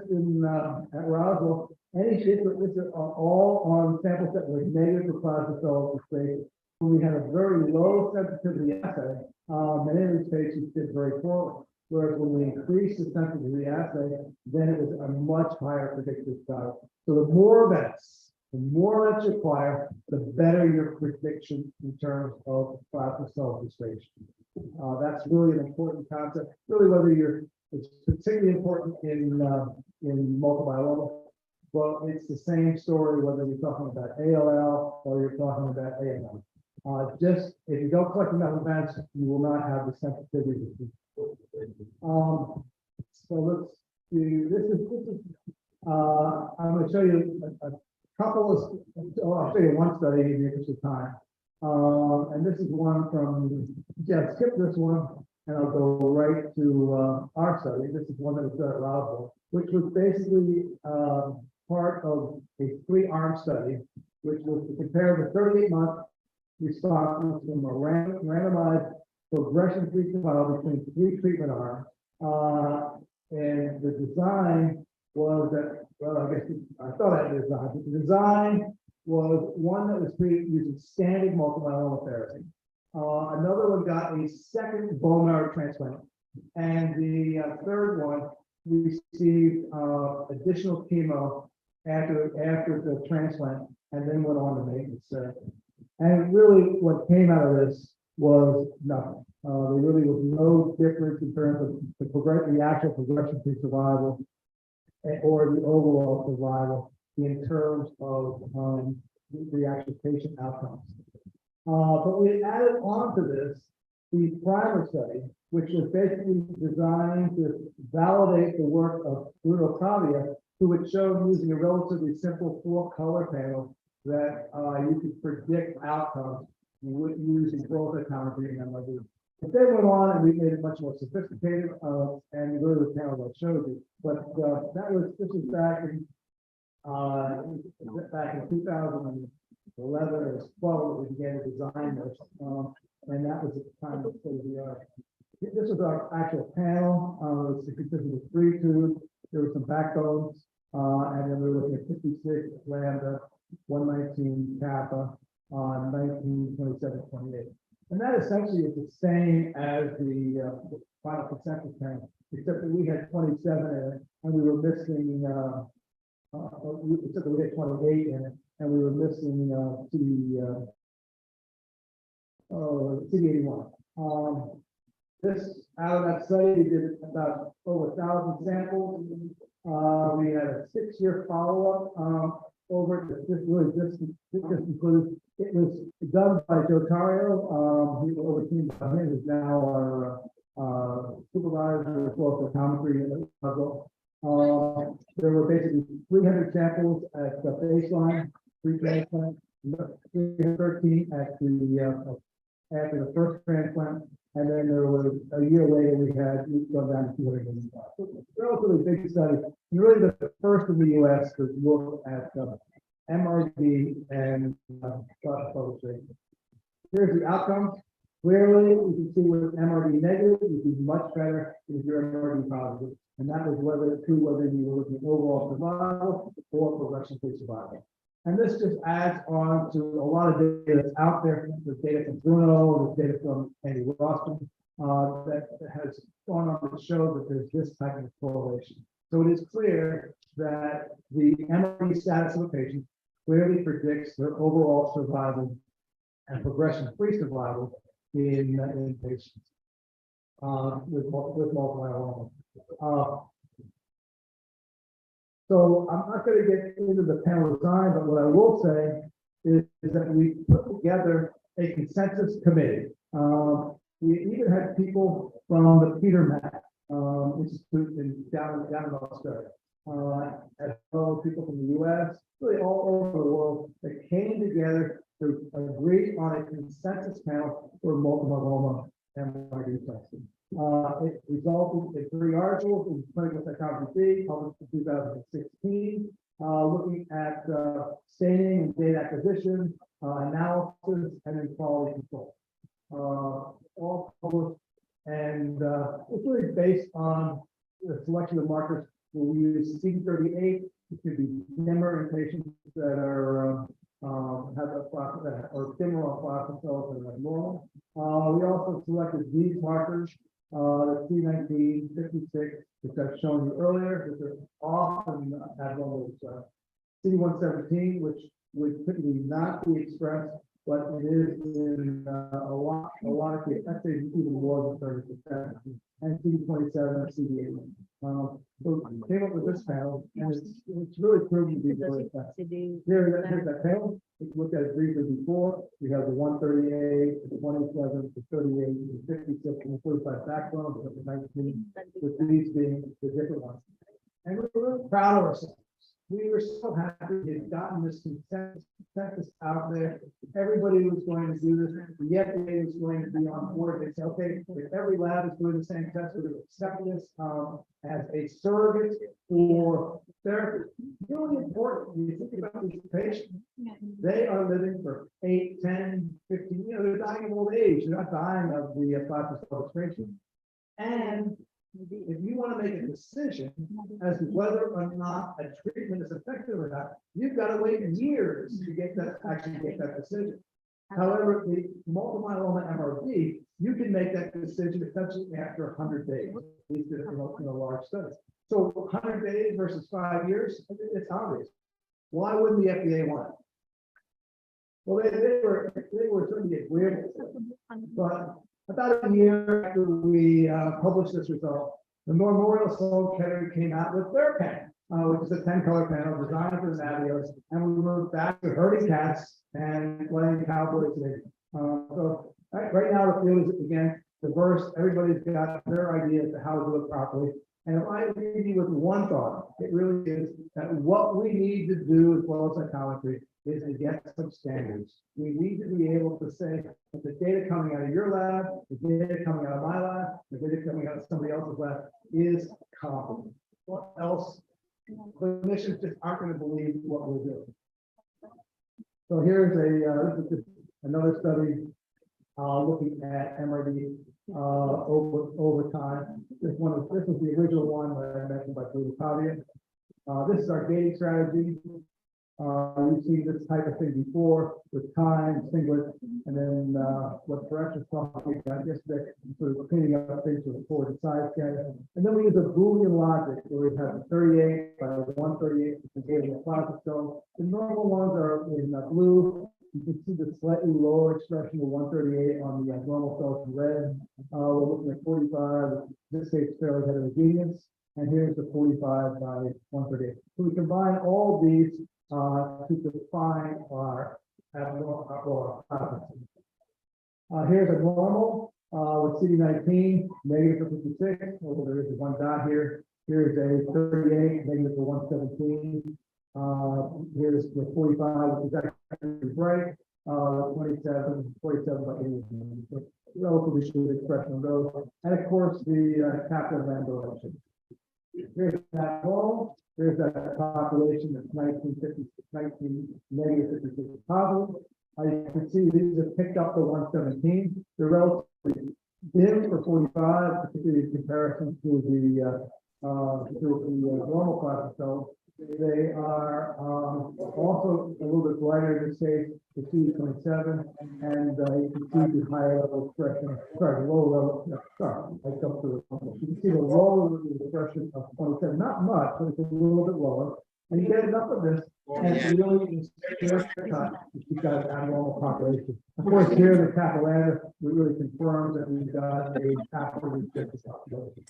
at Roswell, any shit that this are all on samples that were negative for plasma cell filtration. When we had a very low sensitivity assay, many of these patients did very poorly. Whereas when we increased the sensitivity assay, then it was a much higher predictive value. So the more events you acquire, the better your prediction in terms of plasma cell filtration. That's really an important concept. Really, it's particularly important in multiple myeloma. Well, it's the same story whether you're talking about ALL or you're talking about AML. Just if you don't collect enough events, you will not have the sensitivity. So let's do this. I'm going to show you a couple of. I'll show you one study in the interest of time. And this is one from. Skip this one, and I'll go right to our study. This is one that was done at Roswell, which was basically part of a 3-arm study, which was to compare the 38-month response from a randomized progression-free survival between 3 treatment arms. And the design was that, well, I guess I thought I had design, but the design was one that was treated using standard multiple myeloma therapy. Another one got a second bone marrow transplant, and the third one received additional chemo after the transplant, and then went on to maintenance therapy. And really, what came out of this was nothing. There really was no difference in terms of the actual progression-free survival or the overall survival in terms of the actual patient outcomes. But we added on to this the primer study, which was basically designed to validate the work of Bruno Cavia, who had shown using a relatively simple 4-color panel that you could predict outcomes with using flowcytometry and MRD. But they went on and we made it much more sophisticated, and go to the panel I showed you. But this was back in 2011 or 12 that we began to design this, and that was at the time of state of the art. This was our actual panel. It consisted of 3 tubes. There were some backbones, and then we were looking at 56 lambda, 119 kappa, 19, 27, 28. And that essentially is the same as the final consensus panel, except that we had 27 in it, and we were missing, except that we had 28 in it, and we were missing CD81. This, out of that study, we did about over 1,000 samples. We had a 6-year follow-up over it. This includes, it was done by Joe Tario, he oversees him, is now our supervisor of flowcytometry in the puzzle. There were basically 300 samples at the baseline, pre-transplant, 313 at the after the first transplant, and then there was a year later we gone down to 285. So relatively big study, and really the first in the U.S. to look at MRD and publishing. Here's the outcomes. Clearly, you can see with MRD negative, you do much better if you're MRD positive, and that was whether you were looking at overall survival or progression-free survival. And this just adds on to a lot of data that's out there. There's data from Bruno, there's data from Andy Rossman that has gone on to show that there's this type of correlation. So it is clear that the MRD status of a patient clearly predicts their overall survival and progression-free survival in patients with multiple myeloma. So I'm not going to get into the panel design, but what I will say is that we put together a consensus committee. We even had people from the Peter Mac Institute down in Australia, as well as people from the U.S., really all over the world, that came together to agree on a consensus panel for multiple myeloma MRD testing. It resulted in 3 articles in Clinical Psychology published in 2016, looking at staining and data acquisition, analysis, and then quality control. All published, and it's really based on the selection of markers. We use CD38. It could be dimmer in patients that are have a plasma that are dimmer on plasma cells than are normal. We also selected these markers. The C19, 56, which I've shown you earlier, which are often abnormal. CD117, which would typically not be expressed, but it is in a lot of cases, actually even more than 30%. And CD27 or CD8. So we came up with this panel, and it's really proven to be very effective. Here's that panel. We looked at it briefly before. We have the 138, the 27, the 38, the 56, and the 45 backbones, the 19, with these being the different ones. And we're really proud of ourselves. We were so happy we had gotten this consensus out there. Everybody was going to do this. The FDA was going to be on board. They said, okay, if every lab is doing the same test, we're going to accept this as a surrogate for therapy. Really important when you think about these patients. They are living for 8, 10, 15, they're dying of old age. They're not dying of the plasma cell extraction. And if you want to make a decision as to whether or not a treatment is effective or not, you've got to wait years to get that decision. However, the multiple myeloma MRD, you can make that decision essentially after 100 days, at least in a large study. So 100 days versus 5 years, it's obvious. Why wouldn't the FDA want it? Well, they were certainly agreeable, but about a year after we published this result, the Memorial Sloan Kettering came out with their panel, which is a 10-color panel designed for the Navios, and we moved back to herding cats and playing cowboys. Right now, the field is, again, diverse. Everybody's got their idea as to how to do it properly. And if I leave you with one thought, it really is that what we need to do as well as psychometry is to get some standards. We need to be able to say that the data coming out of your lab, the data coming out of my lab, the data coming out of somebody else's lab is comparable. What else? Clinicians just aren't going to believe what we're doing. So here's this is just another study looking at MRD over time. This was the original one that I mentioned by Flowcytometry. This is our gating strategy. You've seen this type of thing before with time, singlet, and then what Paresh was talking about yesterday, sort of cleaning up things with a forward and side scan. And then we use a Boolean logic where we have 38 by 138, which is getting a plasma cell. The normal ones are in blue. You can see the slightly lower expression of 138 on the normal cells in red. We're looking at 45. In this case, fairly heterogeneous. And here's the 45 by 138. So we combine all of these to define our abnormal or here's a normal with CD19 negative for 56. Well, there is one dot here. Here's a 38 negative for 117. Here's the 45, which is actually bright. 47 by 80. Relatively good expression of those. And of course, the capital lambda relation. Here's that wall. There's that population that's 19 negative 56 positive. You can see these have picked up the 117. They're relatively dim for 45, particularly in comparison to the normal plasma cells. They are also a little bit brighter in this case, the CD27, and you can see the higher level expression, lower level, I jumped to it. You can see the lower level expression of 27, not much, but it's a little bit lower. And you get enough of this, and it really is clear cut if you've got an abnormal population. Of course, here the capillary really confirms that we've got a absolutely different population.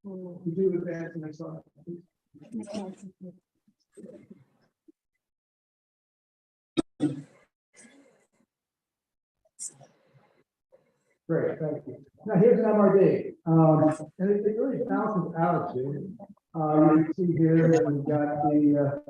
Could you advance the next slide, please? Great, thank you. Now here's an MRD, and it really balances out. You can see here that we've got the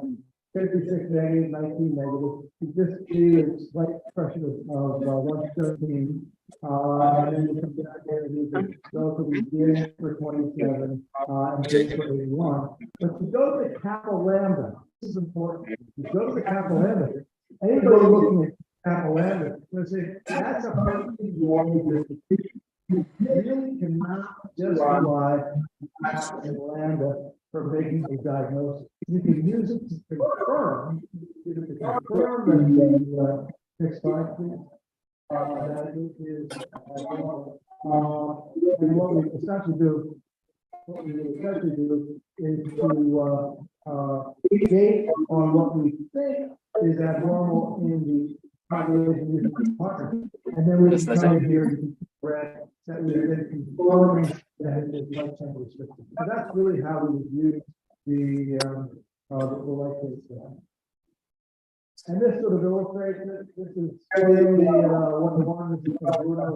56 negative, 19 negative. You just see a slight expression of 113. And then you come down here and these are relatively big for 27 and big for 81. But if you go to the kappa lambda, this is important. If you go to the kappa lambda, anybody looking at kappa lambda will say that's a perfectly normal distribution. You really cannot justify kappa lambda for making a diagnosis. You can use it to confirm that the next slide, please. That is and what we essentially do is to gauge on what we think is abnormal in the population using partner, and then we can come in here and red that we're then confirming that it is light sample restricted. So that's really how we would use the light phase. And this sort of illustrates it. This is clearly one-to-one. This is from Bruno.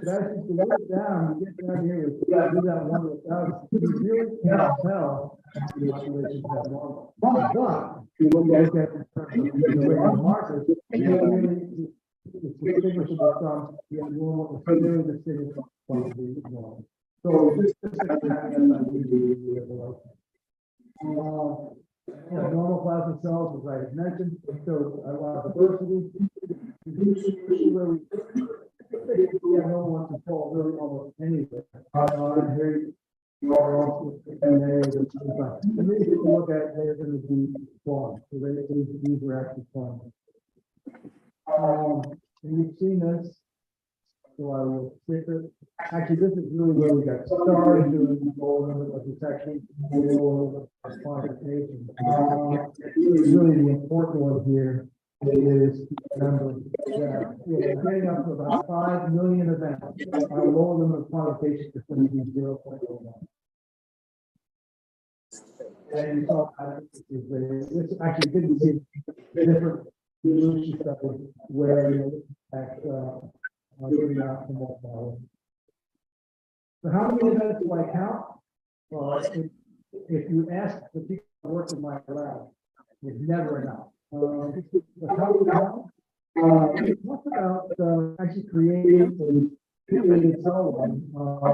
But as you look down, you get down here, you do that 1 to 1,000. You really can't tell the population is abnormal. But if you look at it in terms of the regular markers, it's distinguishable from the abnormal, it's clearly distinguishable from the normal. So this is having normal plasma cells, as I had mentioned, show a lot of diversity. Where we have no one to fall really almost anywhere. And here you are also and then if you look at they're going to be formed. So these were actually formed. And you've seen this. So I will skip it. Actually, this is really where we got started doing the whole limit of detection, quantification. Really the important one here is to remember that we're getting up to about 5 million events. Our lower limit of quantification is going to be 0.01. And you saw that this actually didn't see different solution study where you look at giving out some more power. So how many events do I count? Well, if you ask the people who work in my lab, it's never enough. But how do we count? We talked about actually creating a created cell line.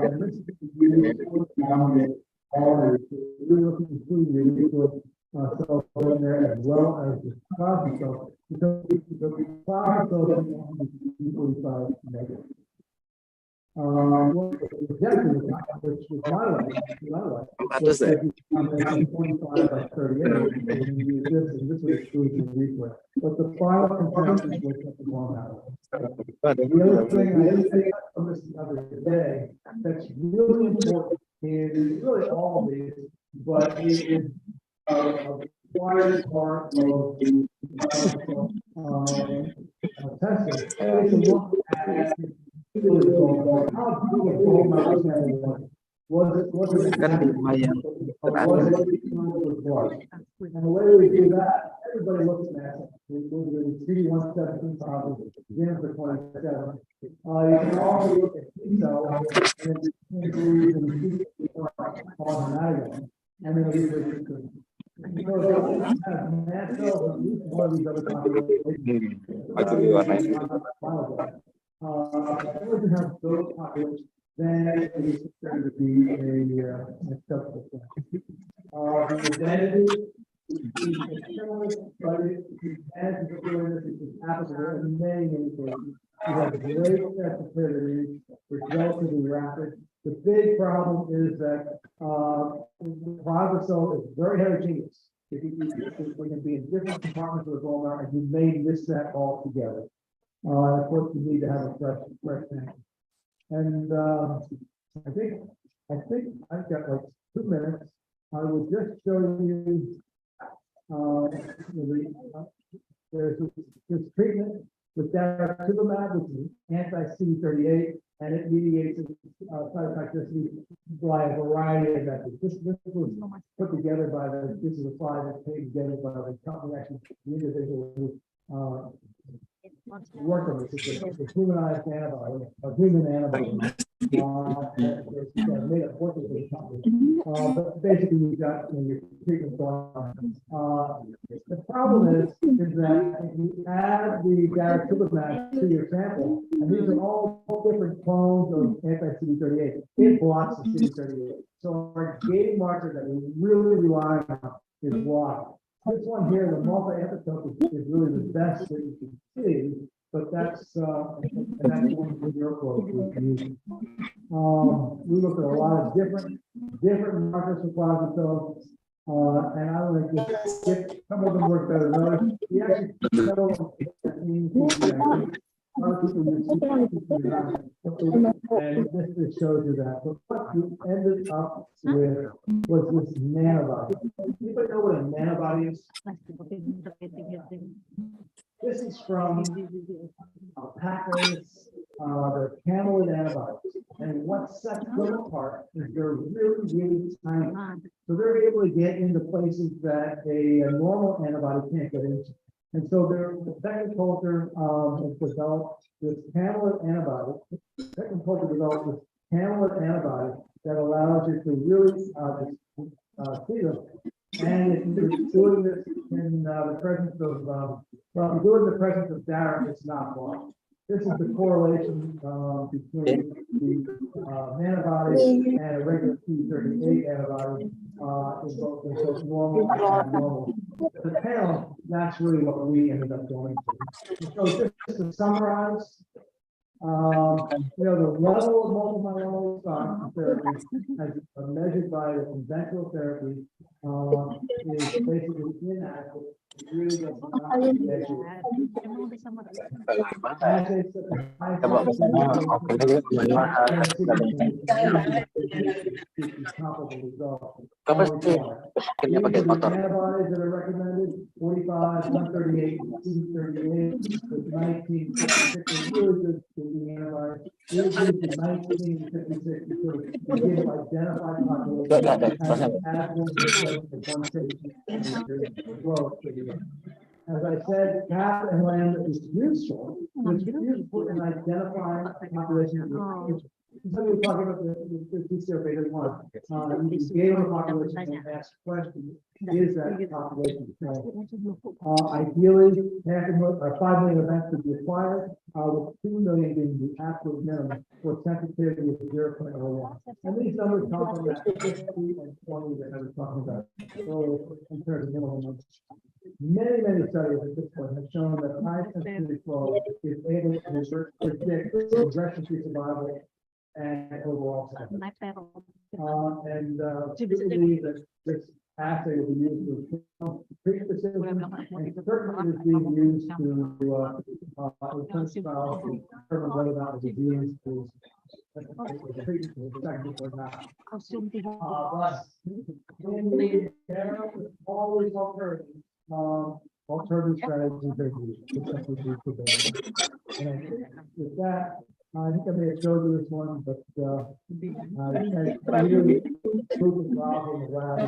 And this is really looking to include the initial cells in there as well as the plasma cells. Because the plasma cells are E45 negative. Well, the objective is not, which was my life, was that you 45 by 38, and you use this, and this would exclude the replay. But the final consensus was something along that line. The other thing I think from this the other day that's really important in really all of these, but it is a required part of the testing, is to look at how big a gold medal sample was it large? And the way we do that, everybody looks at that. We do the CD117 positive, Jennifer 27. You can also look at T cells and then on that again. And then we do mast cells and one of these other populations. If you have those populations, then it is considered to be an acceptable thing. The advantage but the advantage of doing this is applicable in many cases. You have great sensitivity, which is relatively rapid. The big problem is that the plasma cell is very heterogeneous. It can be in different compartments of the bone marrow, and you may miss that all together. Of course, you need to have a fresh sample. And I think I've got like 2 minutes. I will just show you there's this treatment with daratumumab, which is anti-CD38, and it mediates cytotoxicity by a variety of methods. This was put together by this is a slide that's put together by the company, actually the individual who work on this. It's a humanized antibody, a human antibody. Made up work with the company. But basically, you've got your treatment going on. The problem is that if you add the daratumumab to your sample, and these are all different clones of anti-CD38, it blocks the CD38. So our gating marker that we really rely on is blocked. This one here, the multi-epitope, is really the best that you can see, but that's one of your approach we can use. We look at a lot of different markers for plasma cells, and I want to just get some of them work better than others. We actually know that means and this shows you that. But what you ended up with was this nanobody. Anybody know what a nanobody is? This is from Packers, they're camelid antibodies. And what sets them apart is they're really tiny. So they're able to get into places that a normal antibody can't get into. And so the second culture has developed this camelid antibody. Second culture developed this camelid antibody that allows you to really see them. And if you're doing this in the presence of, well, if you do it in the presence of Darren, it's not blocked. This is the correlation between the antibody and a regular CD38 antibody in both normal and abnormal. The tail, that's really what we ended up going to. So just to summarize, the level of multiple myeloma therapy as measured by the conventional therapy is basically inadequate. It really does not measure. Antibodies that are recommended 45, 138, 38, with 19, 56, really good antibodies. Really good to 19, 56, because they give identified population as one patient as well. As I said, cat and lamb is useful. It's useful in identifying population. Some people talking about the survey doesn't want. You gave a population and ask questions. Is that population? Ideally, 5 million events would be acquired, with 2 million being the absolute minimum for sensitivity of 0.01. And these numbers come from that 50 and 20 that I was talking about earlier in terms of minimum numbers. Many studies at this point have shown that high sensitivity flow is able to predict progression-free survival and overall survival. We believe that this assay will be used to treat the system, and certainly is being used to trials to determine whether or not the disease is treated effective or not. But there is always alternative strategies. And with that, I think I may have showed you this one, but I really proved the problem in the lab.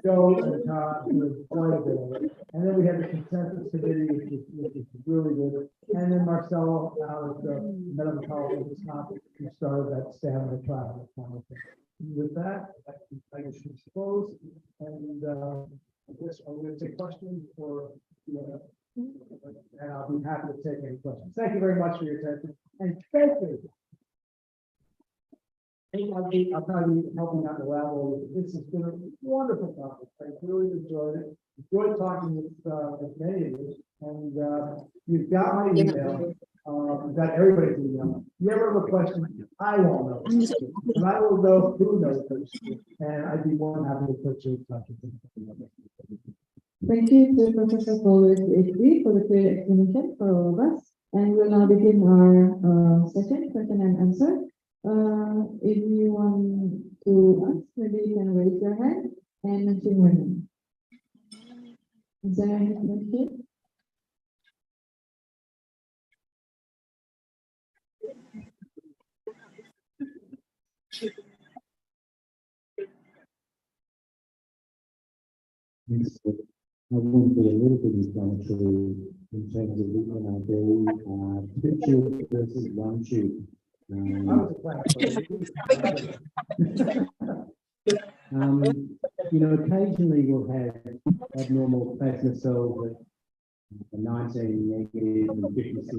Show and quite a bit of it. And then we had the consensus committee, which is really good. And then Marcelo, out of medical college of Wisconsin, who started that stamina trial. With that, I should close, and I guess I'm going to take questions and I'll be happy to take any questions. Thank you very much for your attention, and thank you. I'll probably be helping out the lab. This has been a wonderful topic. I really enjoyed it. Enjoyed talking with many of you, and you've got my email. You've got everybody's email. If you ever have a question, I won't know, and I will know who knows first, and I'd be more than happy to put you in touch with them. Thank you to Professor Paul for the clear explanation for all of us. And we'll now begin our session, question and answer. If you want to ask, maybe you can raise your hand and mention your name. Is there any question? I want to be a little bit inflammatory in terms of looking at two tube versus one tube. Occasionally we'll have abnormal plasma cells at 19 negative and 56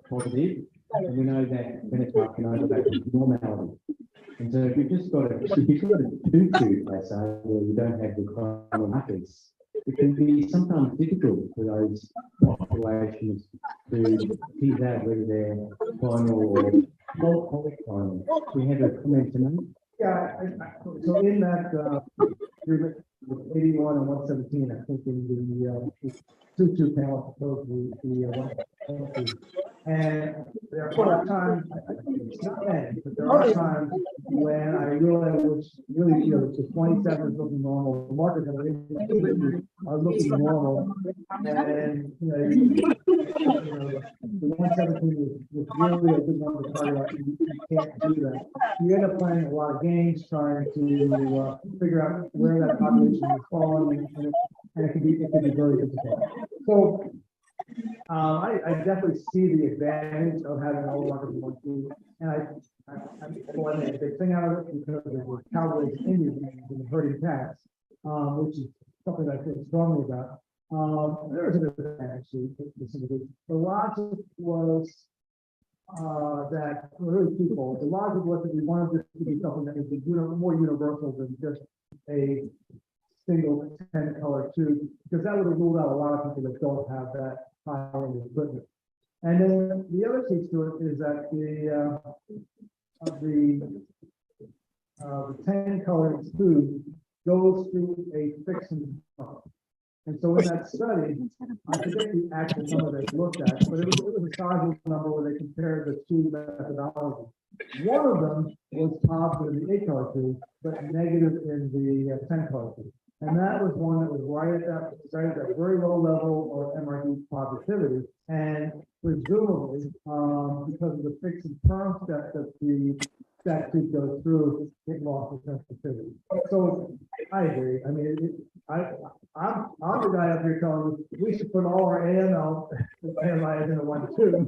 positive, and we know that phenotype can overlap with normality. And so if you've got a two tube assay where you don't have the coronal markers, it can be sometimes difficult for those populations to tease out whether they're coronal or polycoronal. We have a comment to make. Yeah, so in that agreement with 81 and 117, I think in the 2-2 panel proposed the 117. And there are times, not many, but there are times when I realize really, the 27 is looking normal, the markers that are looking normal, and the 117 is really a good number to target. You can't do that. You end up playing a lot of games trying to figure out where that population is falling, and it can be very difficult. So I definitely see the advantage of having all markers in one group, and I'm a big thing out of it because of the Cowboys Indians and the herding cats, which is something I feel strongly about. There was an advantage to the logic was that really twofold. The logic was that we wanted this to be something that was more universal than just a single 10-color tube, because that would have ruled out a lot of people that don't have that high-end equipment. And then the other piece to it is that the 10-color tube goes through a fixing pump. And so in that study, I forget the actual number they looked at, but it was a sizable number where they compared the two methodologies. One of them was positive in the 8-color tube, but negative in the 10-color tube. And that was one that was right at that very low level of MRD positivity. And presumably, because of the fixing term step that tube goes through, it lost the sensitivity. So I agree. I mean, I'm the guy up here telling you, we should put all our AML, AMI into one too.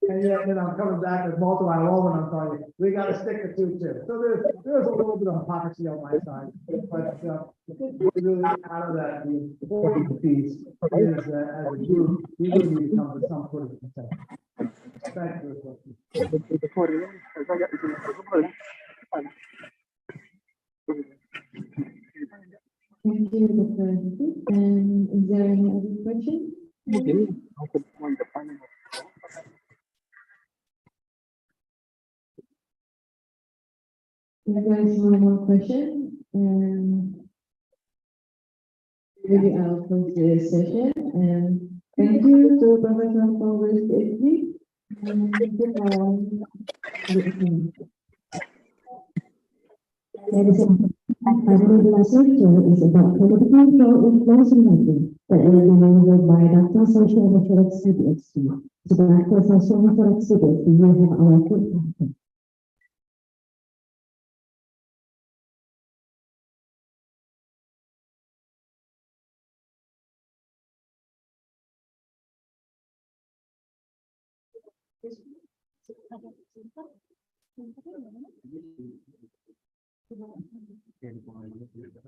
And yet, then I'm coming back with multiple myeloma, and I'm telling you, we gotta stick to two too. So there's a little bit of hypocrisy on my side, but, really out of that, the important piece is that as a group, we really need to come to some sort of consensus. Thank you. Thank you, Dr. Isac. And is there any other question? If there is no more question, maybe I'll close this session. And thank you to Professor for this evening. And ladies and gentlemen, my last lecture is about political control in Flowcytometry that will be delivered by Dr. Flowcytometry CBXT. So Dr. Flowcytometry CBXT, you have our good.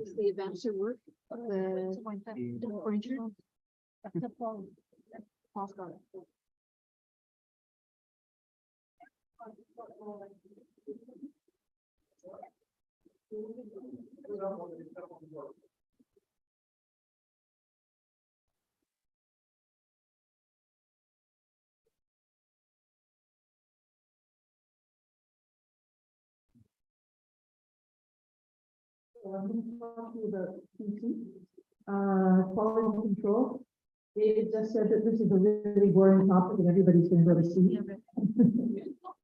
Is the adventure work, the furniture? Paul's got it. So I'm going to talk to you about QC, quality control. David just said that this is a really boring topic and everybody's going to go to sleep.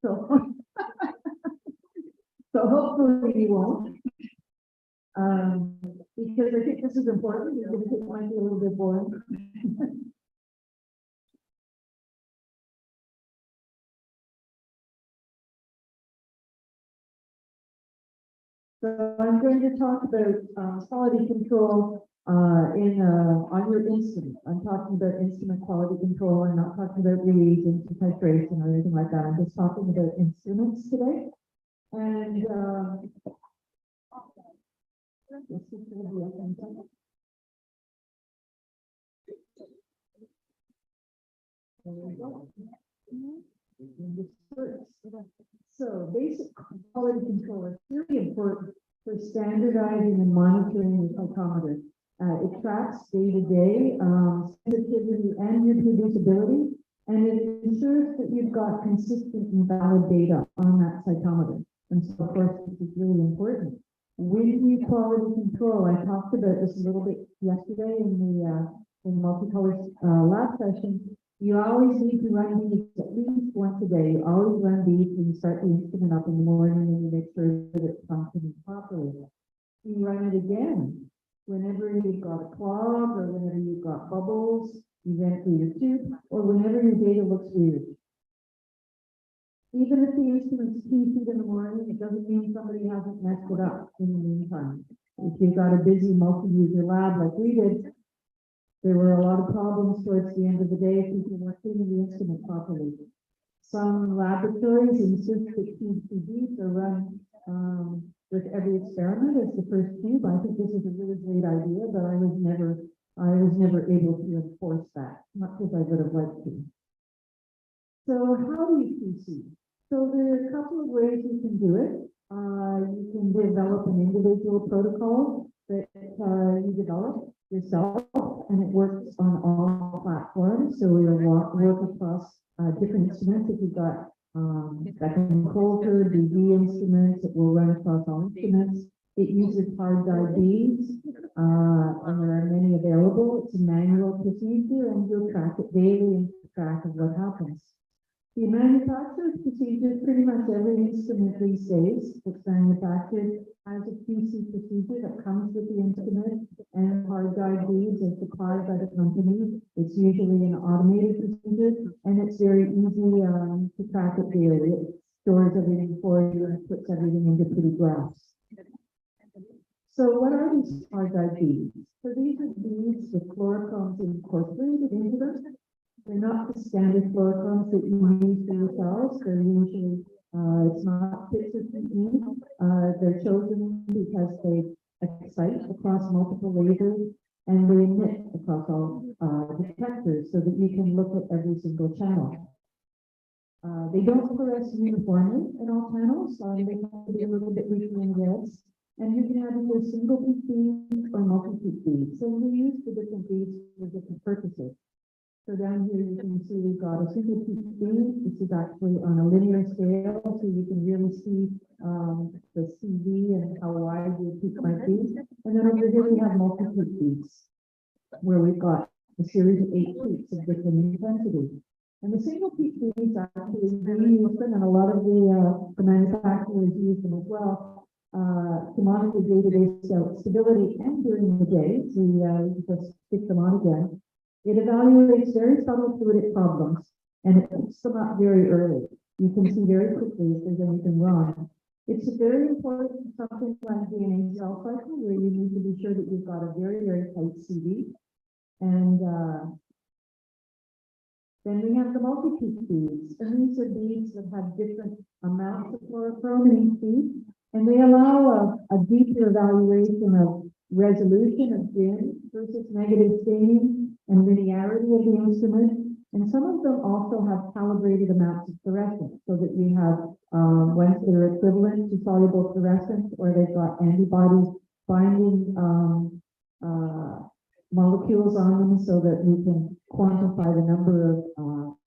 So, so hopefully you won't. Because I think this is important, because it might be a little bit boring. So I'm going to talk about quality control on your instrument. I'm talking about instrument quality control. I'm not talking about reagents and titration or anything like that. I'm just talking about instruments today. And let's see if it'll be up in a second. There we go. So basic quality control is really important for standardizing and monitoring the cytometer. It tracks day-to-day sensitivity and reproducibility, and it ensures that you've got consistent and valid data on that cytometer. And so, of course, this is really important. With the quality control, I talked about this a little bit yesterday in the multicolor lab session. You always need to run these at least once a day. You always run these when you start the instrument up in the morning and you make sure that it's functioning properly. You run it again whenever you've got a clog or whenever you've got bubbles, you empty your tube, or whenever your data looks weird. Even if the instrument's QC'd in the morning, it doesn't mean somebody hasn't messed it up in the meantime. If you've got a busy multi-user lab like we did, there were a lot of problems towards the end of the day if people weren't cleaning the instrument properly. Some laboratories insist that QCDs are run with every experiment as the first tube. I think this is a really great idea, but I was never able to enforce that, not because I would have liked to. So how do you QC? So there are a couple of ways you can do it. You can develop an individual protocol that you develop yourself, and it works on all platforms. So we'll work across different instruments. If you've got Beckman Coulter, DB instruments, it will run across all instruments. It uses hard drive beads, and there are many available. It's a manual procedure, and you'll track it daily and keep track of what happens. The manufacturer's procedure, pretty much every instrument these days that's manufactured has a QC procedure that comes with the instrument, and hard drive beads are supplied by the company. It's usually an automated procedure, and it's very easy to track it daily. It stores everything for you and puts everything into pretty graphs. So what are these hard drive beads? So these are beads with fluorochromes incorporated into them. They're not the standard fluorochromes that you use for yourselves. They're usually, it's not fit for PE. They're chosen because they excite across multiple lasers and they emit across all detectors so that you can look at every single channel. They don't fluoresce uniformly in all channels. They can be a little bit weaker in reds. And you can have either single peak beads or multi-peak beads. So we use the different beads for different purposes. So down here you can see we've got a single peak bead. This is actually on a linear scale, so you can really see the CV and how wide your peak might be. And then over here we have multi-peak beads, where we've got a series of 8 peaks of different intensity. And the single peak beads actually, we use them, and a lot of the manufacturers use them as well. To monitor day-to-day stability and during the day, to just stick them on again. It evaluates very subtle fluidic problems and it picks them up very early. You can see very quickly if there's anything wrong. It's very important for something like DNA cell cycle where you need to be sure that you've got a very, very tight CV. And then we have the multi-peak beads. And these are beads that have different amounts of fluorochrome in each bead. And they allow a deeper evaluation of resolution of dim versus negative staining and linearity of the instrument. And some of them also have calibrated amounts of fluorescence so that you have ones that are equivalent to soluble fluorescence, or they've got antibodies binding molecules on them so that we can quantify the number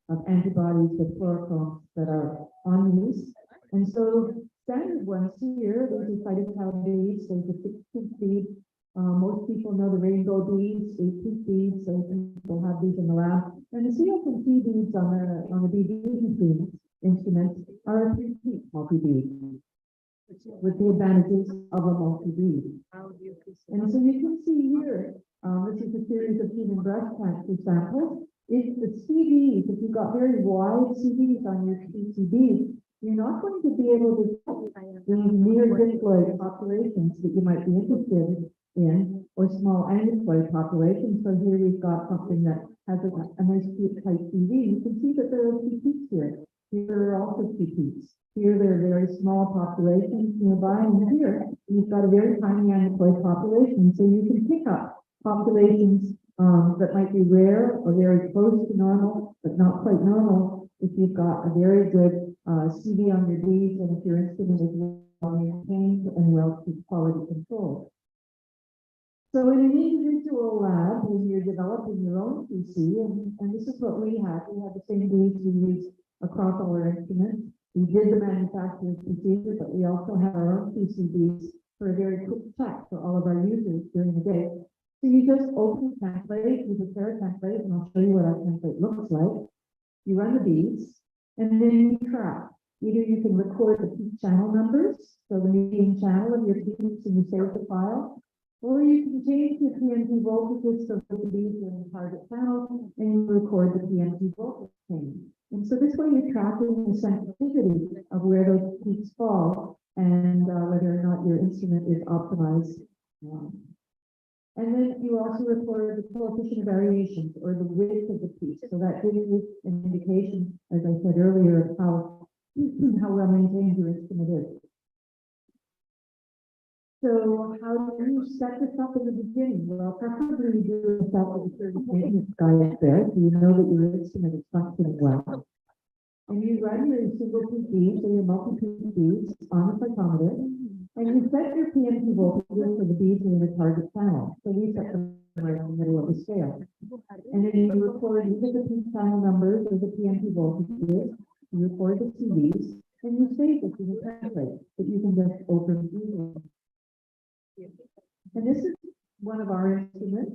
of antibodies with fluorochromes that are on these. And so standard ones here, these are cytocalin beads, there's a 6-peak bead. Most people know the rainbow beads, 8-peak beads, so people have these in the lab. And the CLP beads on the BD instruments are a 3-peak multi-bead, with the advantages of a multi-bead. And so you can see here, this is a series of human breast cancer samples. If the CVs, if you've got very wide CVs on your PCB, you're not going to be able to the near diploid populations that you might be interested in, or small aneuploid populations. So here we've got something that has a nice tight CV. You can see that there are 2 peaks here. Here are also 2 peaks. Here there are very small populations nearby, and here you've got a very tiny aneuploid population. So you can pick up populations that might be rare or very close to normal, but not quite normal, if you've got a very good CV on your beads and if your instrument is well maintained and well quality controlled. So in an individual lab, when you're developing your own PC, and this is what we have the same beads we use across all our instruments. We did the manufacturer's procedure, but we also have our own PCBs for a very quick check for all of our users during the day. So you just open the template, you prepare a template, and I'll show you what our template looks like. You run the beads, and then you track. Either you can record the peak channel numbers, so the median channel of your peaks, and you save the file, or you can change the PMT voltages so that the beads are in the target channel, and you record the PMT voltage change. And so this way you're tracking the sensitivity of where those peaks fall, and whether or not your instrument is optimized. And then you also record the coefficient of variations, or the width of the peak. So that gives you an indication, as I said earlier, of how well maintained your instrument is. So how do you set this up in the beginning? Well, preferably you do this up with a certain maintenance guide there, so you know that your instrument is functioning well. And you run your single peak beads or your multi-peak beads on the cytometer, and you set your PMT voltages for the beads in the target channel. So we set them right in the middle of the scale. And then you record either the peak channel numbers or the PMT voltages, you record the CVs, and you save it to the template that you can just open easily. And this is one of our instruments.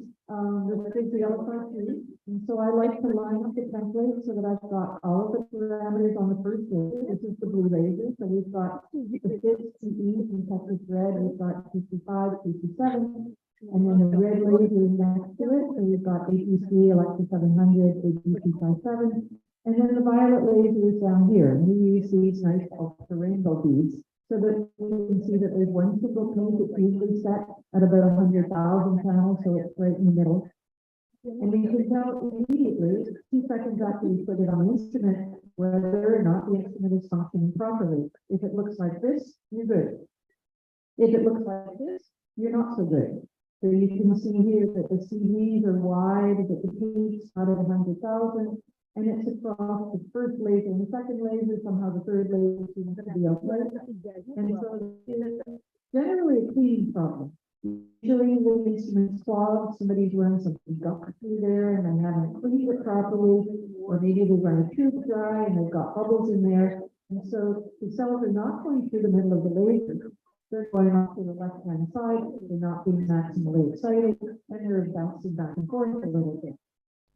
This is the Flowcytometry. And so I like to line up the template so that I've got all of the parameters on the first laser. This is the blue laser. So we've got the 6 CE in Texas red, we've got 55, 57, and then the red laser is next to it. So we've got APC, Alexa 700, APC 57, and then the violet laser is down here. And we use these nice ultra rainbow beads so that you can see that there's one single piece that's usually set at about 100,000 panels, so it's right in the middle. And we can tell immediately, 2 seconds after we put it on the instrument, whether or not the instrument is functioning properly. If it looks like this, you're good. If it looks like this, you're not so good. So you can see here that the CVs are wide, that the peaks out of 100,000, and it's across the first laser and the second laser, somehow the third laser seems to be outside. And so it's generally a cleaning problem. Usually the instrument's clogged, somebody's run something gunk through there and they haven't cleaned it properly, or maybe they run a tube dry and they've got bubbles in there. And so the cells are not going through the middle of the laser. They're going off to the left-hand side, they're not being maximally excited, and they're bouncing back and forth a little bit.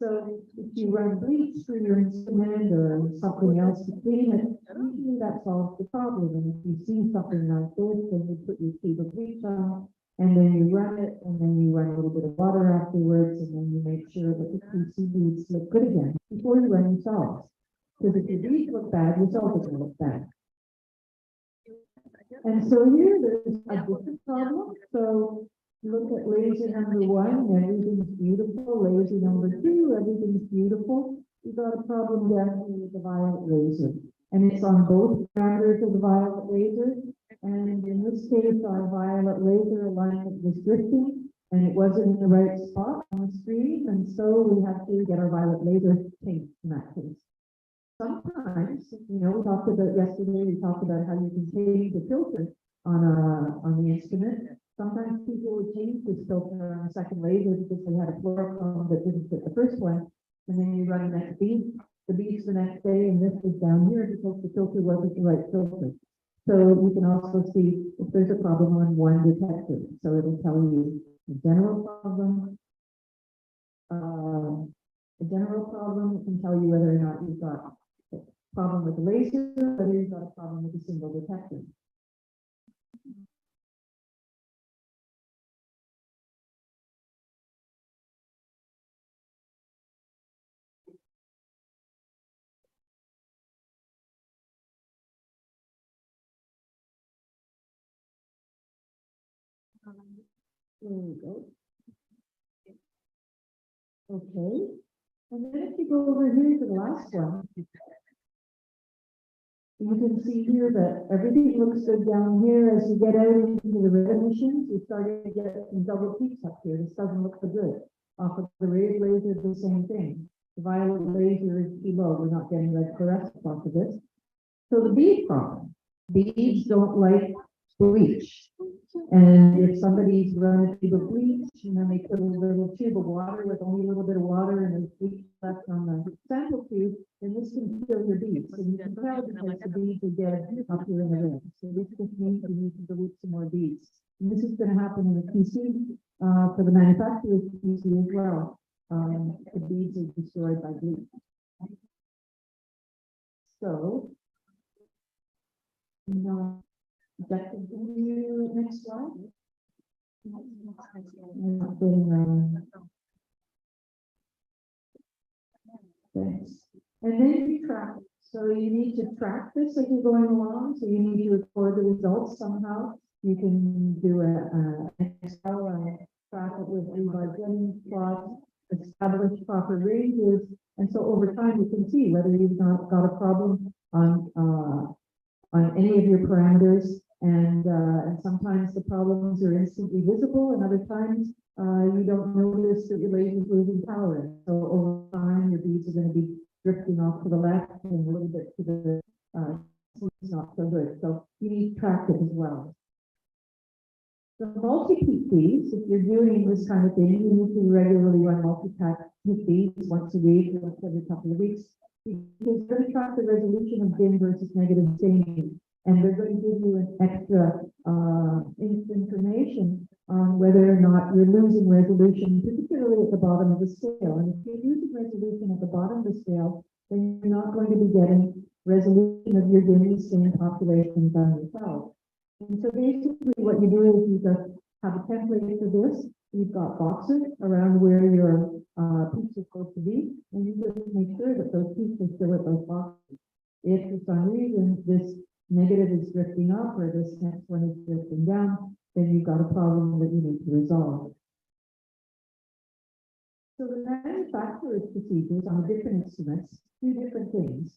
So if you run bleach through your instrument or something else to clean it, usually that solves the problem. And if you see something like this, then you put your tube of bleach on, and then you run it, and then you run a little bit of water afterwards, and then you make sure that the QC beads look good again before you run your cells. Because if your beads look bad, your cells are going to look bad. And so here there's a different problem. So look at laser number 1, everything's beautiful. Laser number 2, everything's beautiful. We've got a problem down here with the violet laser. And it's on both parameters of the violet laser. And in this case, our violet laser alignment was drifting, and it wasn't in the right spot on the screen. And so we have to get our violet laser changed in that case. Sometimes, we talked about yesterday, we talked about how you can change the filter on the instrument. Sometimes people would change this filter on the second laser because they had a fluorochrome that didn't fit the first one. And then you run the next bead, the beads the next day, and this was down here because the filter wasn't the right filter. So you can also see if there's a problem on one detector. So it'll tell you the general problem. The general problem, it can tell you whether or not you've got a problem with the laser, whether you've got a problem with a single detector. There we go. Okay. And then if you go over here to the last one, you can see here that everything looks good down here. As you get out into the red emissions, you're starting to get some double peaks up here. This doesn't look so good. Off of the red laser, the same thing. The violet laser is below. We're not getting red fluorescence off of this. So the bead problem. Beads don't like bleach. And if somebody's run a tube of bleach and then they put a little tube of water with only a little bit of water and there's bleach left on the sample tube, then this can kill your beads. And you can tell because the beads are dead up here in the rim. So this just means we need to dilute some more beads. And this is going to happen in the QC for the manufacturer's QC as well. The beads are destroyed by bleach. So, that can continue next slide. I'm not getting, thanks. And then you track it. So you need to track this as you're going along. So you need to record the results somehow. You can do an Excel track it with Jennings plots, establish proper ranges, and so over time you can see whether you've got a problem on any of your parameters. And sometimes the problems are instantly visible, and other times you don't notice that your laser is losing power. And so over time, your beads are going to be drifting off to the left and a little bit to the it's not so good. So you need to track it as well. The multi-peak beads, if you're doing this kind of thing, you need to regularly run multi-peak beads once a week, once every couple of weeks, because you're going to track the resolution of dim versus negative staining. And they're going to give you an extra information on whether or not you're losing resolution, particularly at the bottom of the scale. And if you're losing resolution at the bottom of the scale, then you're not going to be getting resolution of your dimly stained populations on yourself. And so basically what you do is you just have a template for this. You've got boxes around where your peaks are supposed to be, and you just make sure that those peaks are still at those boxes. If for some reason this negative is drifting up or this next one is drifting down, then you've got a problem that you need to resolve. So the manufacturer's procedures on the different instruments do different things.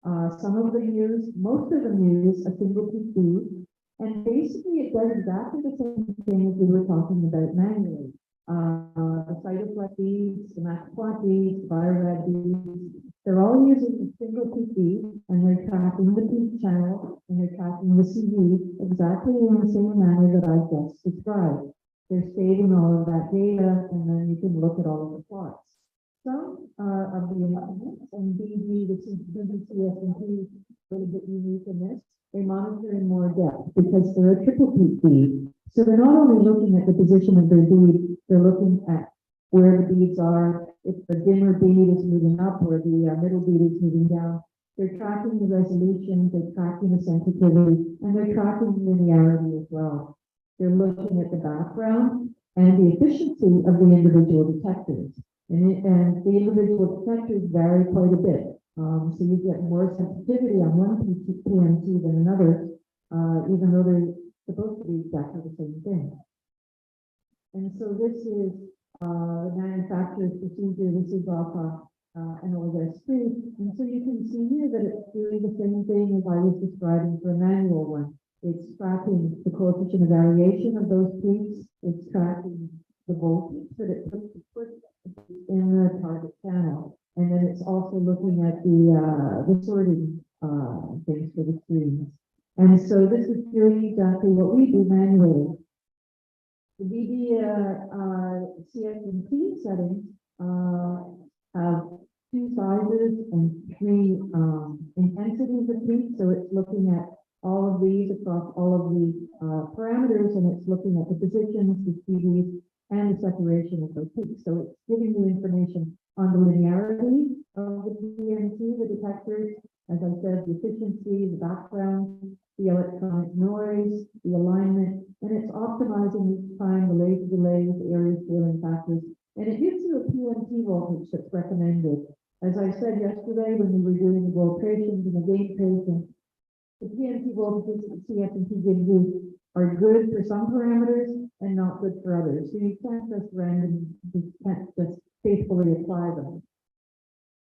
Some of them use, most of them use a single peak bead, and basically it does exactly the same thing as we were talking about manually. The cytoflex beads, the maxplot beads, the biorad beads, they're all using a single peak bead, and they're tracking the peak channel, and they're tracking the CV exactly in the same manner that I just described. They're saving all of that data, and then you can look at all of the plots. Some of the instruments, and BD, the CSNP, a little bit unique in this, they monitor in more depth because they're a triple peak bead. So they're not only looking at the position of their bead, they're looking at where the beads are, if the dimmer bead is moving up or the middle bead is moving down. They're tracking the resolution, they're tracking the sensitivity, and they're tracking linearity as well. They're looking at the background and the efficiency of the individual detectors. And the individual detectors vary quite a bit. So you get more sensitivity on one PMT than another, even though they're supposed to be exactly the same thing. And so this is the manufacturer's procedure. This is off an OS3. And so you can see here that it's doing the same thing as I was describing for a manual one. It's tracking the coefficient of variation of those peaks. It's tracking the voltage that it puts in the target channel. And then it's also looking at the sorting things for the screens. And so this is doing exactly what we do manually. The BD CSNP settings have two sizes and three intensities of peaks. So it's looking at all of these across all of the parameters, and it's looking at the positions, the CDs, and the separation of those peaks. So it's giving you information on the linearity of the PMT, the detectors, as I said, the efficiency, the background, the electronic noise, the alignment, and it's optimizing each time the laser delays, the area scaling factors, and it gives you a PMT voltage that's recommended. As I said yesterday when we were doing the rotations and the gain patient, the PMT voltages that the CSNP gives you are good for some parameters and not good for others. So you can't just you can't just faithfully apply them.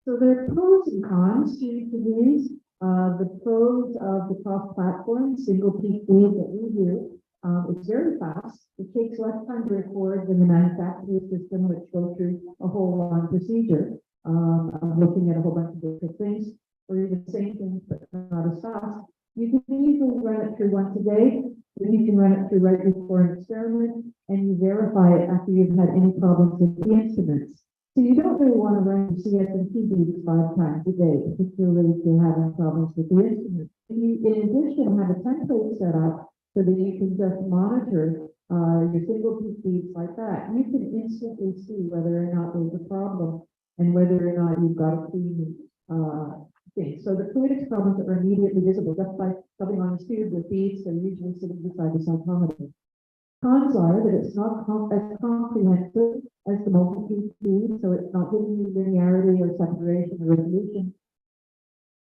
So there are pros and cons to these. The pros of the cross-platform single peak bead that we do, it's very fast. It takes less time to record than the manufacturer's system, which goes through a whole long procedure of looking at a whole bunch of different things, or even the same things, but not as fast. You can easily run it through once a day, then you can run it through right before an experiment, and you verify it after you've had any problems with the instruments. So you don't really want to run CSNP beads 5 times a day, particularly if you're having problems with the instruments. You, in addition, have a template set up so that you can just monitor your single peak beads like that. You can instantly see whether or not there's a problem and whether or not you've got a clean thing. So the fluidics problems are immediately visible just by rubbing on the tube with beads that are usually sitting beside the cytometer. Cons are that it's not as comprehensive as the multi-peak bead, so it's not giving you linearity or separation or resolution.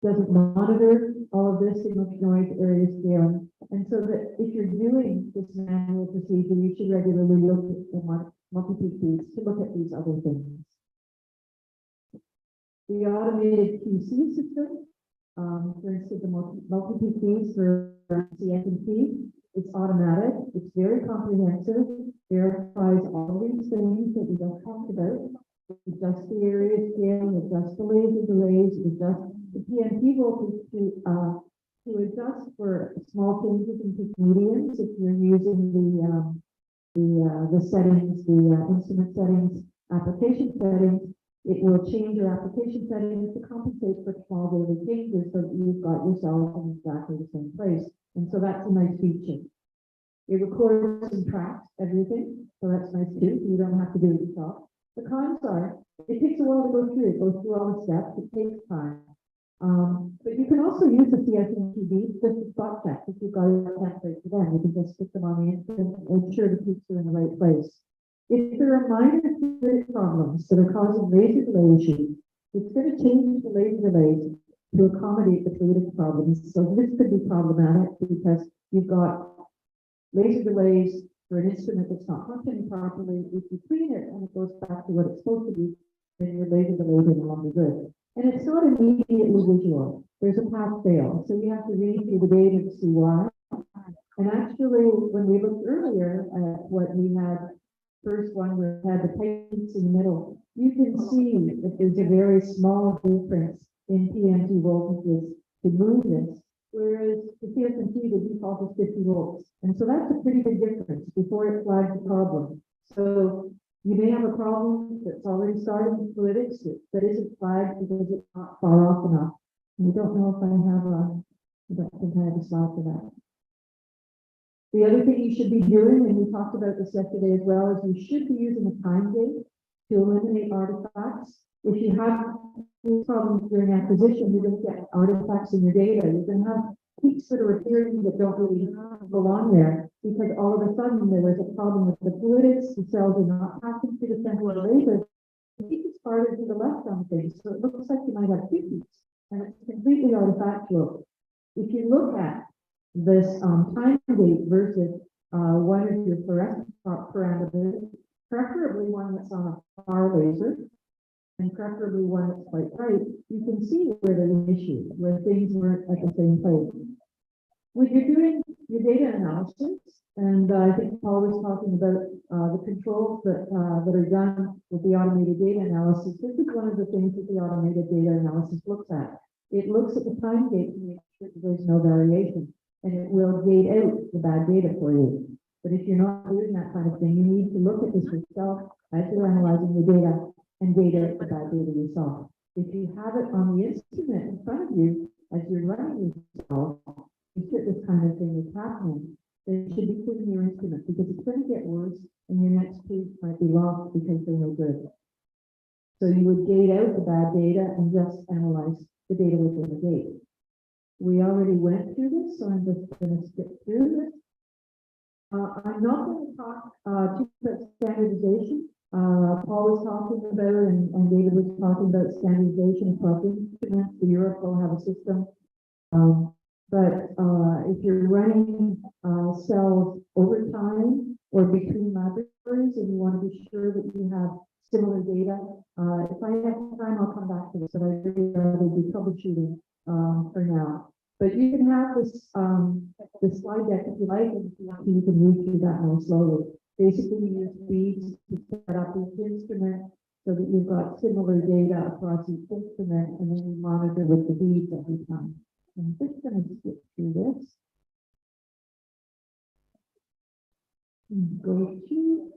Doesn't monitor all of this signal to noise, area scaling, and so that if you're doing this manual procedure, you should regularly look at the multi-peak beads to look at these other things. The automated QC system, for instance, the multi-peak beads for CSNP, it's automatic, it's very comprehensive, verifies all these things that we just talked about. It adjusts the area scaling, adjusts the laser delays, adjusts the PMT voltage to adjust for small changes in peak medians if you're using the settings, the instrument settings, application settings. It will change your application settings to compensate for small daily changes so that you've got yourself in exactly the same place. And so that's a nice feature. It records and tracks everything, so that's nice too. You don't have to do it yourself. The cons are, it takes a while to go through. It goes through all the steps. It takes time. But you can also use the CSNP beads just to spot check if you've got a template for them. You can just stick them on the instrument and ensure the peaks are in the right place. If there are minor fluid problems that are causing laser delay issues, it's going to change the laser delays to accommodate the fluidic problems. So this could be problematic because you've got laser delays for an instrument that's not functioning properly. If you clean it and it goes back to what it's supposed to be, then your laser delays are no longer good. And it's not immediately visual. There's a pass fail. So you have to read through the data to see why. And actually, when we looked earlier at what we had, first one where we had the pipes in the middle, you can see that there's a very small difference in PM2 voltages to move this. Whereas the CSMT, the default is 50 volts. And so that's a pretty big difference before it flags a problem. So you may have a problem that's already started in fluidics that isn't flagged because it's not far off enough. We don't know if I don't think I have a slide for that. The other thing you should be doing, and we talked about this yesterday as well, is you should be using a time gate to eliminate artifacts. If you have problems during acquisition, you're going to get artifacts in your data. You're going to have peaks that are appearing that don't really belong there because all of a sudden there was a problem with the fluidics, the cells are not passing through the central laser. The peak is farther to the left on things, so it looks like you might have two peaks, and it's completely artifactual. If you look at this time gate versus one of your fluorescence parameters, preferably one that's on a far laser, and preferably one that's quite bright, you can see where there's an issue, where things weren't at the same place. When you're doing your data analysis, and I think Paul was talking about the controls that are done with the automated data analysis, this is one of the things that the automated data analysis looks at. It looks at the time gate to make sure that there's no variation, and it will gate out the bad data for you. But if you're not doing that kind of thing, you need to look at this yourself as you're analyzing the data and data the bad data yourself. If you have it on the instrument in front of you as you're running yourself, you see this kind of thing is happening, then you should be cleaning your instrument because it's going to get worse and your next piece might be lost because they're no good. So you would gate out the bad data and just analyze the data within the gate. We already went through this, so I'm just going to skip through this. I'm not going to talk too much about standardization. Paul was talking about, and David was talking about standardization across instruments. The Europe will have a system. But if you're running cells over time or between laboratories and you want to be sure that you have similar data, if I have time, I'll come back to this, but I really rather be troubleshooting for now. But you can have this this slide deck if you like, and if you want to, you can read through that more slowly. Basically, you use beads to set up each instrument so that you've got similar data across each instrument, and then you monitor with the beads every time. I'm just going to skip through this. And go to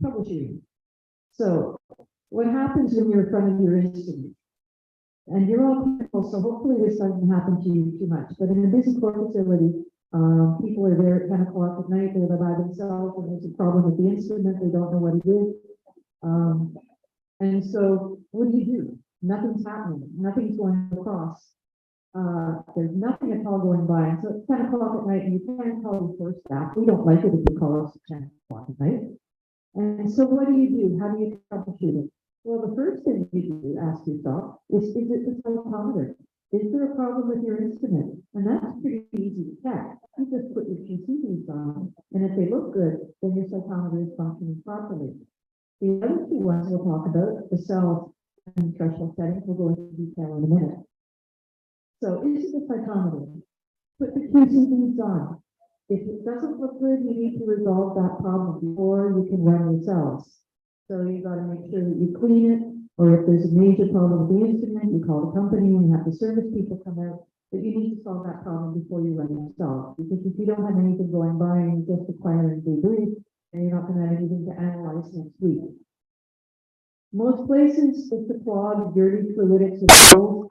troubleshooting. So, what happens when you're in front of your instrument? And you're all people, so hopefully this doesn't happen to you too much. But in a busy core facility, people are there at 10 o'clock at night, they're by themselves, and there's a problem with the instrument, they don't know what it is. And so what do? Nothing's happening, nothing's going across. There's nothing at all going by. And so it's 10 o'clock at night, and you can't call your first staff. We don't like it if you call us at 10 o'clock at night. And so what do? How do you troubleshoot it? Well, the first thing you do, ask yourself, is it the cytometer? Is there a problem with your instrument? And that's pretty easy to check. You just put your PCBs on, and if they look good, then your cytometer is functioning properly. The other two ones we'll talk about, the cells and threshold settings, we'll go into detail in a minute. So, is it the cytometer? Put the PCBs on. If it doesn't look good, you need to resolve that problem before you can run your cells. So you got to make sure that you clean it, or if there's a major problem with the instrument, you call the company and you have the service people come out. But you need to solve that problem before you run your cells, because if you don't have anything going by and you just acquire debris, then you're not going to have anything to analyze next week. Most places, it's a clogged, dirty fluidics with holes.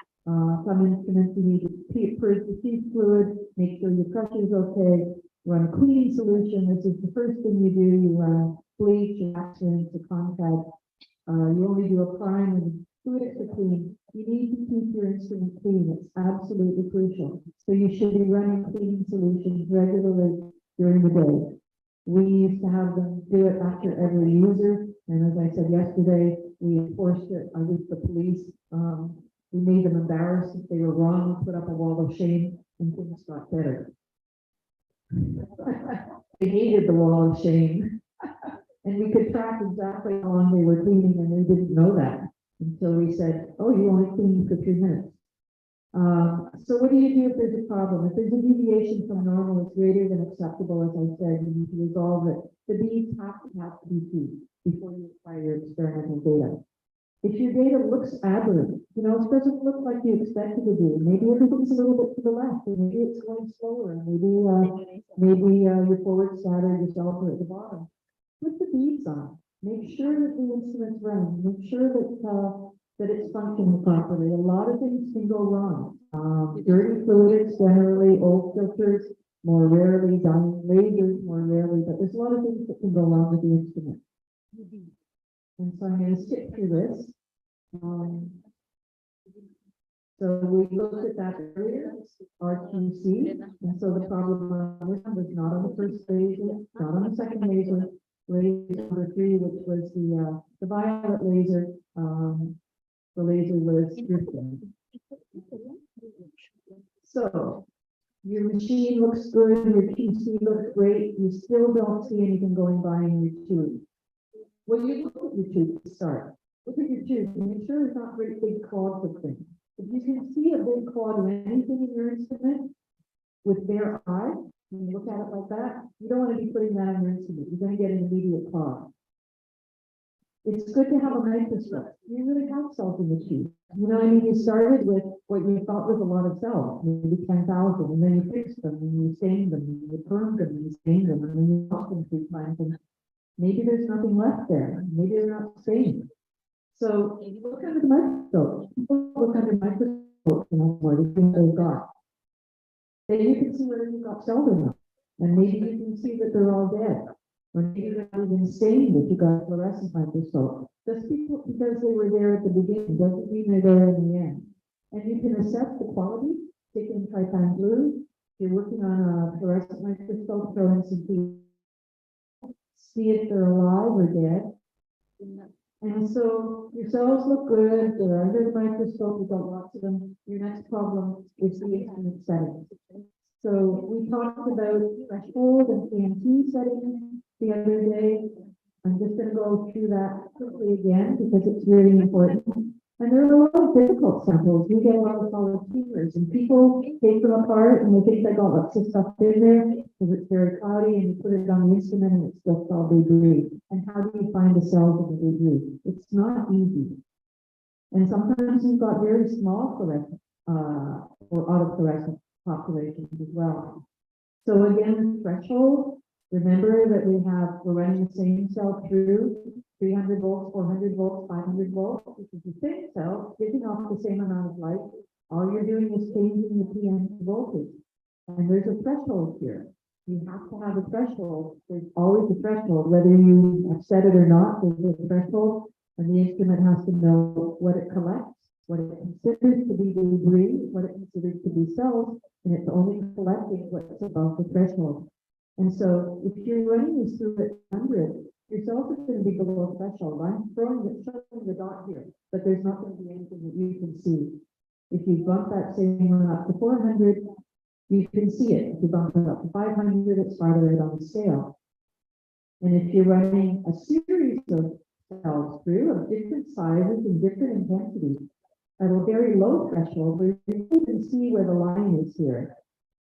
Some instruments you need to purge the feed fluid, make sure your pressure is okay, run a cleaning solution. This is the first thing you do. You run bleach, accidents, a contact. You only do a prime when fluidics are clean. You need to keep your instrument clean. It's absolutely crucial. So you should be running cleaning solutions regularly during the day. We used to have them do it after every user. And as I said yesterday, we enforced it. I was the police. We made them embarrassed if they were wrong. We put up a wall of shame, and things got better. They hated the wall of shame. And we could track exactly how long they were cleaning, and they didn't know that until we said, oh, you only cleaned for 3 minutes. So what do you do if there's a problem? If there's a deviation from normal, it's greater than acceptable, as I said, you need to resolve it. The beads have to be key before you apply your experimental data. If your data looks aberrant, you know, it doesn't look like you expected to do. Maybe everything's a little bit to the left, or maybe it's going slower, and maybe your forward scatter, your delta at the bottom. Put the beads on. Make sure that the instrument's running. Make sure that it's functioning properly. A lot of things can go wrong. Dirty fluids, generally, old filters, more rarely, dying lasers, more rarely, but there's a lot of things that can go wrong with the instrument. And so I'm going to skip through this. So we looked at that earlier, RQC, and so the problem on this one was not on the first laser, not on the second laser, laser number 3, which was the violet laser. The laser was drifting. So your machine looks good, your PC looks great, you still don't see anything going by in your tube. When you look at your tube to start, look at your tube and make sure there's not great big clods of things. If you can see a big clod of anything in your instrument with bare eye, when you look at it like that, you don't want to be putting that on your instrument. You're going to get an immediate clog. It's good to have a microscope. You really have cells in the tube. You know, I mean, you started with what you thought was a lot of cells, maybe 10,000, and then you fixed them, and you stained them, and you permed them, and you stained them, and then you lost them 3 times, and maybe there's nothing left there. Maybe they're not stained. So if you look under the microscope, people look under microscopes, you know, where the things they've got. Then you can see whether you've got cells or not. And maybe you can see that they're all dead. Or maybe they're not even stained if you got a fluorescent microscope. Just because they were there at the beginning doesn't mean they're there in the end. And you can assess the quality, take in trypan blue. If you're working on a fluorescent microscope, throw in some people, see if they're alive or dead. And so your cells look good, they're under the microscope, you've got lots of them. Your next problem is the instrument settings. So we talked about threshold and PNT settings the other day. I'm just going to go through that quickly again because it's really important. And there are a lot of difficult samples. We get a lot of solid tumors, and people take them apart and they think they got lots of stuff in there because it's very cloudy, and you put it on the instrument and it's just all debris. And how do you find the cells of the debris? It's not easy. And sometimes you've got very small fluorescent or autofluorescent populations as well. So again, threshold. Remember that we're running the same cell through 300 volts, 400 volts, 500 volts, which is the same cell giving off the same amount of light. All you're doing is changing the PN voltage. And there's a threshold here. You have to have a threshold. There's always a threshold, whether you have set it or not, there's a threshold, and the instrument has to know what it collects, what it considers to be debris, what it considers to be cells, and it's only collecting what's above the threshold. And so if you're running this through at 100, your cells are going to be below threshold. I'm showing the dot here, but there's not going to be anything that you can see. If you bump that same one up to 400, you can see it. If you bump it up to 500, it's farther out on the scale. And if you're running a series of cells through of different sizes and different intensities at a very low threshold, where you can see where the line is here.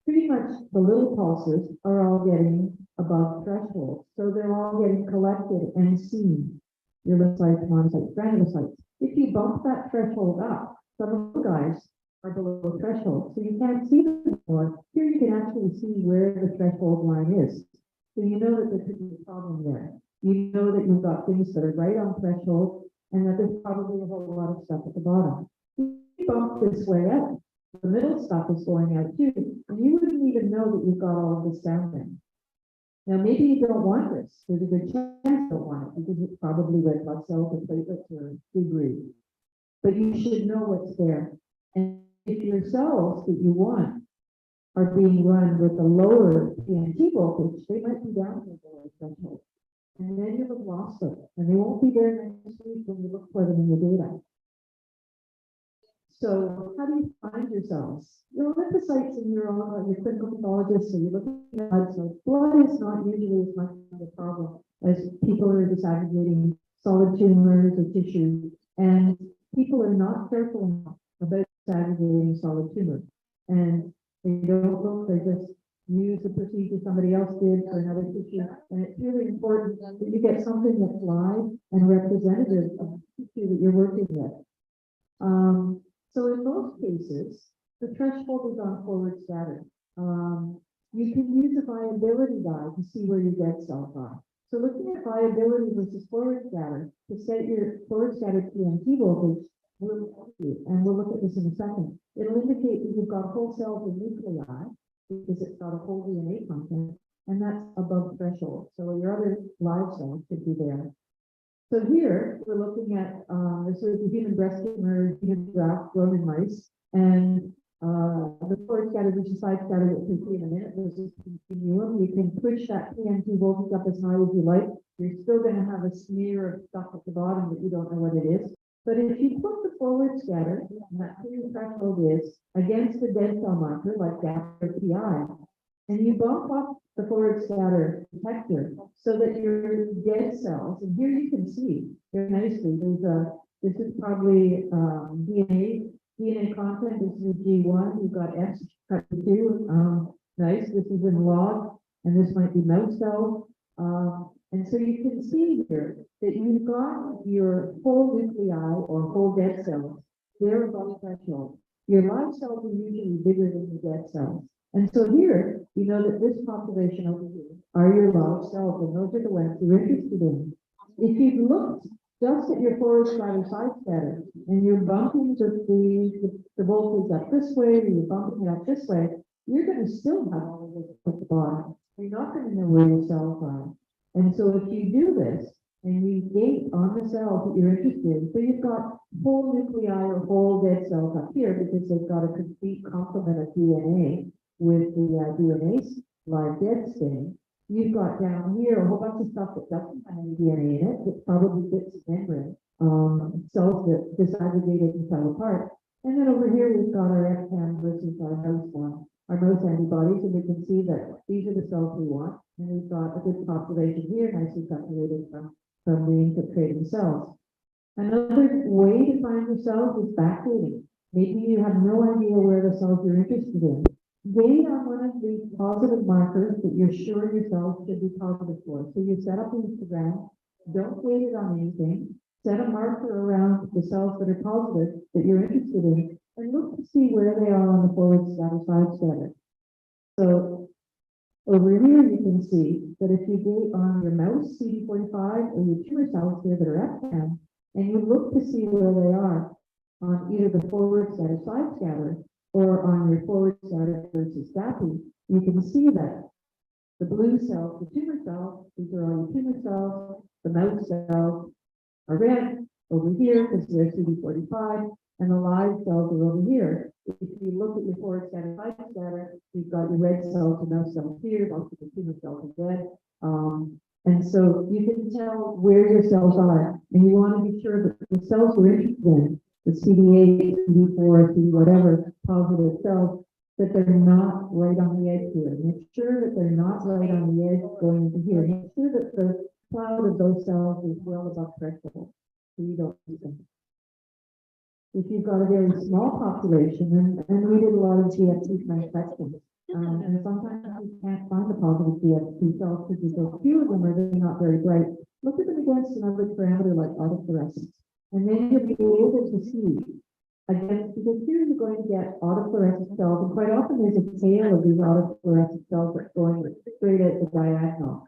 Pretty much the little pulses are all getting above threshold. So they're all getting collected and seen. Your lymphocytes, monocytes, granulocytes. If you bump that threshold up, some of the guys are below threshold. So you can't see them anymore. Here you can actually see where the threshold line is. So you know that there could be a problem there. You know that you've got things that are right on threshold and that there's probably a whole lot of stuff at the bottom. If you bump this way up, the middle stuff is going out too, and you wouldn't even know that you've got all of this down there. Now, maybe you don't want this. There's a good chance you don't want it because it's probably red blood cells or platelets or debris. But you should know what's there. And if your cells that you want are being run with a lower PNT voltage, they might be down to the lower threshold. and then you'll have lost them, and they won't be there next week when you look for them in the data. So how do you find yourselves? Your lymphocytes in your own, your clinical pathologist, so you're looking at blood. So blood is not usually as much of a problem as people are disaggregating solid tumors or tissue, and people are not careful enough about disaggregating solid tumors. And they don't look, they just use the procedure somebody else did for another tissue. And it's really important that you get something that's live and representative of the tissue that you're working with. So in most cases, the threshold is on forward scatter. You can use a viability guide to see where your dead cells are. So looking at viability versus forward scatter to set your forward scatter PMT voltage will help you, and we'll look at this in a second. It'll indicate that you've got whole cells and nuclei because it's got a whole DNA content, and that's above threshold. So your other live cells should be there. So here we're looking at sort of the human breast tumor, human graft grown in mice, and the forward scatter versus side scatter that we see in a minute. There's this continuum. You can push that PMT voltage up as high as you like. You're still going to have a smear of stuff at the bottom that you don't know what it is. But if you put the forward scatter, and that's where your threshold is, against the dead cell marker like GAP or PI, and you bump up the forward scatter detector so that your dead cells, and here you can see very nicely, this is probably DNA content, this is G1, you've got X cut to 2, nice, this is in log, and this might be mouse cell. And so you can see here that you've got your whole nuclei or whole dead cells, they're above threshold. Your live cells are usually bigger than the dead cells. And so here, you know that this population over here are your live cells, and those are the ones you're interested in. If you've looked just at your forward scatter, side scatter, and you're bumping the voltage up this way, or you're bumping it up this way, you're going to still have all of this at the bottom. You're not going to know where your cells are. And so if you do this, and you gate on the cells that you're interested in, so you've got whole nuclei or whole dead cells up here because they've got a complete complement of DNA with the DNA live dead stain. You've got down here a whole bunch of stuff that doesn't have any DNA in it, that probably bits of membrane, cells that disaggregated and fell apart. And then over here we've got our FCAM versus our mouse antibodies, and we can see that these are the cells we want, and we've got a good population here, nicely separated from the infiltrating cells. Another way to find your cells is backdating. Maybe you have no idea where the cells you're interested in. Gate on one of the positive markers that you're sure your cells should be positive for. So you set up an histogram, don't wait it on anything, set a marker around the cells that are positive that you're interested in, and look to see where they are on the forward scatter, side scatter. So over here, you can see that if you gate on your mouse CD45 or your tumor cells here that are FCAM, and you look to see where they are on either the forward scatter, side scatter, or on your forward scatter versus GAPI, you can see that the blue cells, the tumor cells, these are all your tumor cells, the mouse cells are red over here because they're CD45, and the live cells are over here. If you look at your forward scatter, side scatter, you've got your red cells and mouse cells here, also the tumor cells are red. And so you can tell where your cells are, and you want to be sure that the cells you're interested in, the CD8, CD4, CD whatever positive cells, that they're not right on the edge here. Make sure that they're not right on the edge going into here. Make sure that the cloud of those cells is well above threshold, so you don't lose them. If you've got a very small population, and we did a lot of GFT transfections, and sometimes you can't find the positive GFT cells because so few of them are really not very bright. Look at them against another parameter like autofluorescence, and then you'll be able to see against, because here you're going to get autofluorescent cells, and quite often there's a tail of these autofluorescent cells that's going straight at the diagonal.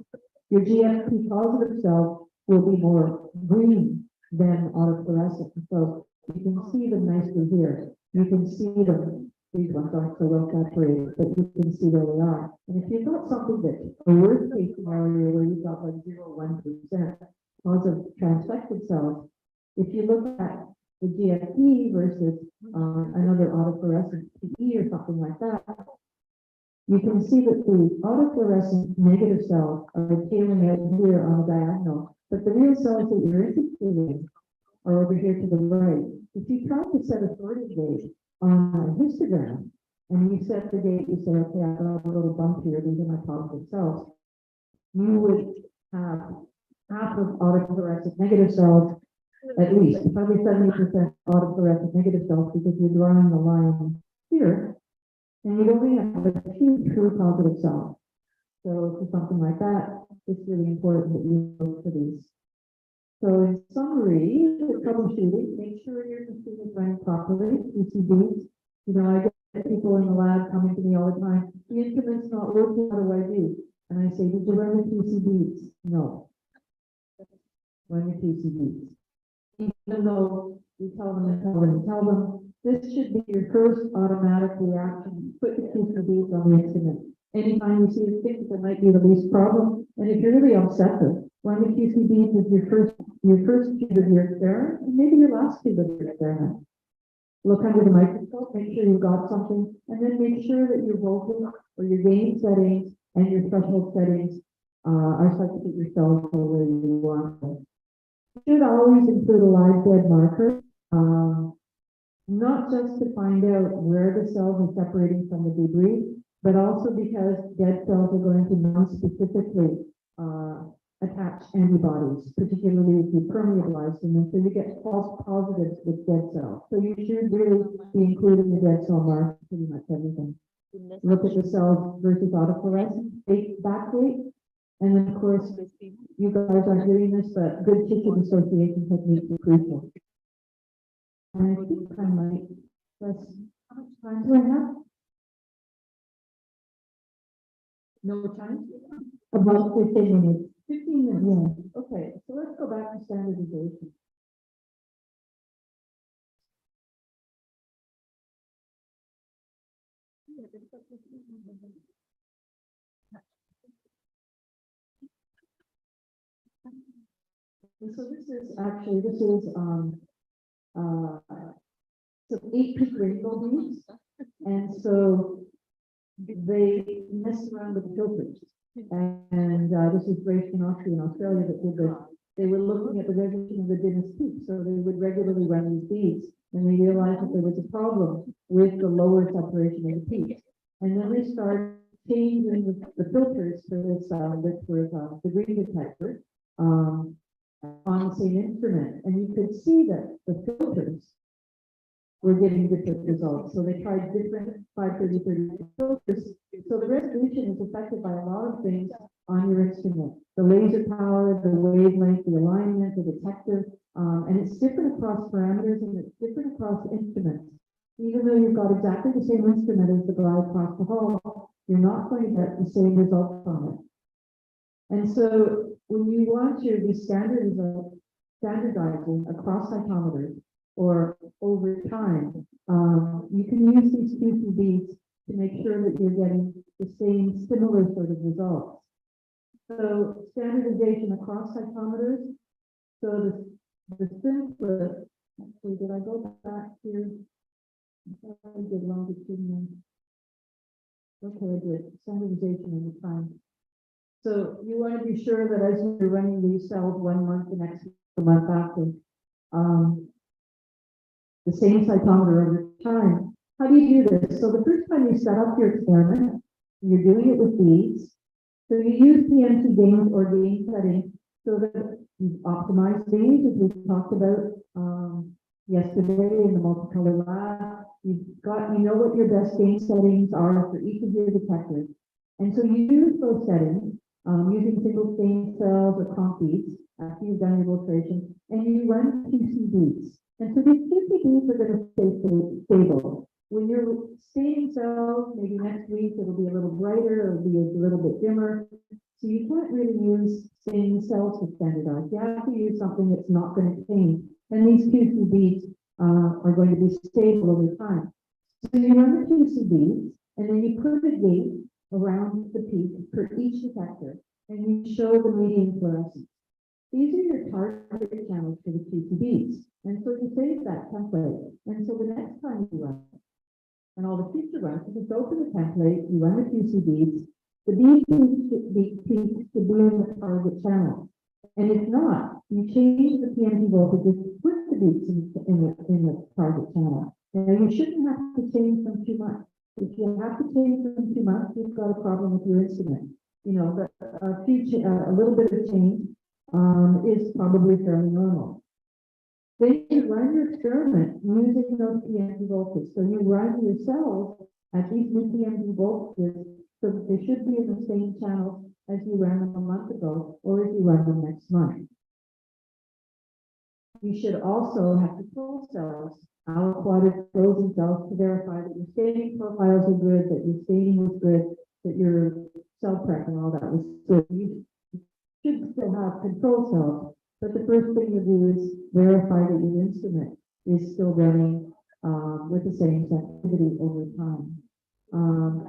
Your GFP positive cells will be more green than autofluorescent, so you can see them nicely here. You can see them. These ones aren't so well saturated, but you can see where they are. And if you've got something that's a worst case scenario where you've got like 0.1% positive transfected cells, if you look at the GFP versus another autofluorescent PE or something like that, you can see that the autofluorescent negative cells are tailing out here on the diagonal, but the real cells that you're interested in are over here to the right. If you try to set a sorted gate on a histogram, and you set the gate, you say, okay, I've got a little bump here, these are my positive cells, you would have half of autofluorescent negative cells, at least, probably 70% autofluorescent negative cells, because you're drawing the line here, and you only have a few true positive cells. So for something like that, it's really important that you look for these. So in summary, the troubleshooting, make sure your machine is running properly, PCBs. You know, I get people in the lab coming to me all the time, the instrument's not working, what do I do? And I say, did you run the PCBs? No. Run your PCBs. Even though we tell them, this should be your first automatic reaction. Put the PCBs on the instrument. Anytime you see a stick, that might be the least problem. And if you're really obsessive, run the PCBs as your first tube of your experiment, and maybe your last tube of your experiment. Look under the microscope, make sure you've got something, and then make sure that your voltage or your gain settings and your threshold settings are such that your cells are where you want them. You should always include a live dead marker, not just to find out where the cells are separating from the debris, but also because dead cells are going to non-specifically attach antibodies, particularly if you permeabilize them, and so you get false positives with dead cells. So you should really be including the dead cell marker pretty much everything. Look at the cells versus autofluorescence, backdate, and then of course, you guys aren't doing this, but good tissue dissociation techniques are crucial. And I think I might, how much time do I have? No time? About 15 minutes. 15 minutes, yeah. Okay, so let's go back to standardization. And so this is so 8 peak rainbow beads, and so they messed around with the filters. And this is Grace Canostri in Australia that did this. They were looking at the resolution of the dimmest peak, so they would regularly run these beads, and they realized that there was a problem with the lower separation of the peaks. And then they started changing the filters for this, which was the green detector, on the same instrument, and you could see that the filters were getting different results. So they tried different 530 filters. So the resolution is affected by a lot of things on your instrument. The laser power, the wavelength, the alignment, the detector, and it's different across parameters and it's different across instruments. Even though you've got exactly the same instrument as the guy across the hall, you're not going to get the same results from it. And so when you want to be standardizing across cytometers or over time, you can use these QCBs to make sure that you're getting the same similar sort of results. So standardization across cytometers. So the simplest, actually, did I go back here? I did longitudinal. Okay, I did standardization in the time. So you want to be sure that as you're running these cells 1 month, the next month after, the same cytometer over time. How do you do this? So the first time you set up your experiment, you're doing it with beads. So you use PMT gain or gain setting so that you optimize these, as we talked about yesterday in the multicolor lab. You know what your best gain settings are for each of your detectors. And so you use those settings using single stain cells or comp beads after you've done your filtration, and you run QCBs. And so these QCBs are going to stay stable. When you're staining cells, maybe next week it'll be a little brighter, it'll be a little bit dimmer. So you can't really use staining cells to standardize. You have to use something that's not going to change. And these QCBs are going to be stable over time. So you run the QCBs, and then you put a gate around the peak for each detector, and you show the median fluorescence. These are your target channels for the QCBs. And so you save that template. And so the next time you run, And all the future runs, you just open the template, you run the QCDs, the bead peaks should be in the target channel. And if not, you change the PNG voltages to put the beats in the target channel. Now, you shouldn't have to change them too much. If you have to change them too much, you've got a problem with your instrument. You know, but a little bit of change is probably fairly normal. Then you run your experiment using those PNG voltages. So you run your cells at these new PNG voltages, so that they should be in the same channel as you ran them a month ago, or as you run them next month. You should also have control cells, aliquoted frozen cells, to verify that your staining profiles are good, that your staining was good, that your cell prep and all that was good. You should still have control cells, but the first thing you do is verify that your instrument is still running with the same sensitivity over time.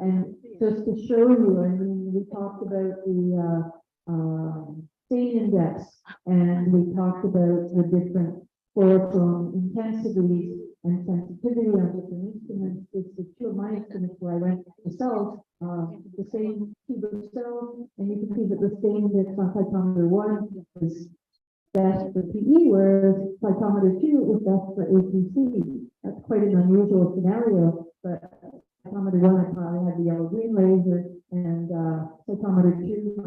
And just to show you, I mean, we talked about the stain index, and we talked about the different fluorochrome intensities and sensitivity on different instruments. It's the two of my instruments where I went to the cells, the same tube of cells, and you can see that the stain index on cytometer 1 is best for PE, whereas cytometer 2 is best for APC. That's quite an unusual scenario, but cytometer 1, I probably had the yellow-green laser, and cytometer 2,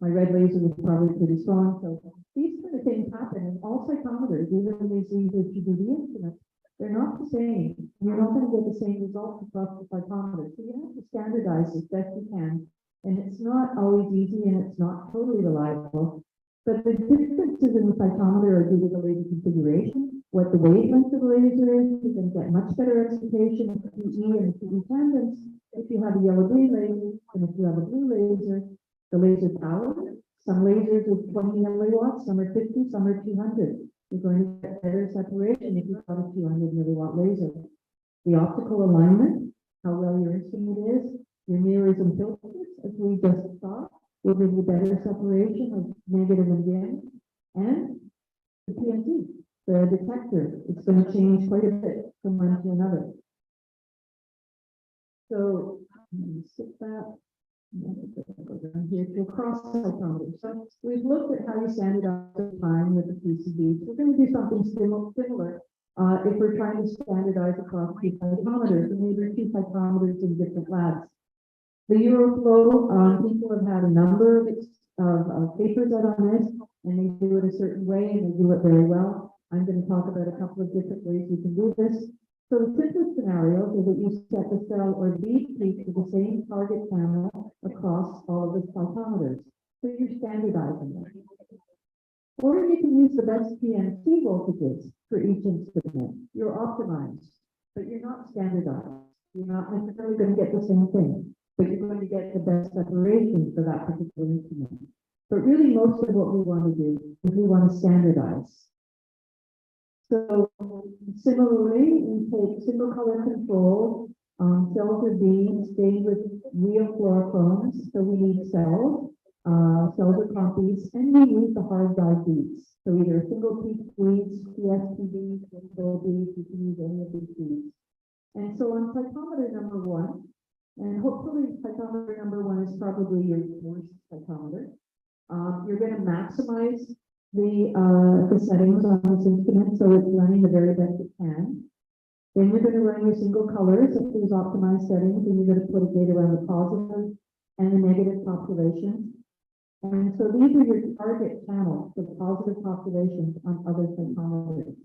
my red laser was probably pretty strong. So these kind of things happen, and all cytometers, even these lasers to do the instruments, they're not the same. You're not going to get the same results across the cytometers. So you have to standardize as best you can, and it's not always easy, and it's not totally reliable. But the differences in the cytometer are due to the laser configuration, what the wavelength of the laser is. You're going to get much better excitation of PE and PE tangents if you have a yellow-green laser than if you have a blue laser. The laser power, some lasers are 20 milliwatts, some are 50, some are 200. You're going to get better separation if you've got a 200 milliwatt laser. The optical alignment, how well your instrument is, your mirrors and filters, as we just saw, will give you better separation of negative and dim, and the PNT, the detector, it's going to change quite a bit from one to another. So, let me skip that. Here to cross cytometer. So we've looked at how you standardize the time with the PCBs. We're going to do something similar if we're trying to standardize across two cytometers, and maybe two cytometers in different labs. The Euroflow, people have had a number of papers out on this, and they do it a certain way, and they do it very well. I'm going to talk about a couple of different ways you can do this. So the simplest scenario is that you set the cell or bead peak to the same target channel across all of the cytometers. So you're standardizing them. Or you can use the best PNC voltages for each instrument. You're optimized, but you're not standardized. You're not necessarily going to get the same thing, but you're going to get the best separation for that particular instrument. But really, most of what we want to do is we want to standardize. So similarly, we take single color control, cells are being stained with real fluorochromes, so we need cells, cells are copies, and we use the hard dye beads. So either single peak beads, PSP control beads, you can use any of these beads. And so on cytometer number 1, and hopefully cytometer number 1 is probably your worst cytometer, you're going to maximize the settings on this instrument so it's running the very best it can. Then you're going to run your single colors at these optimized settings, and you're going to put a gate around the positive and the negative populations. And so these are your target channels, the positive populations on other cytometers.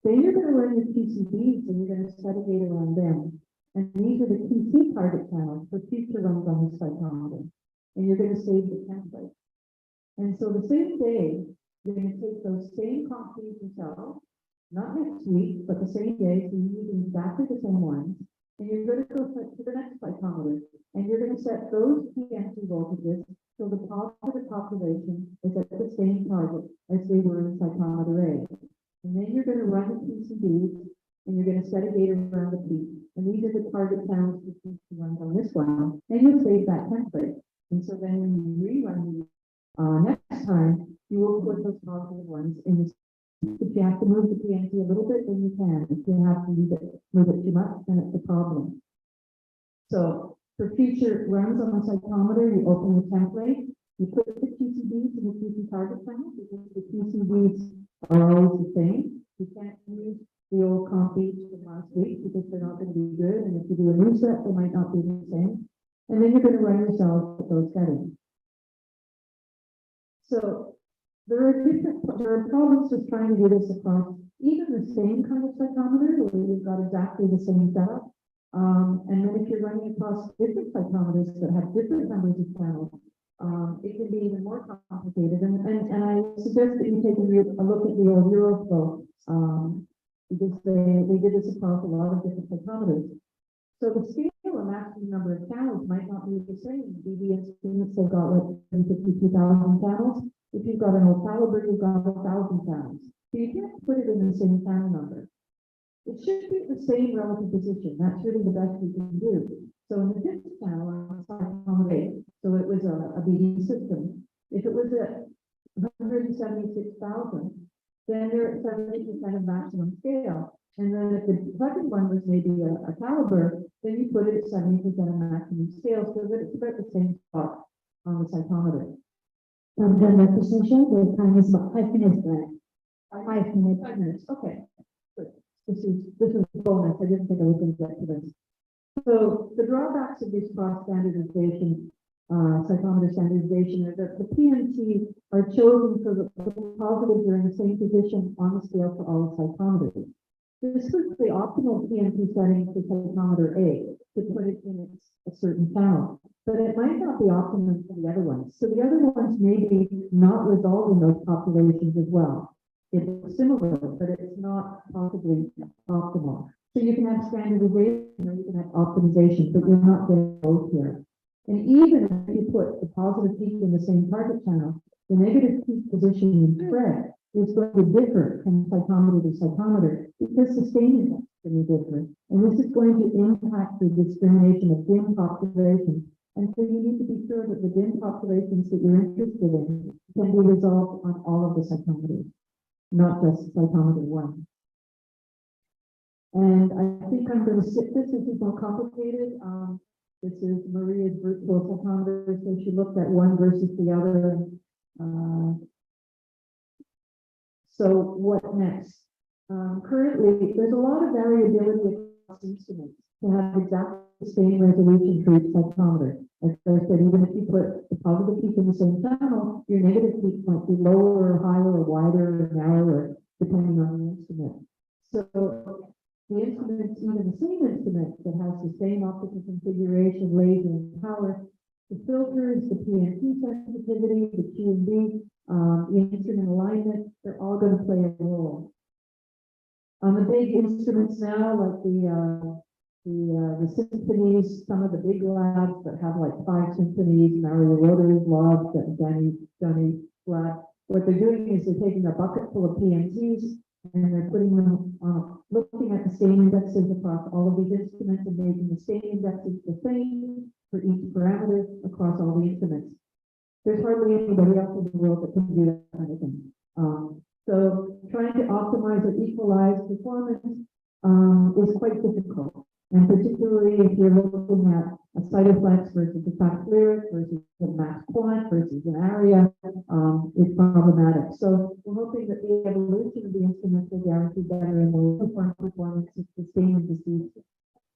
Then you're going to run your PCBs, and you're going to set a gate around them. And these are the QC target channels for future runs on this cytometer. And you're going to save the template. And so the same day, you're going to take those same copies yourself, not next week, but the same day, so you're using exactly the same ones, and you're going to go to the next cytometer, and you're going to set those PNC voltages so the positive population is at the same target as they were in cytometer A. And then you're going to run the PCBs, and you're going to set a gate around the peak, and these are the target channels for future runs on this one, and you'll save that template. And so then when you rerun these, next time, you will put those positive ones in the If you have to move the PNT a little bit, then you can. If you have to move it too much, then it's a problem. So for future runs on the cytometer, you open the template, you put the QCDs in the QC target panel because the QCDs are always the same. You can't use the old copies from last week because they're not going to be good. And if you do a new set, they might not be the same. And then you're going to run yourself with those settings. So there are problems with trying to do this across even the same kind of cytometer where you've got exactly the same setup. And then if you're running across different cytometers that have different numbers of channels, it can be even more complicated. And I suggest that you take a look at the old Euroflow, because they did this across a lot of different cytometers. So the scale and maximum number of channels might not be the same. DV instruments have got like 52,000 channels. If you've got an old caliber, you've got 1,000 channels. So you can't put it in the same channel number. It should be the same relative position. That's really the best we can do. So in the fifth channel on cytometer, so it was a BD system. If it was at 176,000, then they're at 70% of maximum scale. And then if the second one was maybe a caliber, then you put it at 70% of maximum scale, so that it's about the same spot on the cytometer. I'm done with the session. The time is about 5 minutes left. 5 minutes. 5 minutes, okay. Good. This is a bonus. I didn't think I was going to get to this. So the drawbacks of this cross standardization, cytometer standardization, are that the PMT are chosen so that the positives are in the same position on the scale for all cytometers. This is the optimal PMT setting for cytometer A, to put it in a certain channel, but it might not be optimum for the other ones. So the other ones may be not resolving those populations as well. It's similar, but it's not possibly optimal. So you can have standardization or you can have optimization, but you're not getting both here. And even if you put the positive peak in the same target channel, the negative peak position in spread is going to differ from cytometer to cytometer because the staining is going to be different. And this is going to impact the discrimination of dim populations. And so you need to be sure that the dim populations that you're interested in can be resolved on all of the cytometers, not just cytometer 1. And I think I'm going to skip this. This is more complicated. This is Maria's virtual cytometer. So she looked at one versus the other. So what next? Currently, there's a lot of variability across instruments to have exactly the same resolution for each cytometer. As I said, even if you put the positive peak in the same channel, your negative peak might be lower or higher or wider or narrower, depending on the instrument. So the instruments, even the same instrument that has the same optical configuration, laser, and power, the filters, the PNT sensitivity, the QMB, the instrument alignment, they're all going to play a role. On the big instruments now, like the symphonies, some of the big labs that have like 5 symphonies, Mario Roder's labs, Johnny lab, what they're doing is they're taking a bucket full of PNTs and they're putting them on, looking at the stain indexes across all of these instruments and making the stain indexes the same for each parameter across all the instruments. There's hardly anybody else in the world that can do that kind of thing. So trying to optimize or equalize performance is quite difficult. And particularly if you're looking at a cytoplex versus a fast lyric versus a max quant versus an area, it's problematic. So we're hoping that the evolution of the instruments will guarantee better and more uniform performance to sustain and disease.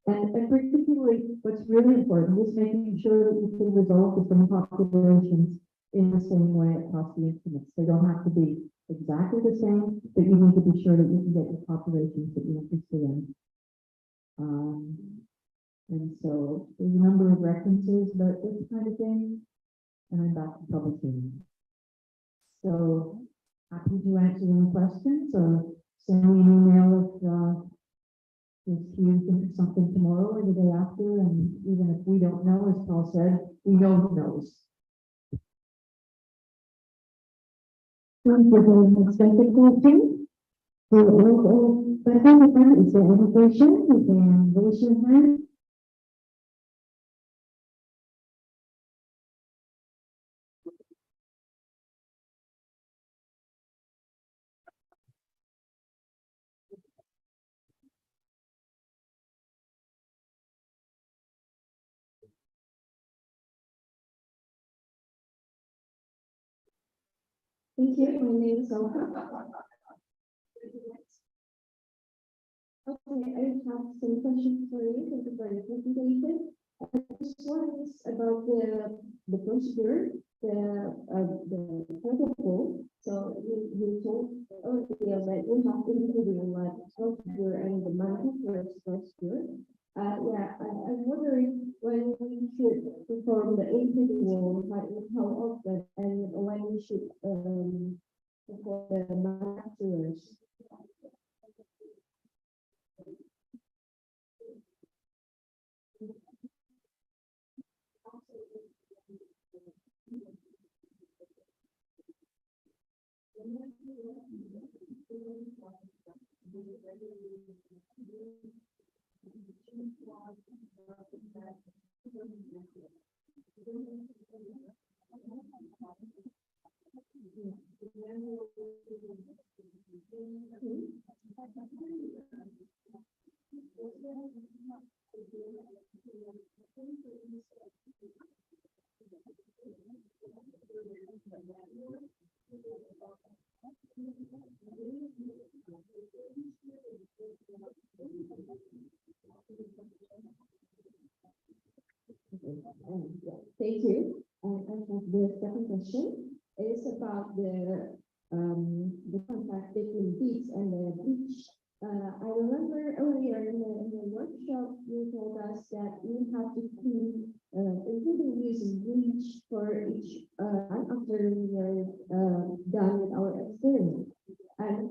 And particularly, what's really important is making sure that you can resolve the same populations in the same way across the instruments. They don't have to be exactly the same, but you need to be sure that you can get the populations that you're interested in. And so there's a number of references about this kind of thing, and I'm back to publishing. So happy to answer any questions or send me an email if you think of something tomorrow or the day after, and even if we don't know, as Paul said, we know who knows. Thank you very much. Second question. Is there any question? You can raise your hand. Thank you. My name is Alka. Okay, I have some questions for you. Thank you for your presentation. This one is about the procedure, the protocol. So you told earlier that you have individual procedure and the manufacturer's procedure. I'm wondering when we should perform the individual, how often, and when we should perform the manufacturers. Thank you. And I have the second question is about the contact between beach and the beach. I remember earlier in the workshop, you told us that we have to clean, including using bleach for each after we are done with our experiment. And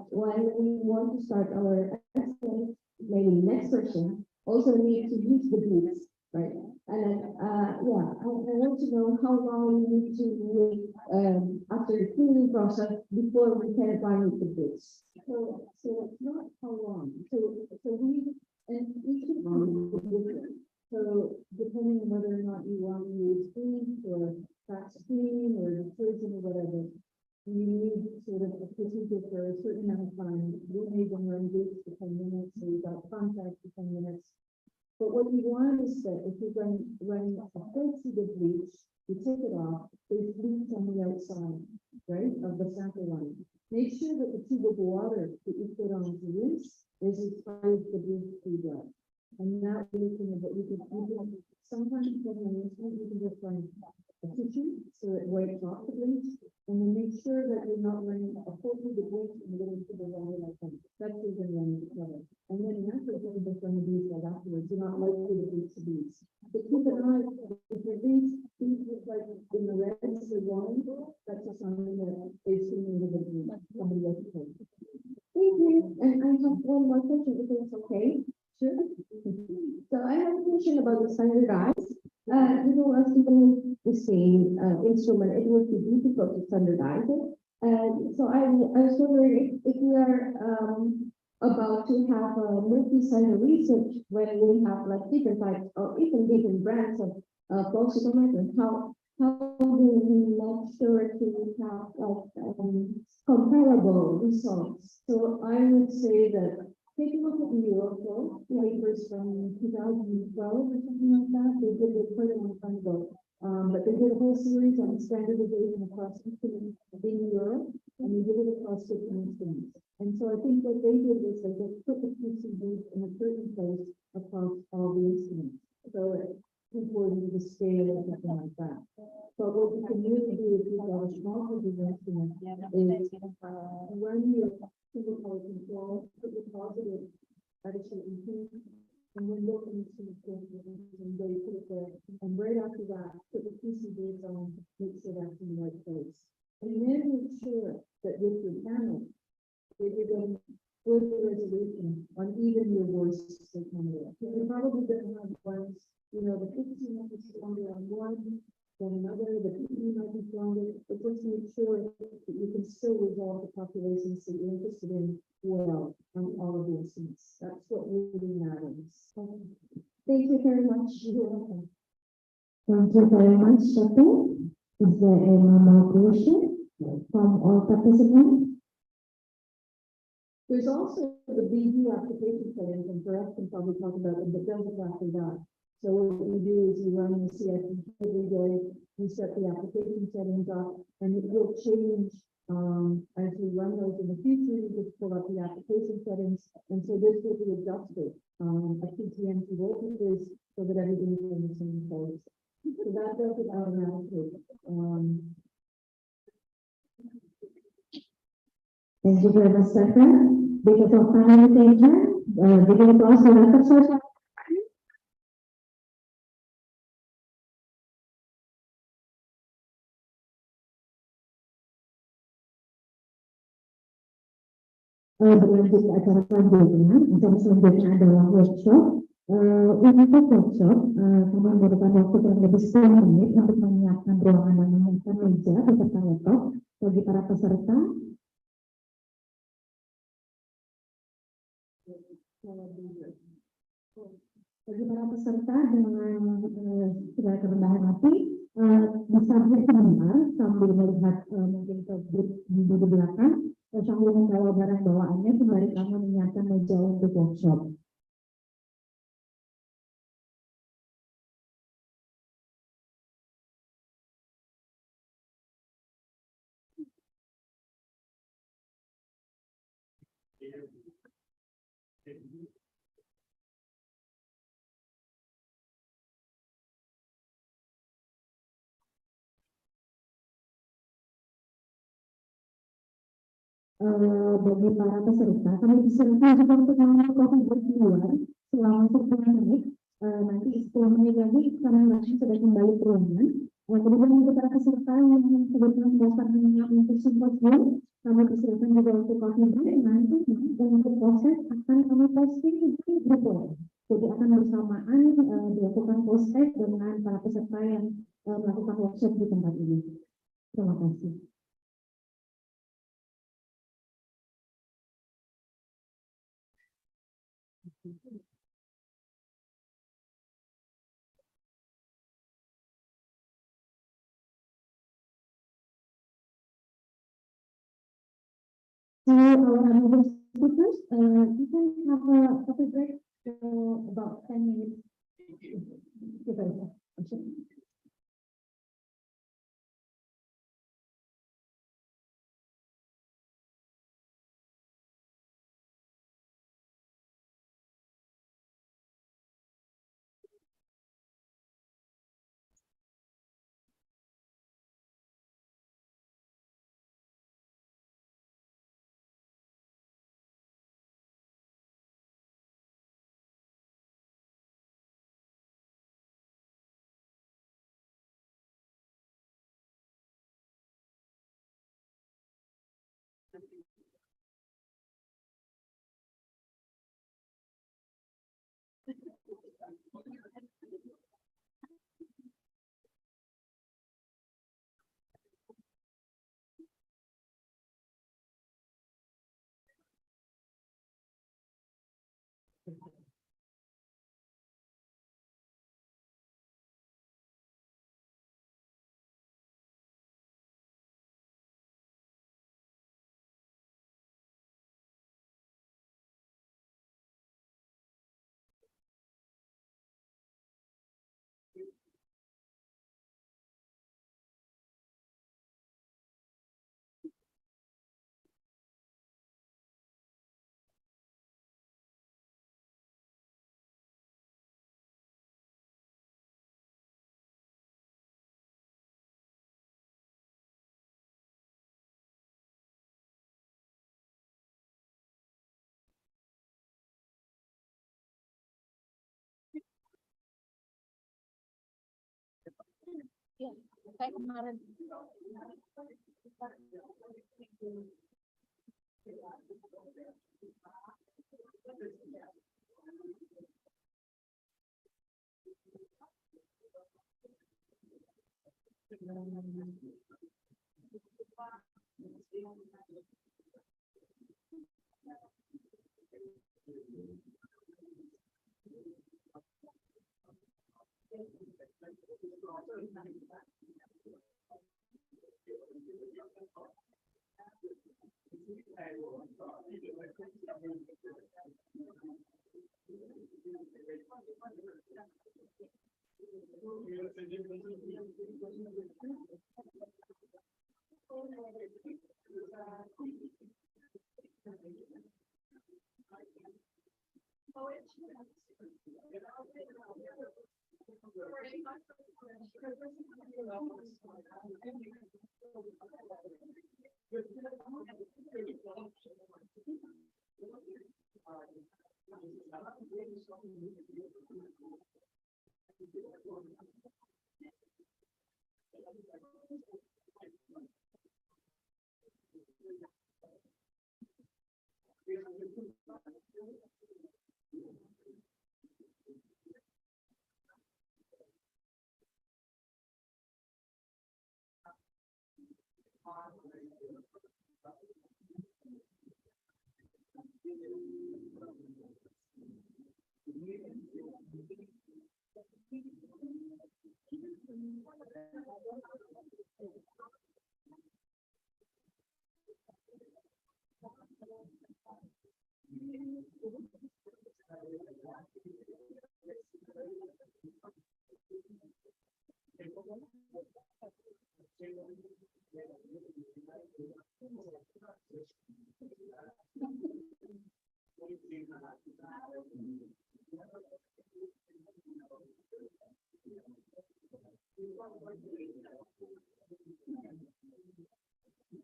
when we want to start our experiment, maybe next person also need to use the bleach, right? And then, I want to know how long we need to wait after the cleaning process before we can apply the bits. So it's not how long. So we, and each of them is different. So depending on whether or not you want to use bleach or fast clean or detergent or whatever, you need sort of a procedure for a certain amount of time. We may even run bleach for 10 minutes, so we got contact for 10 minutes. But what you want is that if you're running a full tube of bleach, you take it off, there's bleach on the outside, right, of the sample line. Make sure that the tube of water that you put on to rinse is as far as the bleach tube does. And that you can, sometimes when you're rinsing, you can just run a tissue so it wipes off the bleach, and then make sure that you're not running a full tube of bleach and getting to the water like that. That's what you're running together. And then after you just run the bleach right afterwards, you're not likely to bleach the bleach. But keep an eye, if your bleach is like in the red or wrong, that's a sign that it's in the bleach. Somebody else is. Thank you. And I have one more question, if it's okay. Sure. So I have a question about the standardized. As even the same instrument, it would be difficult to standardize it. So I was wondering if we are about to have a multi-center research when we have like different types or even different brands of Flowcytometry, how do we make sure to have like comparable results? So I would say that take a look at the Europol papers from 2012 or something like that. They did it quite a long time ago. But they did a whole series on standardization across instruments in Europe, and they did it across different instruments. And so I think what they did was they just put the PCBs in a certain place across all the instruments. So it's important to the scale or something like that. But what you can really do if you've got a small instrument is when you single point control, put the positive at a certain point, and then look into the and they put it there. And right after that, put the PCBs on, make sure that's in the right place. And then make sure that with your panel, that you're getting good resolution on even your voice camera. You're probably going to have ones, the 15 might be stronger on one than another, the PE might be stronger, but just make sure that you can still resolve the populations that you're interested in well on all of the instruments. That's what really matters. Thank you very much. You're welcome. Thank you very much, Shatu. Is there any more question from all participants? There's also the BD application settings, and perhaps can probably talk about it, but don't after that. So what we do is we run the CIP every day, we set the application settings up, and it will change, as we run those in the future, we just pull up the application settings, and so this will be adjusted, at PTM to work with this, so that everything is in the same place. So that does it automatically. Thank you very much, Sandra. Because of time limitation, beginning to ask the record social. Berlanjut ke acara selanjutnya adalah workshop. Untuk workshop, kami memberikan waktu kurang lebih 10 menit untuk menyiapkan ruangan dan menyiapkan meja beserta laptop bagi para peserta. Bagi para peserta dengan segala kerendahan hati, bisa bersebentar sambil melihat mungkin ke grup di belakang, sambil membawa barang bawaannya sembari kamu menyiapkan meja untuk workshop. Bagi para peserta, kami disarankan juga untuk mengambil kopi berdua selama 10 menit. Nanti 10 menit lagi kami langsung sudah kembali ke ruangan. Kemudian untuk para peserta yang kebetulan dasarnya untuk simposium, kami disarankan juga untuk kopi break. Nanti untuk proses akan kami posting di grup. Jadi akan bersamaan dilakukan post-tag dengan para peserta yang melakukan workshop di tempat ini. Terima kasih. So our speakers, you can have a coffee break for about 10 minutes. Ya, kayak kemarin.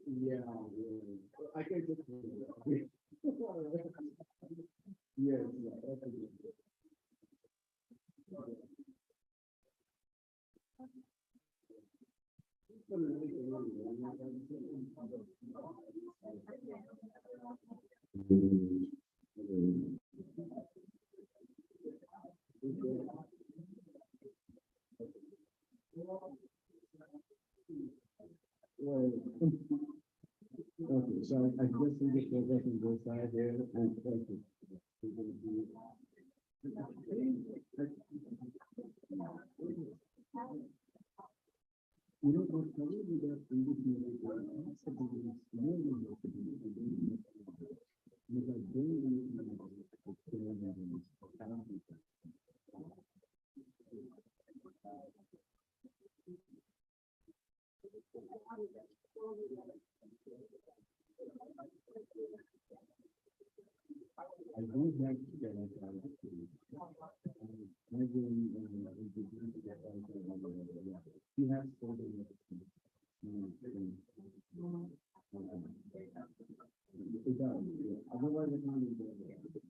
Yeah, I can just. Yes, yeah, that's a good. Well, okay, so I just think it goes back and goes side there and thank you. You know, what probably that in this movie, because they I don't like to get out of the city. He has spoken. It does, yeah. Otherwise, I can't do that.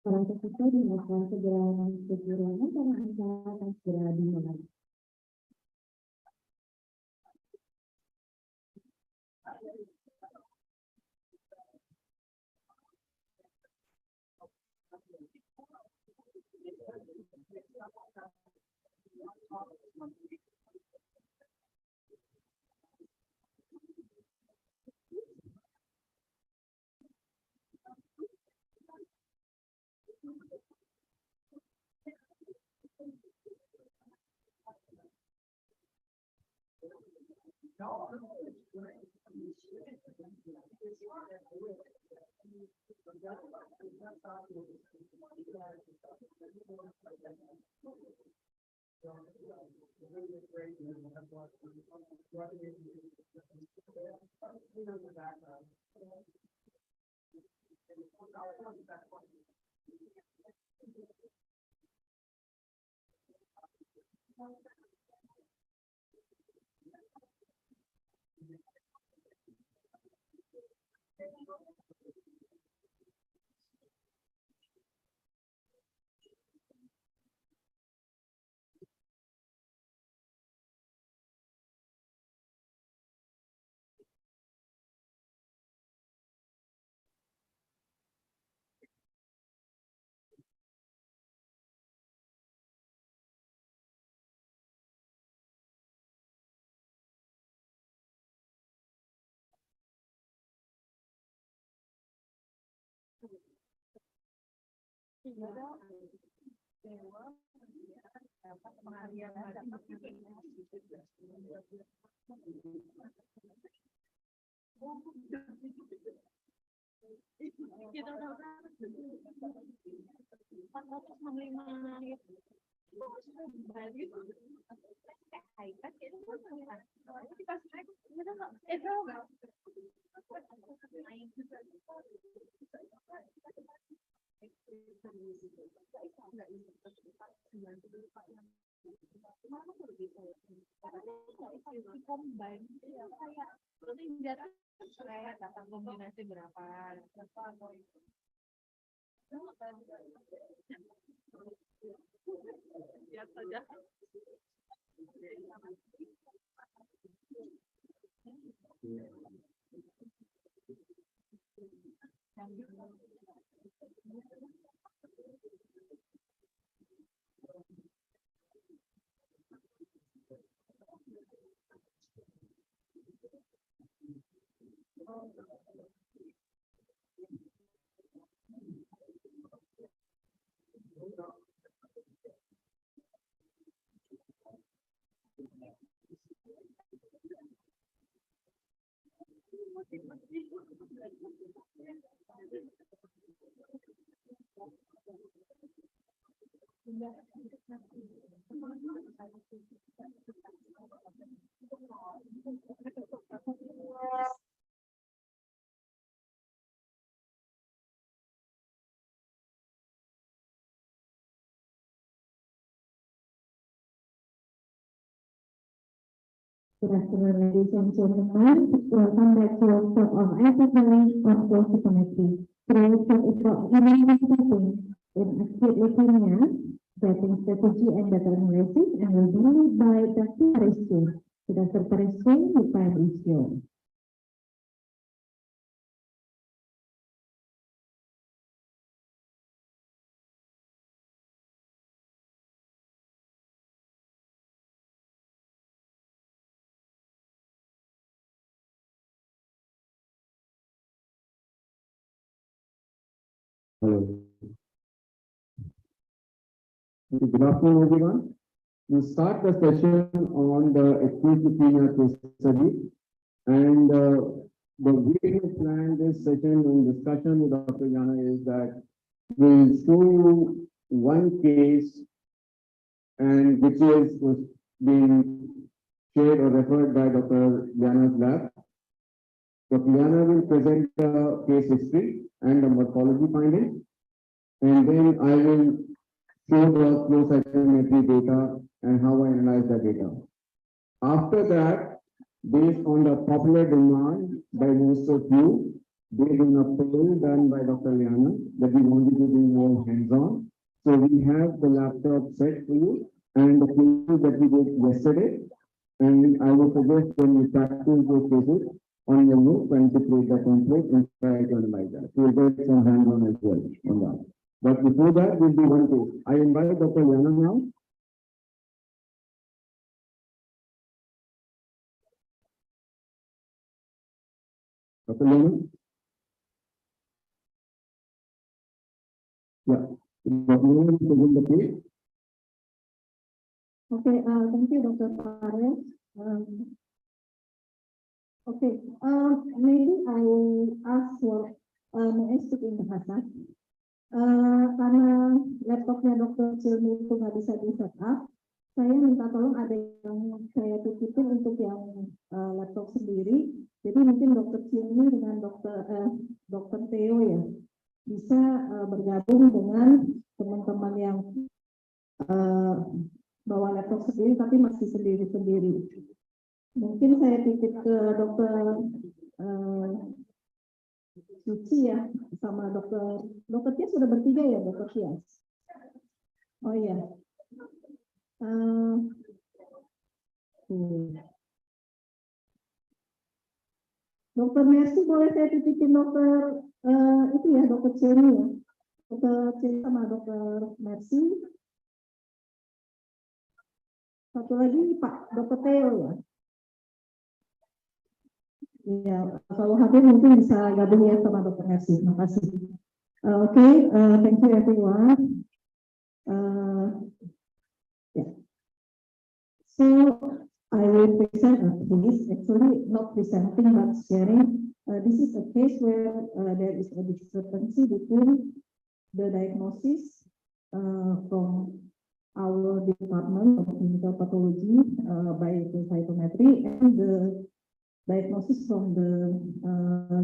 Para kita dilakukan segera karena acara akan segera dimulai. Kombinasi berapa? Lihat saja. Good afternoon, ladies and gentlemen. Welcome back to workshop of Isac Bali on Flowcytometry. Today's workshop is about immunization in acute leukemia, setting strategy and data analysis, and will be led by Dr. Pariswin. Dr. Pariswin, the time is yours. Hello. Good afternoon, everyone. We start the session on the acute leukemia case study, and the way we planned this session in discussion with Dr. Yana is that we'll show you one case, and which was being shared or referred by Dr. Yana's lab. Dr. Yana will present the case history and the morphology findings, and then I will show the flow cytometry data and how I analyze the data. After that, based on the popular demand by most of you, based on a poll done by Dr. Liana, that we wanted to do more hands-on. So we have the laptop set for you and the cases that we did yesterday. And I would suggest when you practice those cases on your notes and to create the template and try to analyze that. So we'll get some hands-on as well on that. But before that, we'll do one case. I invite Dr. Yana now Dr. Lehman? Yeah. Dr. Lehman, present the case. Okay, thank you, Dr. Fares. Okay, maybe I will ask for may I speak in bahasa. Karena laptopnya Dr. Cilmi itu nggak bisa di setup, saya minta tolong ada yang saya titipin untuk yang laptop sendiri. Jadi mungkin Dr. Cilmi dengan Dr. Theo ya bisa bergabung dengan teman-teman yang bawa laptop sendiri tapi masih sendiri-sendiri. Mungkin saya titip ke Dr. Suci ya sama Dr. Tias sudah bertiga ya Dr. Tias. Oh iya. Dr. Mercy boleh saya titipin Dr. itu ya Dr. Ceni ya. Dr. Ceni sama Dr. Mercy. Satu lagi Pak Dr. Theo ya. Iya, kalau hadir mungkin bisa gabung ya sama Dr. Mercy. Terima kasih. Okay, thank you everyone. Yeah. So I will present this, actually not presenting but sharing. This is a case where there is a discrepancy between the diagnosis from our department of clinical pathology by Flowcytometry and the diagnosis from the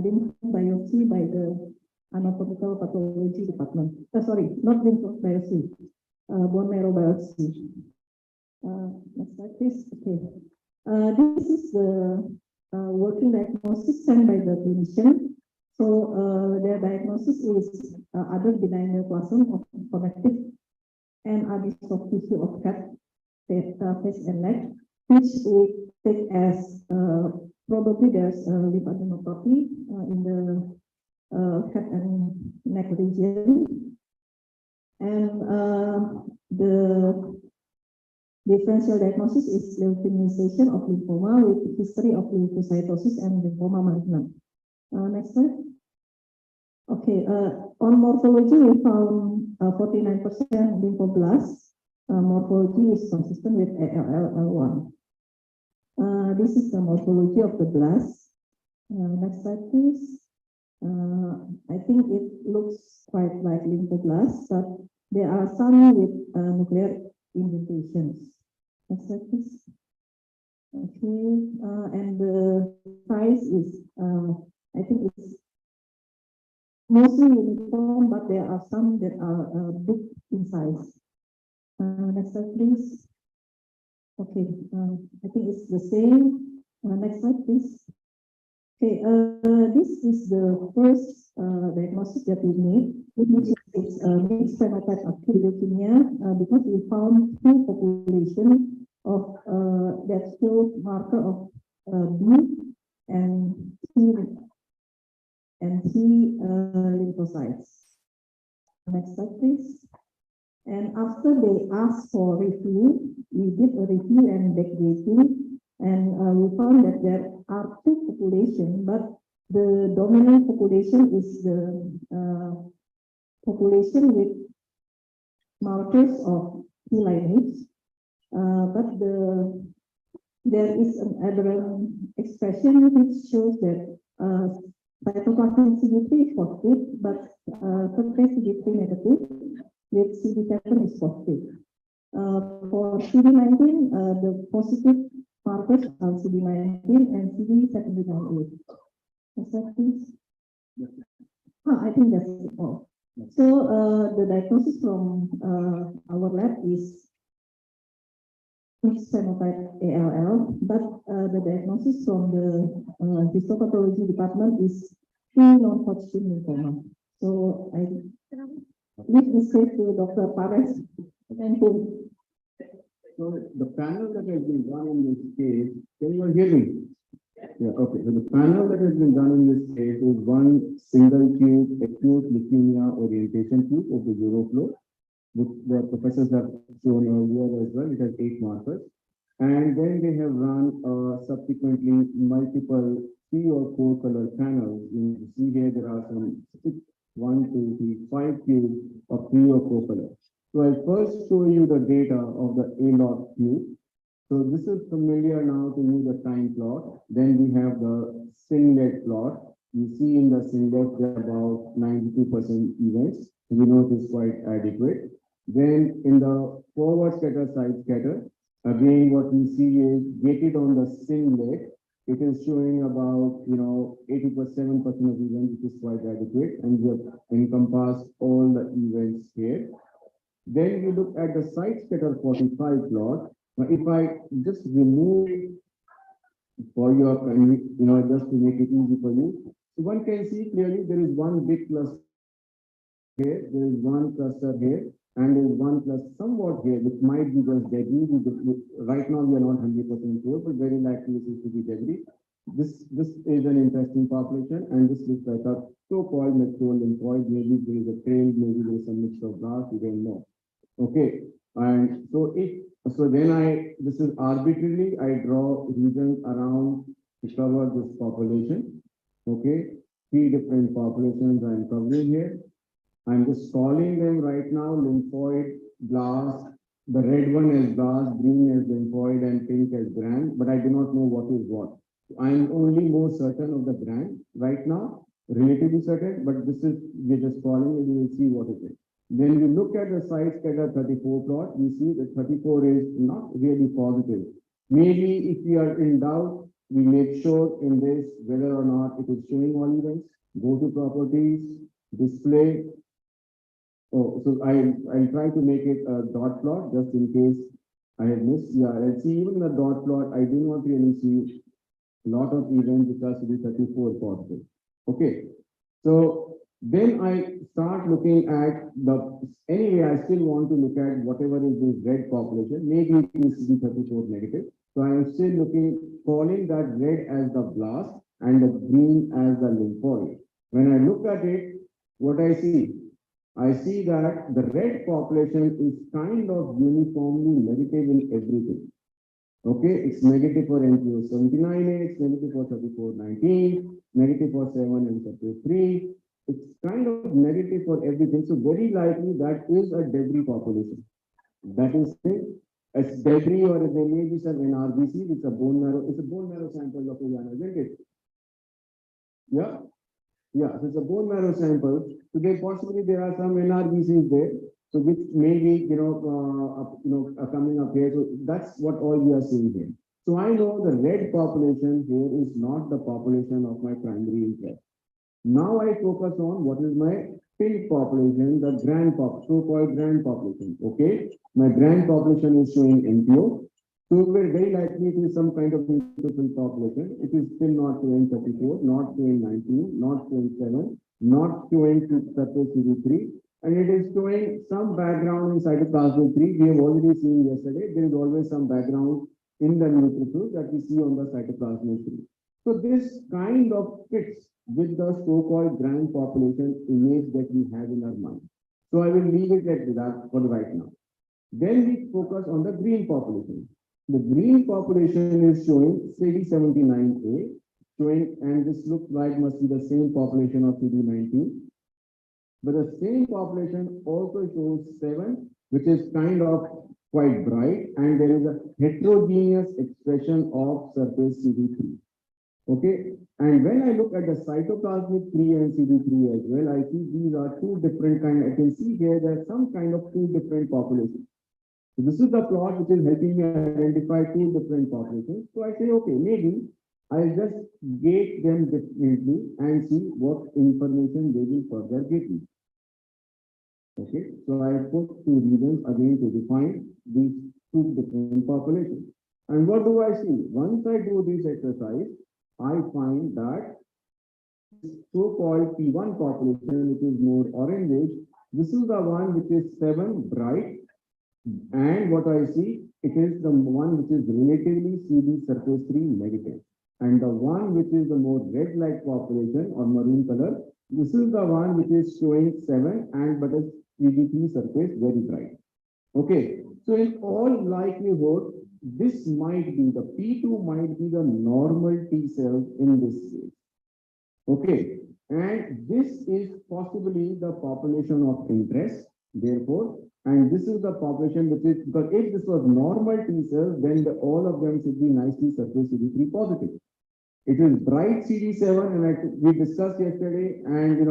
lymph biopsy by the anatomical pathology department. Sorry, not lymph biopsy, bone marrow biopsy. Next slide, please. Okay. This is the working diagnosis sent by the clinician. So their diagnosis is other benign neoplasm of connective and abscess of tissue of head, face and neck, which we take as probably there's lymphadenopathy in the head and neck region, and the differential diagnosis is leuphemization of lymphoma with history of lymphocytosis and lymphoma malignant. Next slide. Okay, on morphology we found 49% lymphoblasts. Morphology is consistent with ALL-L1. This is the morphology of the blast. Next slide, please. I think it looks quite like lymphoblasts, but there are some with nuclear indentations. Next slide, please. Okay, and the size is, I think it's mostly uniform, but there are some that are big in size. Next slide, please. Okay, I think it's the same. Next slide, please. Okay, this is the first diagnosis that we made, which is mixed phenotype acute leukemia, because we found two population of that show marker of B and T lymphocytes. Next slide, please. And after they asked for review, we did a review and backdating, and we found that there are two populations, but the dominant population is the population with markers of T lineage, but there is an aberrant expression which shows that cytoplasmic CD3 is positive, but surface CD3 negative, with CD7 is positive. For CD19, the positive markers are CD19 and CD79. Next slide, please. I think that's all. So the diagnosis from our lab is mixed phenotype ALL, but the diagnosis from the histopathology department is non-Hodgkin lymphoma. So I leave this case to Dr. Pares. Thank you. So the panel that has been done in this case, can you hear me? Yeah, okay. So the panel that has been done in this case is one single tube acute leukemia orientation tube of the Euroflow, which the professors have shown earlier as well. It has 8 markers. And then they have run subsequently multiple 3 or 4 color panels. You see here there are some 6, 1, 2, 3, 5 cubes of 3 or 4 colors. So I'll first show you the data of the A-lot cube. So this is familiar now to you, the time plot. Then we have the singlet plot. You see in the singlet there are about 92% events. We know it is quite adequate. Then in the forward scatter, side scatter, again what we see is gated on the singlet. It is showing about 87% of events, which is quite adequate, and we have encompassed all the events here. Then you look at the side scatter 45 plot. Now, if I just remove it for your, just to make it easy for you, so one can see clearly there is one big cluster here, there is one cluster here, and there is one cluster somewhat here, which might be just debris. Right now, we are not 100% sure, but very likely this is to be debris. This is an interesting population, and this looks like a so-called metro lymphoid. Maybe there is a trail, maybe there is a mix of blast, we don't know. Okay, and so then this is arbitrarily, I draw regions around to cover this population. Okay, 3 different populations I am covering here. I'm just calling them right now lymphoid, blast. The red one is blast, green is lymphoid, and pink is grand, but I do not know what is what. I'm only more certain of the grand right now, relatively certain, but this is, we're just calling it, we will see what it is. When we look at the side scatter 34 plot, we see that 34 is not really positive. Maybe if we are in doubt, we make sure in this whether or not it is showing all events. Go to properties, display. Oh, so I'll try to make it a dot plot just in case I have missed. Yeah, let's see, even the dot plot, I do not really see a lot of events which are to be 34 positive. Okay, so then I start looking at anyway, I still want to look at whatever is this red population. Maybe it is CD34 negative. So I am still calling that red as the blast and the green as the lymphoid. When I look at it, what I see that the red population is kind of uniformly negative in everything. Okay, it's negative for NPO 79A, it's negative for 3419, negative for 7 and 33. It's kind of negative for everything. So very likely that is a debris population. That is a debris, or there may be some NRBC, it's a bone marrow sample of Ujana, isn't it? Yeah. Yeah, so it's a bone marrow sample. So there are some NRBCs there. So which may be, coming up here. So that's what all we are seeing here. So I know the red population here is not the population of my primary interest. Now I focus on what is my pink population, the so-called grand population. Okay, my grand population is showing NPO. So very likely it is some kind of neutrophil population. It is still not showing 34, not showing 19, not showing 7, not showing CD3. And it is showing some background in cytoplasmic 3. We have already seen yesterday, there is always some background in the neutrophils that we see on the cytoplasmic 3. So this kind of fits with the so-called grand population image that we have in our mind. So I will leave it at that for right now. Then we focus on the green population. The green population is showing CD79A, and this looks like must be the same population of CD19. But the same population also shows 7, which is kind of quite bright, and there is a heterogeneous expression of surface CD3. Okay, and when I look at the cytoplasmic 3 and CD3 as well, I see these are 2 different kinds. I can see here there are some kind of 2 different populations. So this is the plot which is helping me identify 2 different populations. So I say, okay, maybe I'll just gate them differently and see what information they will further get me. Okay, so I put 2 regions again to define these 2 different populations. And what do I see? Once I do this exercise, I find that so-called P1 population, which is more orange, this is the one which is 7 bright, and what I see, it is the one which is relatively CD surface 3 negative. And the one which is the more red-like population or maroon color, this is the one which is showing 7 and but is CD3 surface very bright. Okay, so in all likelihood, this might be, the P2 might be the normal T cells in this case. Okay, and this is possibly the population of interest, therefore, and this is the population which is, because if this was normal T cells, then all of them should be nicely surface CD3 positive. It is bright CD7, and we discussed yesterday, and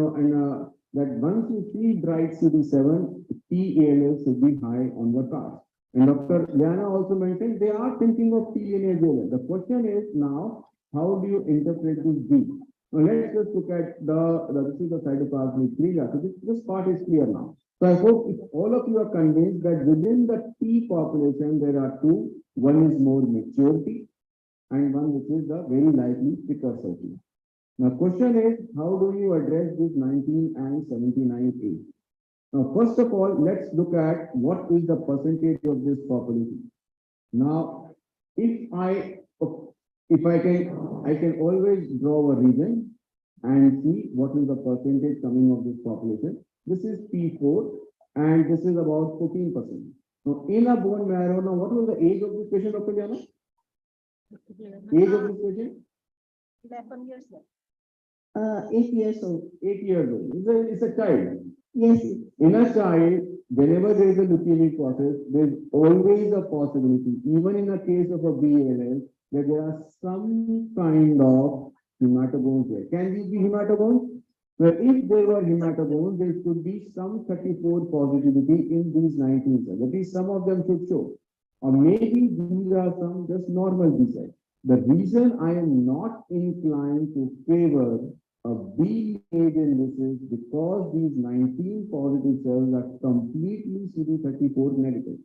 that once you see bright CD7, TALL should be high on the chart. And Dr. Liana also mentioned they are thinking of T lineage ALL. The question is now, how do you interpret this B? Now let's just look at this is the cytoplasmic media. So this part is clear now. So I hope if all of you are convinced that within the T population there are two, one is more mature T and one which is the very likely precursor T. Now question is, how do you address this 19 and 79A? Now first of all, let's look at what is the percentage of this population. Now, I can always draw a region and see what is the percentage coming of this population. This is P4 and this is about 14%. Now, in a bone marrow, now what was the age of this patient, Dr. Liana? Age of this patient? 11 years old. 8 years old. 8 years old. It's a child. Yes. In a child, whenever there is a leukemic process, there is always a possibility, even in a case of a BALL, that there are some kind of hematogones there. Can these be hematogones? Well, if there were hematogones, there should be some 34 positivity in these 19 cells. At least some of them should show. Or maybe these are some just normal B cells. The reason I am not inclined to favor a B lineage in this is because these 19 positive cells are completely CD34 negative.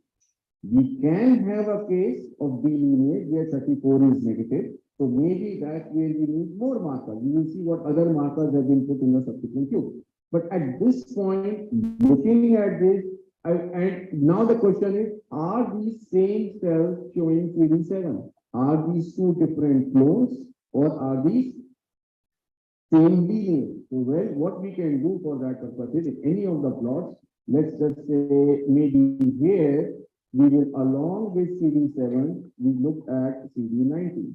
We can have a case of B lineage where 34 is negative. So maybe that where we need more markers. We will see what other markers have been put in the subsequent tube. But at this point, looking at this, and now the question is, are these same cells showing CD7? Are these two different clones or are these same lineage? So well, what we can do for that purpose is, any of the plots, let's just say maybe here, we will along with CD7, we look at CD19.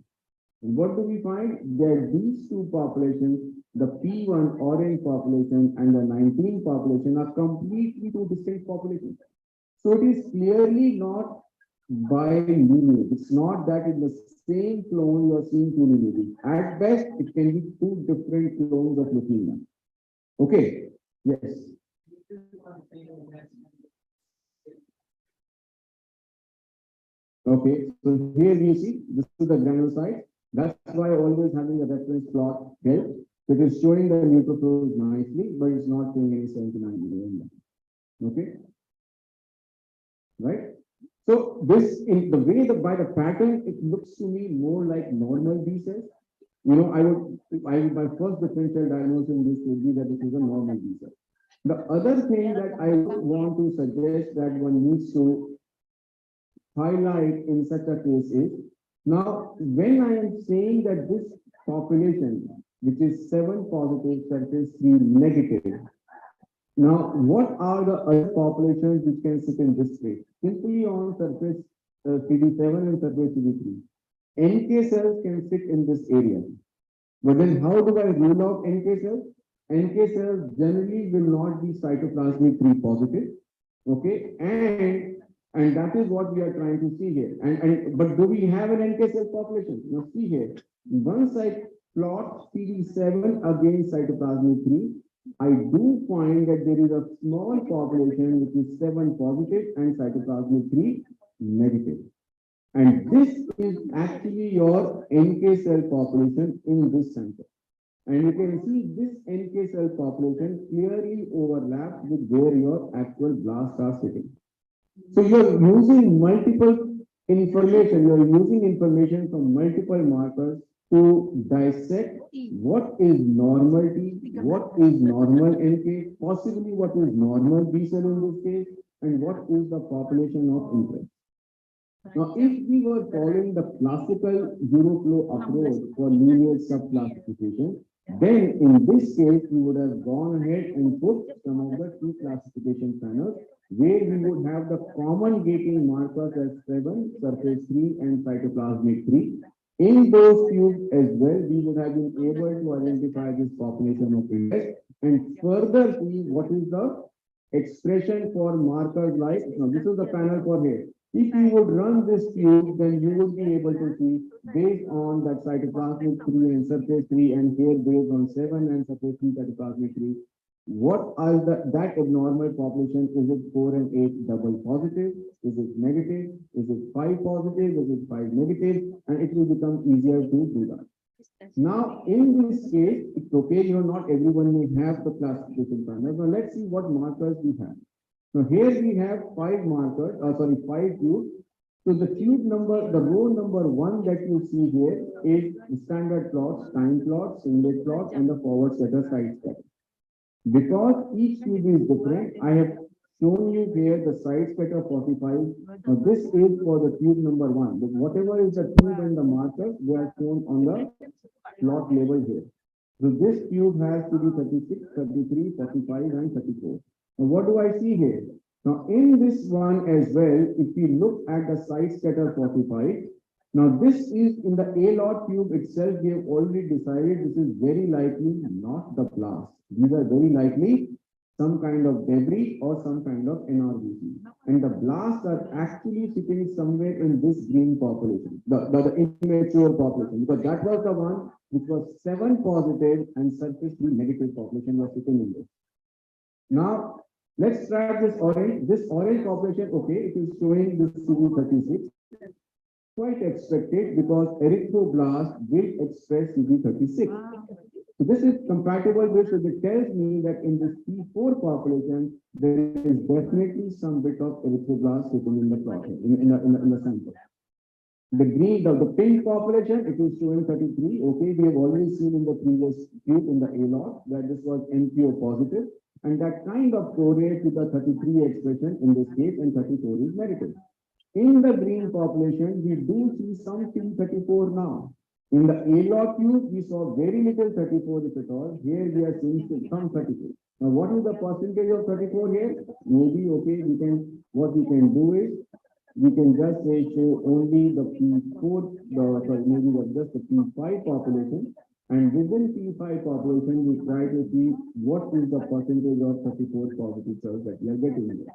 And what do we find? That these two populations, the P1 orange population and the 19 population are completely two distinct populations. So it is clearly not by lineage. It's not that in the same clone you are seeing two lineages. At best, it can be two different clones of leukemia. Okay. Yes. Okay. So here you see, this is the granulocyte. That's why always having a reference plot helps. It is showing the neutrophils nicely, but it's not showing any 79 million. Okay. Right. So this, in the way by the pattern, it looks to me more like normal B cells. My first differential diagnosis in this would be that this is a normal B cell. The other thing that I want to suggest that one needs to highlight in such a case is, now when I am saying that this population, which is 7 positive, surface 3 negative, now what are the other populations which can sit in this place? Simply on surface CD7 and surface CD3. NK cells can sit in this area. But then how do I rule out NK cells? NK cells generally will not be cytoplasmic 3 positive. Okay, and that is what we are trying to see here. But do we have an NK cell population? Now see here. Once I plot CD7 against cytoplasmic 3, I do find that there is a small population which is 7 positive and cytoplasmic 3 negative. And this is actually your NK cell population in this center. And you can see this NK cell population clearly overlaps with where your actual blasts are sitting. So you're using multiple information, you're using information from multiple markers to dissect what is normal T, what is normal NK, possibly what is normal B cell in this case, and what is the population of interest. Now, if we were following the classical Euroflow approach for lineage subclassification, then in this case, we would have gone ahead and put some of the two classification panels where we would have the common gating markers as 7, surface 3, and cytoplasmic 3. In those tubes as well, we would have been able to identify this population of interest and further see what is the expression for markers like, now this is the panel for here. If you would run this tube, then you would be able to see based on that cytoplasmic 3 and surface 3 and here based on 7 and surface 3 cytoplasmic 3. What are that abnormal population? Is it 4 and 8 double positive? Is it negative? Is it 5 positive? Is it 5 negative? And it will become easier to do that. Now, in this case, it's okay, not everyone may have the classification panel. Now, let's see what markers we have. Now, here we have 5 markers, 5 tubes. So the tube number, the row number 1 that you see here is standard plots, time plots, inlet plots, and the forward scatter, side scatter. Because each tube is different, I have shown you here the side scatter 45. Now this is for the tube number 1. But whatever is the tube and the markers, they are shown on the plot level here. So this tube has to be 36, 33, 45, and 34. Now what do I see here? Now in this one as well, if we look at the side scatter 45, now this is in the A-lot tube itself, we have already decided this is very likely not the blast. These are very likely some kind of debris or some kind of NRBC. And the blasts are actually sitting somewhere in this green population, the immature population, because that was the one which was 7 positive and surface 3 negative population was sitting in this. Now, let's try this orange. This orange population, okay, it is showing this CD36. Quite expected because erythroblast will express CD36. So this is compatible with, so it tells me that in this P4 population, there is definitely some bit of erythroblast sitting in the plot, in the sample. The green, the pink population, it is showing 33. Okay, we have already seen in the previous tube in the A-lot that this was NPO positive, and that kind of correlates with the 33 expression in this case, and 34 is negative. In the green population, we do see some P34 now. In the A-lot tube, we saw very little 34 if at all. Here we are seeing some 34. Now, what is the percentage of 34 here? Maybe, okay, what we can do is, we can just say show only the P4, just the P5 population. And within P5 population, we try to see what is the percentage of 34 positive cells that we are getting here.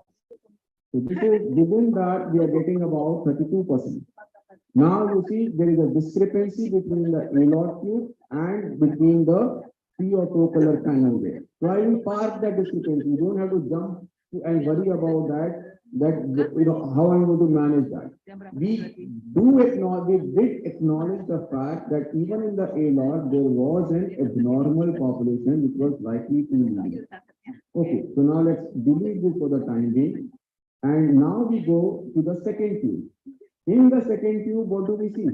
So this is, within that, we are getting about 32%. Now you see there is a discrepancy between the A-lot tube and between the P or color panel there. So I will park that discrepancy. You don't have to jump and worry about how I'm going to manage that. We did acknowledge the fact that even in the A-lot, there was an abnormal population which was likely to lead. Okay, so now let's delete this for the time being. And now we go to the second tube. In the second tube, what do we see?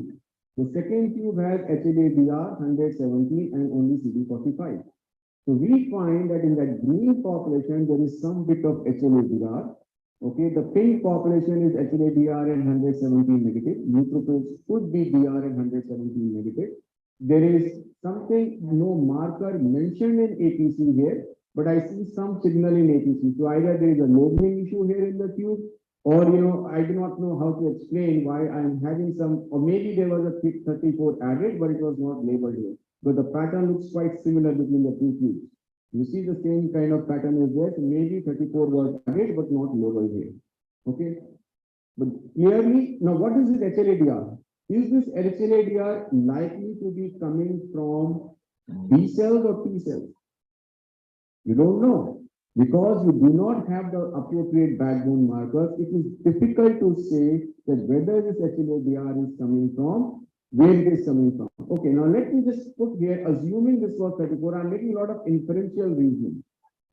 The second tube has HLA-DR 117 and only CD45. So we find that in that green population, there is some bit of HLA-DR. Okay, the pink population is HLA-DR and 117 negative. Neutrophils could be DR and 117 negative. There is something, no marker mentioned in ATC here, but I see some signal in ATC. So either there is a labeling issue here in the tube, or I do not know how to explain why I'm having some, or maybe there was a 34 added, but it was not labeled here. But the pattern looks quite similar between the two tubes. You see the same kind of pattern is there, so maybe 34 was added, but not labeled here. Okay. But clearly, now what is this HLA-DR? Is this HLA-DR likely to be coming from B cells or T cells? You don't know. Because you do not have the appropriate backbone markers, it is difficult to say that whether this HLA-DR is coming from, where it is coming from. Okay, now let me just put here, assuming this was 34, I'm making a lot of inferential reasoning.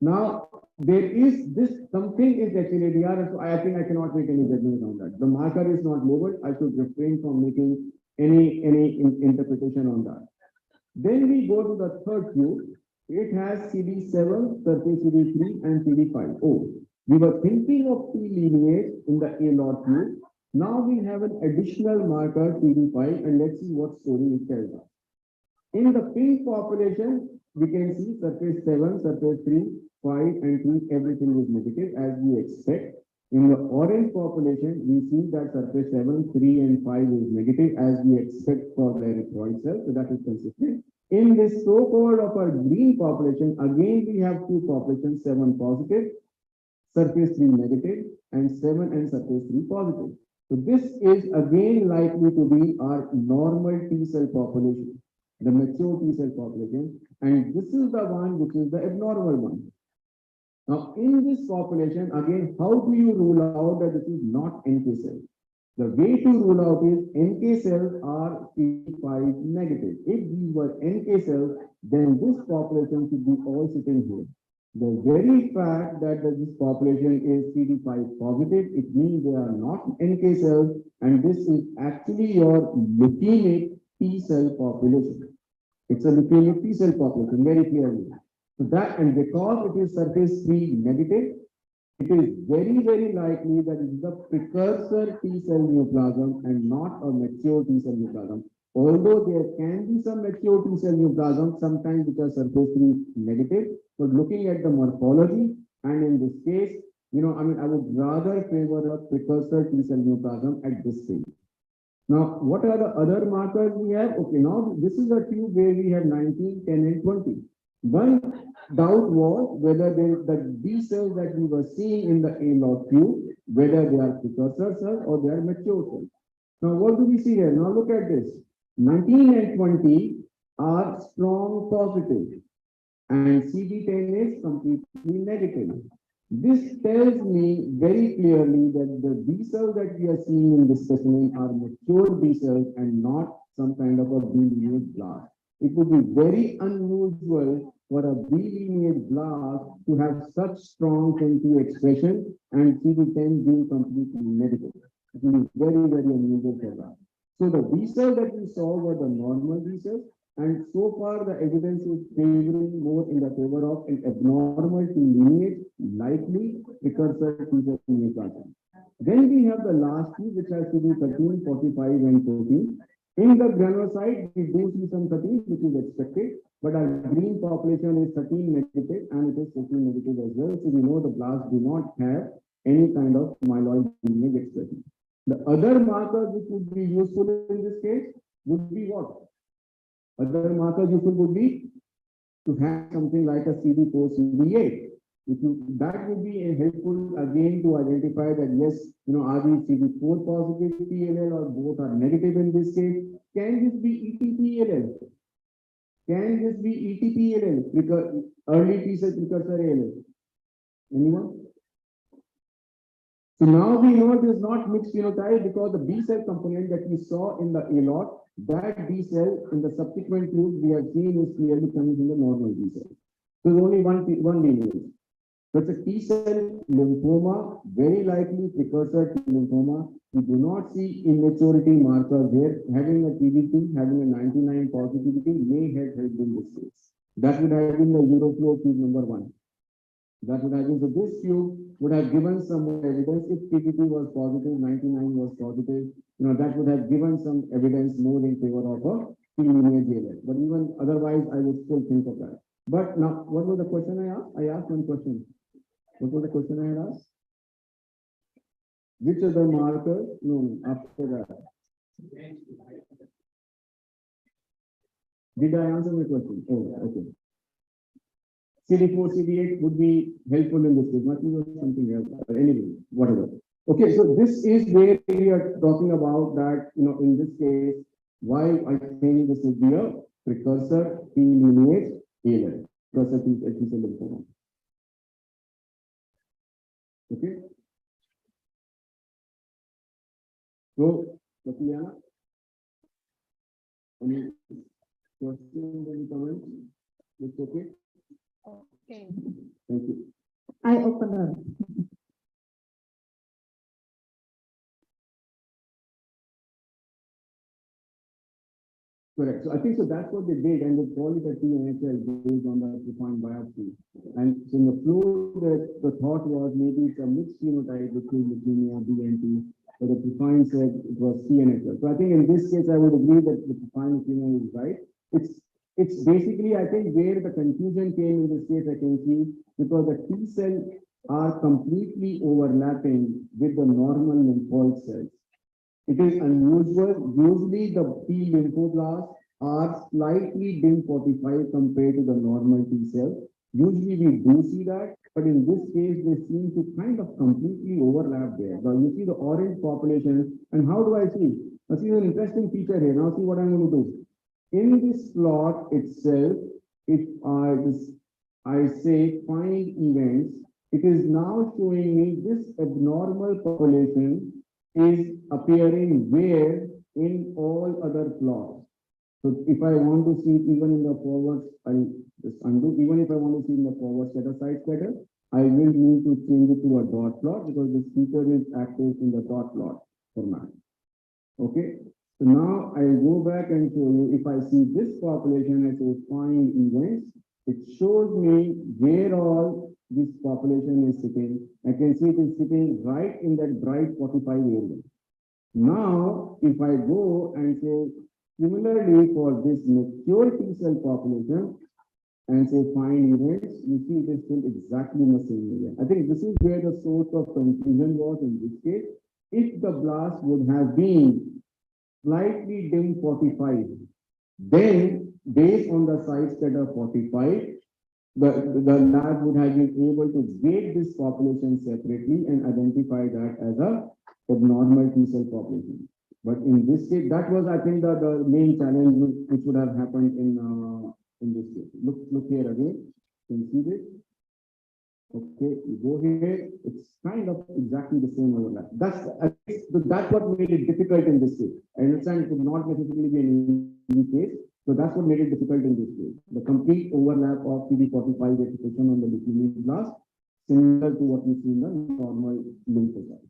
Now, there is this, something is HLA-DR, so I think I cannot make any judgment on that. The marker is not labeled, I should refrain from making any interpretation on that. Then we go to the third tube. It has CD7, surface CD3, and CD5. Oh, we were thinking of T lineage in the A-lot tube. Now we have an additional marker CD5, and let's see what story it tells us. In the pink population, we can see surface 7, surface 3, 5 and 3, everything is negative as we expect. In the orange population, we see that surface 7, 3 and 5 is negative as we expect for the erythroid cells, so that is consistent. In this so-called of our green population, again we have two populations, 7 positive, surface 3 negative, and 7 and surface 3 positive. So this is again likely to be our normal T cell population, the mature T cell population, and this is the one which is the abnormal one. Now, in this population, again, how do you rule out that this is not NK cell? The way to rule out is NK cells are CD5 negative. If these were NK cells, then this population should be all sitting here. The very fact that this population is CD5 positive, it means they are not NK cells, and this is actually your leukemic T cell population. It's a leukemic T cell population, very clearly. So that, and because it is surface 3 negative, it is very, very likely that it is the precursor T cell neoplasm and not a mature T cell neoplasm. Although there can be some mature T cell neoplasm, sometimes which are surface 3 negative, but looking at the morphology, and in this case, I would rather favor a precursor T cell neoplasm at this stage. Now, what are the other markers we have? Okay, now this is a tube where we have 19, 10, and 20. One doubt was whether the B cells that we were seeing in the A-lot tube, whether they are precursor cells or they are mature cells. Now, what do we see here? Now, look at this. 19 and 20 are strong positive, and CD10 is completely negative. This tells me very clearly that the B cells that we are seeing in this specimen are mature B cells and not some kind of a B lineage blast. It would be very unusual for a B lineage blast to have such strong 20 expression and CD10 being completely negative. It will be very, very unusual for that. So the B cells that we saw were the normal B cells, and so far the evidence is favoring more in the favor of an abnormal T lineage, likely precursor T cell neoplasm. Then we have the last two, which has to be 13, 45, and 14. In the granulocyte, we do see some 13, which is expected, but our green population is 13 negative and it is 14 negative as well. So we know the blasts do not have any kind of myeloid lineage expression. The other markers which would be useful in this case would be what? Other markers useful would be to have something like a CD4, CD8. That would be helpful again to identify that yes, are these CD4 positive PLL or both are negative in this case? Can this be ETPLL? Can this be ETPLL? Early T cell precursor ALL? Anyone? So now we know it is not mixed phenotype because the B cell component that we saw in the A-lot, that B cell in the subsequent tubes we have seen is clearly coming from the normal B cell. So there's only one lineage. So it's a T cell lymphoma, very likely precursor to lymphoma. We do not see immaturity markers here. Having a TB2, having a 99 positivity may have helped in this case. That would have been the Euroflow tube number 1. That would have been, so this tube would have given some more evidence. If TB2 was positive, 99 was positive, that would have given some evidence more in favor of a T lineage ALL. But even otherwise, I would still think of that. But now, what was the question I asked? I asked one question. What was the question I had asked? Which other marker? No, after that. Did I answer my question? Oh, okay. CD4, CD8 would be helpful in this case. Nothing was something else. Anyway, whatever. Okay, so this is where we are talking about that, in this case, why I think this would be a precursor T lineage ALL, precursor T cell lymphoma. Okay. So, Tatiana, any questions, any comments? It's okay. Okay. Thank you. Eye opener. Correct. So I think so that's what they did, and they called it a TNHL based on the defined biopsy. And so in the flow, the thought was maybe it's a mixed phenotype between leukemia, BNT, but the defined said it was TNHL. So I think in this case, I would agree that the defined leukemia is right. It's it's basically, I think, where the confusion came in this case, I can see, because the T cells are completely overlapping with the normal lymphoid cells. It is unusual. Usually the T lymphoblasts are slightly DIM45 compared to the normal T cells. Usually we do see that, but in this case, they seem to kind of completely overlap there. Now you see the orange population, and how do I see? Now see an interesting feature here. Now see what I'm going to do. In this plot itself, if I say find events, it is now showing me this abnormal population is appearing where in all other plots. So if I want to see it even in the forward, I'll just undo. Even if I want to see in the forward scatter, side scatter, I will need to change it to a dot plot because this feature is active in the dot plot format. Okay. So now I'll go back and show you if I see this population, I say find events, it shows me where all this population is sitting. I can see it is sitting right in that bright 45 area. Now, if I go and say similarly for this mature T cell population and say find events, you see it is still exactly in the same area. I think this is where the source of confusion was in this case. If the blast would have been slightly DIM45, then based on the side scatter 45, the lab would have been able to weight this population separately and identify that as a abnormal T cell population. But in this case, that was, I think, the main challenge which would have happened in this case. Look here again. You can see this. Okay, you go here, it's kind of exactly the same overlap. That's what made it difficult in this case. I understand it would not necessarily be an easy case, so that's what made it difficult in this case. The complete overlap of CD45 expression on the leukemia blast, similar to what we see in the normal lymphocyte.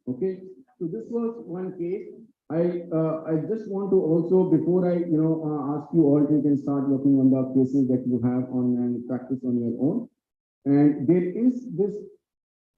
Okay, so this was one case. I just want to also, before I ask you all, you can start working on the cases that you have on and practice on your own. And there is this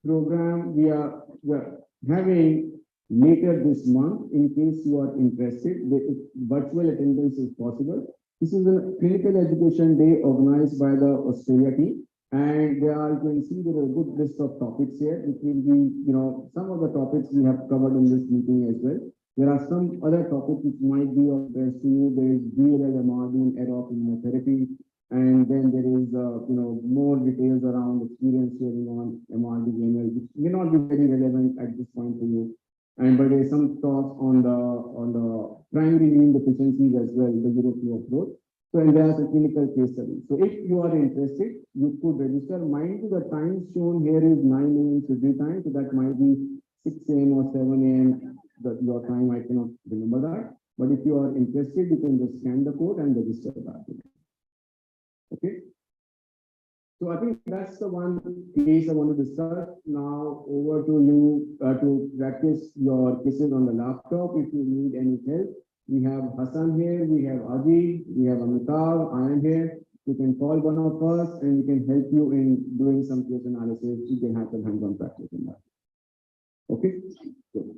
program we're having later this month. In case you are interested, virtual attendance is possible. This is a clinical education day organized by the Australia team. And you can see there are a good list of topics here, which will be, some of the topics we have covered in this meeting as well. There are some other topics which might be of interest to you. There is DLL, MRD, and EROP immunotherapy. And then there is, more details around experience sharing on MRD, which may not be very relevant at this point to you. But there is some talks on the primary immune deficiencies as well, the European approach. So, and there's a clinical case study. So if you are interested, you could register. Mind you, the time shown here is 9 a.m. Sydney time. So that might be 6 a.m. or 7 a.m. Your time, I cannot remember that. But if you are interested, you can just scan the code and register that. Okay. So I think that's the one case I want to discuss. Now over to you to practice your cases on the laptop. If you need any help, we have Hassan here, we have Ajit, we have Amitabh, I am here. You can call one of us and we can help you in doing some case analysis. You can have some hands-on practice in that. Okay. Good.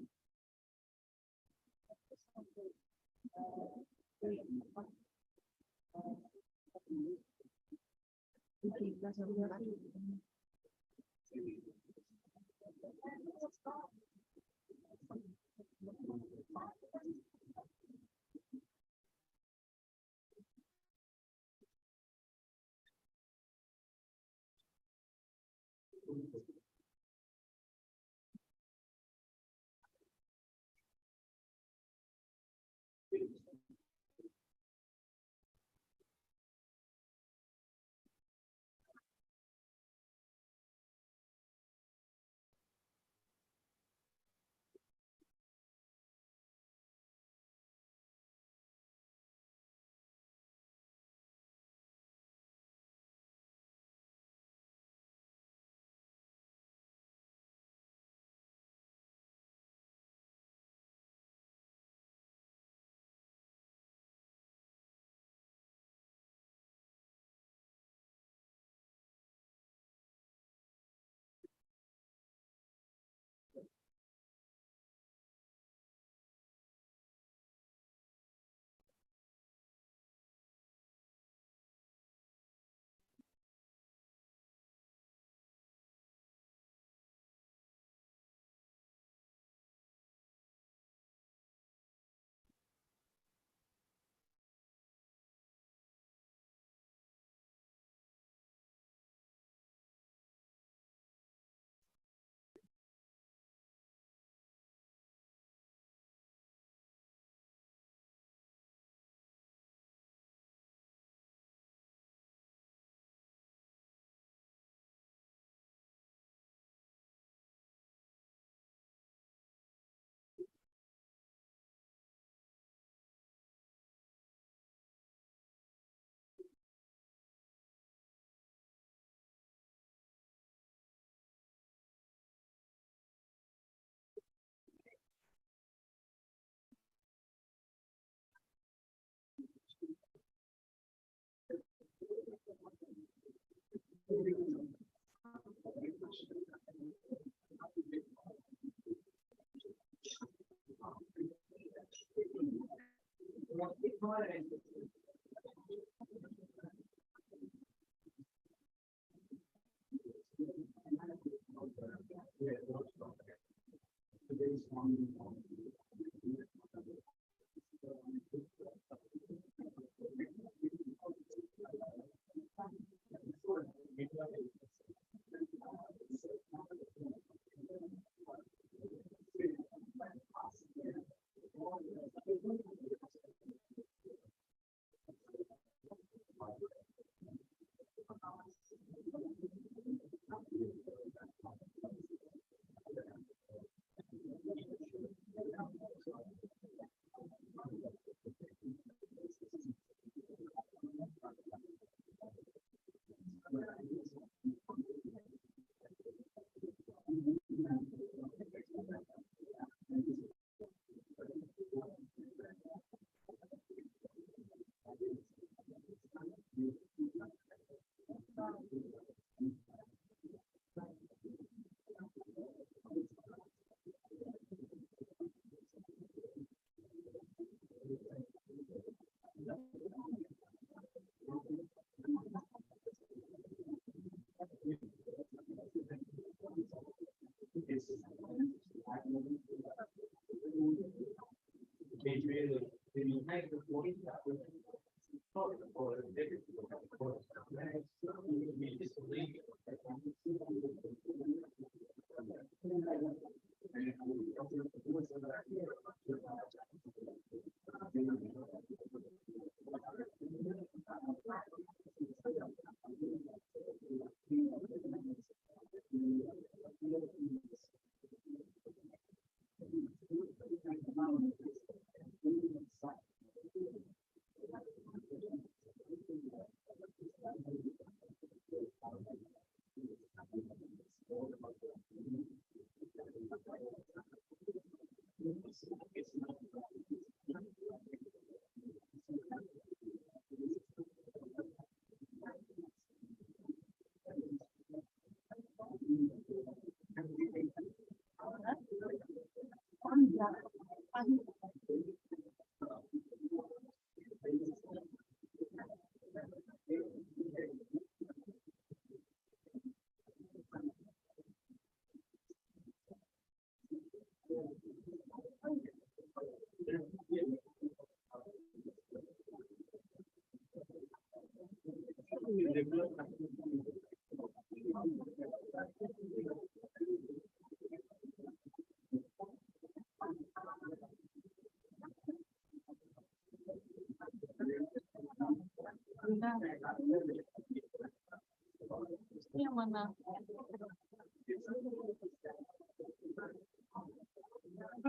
Yang mana?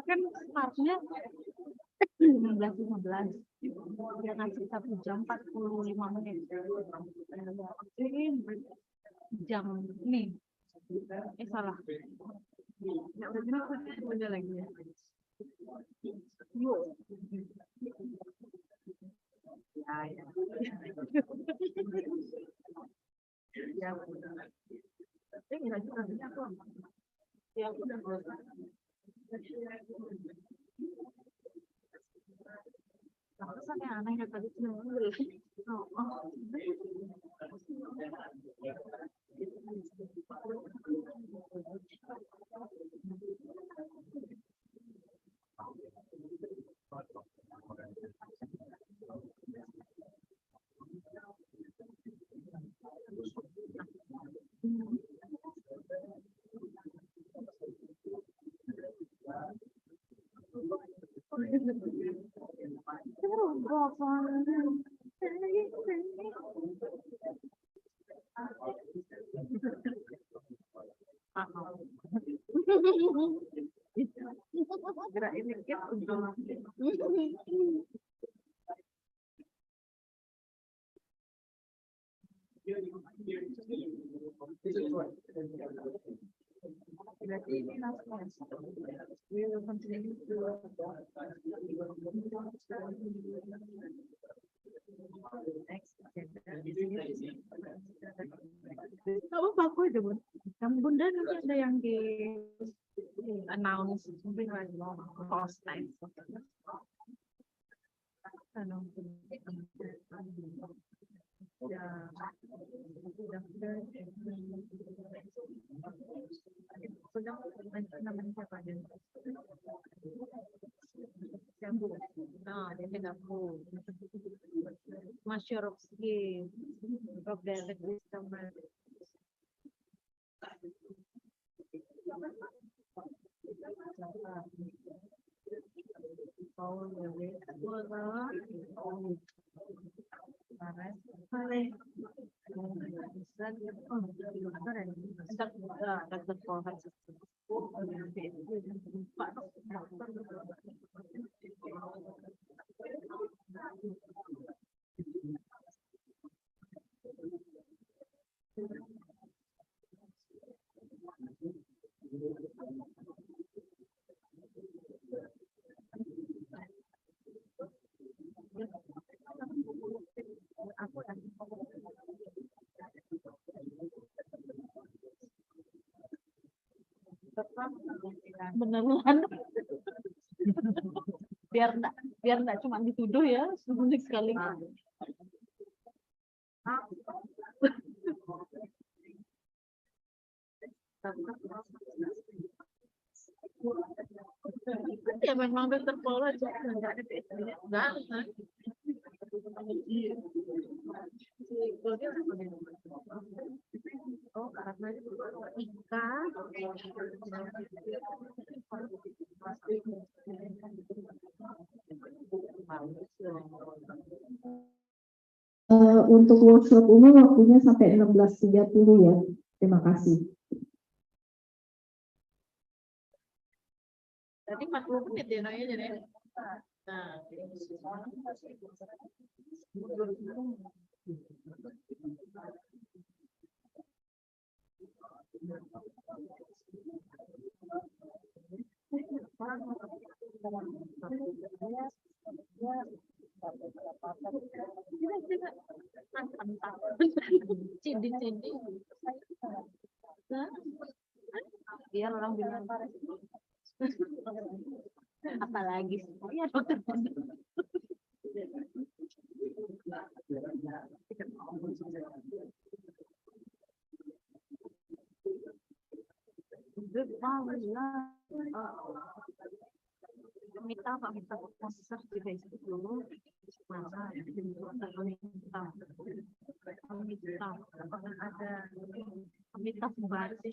Kan startnya 15.15. Dia ngasih 1 jam 45 menit. Jam nih. Salah. Ya udah punya lagi ya. Yuk. Ya. Ya. Enggak juga aku. Ya udah bosan. Alasan yang aneh ya tadi gerakin dikit untuk berarti ini langsung we will continue to next agenda apa-apa aku aja bun. Yang bunda nanti ada yang di announce mungkin lagi mau post time. Namanya siapa aja? Nah, dia tidak aku. Mas Yorovski, of the wisdom. Beneran biar enggak cuma dituduh ya sebulan sekali. Ya memang dokter pola enggak ada bedanya. Oh, karena ikan. Untuk workshop ini waktunya sampai 16.30 ya. Terima kasih. Tadi 40 menit ya Noya jadi. Nah, cindi. Biar orang bilang apalagi ya dokter. Minta sponsor di Facebook dulu. Mana minta membantu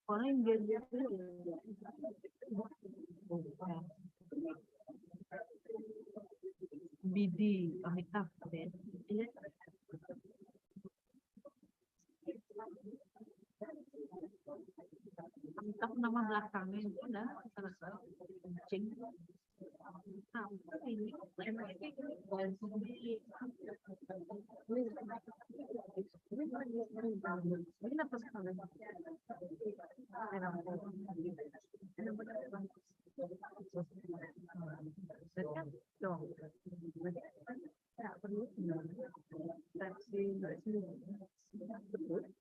orang yang dia Bidi Amitabh Amitabh nama belakangnya itu udah selesai kencing. Ini apa sekali?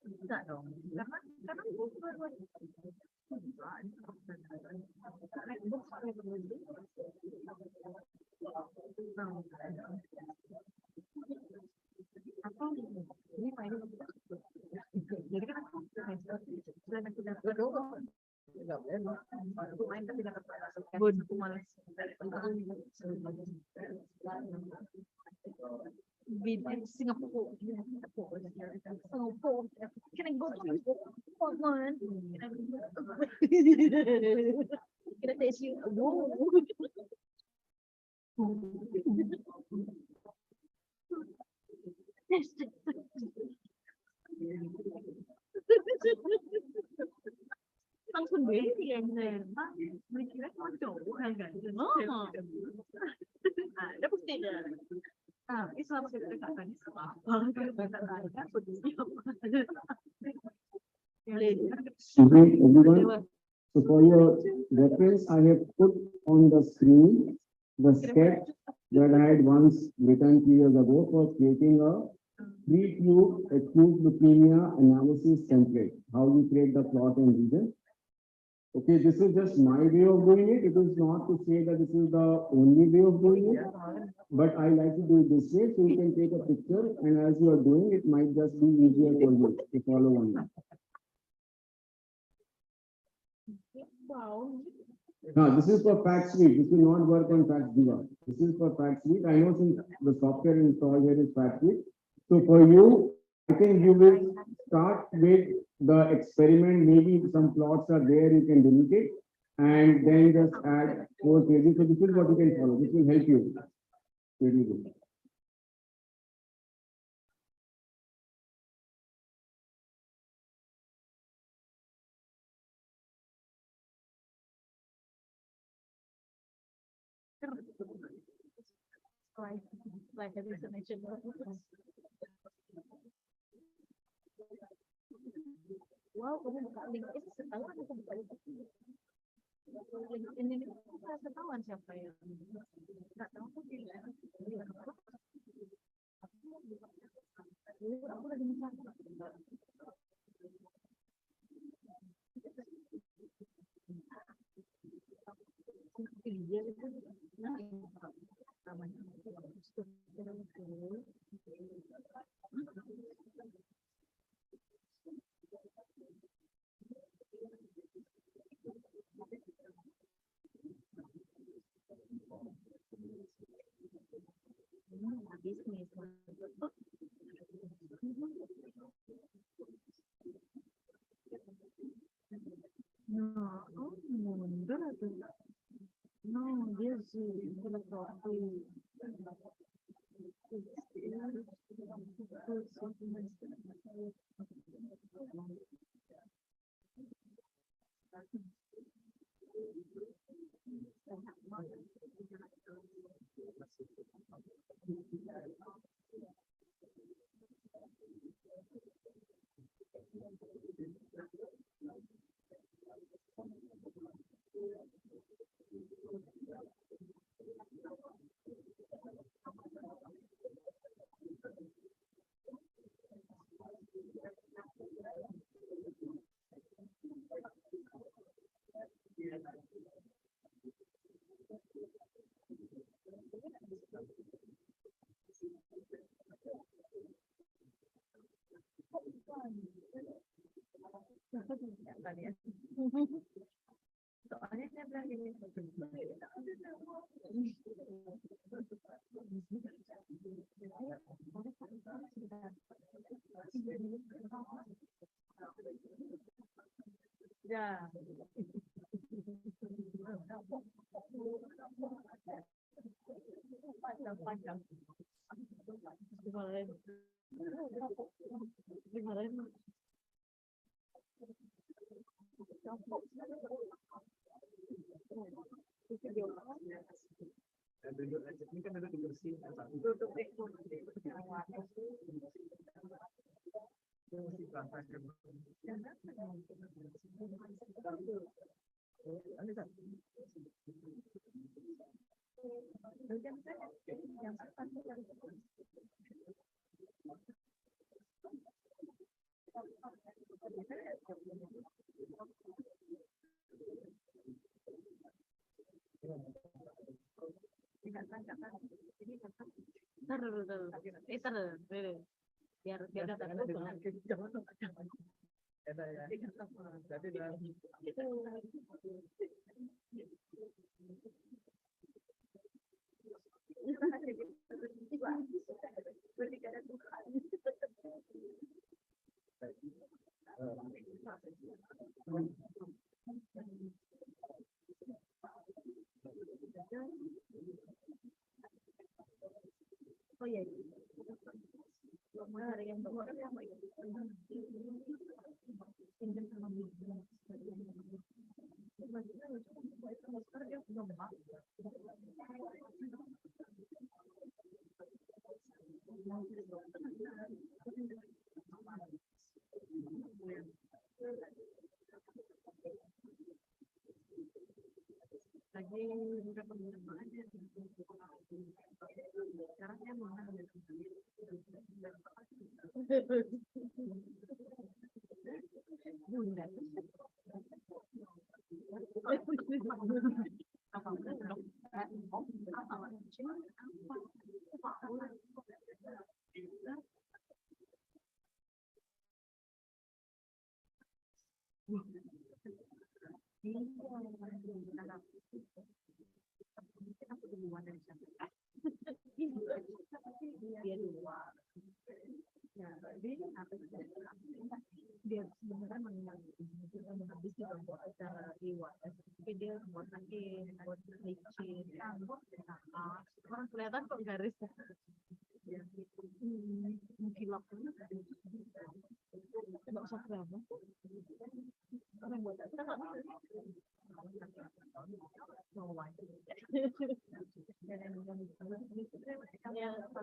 Enggak dong, karena ini main jadi kan aku main tapi dapat aku malas Bidin Singapore. Can I go to Portland? Can I taste you? Langsung beli yang beli kira cocok harganya. Ada pasti ada. Islam kita katakan Everyone, so for your reference, I have put on the screen the sketch that I had once written 3 years ago for creating a pre-tube acute leukemia analysis template. How you create the plot and region. Okay, this is just my way of doing it. It is not to say that this is the only way of doing it, but I like to do it this way. So you can take a picture, and as you are doing it, might just be easier for you to follow one. Wow. Now, this is for fact suite. This will not work on fact diva. This is for fact suite. I know since the software installed here is fact suite. So for you, I think you will start with the experiment. Maybe some plots are there, you can delete it, and then just add 4 pages. So this is what you can follow. This will help you. Very good. Like a destination. Wow, kamu buka LinkedIn setelah aku buka LinkedIn. LinkedIn ini aku nggak ketahuan siapa yang nggak tahu aku tidak. Aku lagi mencari. Dia itu namanya bisnis. No, oh, mundur atau no, dia filosofi. Soalnya saya bilang gini, ya. Panjang. Gimana? Ini kan ada dibersihin. Tutup deh. Biar oh iya. Ada yang bawa sama itu. Pinjam sama bibi. Dia belum mak. Sekarang saya mau Bunda. Dia sebenarnya menghabis di kelompok acara iwa, tapi dia buat lagi buat licin, orang kelihatan kok garis mengkilap nggak usah berapa orang buat kita nggak mau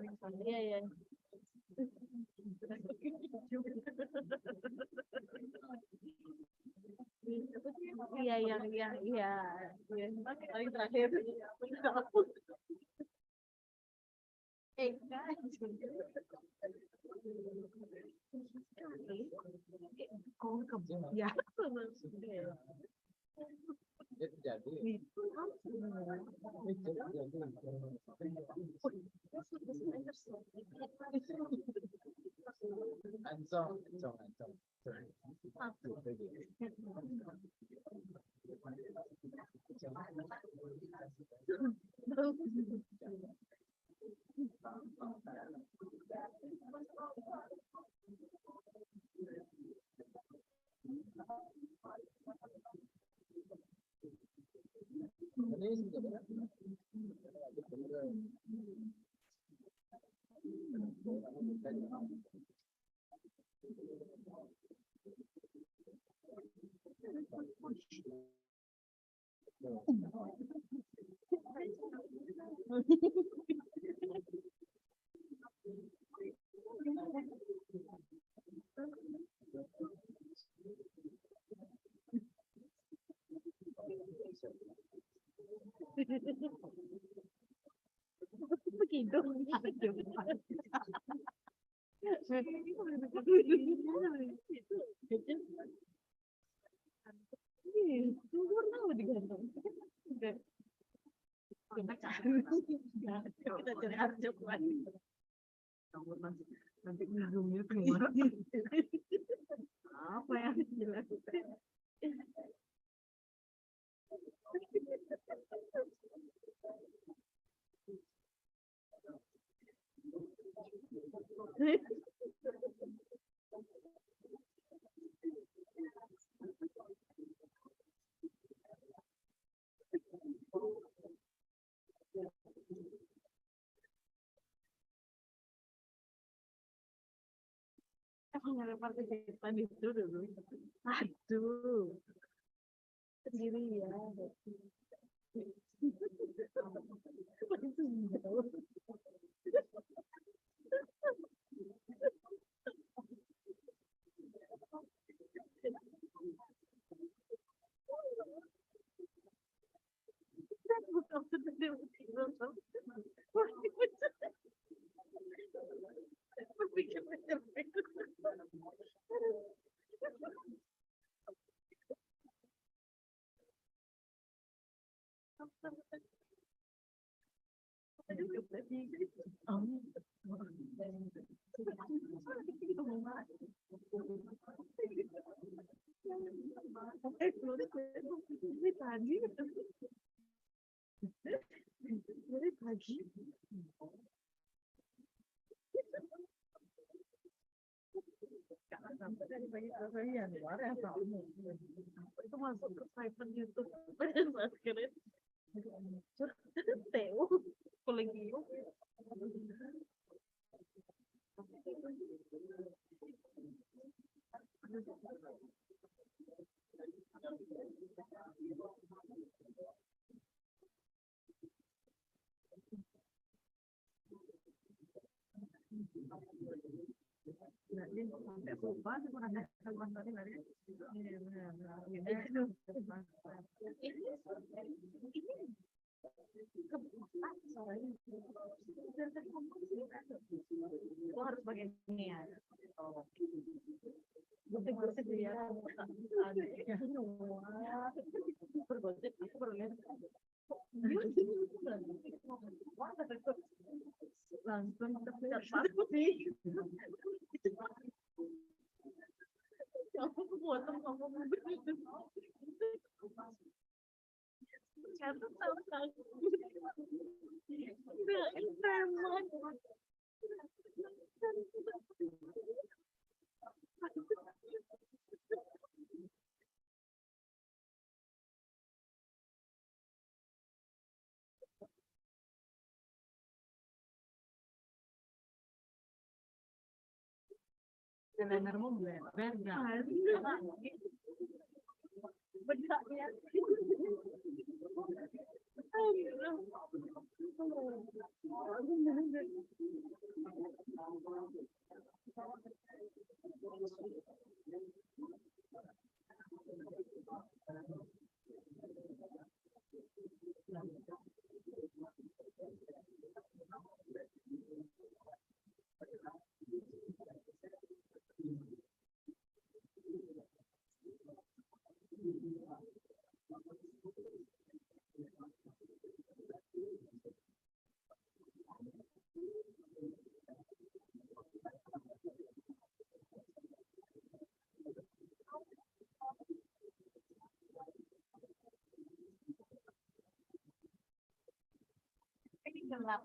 yang paling ya ya iya paling terakhir kau ya jadi begitu sempurna digantung kita cari aja nanti ujungnya keluar apa yang dilakukan emang ada partisipan itu dulu aduh sendiri ya dari pagi sampai dari pagi kalian luar ya itu masuk ke private YouTube pada saat keren Teo kolegium sampai lupa sih kurang ada kawan tadi dari ini lo harus bagian ini ya. Gosip dia bergosip aku baru lihat langsung terlihat pasti aku potong ngomong begitu ternyata salah udah emang Sebenarnya beda. Beda ya. Gelap.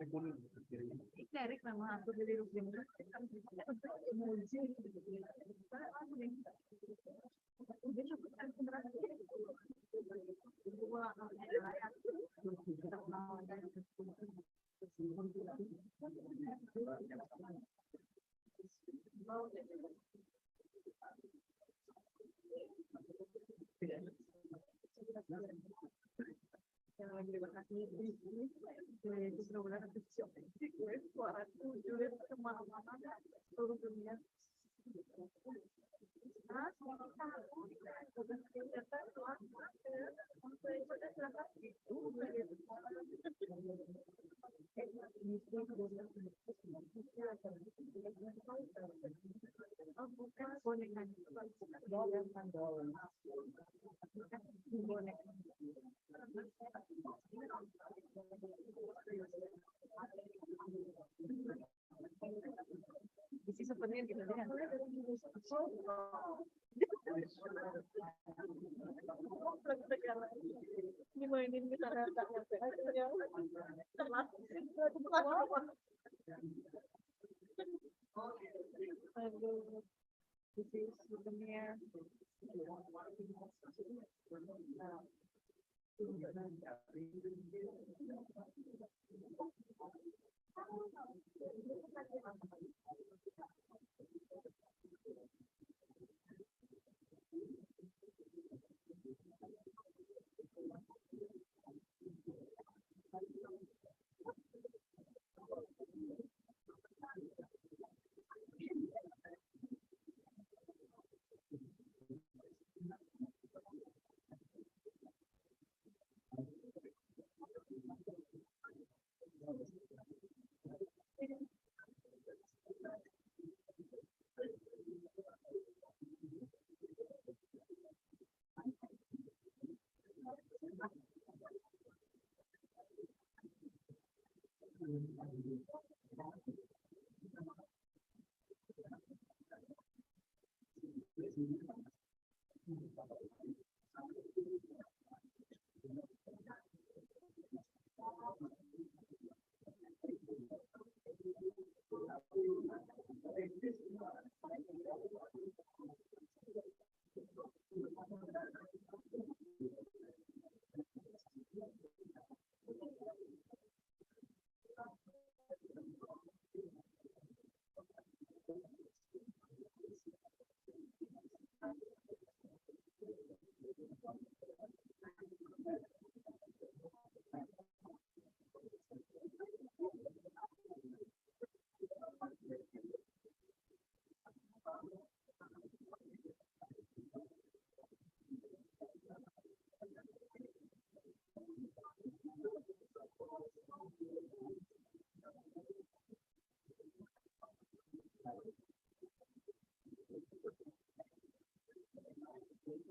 Lagi. Dari memang aku dari rumah seluruh dunia. Oh, bukan boneka. Isi sepertinya gitu deh. Dimainin misalnya tak nyampe akhirnya telat. Aduh, isi sebenarnya.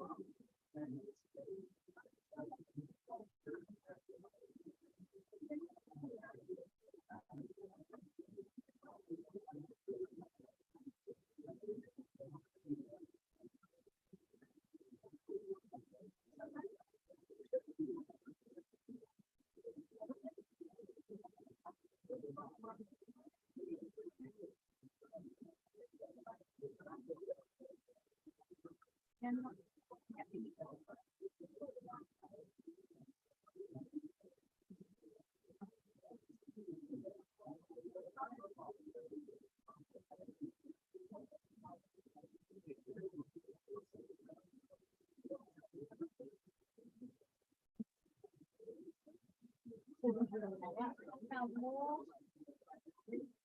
Kamu,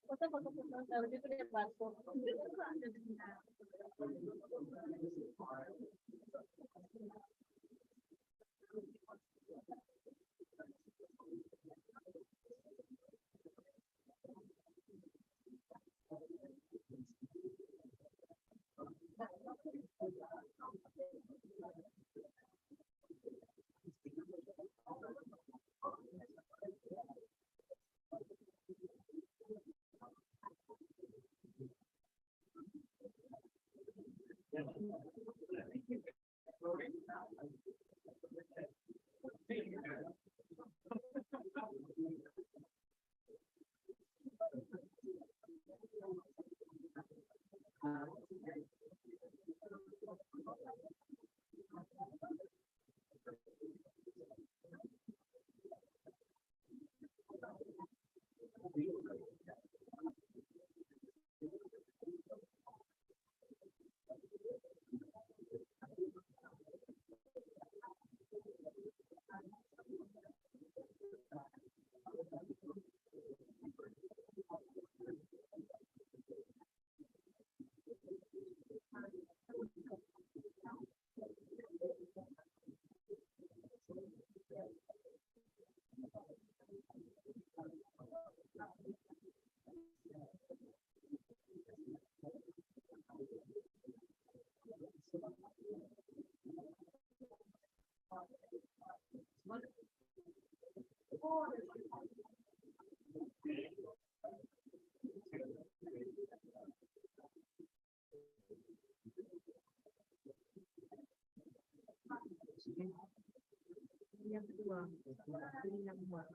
foto-foto tahu juga dia batuk. Yang kedua, pilih yang dua.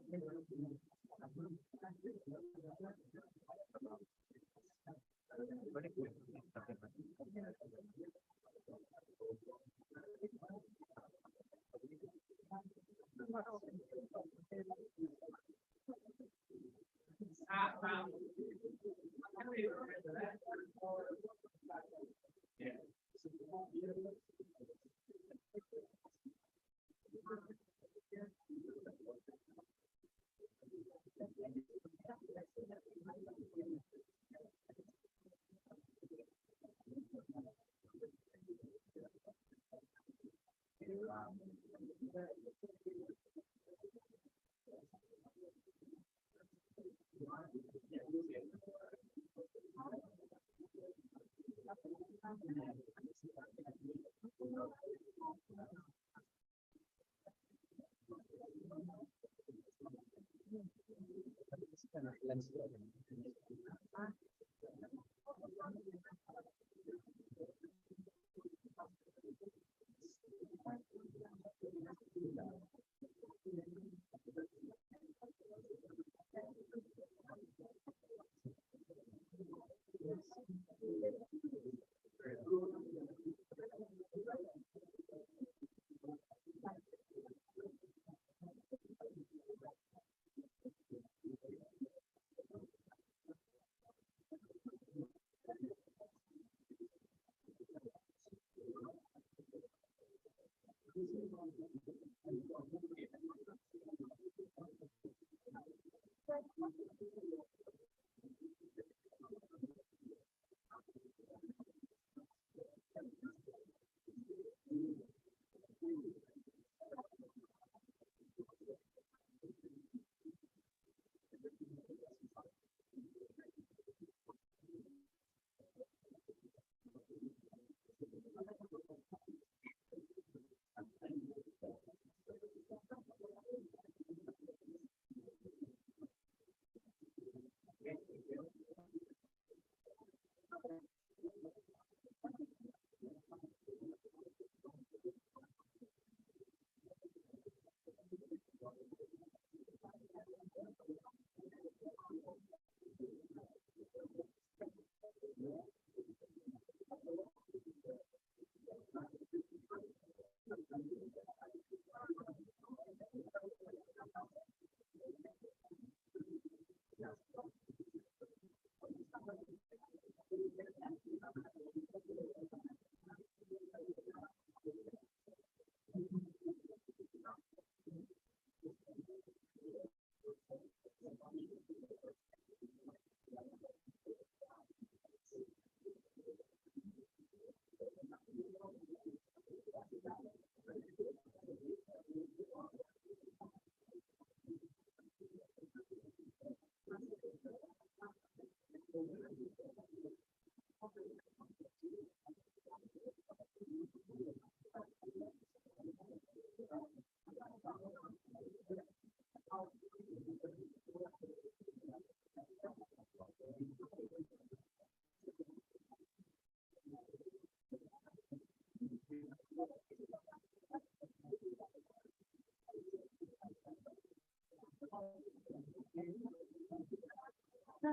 Oh,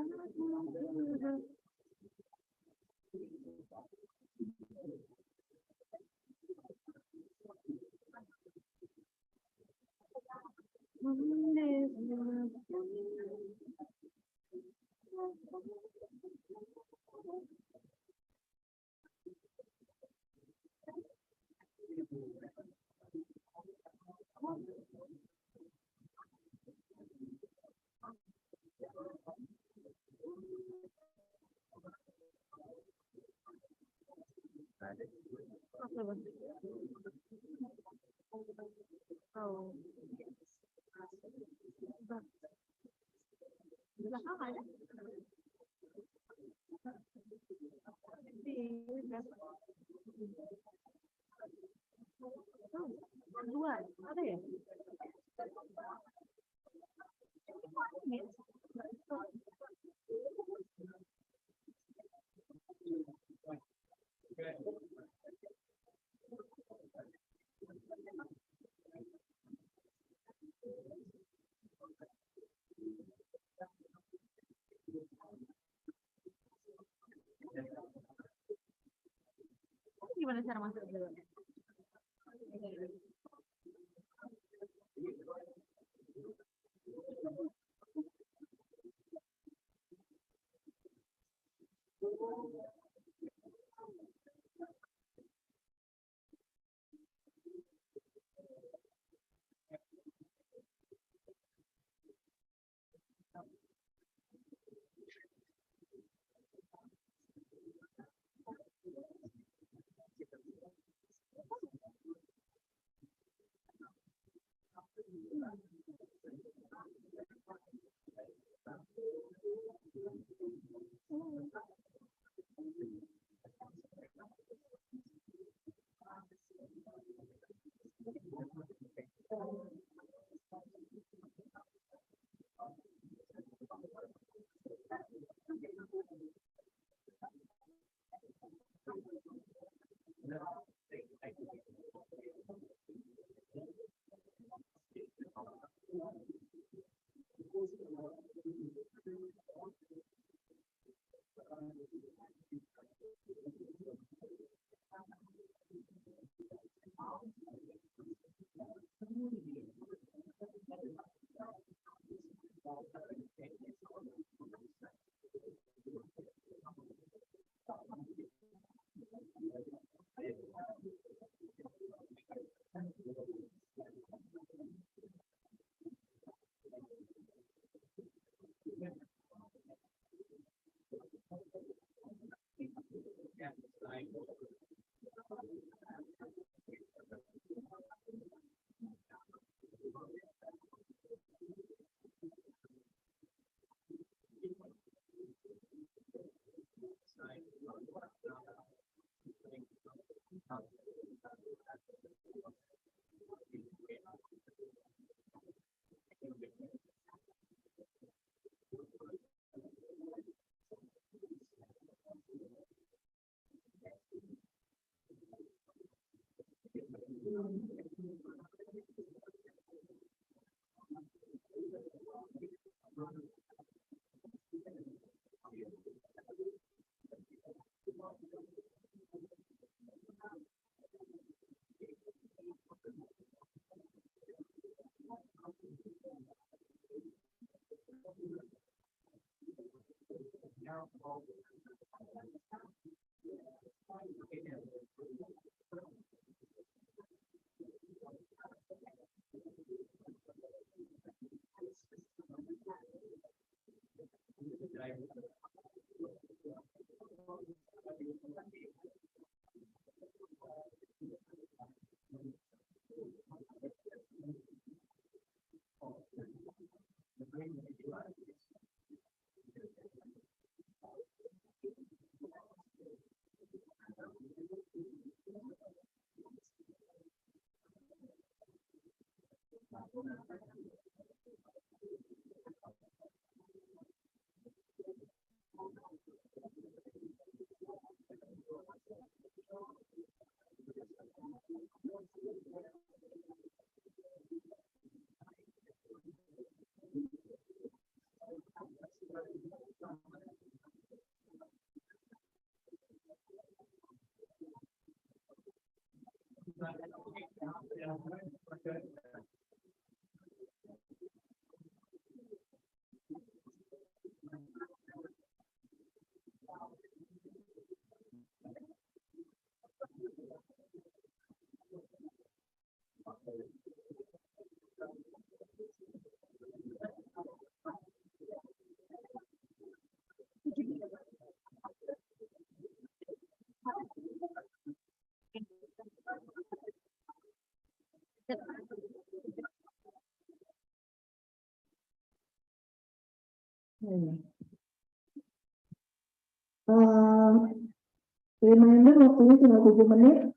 belakang ada. Dua, ada ya? Gimana cara masuk dulu? Reminder waktunya tinggal 7 menit.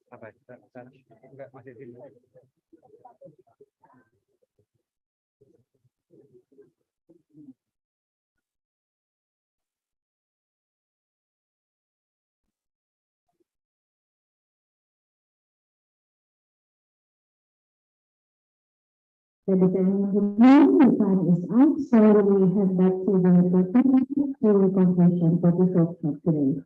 Apa? Enggak masih di By the time the time is up, so we head back to the conclusion for this workshop today.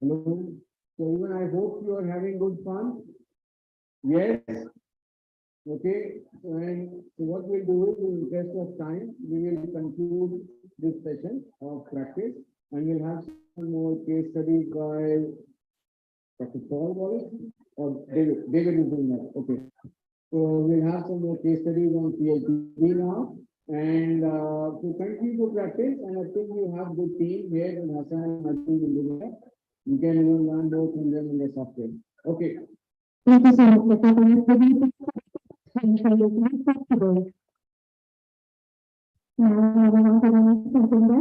Hello. So even I hope you are having good fun. Yes. Okay. And so what we'll do is in the rest of time, we will conclude this session of practice and we'll have some more case studies by Dr. Paul Wallace or David. David is doing that. Okay. So we'll have some more case studies on CIPD now. And to continue to practice, and I think you have good team here in Hassan and Hassan in Dubai. You can even learn more from them in the software. Okay. Thank you so much. Now, moving on to the next agenda,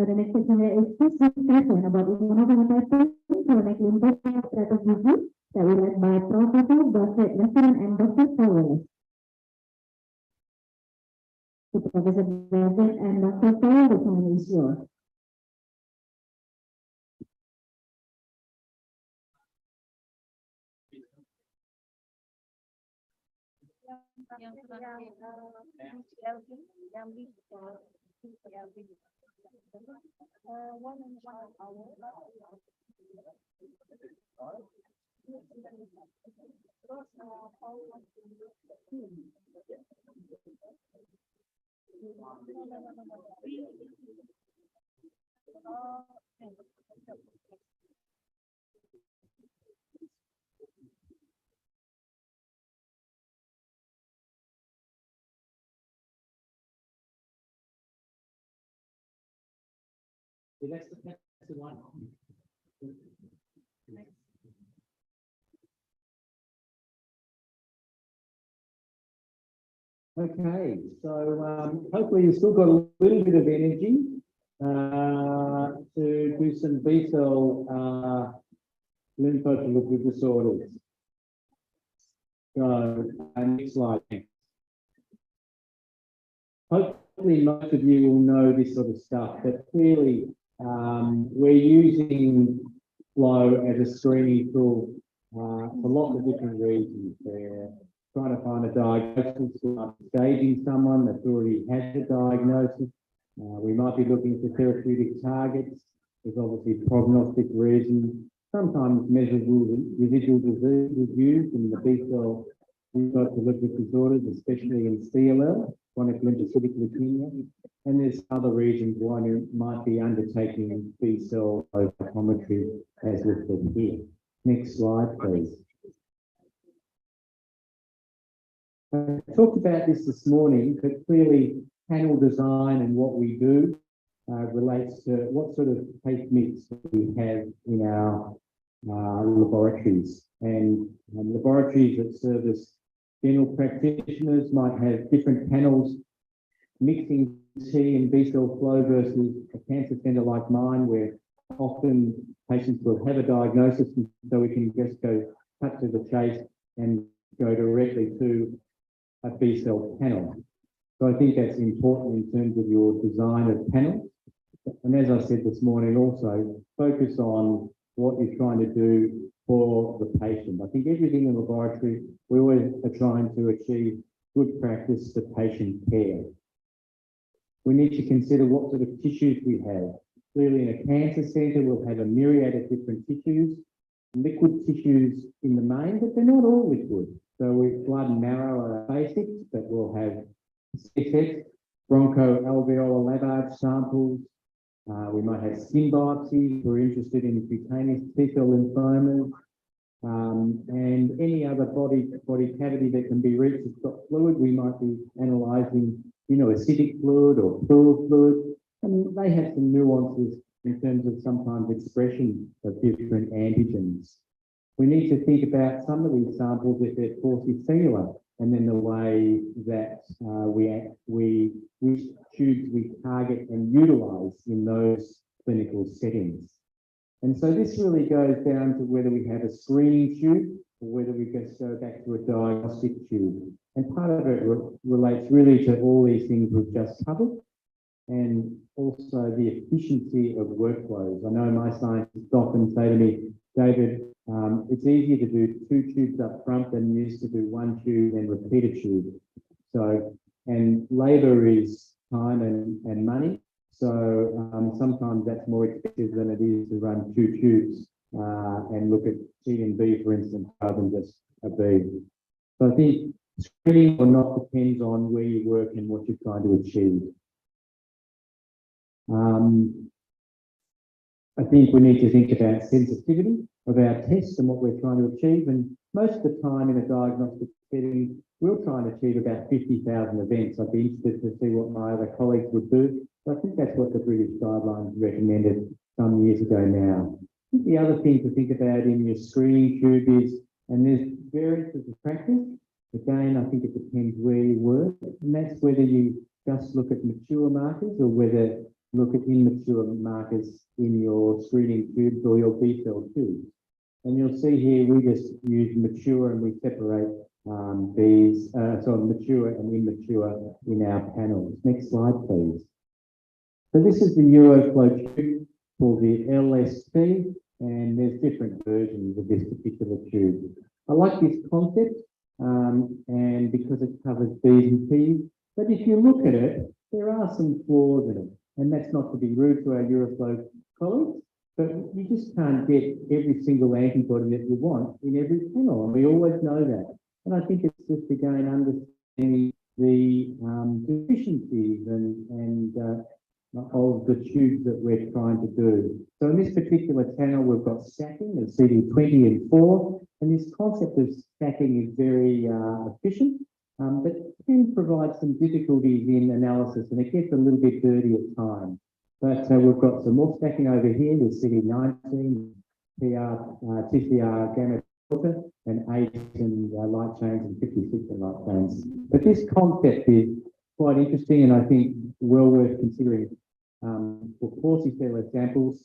the next agenda is this discussion about one of the types chronic lymphocyte strategy that will led by Professor Dr. Resident and Dr. Powell. So Professor Resident and Dr. Powell, the time is yours. That's the one. Okay, so hopefully you've still got a little bit of energy to do some B-cell lymphoproliferative disorders. So, next slide. Hopefully most of you will know this sort of stuff, but clearly we're using flow as a screening tool for lots of different reasons. We're trying to find a diagnosis, staging someone that's already had a diagnosis. We might be looking for therapeutic targets. There's obviously prognostic reasons. Sometimes measurable residual disease is used in the B-cell lymphoproliferative disorders, especially in CLL, chronic lymphocytic leukemia. And there's other reasons why you might be undertaking B-cell cytometry as listed here. Next slide, please. I talked about this morning, but clearly panel design and what we do relates to what sort of case mix we have in our laboratories. And laboratories that service general practitioners might have different panels mixing T and B cell flow versus a cancer center like mine, where often patients will have a diagnosis, and so we can just go cut to the chase and go directly to a B cell panel. So I think that's important in terms of your design of panels. And as I said this morning, also focus on what you're trying to do for the patient. I think everything in the laboratory, we always are trying to achieve good practice to patient care. We need to consider what sort of tissues we have. Clearly in a cancer center, we'll have a myriad of different tissues, liquid tissues in the main, but they're not all liquid. So with blood and marrow are basics, but we'll have CSF, bronchoalveolar lavage samples. We might have skin biopsies. We're interested in cutaneous T-cell lymphomas. And any other body cavity that can be reached that's got fluid. We might be analysing, acidic fluid or pleural fluid. And they have some nuances in terms of sometimes expression of different antigens. We need to think about some of these samples if they're paucicellular, and then the way that which tubes we target and utilise in those clinical settings. And so this really goes down to whether we have a screening tube or whether we just go back to a diagnostic tube. And part of it relates really to all these things we've just covered, and also the efficiency of workflows. I know my scientists often say to me, David, it's easier to do 2 tubes up front than it is to do 1 tube and repeat a tube. So, and labour is time and money. So sometimes that's more expensive than it is to run 2 tubes and look at T and B, for instance, rather than just a B. So I think screening or not depends on where you work and what you're trying to achieve. I think we need to think about sensitivity of our tests and what we're trying to achieve. And most of the time in a diagnostic setting, we'll try and achieve about 50,000 events. I'd be interested to see what my other colleagues would do. But I think that's what the British guidelines recommended some years ago now. I think the other thing to think about in your screening tube is, and there's variances of practice. Again, I think it depends where you work, and that's whether you just look at mature markers or whether look at immature markers in your screening tubes or your B-cell tubes. And you'll see here we just use mature and we separate mature and immature in our panels. Next slide, please. So this is the Euroflow tube called the LST, and there's different versions of this particular tube. I like this concept, and because it covers B's and P's, but if you look at it, there are some flaws in it. And that's not to be rude to our Euroflow colleagues, but you just can't get every single antibody that you want in every panel, and we always know that. And I think it's just again understanding the deficiencies and of the tubes that we're trying to do. So in this particular panel, we've got stacking of CD20 and 4, and this concept of stacking is very efficient. But can provide some difficulties in analysis, and it gets a little bit dirty at times. But we've got some more stacking over here with CD19, TCR gamma delta, and 8 and light chains and 56 and light chains. But this concept is quite interesting, and I think well worth considering for paucicellular samples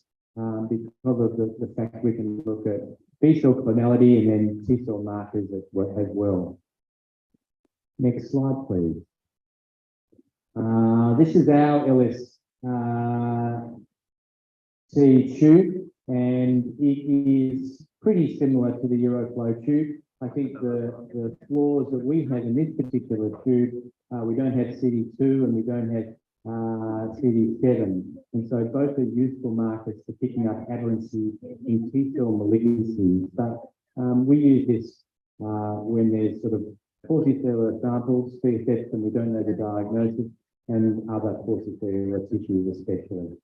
because of the fact we can look at B-cell clonality and then T-cell markers as well. Next slide, please. This is our LST tube, and it is pretty similar to the Euroflow tube. I think the flaws that we have in this particular tube, we don't have CD2 and we don't have CD7. And so both are useful markers for picking up aberrancy in T-cell malignancies. But we use this when there's sort of paucicellular samples, CSFs, and we don't know the diagnosis, and other paucicellular tissues especially.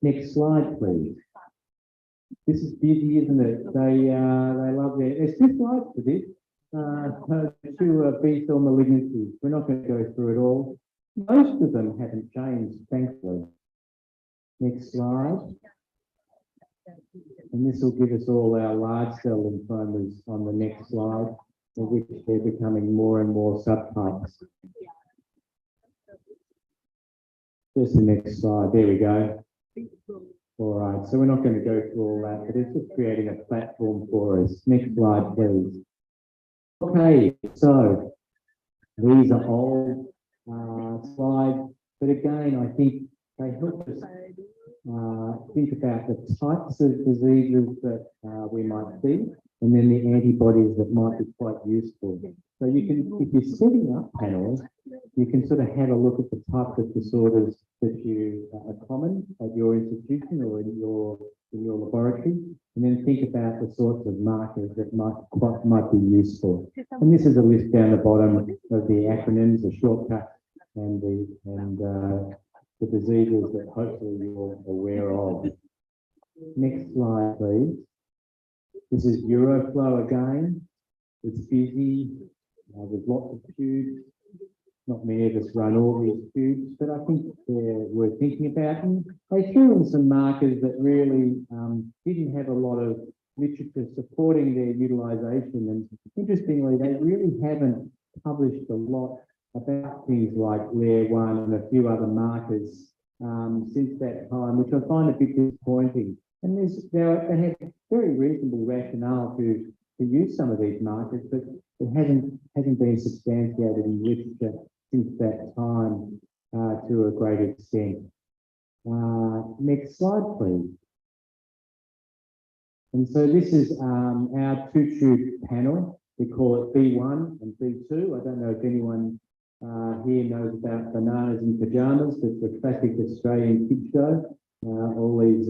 Next slide, please. This is busy, isn't it? They love there's 2 slides for this. 2 B-cell malignancies. We're not going to go through it all. Most of them haven't changed, thankfully. Next slide. And this will give us all our large cell lymphomas on the next slide, of which they're becoming more and more subtypes. Just the next slide, there we go. All right, so we're not going to go through all that, but it's just creating a platform for us. Next slide, please. Okay, so these are old slides, but again, I think they help us think about the types of diseases that we might see, and then the antibodies that might be quite useful. So you can, if you're setting up panels, you can sort of have a look at the types of disorders that you are common at your institution or in your laboratory, and then think about the sorts of markers that might be useful. And this is a list down the bottom of the acronyms, the shortcuts, and the diseases that hopefully you're aware of. Next slide, please. This is Euroflow again. It's busy. There's lots of tubes. Not many of us run all these tubes, but I think they're worth thinking about. And they threw in some markers that really didn't have a lot of literature supporting their utilisation. And interestingly, they really haven't published a lot about things like LAIR1 and a few other markers since that time, which I find a bit disappointing. And they have very reasonable rationale to use some of these markers, but it hasn't been substantiated in literature since that time to a great extent. Next slide, please. And so this is our two-tube panel. We call it B1 and B2. I don't know if anyone here knows about Bananas in Pyjamas. It's a classic Australian kid show. All these,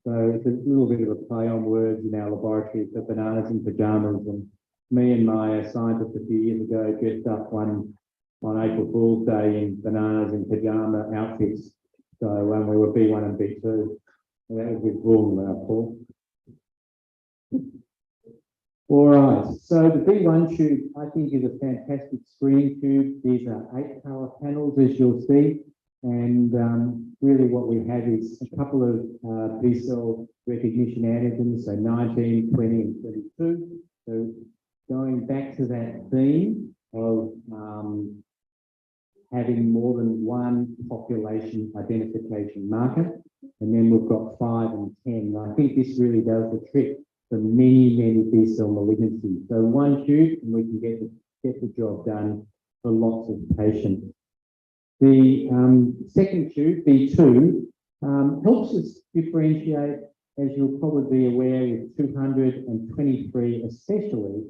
so it's a little bit of a play on words in our laboratory for Bananas in Pyjamas. And me and my scientist a few years ago dressed up one on April Fool's Day in Bananas in Pyjama outfits. So when we were B1 and B2, and that was with Paul. All right, so the B1 tube, I think, is a fantastic screening tube. These are 8-colour panels, as you'll see. And really what we have is a couple of B-cell recognition antigens, so 19, 20, and 22. So going back to that theme of having more than one population identification marker, and then we've got 5 and 10. And I think this really does the trick for many B-cell malignancies. So one tube, and we can get the job done for lots of patients. The second tube, B2, helps us differentiate, as you'll probably be aware, with 223, especially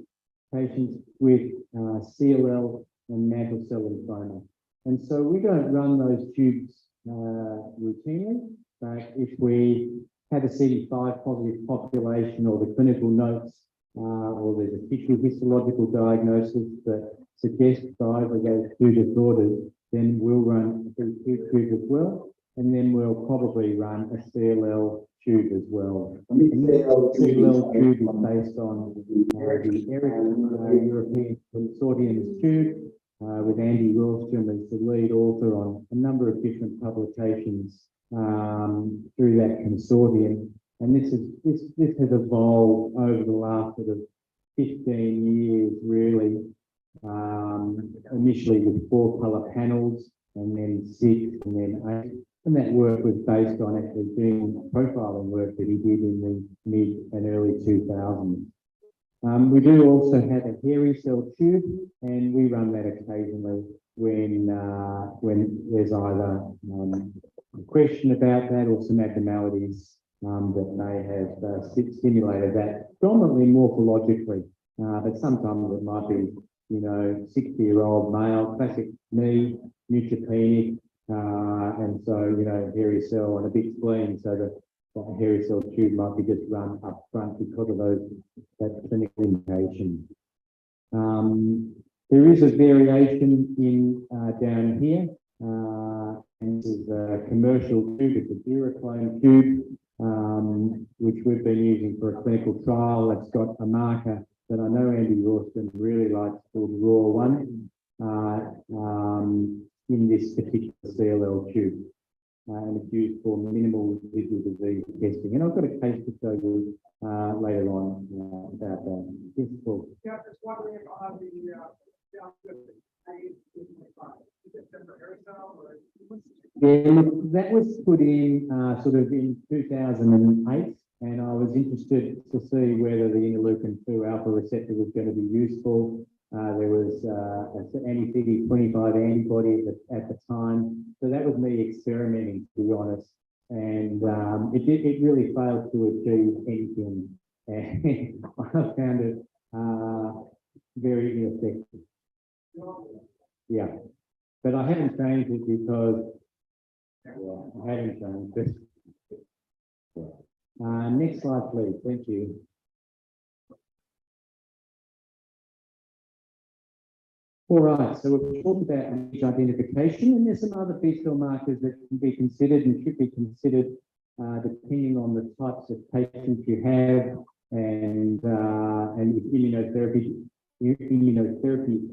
patients with CLL and mantle cell lymphoma. And so we don't run those tubes routinely, but if we have a CD5 positive population or the clinical notes or there's a tissue histological diagnosis that suggests either of those two disorders, then we'll run a B2 tube as well, and then we'll probably run a CLL tube as well. And the CLL tube is based on the European Consortium's tube, with Andy Wilstrom as the lead author on a number of different publications through that consortium. And this has evolved over the last sort of 15 years, really. Initially with 4-colour panels, and then 6, and then 8. And that work was based on actually doing profiling work that he did in the mid and early 2000s. We do also have a hairy cell tube, and we run that occasionally when there's either a question about that or some abnormalities that may have stimulated that, predominantly morphologically, but sometimes it might be, 60-year-old male, classic knee, neutropenic, and so, hairy cell and a big spleen, so that hairy cell tube might be just run up front because of that clinical indication. There is a variation in down here, and this is a commercial tube, it's a Duraclone tube, which we've been using for a clinical trial. It's got a marker that I know Andy Rawston really likes, called RAW1, in this particular CLL tube. And it's used for minimal residual disease testing. And I've got a case to show you later on about that. Yes, Paul. Yeah, just wondering on the yeah, look, that was put in sort of in 2008, and I was interested to see whether the interleukin-2 alpha receptor was going to be useful. There was an anti-CD25 antibody at the time, so that was me experimenting, to be honest, and it really failed to achieve anything, and I found it very ineffective. Yeah, but I haven't changed it because I haven't changed it. Next slide, please. Thank you. All right, so we've talked about age identification, and there's some other B-cell markers that can be considered and should be considered depending on the types of patients you have and if immunotherapies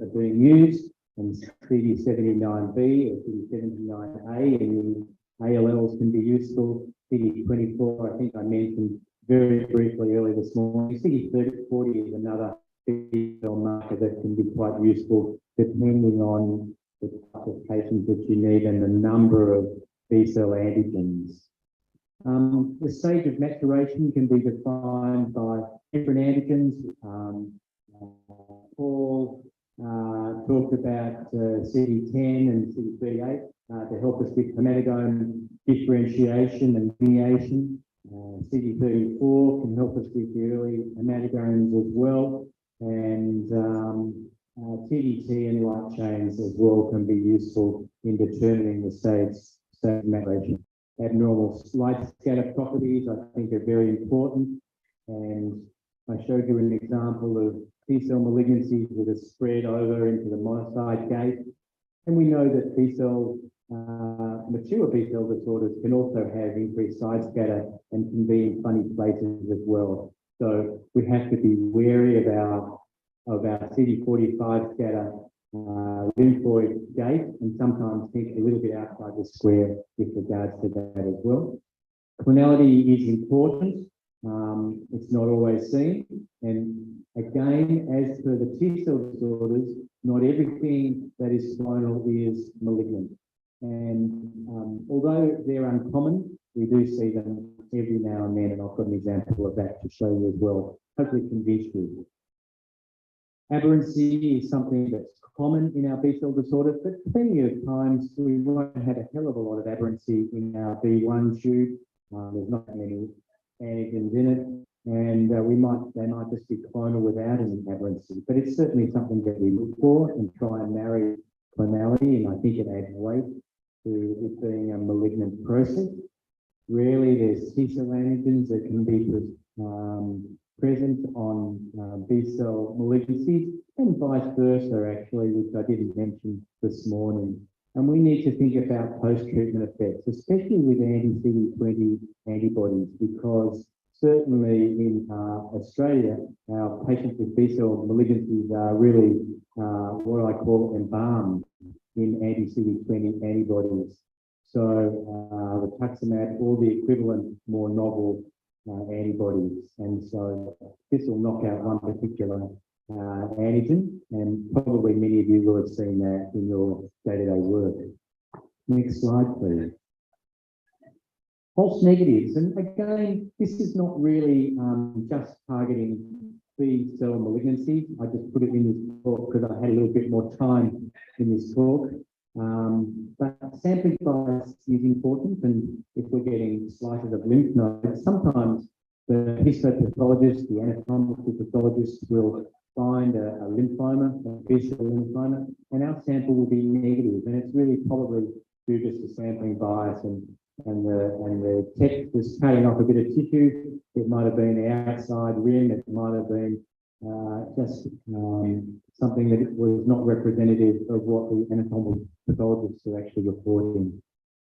are being used, and CD79B or CD79A, and ALLs can be useful. CD24, I think I mentioned very briefly earlier this morning. CD40 is another B-cell marker that can be quite useful depending on the type of patients that you need and the number of B-cell antigens. The stage of maturation can be defined by different antigens. Paul talked about CD10 and CD38 to help us with hematogame differentiation and lineation. CD34 can help us with the early hematogames as well, and TDT and light chains as well can be useful in determining the stage of maturation. Abnormal light scatter properties, I think, are very important, and I showed you an example of T-cell malignancies that are spread over into the monocyte gate, and we know that mature B-cell disorders can also have increased side scatter and can be in funny places as well. So we have to be wary of our CD45 scatter lymphoid gate, and sometimes think a little bit outside the square with regards to that as well. Clonality is important. It's not always seen. And again, as per the T-cell disorders, not everything that is clonal is malignant. And although they're uncommon, we do see them every now and then, and I've got an example of that to show you as well. Hopefully convince you. Aberrancy is something that's common in our B-cell disorders, but plenty of times we won't have a hell of a lot of aberrancy in our B1 tube. There's not many antigens in it, and they might just be clonal without any aberrancy. But it's certainly something that we look for and try and marry clonality, and I think it adds weight to it being a malignant process. Rarely there's T-cell antigens that can be present on B-cell malignancies, and vice versa, actually, which I didn't mention this morning. And we need to think about post-treatment effects, especially with anti-CD20 antibodies, because certainly in Australia, our patients with B-cell malignancies are really what I call embalmed in anti-CD20 antibodies. So rituximab or the equivalent more novel antibodies. And so this will knock out one particular antigen, and probably many of you will have seen that in your day-to-day work. Next slide, please. False negatives, and again, this is not really just targeting B-cell malignancies. I just put it in this talk because I had a little bit more time in this talk. But sampling bias is important, and if we're getting slices of lymph nodes, sometimes the histopathologist, the anatomical pathologist will find a lymphoma, a B-cell lymphoma, and our sample will be negative. And it's really probably due just to sampling bias and the tech was cutting off a bit of tissue. It might have been outside rim, it might have been just something that was not representative of what the anatomical pathologists are actually reporting.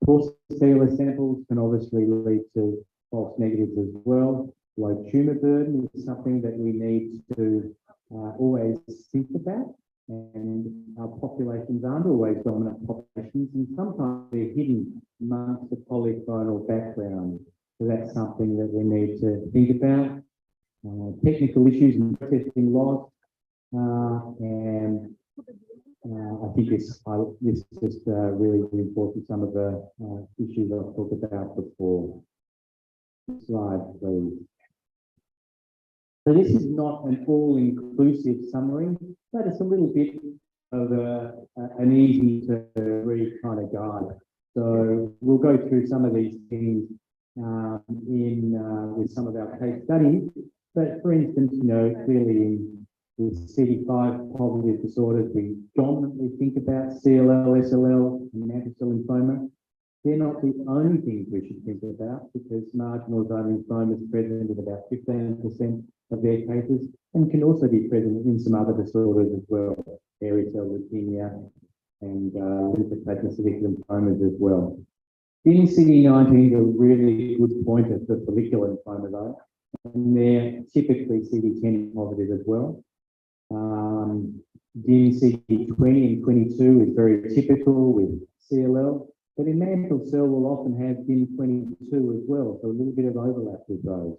Poor cellular samples can obviously lead to false negatives as well. Low tumour burden is something that we need to always think about, and our populations aren't always dominant populations, and sometimes they're hidden amongst the polyclonal background. So that's something that we need to think about. Technical issues in processing loss, and I think this just really reinforces some of the issues I've talked about before. Slide, please. So this is not an all-inclusive summary, but it's a little bit of an easy to read kind of guide. So we'll go through some of these things with some of our case studies. But for instance, clearly with CD5 positive disorders, we dominantly think about CLL, SLL, and mantle cell lymphoma. they're not the only things we should think about, because marginal zone lymphoma is present in about 15% of their cases and can also be present in some other disorders as well, hairy cell leukemia and lymphocytic lymphomas as well. In CD19 is a really good pointer for follicular lymphoma though, and they're typically CD10 positive as well. DIN CD20 and 22 is very typical with CLL, but in mantle cell we'll often have DIN 22 as well, so a little bit of overlap with those.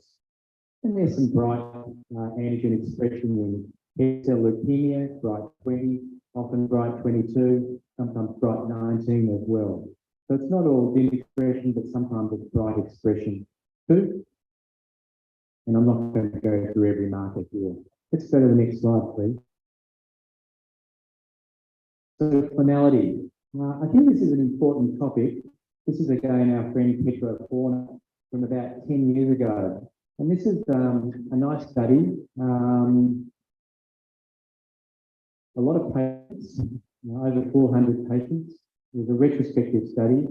And there's some bright antigen expression in hairy cell leukemia, bright 20, often bright 22, sometimes bright 19 as well. So it's not all DIN expression, but sometimes it's bright expression too. And I'm not going to go through every marker here. Let's go to the next slide, please. So finality. I think this is an important topic. This is again our friend Petra Fauna from about 10 years ago. And this is a nice study. A lot of patients, over 400 patients. It was a retrospective study.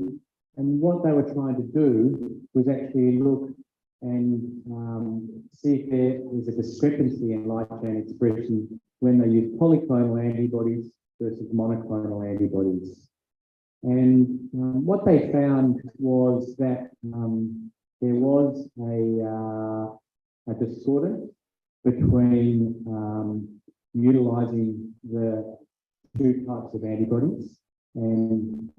And what they were trying to do was actually look and see if there was a discrepancy in light chain expression when they used polyclonal antibodies versus monoclonal antibodies. And what they found was that there was a discordance between utilizing the two types of antibodies. And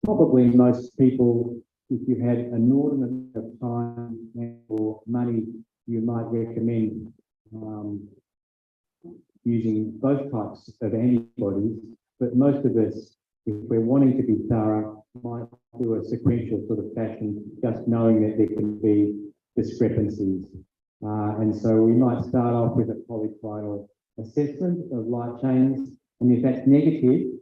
probably most people, if you had an inordinate of time or money, you might recommend using both types of antibodies. But most of us, if we're wanting to be thorough, might do a sequential sort of fashion, just knowing that there can be discrepancies. And so we might start off with a polyclonal assessment of light chains. And if that's negative,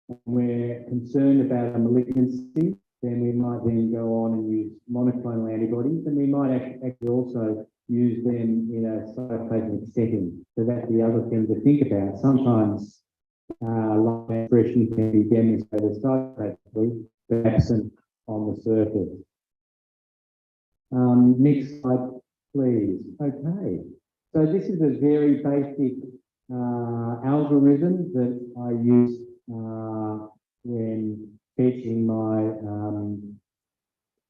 and we're concerned about a malignancy, then we might then go on and use monoclonal antibodies, and we might actually also use them in a cytoplasmic setting. So that's the other thing to think about. Sometimes light expression can be demonstrated cytoplasmically, but absent on the surface. Next slide, please. Okay, so this is a very basic algorithm that I use when teaching my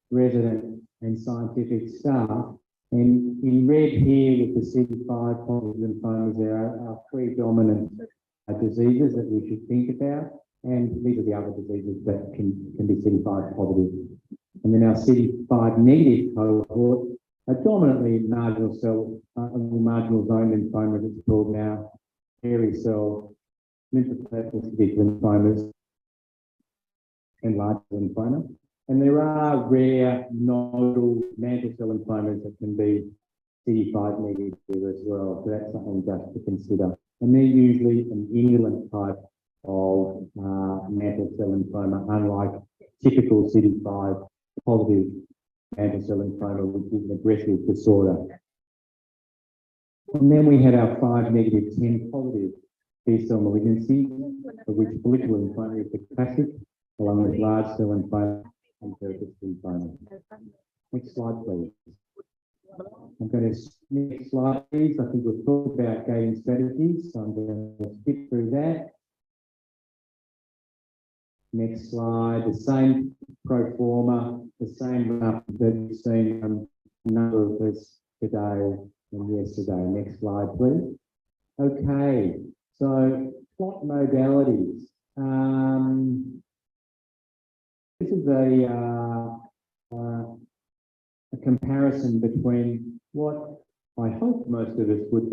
resident and scientific staff. And in red here with the CD5 positive lymphomas, there are three dominant diseases that we should think about. And these are the other diseases that can be CD5 positive. And then our CD5 negative cohort are dominantly marginal cell, marginal zone lymphoma, as it's called now, hairy cell, lymphocytic lymphomas, and large lymphoma. And there are rare nodal mantle cell lymphomas that can be CD5 negative as well. So that's something just to consider. And they're usually an indolent type of mantle cell lymphoma, unlike typical CD5 positive mantle cell lymphoma, which is an aggressive disorder. And then we had our 5 negative 10 positive B-cell malignancy, of which follicular lymphoma is the classic, along with large cell lymphoma and surface lymphoma. Next slide, please. I'm going to next slide, please. I think we've talked about gating strategies, so I'm going to skip through that. Next slide, the same pro forma, the same that we've seen a number of us today and yesterday. Next slide, please. Okay, so plot modalities. This is a comparison between what I hope most of us would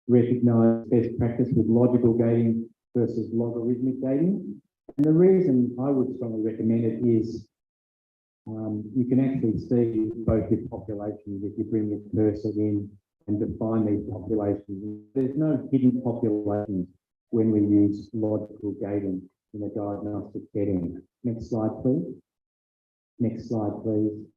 recognise best practice with logical gating versus logarithmic gating. And the reason I would strongly recommend it is you can actually see both your populations if you bring your cursor in and define these populations. There's no hidden populations when we use logical gating in a diagnostic setting. Next slide, please. Next slide, please.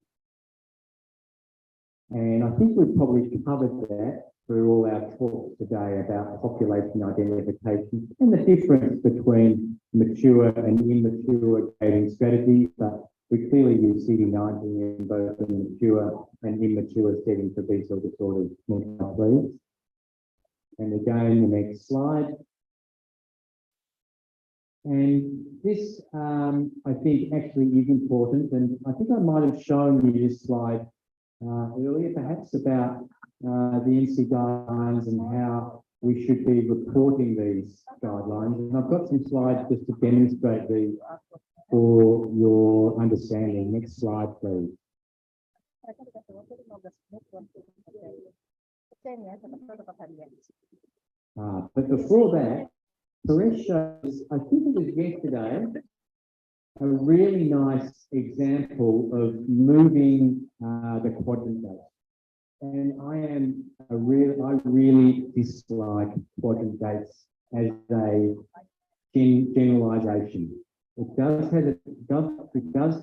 And I think we've probably covered that through all our talks today about population identification and the difference between mature and immature grading strategies, but we clearly use CD19 in both the mature and immature setting for B-cell disorders. Next slide, please. And again, the next slide. And this, I think, actually is important. And I think I might have shown you this slide earlier, perhaps, about the NC guidelines and how we should be reporting these guidelines. And I've got some slides just to demonstrate these for your understanding. Next slide, please. But before that, Suresh shows, I think it was yesterday, a really nice example of moving the quadrant dates. And I really dislike quadrant dates as a generalization. It does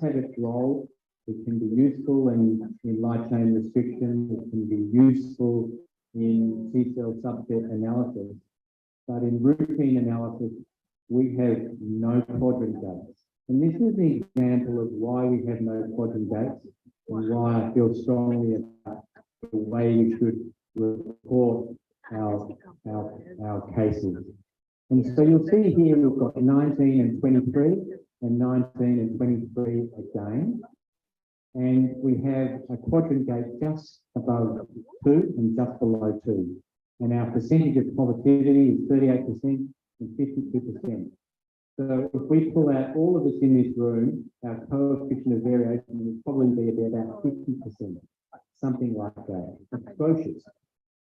have its role. It can be useful in light chain restriction. It can be useful in T-cell subset analysis. But in routine analysis, we have no quadrant dates. And this is an example of why we have no quadrant dates and why I feel strongly about the way we should report our cases. And so you'll see here we've got 19 and 23 and 19 and 23 again. And we have a quadrant gate just above 2 and just below 2. And our percentage of positivity is 38% and 52%. So if we pull out all of us in this room, our coefficient of variation would probably be about 50%, something like that. It's atrocious.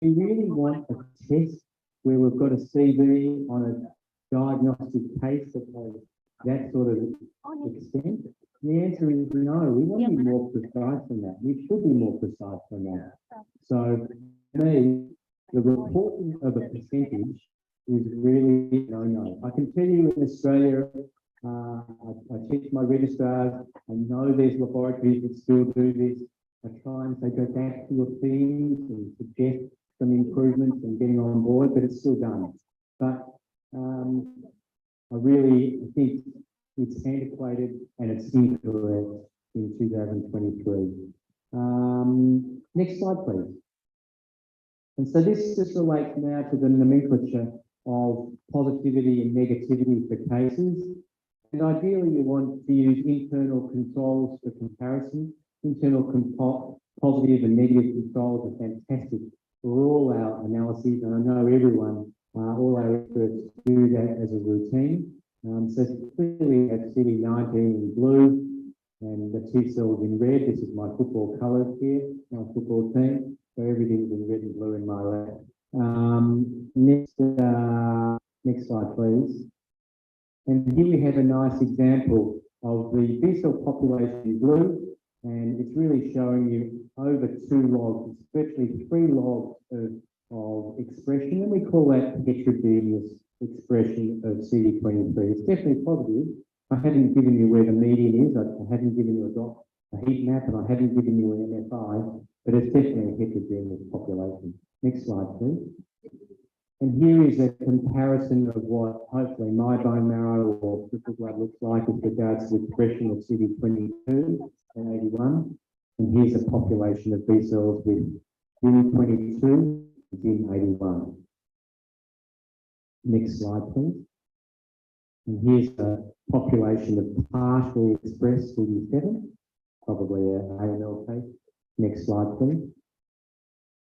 We really want a test where we've got a CV on a diagnostic case that has that sort of extent. The answer is no. We want to be more precise than that. We should be more precise than that. So, for me, the reporting of a percentage is really no. I can tell you in Australia, I teach my registrars. I know there's laboratories that still do this. I try and say go back to your teams and suggest some improvements and getting on board, but it's still done. But I really think it's antiquated and it's incorrect in 2023. Next slide, please. And so this just relates now to the nomenclature of positivity and negativity for cases. And ideally, you want to use internal controls for comparison. Internal positive and negative controls are fantastic for all our analyses. And I know everyone, all our experts do that as a routine. So clearly have CD19 in blue and the T cells in red. This is my football colours here, my football team. So everything's in red and blue in my lab. Next slide, please. And here we have a nice example of the B cell population in blue, and it's really showing you over 2 logs, it's virtually 3 logs of expression, and we call that heterogeneous expression of CD23. It's definitely positive. I haven't given you where the median is. I haven't given you a heat map, and I haven't given you an MFI, but it's definitely a heterogeneous population. Next slide, please. And here is a comparison of what hopefully my bone marrow or peripheral blood looks like with regards to expression of CD22 and 81. And here's a population of B cells with CD22 and CD81. Next slide, please. And here's a population of partially expressed CD7, probably an AML case. Next slide, please.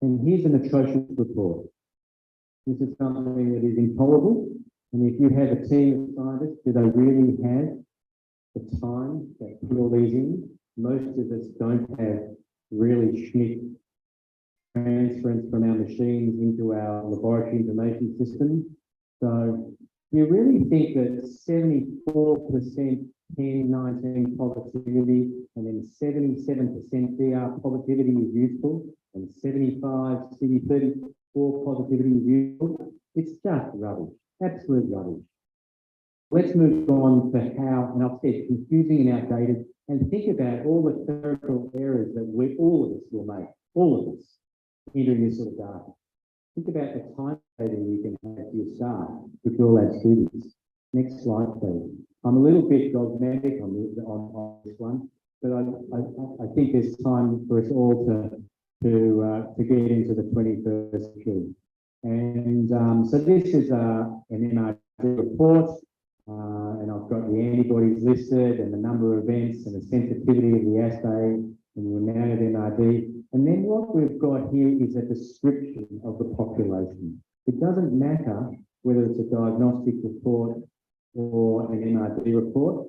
And here's an atrocious report. This is something that is intolerable. And if you have a team of scientists, do they really have the time to put all these in? Most of us don't have really Schmidt transference from our machines into our laboratory information system. So you really think that 74% P19 positivity and then 77% DR positivity is useful, and 75 CD34 positivity is useful? It's just rubbish, absolute rubbish. Let's move on to how, and I've said confusing and outdated, and think about all the theoretical errors that all of us will make, all of us, entering this sort of data. Think about the time data you can have for your staff with your lab students. Next slide, please. I'm a little bit dogmatic on this one, but I think there's time for us all to get into the 21st century. And so this is an MRD report, and I've got the antibodies listed and the number of events and the sensitivity of the assay and the amount of MRD. And then what we've got here is a description of the population. It doesn't matter whether it's a diagnostic report or an MRD report,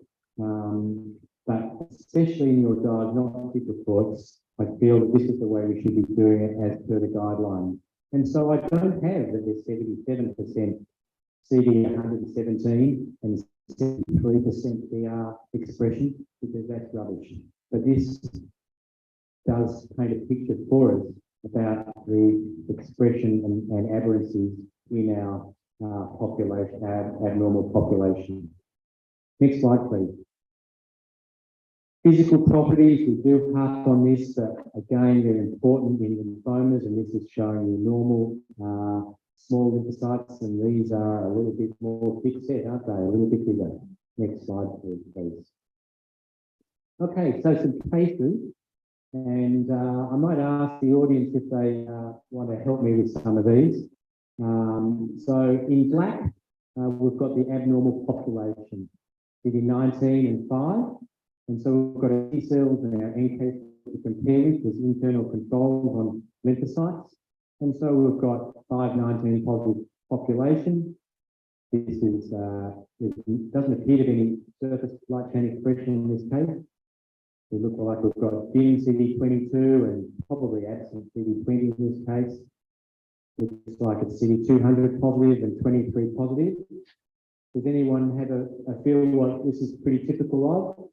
but especially in your diagnostic reports, I feel that this is the way we should be doing it as per the guidelines. And so I don't have that there's 77% CD117 and 73% BR expression, because that's rubbish. But this does paint a picture for us about the expression and aberrancies in our population, our abnormal population. Next slide, please. Physical properties, we do harp on this, but again, they're important in lymphomas, and this is showing you normal small lymphocytes, and these are a little bit more thick set, aren't they? A little bit bigger. Next slide, please. Okay, so some cases, and I might ask the audience if they want to help me with some of these. So in black, we've got the abnormal population, CD19 and 5. And so we've got our T cells and our NK cells to compare with. There's internal controls on lymphocytes. And so we've got 519 positive population. This is, it doesn't appear to be any surface light chain expression in this case. We look like we've got dim CD22 and probably absent CD20 in this case. It looks like it's CD200 positive and 23 positive. Does anyone have a feel what this is pretty typical of?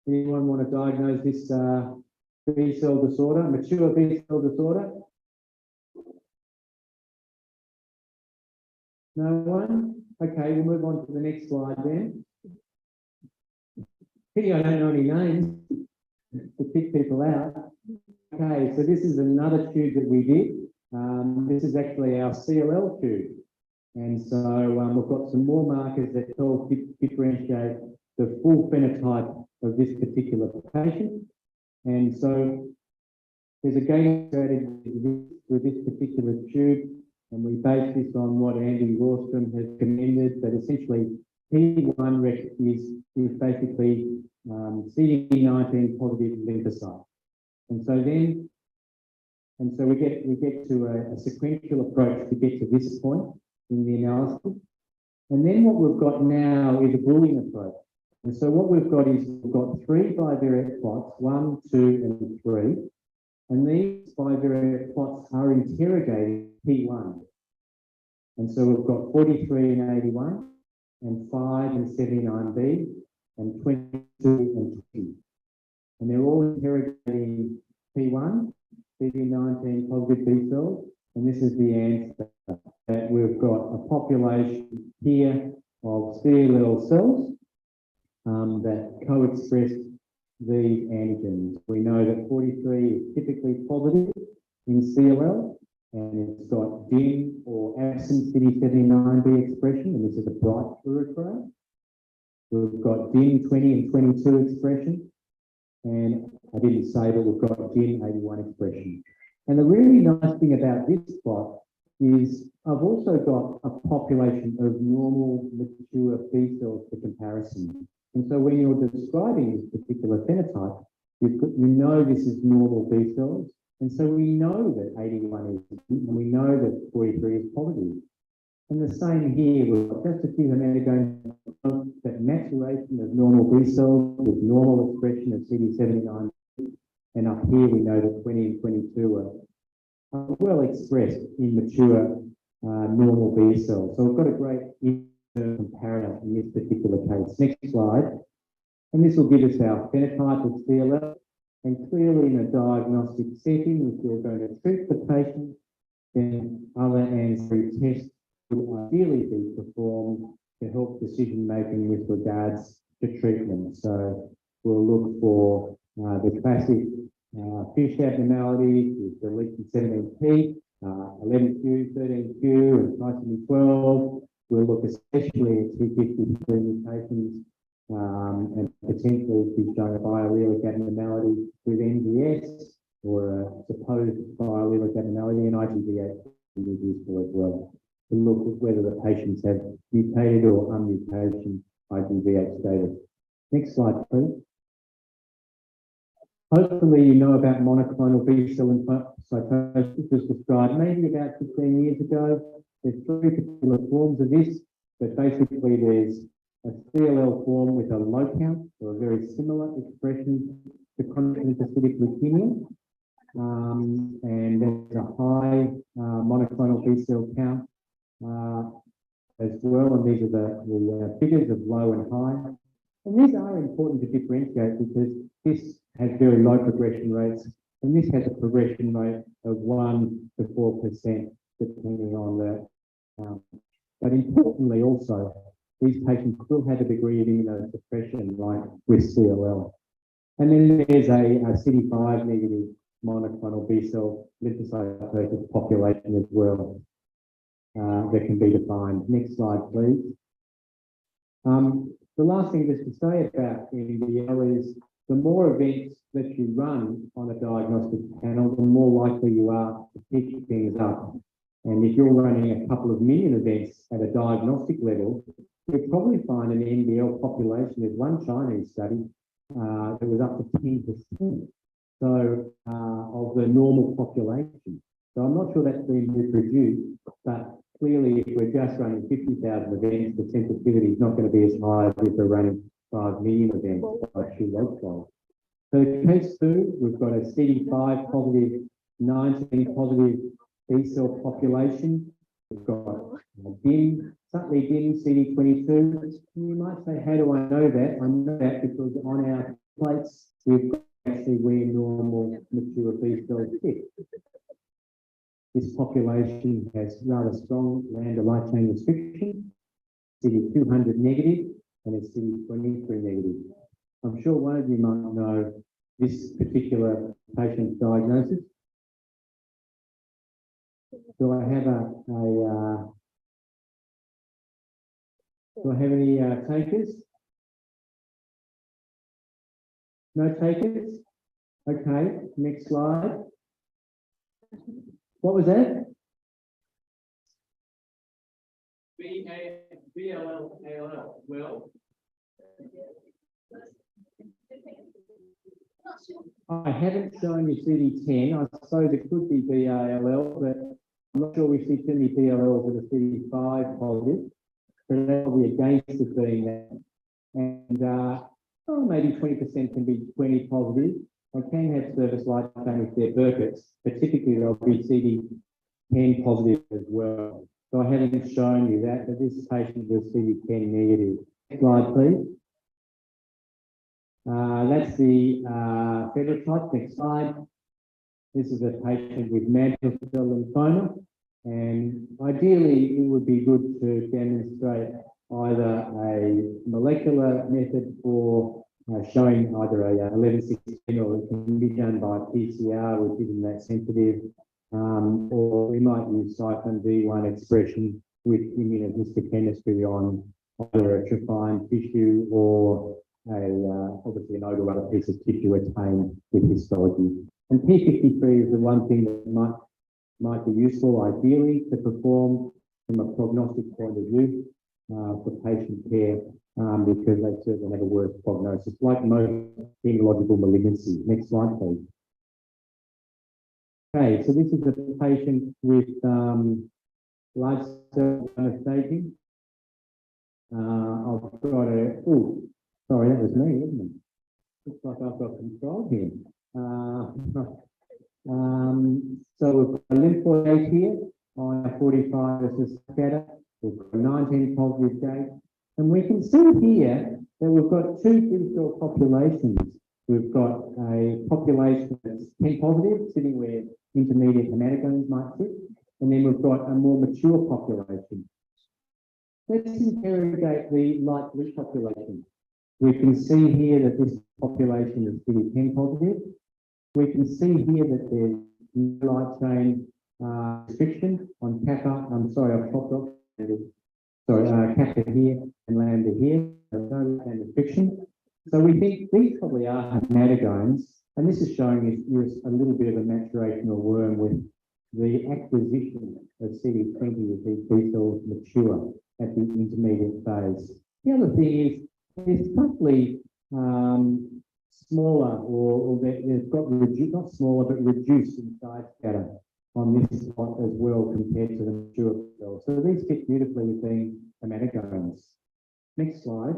Anyone want to diagnose this B cell disorder, mature B cell disorder? No one? Okay, we'll move on to the next slide then. Pity I don't know any names to pick people out. Okay, so this is another tube that we did. This is actually our CLL tube. And so we've got some more markers that help differentiate the full phenotype of this particular patient. And so there's a gating strategy with this particular tube, and we base this on what Andy Rawstrom has commended, that essentially P1 is basically CD19 positive lymphocyte. And so we get to a sequential approach to get to this point in the analysis. And then what we've got now is a Boolean approach. And so what we've got is we've got 3 bivariate plots, 1, 2, and 3. And these bivariate plots are interrogating P1. And so we've got 43 and 81, and 5 and 79B, and 22 and 20. And they're all interrogating P1, CD19 positive B cells, and this is the answer, that we've got a population here of CLL cells that co-express these antigens. We know that 43 is typically positive in CLL, and it's got dim or absent CD79B expression, and this is a bright fluorochrome. We've got dim 20 and 22 expression, and I didn't say, but we've got dim 81 expression. And the really nice thing about this plot is I've also got a population of normal mature B cells for comparison. And so when you're describing this particular phenotype, you know this is normal B cells. And so we know that 81 is, and we know that 43 is positive. And the same here, we've got just a few minutes ago, that maturation of normal B cells with normal expression of CD79. And up here, we know that 20 and 22 are well expressed in mature normal B cells. So we've got a great comparator in this particular case. Next slide. And this will give us our phenotype of CLL. And clearly in a diagnostic setting, if you're going to treat the patient, then other ancillary tests will ideally be performed to help decision-making with regards to treatment. So we'll look for the classic fish abnormalities with the leaky 17P, 11q, 13q, and trisomy 12. We'll look especially at T53 mutations and potentially if you've shown a biallelic abnormality with NGS or a supposed biallelic abnormality, and IgV8 will be useful as well to look at whether the patients have mutated or unmutation IgV8 status. Next slide, please. Hopefully you know about monoclonal B-cell lymphocytosis. This was described maybe about 15 years ago. There's three particular forms of this, but basically there's a CLL form with a low count or a very similar expression to chronic lymphocytic leukemia. And there's a high monoclonal B-cell count as well, and these are the figures of low and high. And these are important to differentiate because this has very low progression rates, and this has a progression rate of 1 to 4%, depending on the. But importantly, also, these patients will have a degree of immunosuppression, like with CLL. And then there's a CD5 negative monoclonal B-cell lymphocytosis population as well that can be defined. Next slide, please. The last thing just to say about NBL is the more events that you run on a diagnostic panel, the more likely you are to pick things up. And if you're running a couple of million events at a diagnostic level, you'll probably find an NBL population. There's one Chinese study that was up to 10%. So of the normal population. So I'm not sure that's been reproduced, but clearly if we're just running 50,000 events, the sensitivity is not going to be as high as if we're running 5 million events by 2 log files. So case 2, we've got a CD5 positive, 19 positive B-cell population. We've got DIM, subtly DIM CD22. You might say, how do I know that? I know that because on our plates, we've got actually where normal mature B-cells fit. This population has rather strong lambda light chain restriction, CD200 negative, and it's CD23 negative. I'm sure one of you might know this particular patient's diagnosis. Do I have do I have any takers? No takers? Okay, next slide. What was that? BLL. Well, I haven't shown you CD10. I suppose it could be BALL, but I'm not sure we see too many BLLs that are CD5 positive, but that'll be against it being that. And maybe 20% can be 20 positive. They can have service light chain if they're Burkitt's, but typically they'll be CD10 positive as well. So I haven't shown you that, but this patient was CD10 negative. Next slide, please. That's the phenotype. Next slide. This is a patient with mantle cell lymphoma, and ideally it would be good to demonstrate either a molecular method for showing either a 1116 or it can be done by PCR, which isn't that sensitive, or we might use cyclin D1 expression with immunohistochemistry on either a trephined tissue or obviously an other piece of tissue attained with histology. And P53 is the one thing that might be useful ideally to perform from a prognostic point of view for patient care because they certainly have a worse prognosis, like most hematological malignancies. Next slide, please. Okay, so this is a patient with large cell staging. I've got a, oh, sorry, that was me, wasn't it? Looks like I've got control here. So we've got a lymphoid here, I-45 versus scatter. We've got 19 positive gate. And we can see here that we've got two B-cell populations. We've got a population that's 10 positive, sitting where intermediate hematogones might sit. And then we've got a more mature population. Let's interrogate the light blue population. We can see here that this population is CD10 positive. We can see here that there's no light chain restriction on kappa. I'm sorry, I've popped off. Sorry, kappa here and lambda here. There's no land restriction. So we think these probably are hematogones, and this is showing us a little bit of a maturation of worm with the acquisition of CD20 as these B cells mature at the intermediate phase. The other thing is it's probably smaller, or they've got reduced, not smaller, but reduced in size scatter on this spot as well compared to the mature cells. So these fit beautifully with being hematogones. Next slide.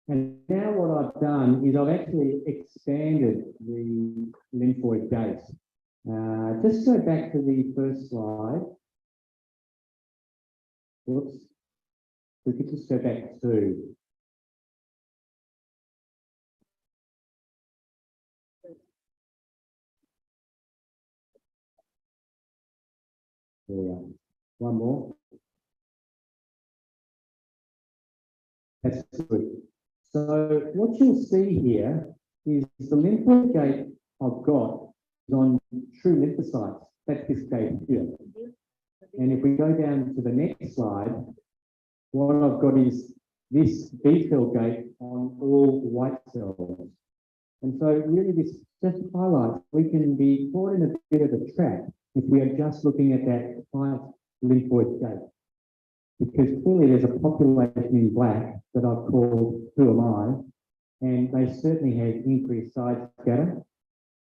And now what I've done is I've actually expanded the lymphoid gate. Just go back to the first slide. Whoops. We could just go back to. There we are. One more. That's good. So what you'll see here is the lymphoid gate I've got is on true lymphocytes. That's this gate here. And if we go down to the next slide, what I've got is this B cell gate on all white cells. And so really this just highlights we can be caught in a bit of a trap if we are just looking at that white lymphoid gate. Because clearly there's a population in black that I've called who am I, and they certainly have increased side scatter,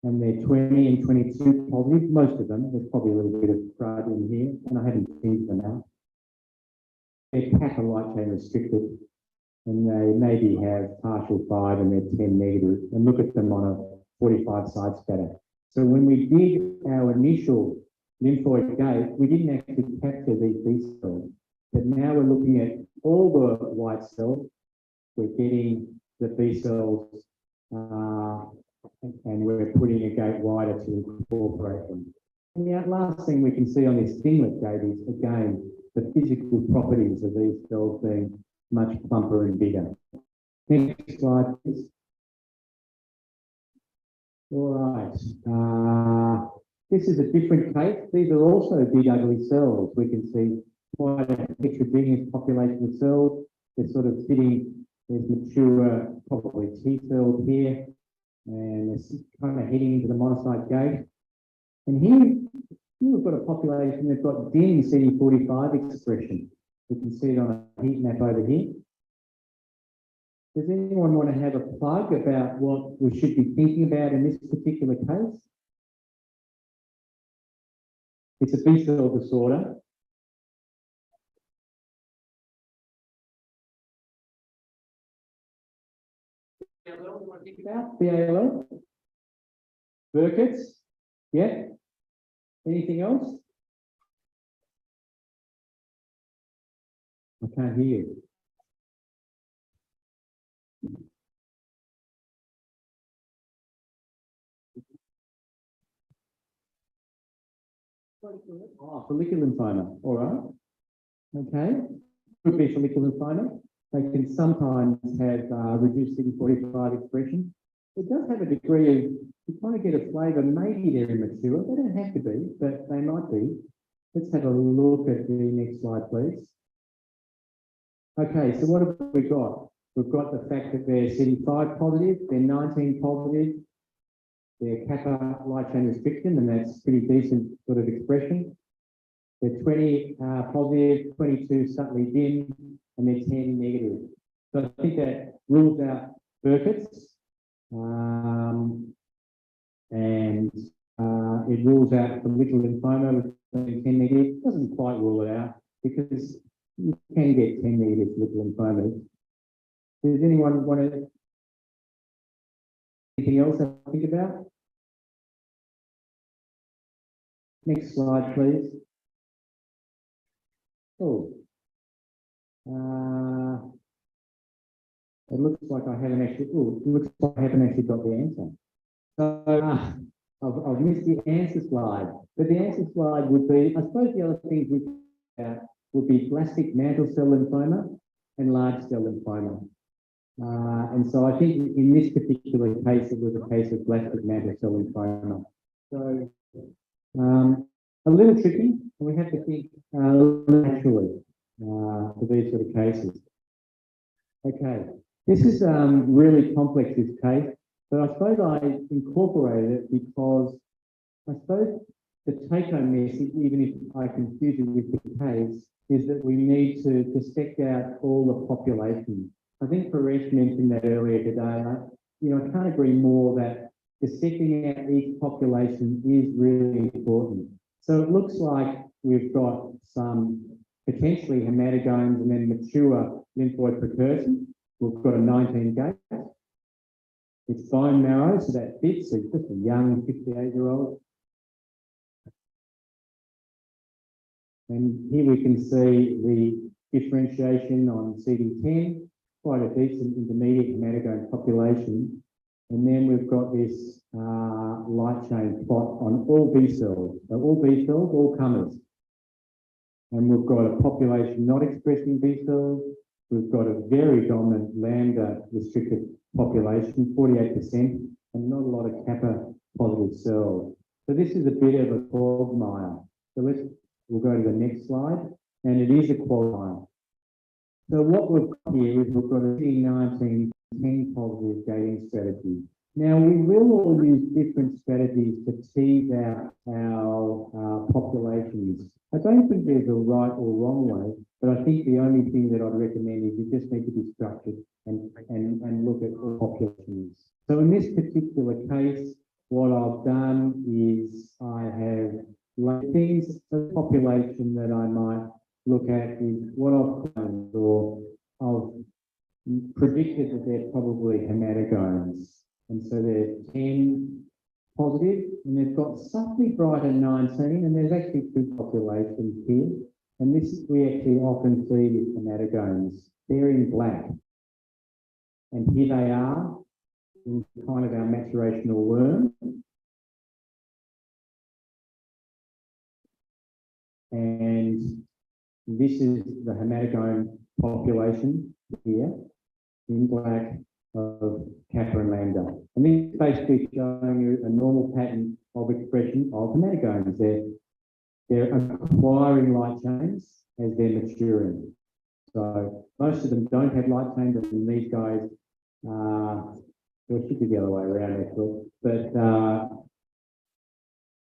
and they're 20 and 22 positive, most of them. There's probably a little bit of crud in here, and I haven't seen them out. They're kappa light chain restricted, and they maybe have partial 5 and they're 10 negative, and look at them on a 45 side scatter. So when we did our initial lymphoid gate, we didn't actually capture these B cells. But now we're looking at all the white cells, we're getting the B cells, and we're putting a gate wider to incorporate them. And the last thing we can see on this singlet gate is, again, the physical properties of these cells being much plumper and bigger. Next slide, please. All right. This is a different case. These are also big ugly cells. We can see quite a heterogeneous population of cells. They're sort of sitting, there's mature, probably T cells here, and it's kind of heading into the monocyte gate. And here we've got a population that's got dim CD45 expression. You can see it on a heat map over here. Does anyone want to have a plug about what we should be thinking about in this particular case? It's a B cell disorder. BALL? Burkitt's? Yeah? Anything else? I can't hear you. Oh, follicular lymphoma. All right. Okay. Could be follicular lymphoma. They can sometimes have reduced CD45 expression. It does have a degree of, you kind of get a flavour, maybe they're immature. They don't have to be, but they might be. Let's have a look at the next slide, please. Okay, so what have we got? We've got the fact that they're CD5 positive, they're 19 positive, they're kappa light chain restriction, and that's pretty decent sort of expression. They're 20 positive, 22 subtly dim, and they're 10 negative. So I think that rules out Burkitt's, and it rules out follicular lymphoma with 10 negative. It doesn't quite rule it out because you can get 10 negative follicular lymphomas. Does anyone want to? Anything else to think about? Next slide, please. Oh. It looks like I haven't actually. Oh, it looks like I haven't actually got the answer. So I've missed the answer slide. But the answer slide would be, I suppose the other things we would be blastic mantle cell lymphoma and large cell lymphoma. And so I think in this particular case, it was a case of blastic mantle cell lymphoma. So A little tricky, and we have to think naturally for these sort of cases. Okay, this is really complex, this case, but I suppose I incorporated it because I suppose the take-home message, even if I confuse it with the case, is that we need to dissect out all the populations. I think Paresh mentioned that earlier today, and I can't agree more that dissecting out each population is really important. So it looks like we've got some potentially hematogones and then mature lymphoid precursors. We've got a 19 gate. It's bone marrow, so that fits. So it's just a young 58-year-old. And here we can see the differentiation on CD10, quite a decent intermediate hematogone population. And then we've got this light chain plot on all B cells. So all B cells, all comers. And we've got a population not expressing B cells. We've got a very dominant lambda restricted population, 48%, and not a lot of kappa positive cells. So this is a bit of a quagmire. So we'll go to the next slide, and it is a quagmire. So what we've got here is we've got a CD19 10 positive gating strategy. Now we will all use different strategies to tease out our populations. I don't think there's a right or wrong way, but I think the only thing that I'd recommend is you just need to be structured and look at all populations. So in this particular case, what I've done is I have laid things, the population that I might look at is what I've done, or I've predicted that they're probably hematogones. And so they're 10 positive, and they've got slightly brighter 19, and there's actually two populations here. And this we actually often see with hematogones. They're in black. And here they are in kind of our maturational worm. And this is the hematogone population here in black of kappa and lambda. And this is basically showing you a normal pattern of expression of hematogones. They're acquiring light chains as they're maturing. So most of them don't have light chains, and these guys, it should be the other way around actually, but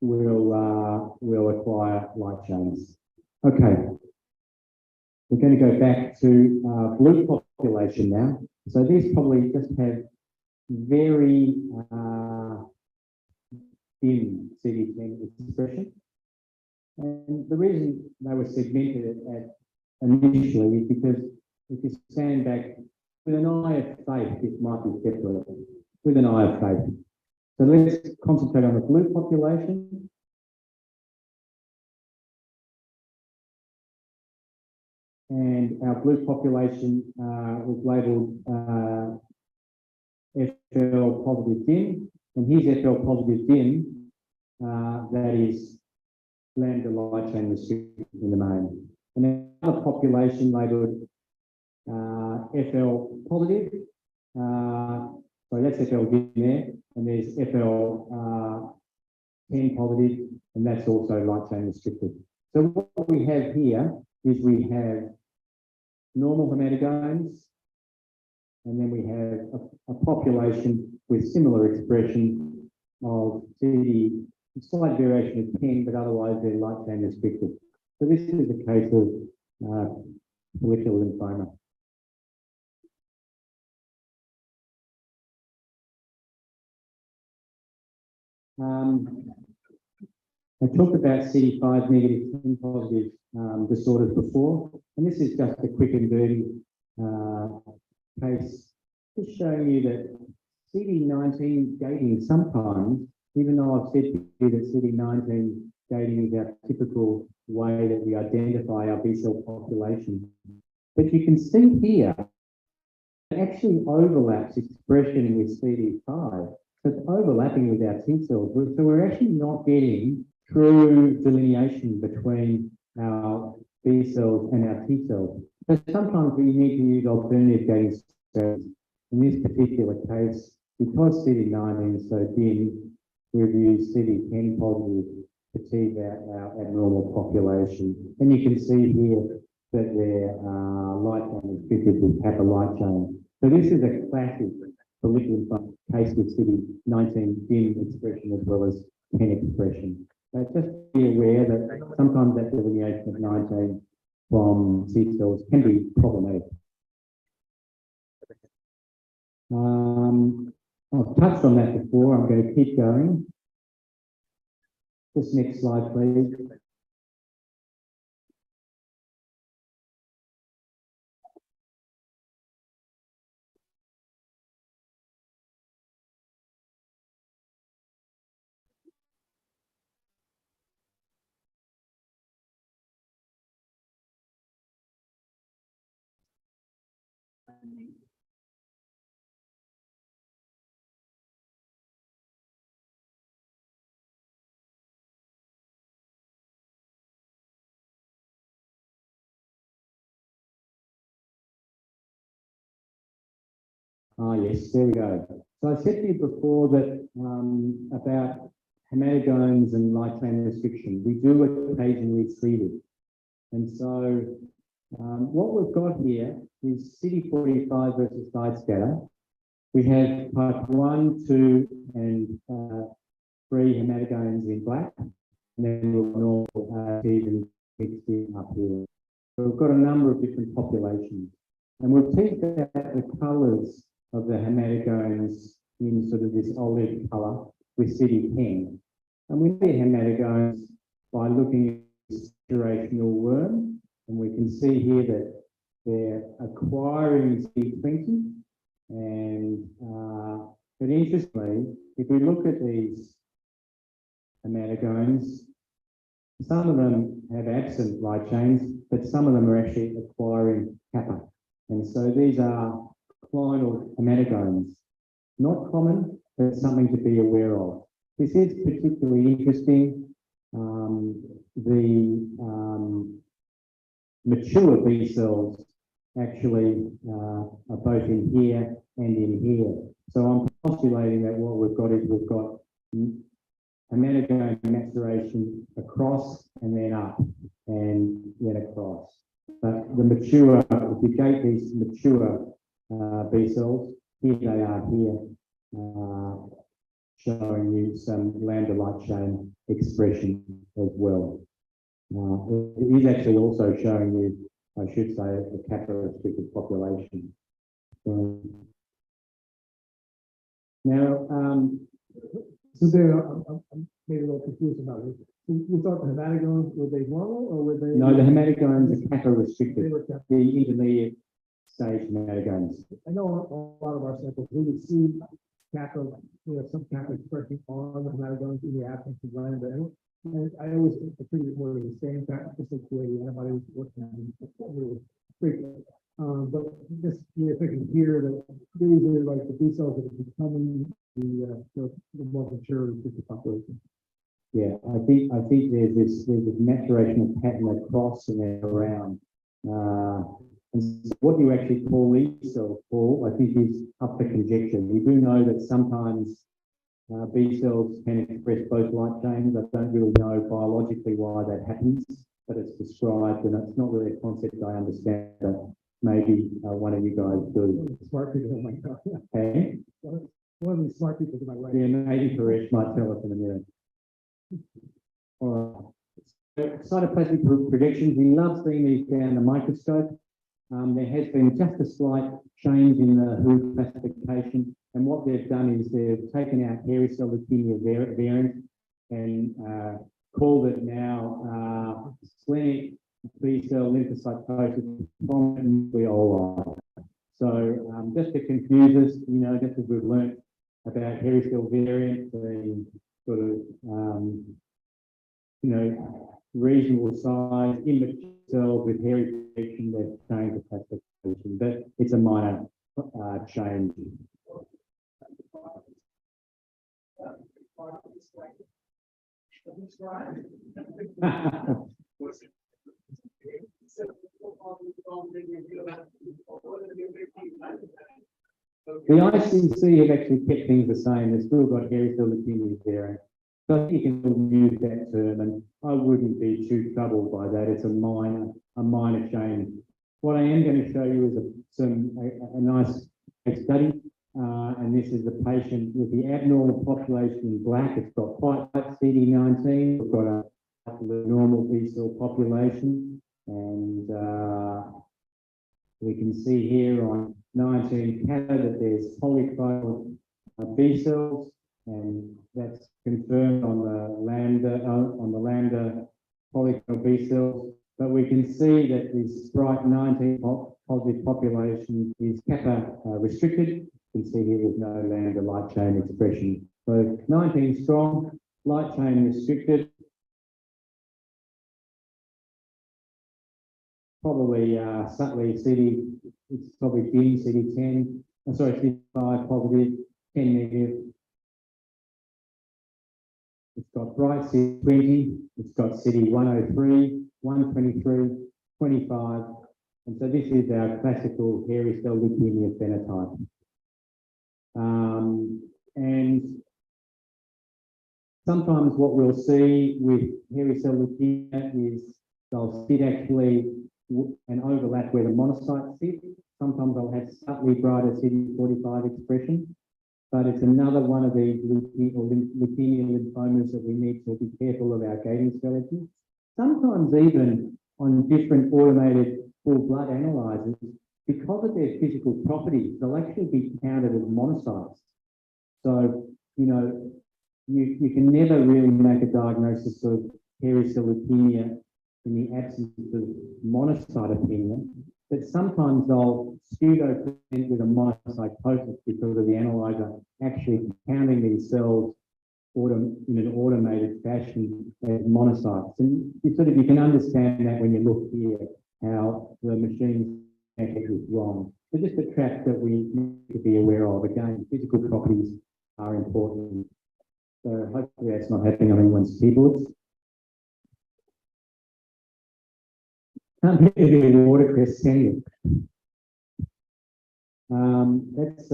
will acquire light chains. Okay. We're going to go back to blue population now. So these probably just have very thin CD10 expression. And the reason they were segmented initially is because if you stand back with an eye of faith, this might be separate. With an eye of faith. So let's concentrate on the blue population. And our blue population was labelled FL positive DIN, and here's FL positive DIN, that is lambda light chain restricted in the main. And another population labelled FL positive, so that's FL DIN there, and there's FL 10 positive, and that's also light chain restricted. So what we have here is we have normal hematogones, and then we have a population with similar expression of CD, slight variation of 10, but otherwise they're light chain restricted. So this is a case of follicular lymphoma. I talked about CD5 negative 10 positive disorders before, and this is just a quick and dirty case, just showing you that CD19 gating sometimes, even though I've said to you that CD19 gating is our typical way that we identify our B cell population, but you can see here it actually overlaps expression with CD5. So it's overlapping with our T cells. So we're actually not getting true delineation between our B cells and our T cells. So sometimes we need to use alternative gating strategies. In this particular case, because CD19 is so thin, review CD10 positive fatigue our abnormal population. And you can see here that they're light chain restricted with kappa light chain. So this is a classic follicular case with CD19 dim expression as well as 10 expression. So just be aware that sometimes that delineation of 19 from T cells can be problematic. I've touched on that before. I'm going to keep going. Just next slide, please. Yes, there we go. So I said to you before that about hematogones and light chain restriction. We do occasionally see it. And so what we've got here is CD45 versus side scatter. We have type 1, 2, and 3 hematogones in black, and then we've got normal even mixed in up here. So we've got a number of different populations. And we've teased out the colours of the hematogones in sort of this olive colour with CD10. And we see hematogones by looking at the saturational worm, and we can see here that they're acquiring CD20. And but interestingly, if we look at these hematogones, some of them have absent light chains, but some of them are actually acquiring kappa. And so these are clonal hematogones. Not common, but something to be aware of. This is particularly interesting. The mature B cells actually are both in here and in here. So I'm postulating that what we've got is we've got hematogone maturation across and then up and then across. But the mature, if you gate these mature B cells, here they are here, showing you some lambda light chain expression as well. It is actually also showing you, I should say, a kappa restricted population. Now, So there, I'm maybe a little confused about this. You thought the hematogones, were they normal or were they? no, the hematogones are kappa restricted, They were kappa. the intermediate stage hematogones. I know a lot of our samples, we would see kappa, some kappa expression on the hematogones in the absence of lambda. And I always attribute it more to the same fact, just like the way the antibody was working on it. Really frequent. But just thinking here that these are like the B cells that are becoming the more mature of the population. Yeah, I think there's this maturation of pattern across and then around. And so what you actually call these cells, Paul, I think is up for conjecture. We do know that sometimes B cells can express both light chains. I don't really know biologically why that happens, but it's described, and it's not really a concept I understand. But maybe one of you guys do. Smart people might know. Okay. One of these smart people to my right. Yeah, maybe Paresh might tell us in a minute. All right. Cytoplasmic predictions. We love seeing these down the microscope. There has been just a slight change in the WHO classification, and what they've done is they've taken out hairy cell leukemia variant and called it now splenic B cell lymphocytosis from nucleoli. So just to confuse us, just as we've learnt about hairy cell variant being sort of reasonable size, immature cells with hairy protection, they've changed the classification, but it's a minor change. The ICC have actually kept things the same. They've still got hairy cell leukemia there. So I think you can use that term, and I wouldn't be too troubled by that. It's a minor change. What I am going to show you is a nice case study, and this is the patient with the abnormal population in black. It's got quite CD19. We've got a normal B cell population, and we can see here on 19 CATA that there's polyclonal B cells, and that's confirmed on the lambda polyclonal B cells. But we can see that this bright 19 positive population is kappa restricted. You can see here there's no lambda light chain expression. So 19 strong, light chain restricted. Probably subtly it's probably dim CD10, CD5 positive, 10 negative. It's got bright CD20, it's got CD103, 123, 25, and so this is our classical hairy cell leukemia phenotype. And sometimes what we'll see with hairy cell leukemia is they'll sit actually and overlap where the monocytes sit. Sometimes they'll have slightly brighter CD45 expression, but it's another one of these leukemia lymphomas that we need to be careful of our gating strategy. Sometimes even on different automated full blood analyzers, because of their physical properties, they'll actually be counted as monocytes. So, you know, you can never really make a diagnosis of hairy cell leukemia in the absence of monocytopenia, but sometimes they'll pseudo-present with a monocytosis because of the analyzer actually counting these cells in an automated fashion as monocytes. And you can understand that when you look here, how the machine actually is wrong. So just a trap that we need to be aware of. Again, physical properties are important. So hopefully that's not happening on anyone's keyboards. Can't get any watercress, can you? That's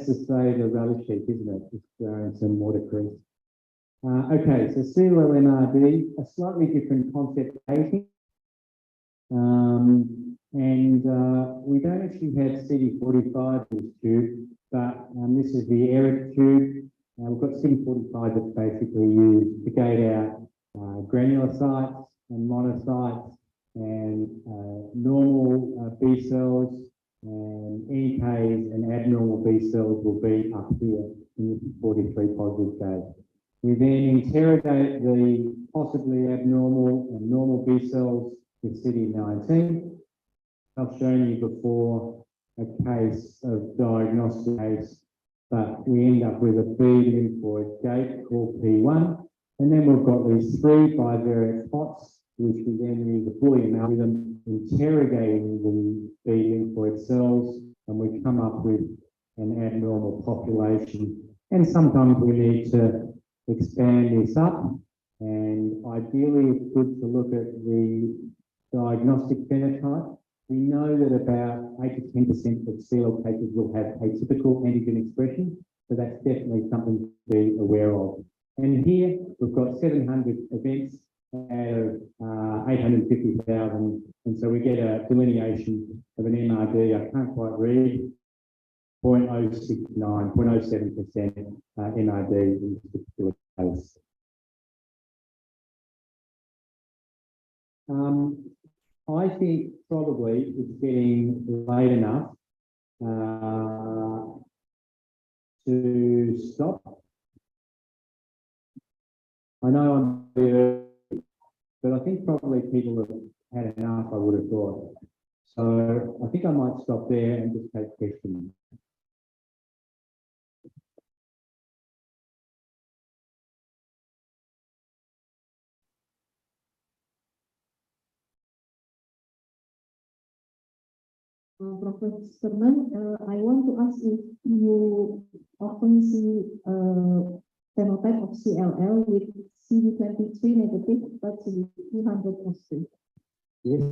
to say the rubbish heap, isn't it? Just throwing some watercress. Okay, so CLL MRD, a slightly different concept dating. We don't actually have CD45 in this tube, but this is the ERIC tube. We've got CD45 that's basically used to gate out granulocytes and monocytes and normal B cells, and NKs and abnormal B cells will be up here in the 43 positive gate. We then interrogate the possibly abnormal and normal B cells with CD19. I've shown you before a case of diagnostic case, but we end up with a B lymphoid gate called P1, and then we've got these three bivariate pots, which we then use a Boolean algorithm interrogating the B lymphoid cells, and we come up with an abnormal population. And sometimes we need to expand this up, and ideally it's good to look at the diagnostic phenotype. We know that about 8 to 10% of CLL cases will have atypical antigen expression, so that's definitely something to be aware of. And here we've got 700 events out of 850,000, and so we get a delineation of an MRD, I can't quite read, 0.069, 0.07% MRD in this particular case. I think probably it's getting late enough to stop. I know I'm there, but I think probably people have had enough, I would have thought. So I think I might stop there and just take questions. Professor Mann, I want to ask if you often see phenotype of CLL with CD23 negative but CD200 positive. Yes,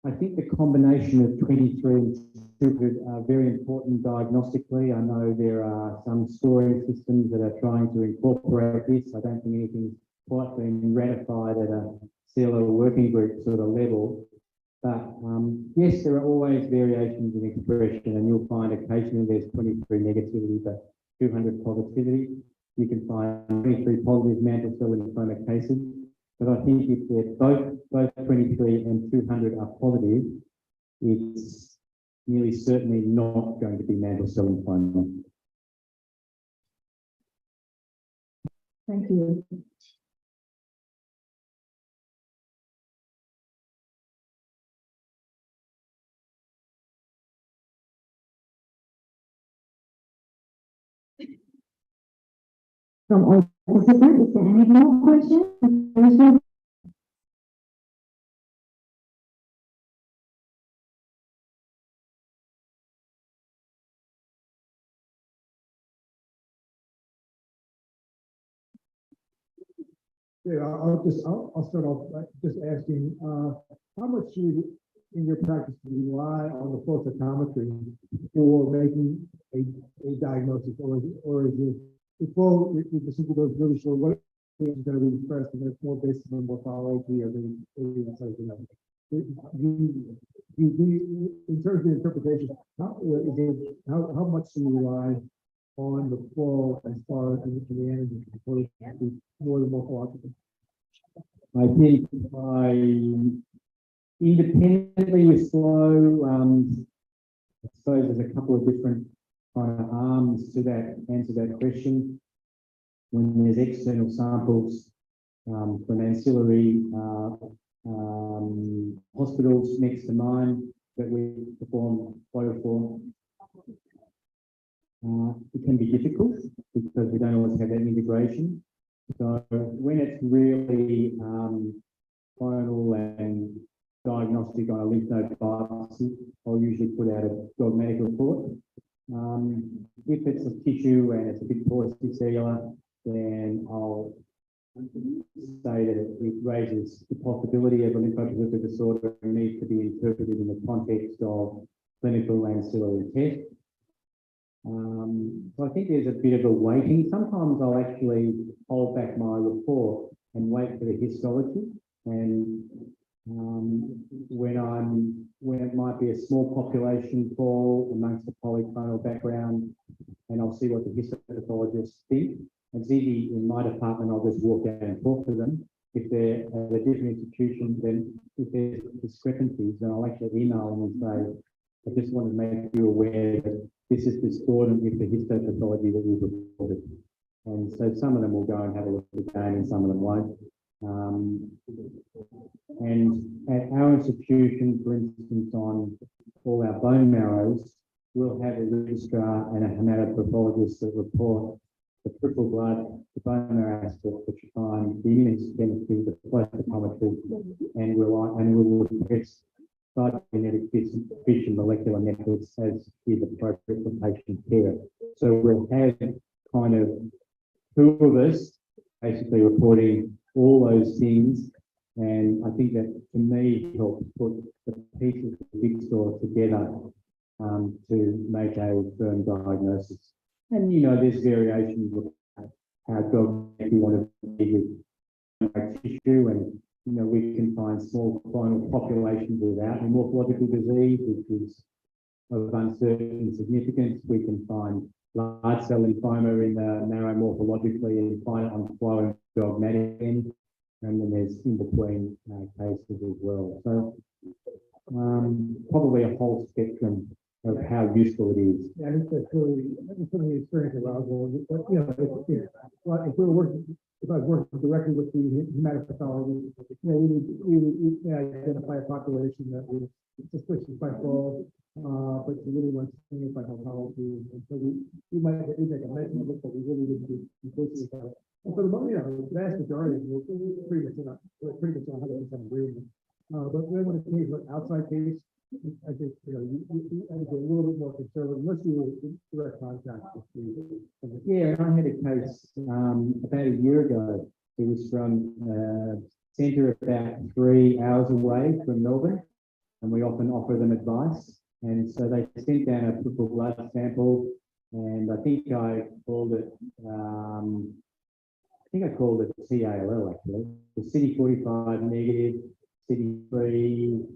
I think the combination of 23 and 200 are very important diagnostically. I know there are some scoring systems that are trying to incorporate this. I don't think anything's quite been ratified at a CLO working group sort of level. But yes, there are always variations in expression, and you'll find occasionally there's 23 negativity, but 200 positivity. You can find 23 positive mantle cell lymphoma cases. But I think if they're both 23 and 200 are positive, it's nearly certainly not going to be mantle cell lymphoma. Thank you. From all participants, is there any more questions? Yeah, I'll start off by just asking, how much you, in your practice, rely on the flow cytometry for making a diagnosis, or is it the flow, the procedure goes really short, what is going to be expressed, and it's more based on morphology or something else? In terms of the interpretation, how much do you rely on the flow as far as the antigen opposed to more than morphological? I think independently with flow, I suppose there's a couple of different kind of arms to that, answer that question. When there's external samples from ancillary hospitals next to mine that we perform flow for, it can be difficult because we don't always have that integration. So when it's really final and diagnostic on a lymph node biopsy, I'll usually put out a dogmatic report. If it's a tissue and it's a big porous cellular, then I'll say that it raises the possibility of a lymphoproliferative disorder and needs to be interpreted in the context of clinical ancillary tests. So I think there's a bit of a waiting. Sometimes I'll actually hold back my report and wait for the histology. And when it might be a small population fall amongst the polyclonal background, and I'll see what the histopathologists think. It's easy in my department, I'll just walk out and talk to them. If they're at a different institution, then if there's discrepancies, then I'll actually email them and say, I just want to make you aware that this is discordant with the histopathology that we've reported. And so some of them will go and have a look again and some of them won't. And at our institution, for instance, on all our bone marrows, we'll have a registrar and a hematopathologist that report the peripheral blood, the bone marrow aspect, which you find the immunohistochemistry, the flow cytometry, and we'll test cytogenetic fish and molecular methods as is appropriate for patient care. So we'll have kind of two of us basically reporting all those things, and I think that to me helps put the pieces of the jigsaw together to make a firm diagnosis. And you know, there's variations with how dogmatic you want to be with tissue, and you know, we can find small clonal populations without a morphological disease, which is of uncertain significance. We can find large cell lymphoma in the narrow morphologically and find it on flow and dogmatic end, and then there's in between cases as well. So probably a whole spectrum of how useful it is. Yeah, I think that's really, some of the experience of Oswald, but you know, if we were working, if I was working directly with the hematopathologist, you know, we may identify a population that was suspicious by flow, but we really want to see it by pathology, and so we might make a mention of it, but we really wouldn't be conclusive about it. And for the moment, you know, the vast majority of it, we're pretty much on 100% agreement. But when it came to an outside case, I think, you know, I think a little bit more conservative, unless you were in direct contact with the. Yeah, and I had a case about a year ago. It was from a centre about 3 hours away from Melbourne. and we often offer them advice. And so they sent down a peripheral blood sample, and I think I called it, TALL actually. The CD45 negative, CD3,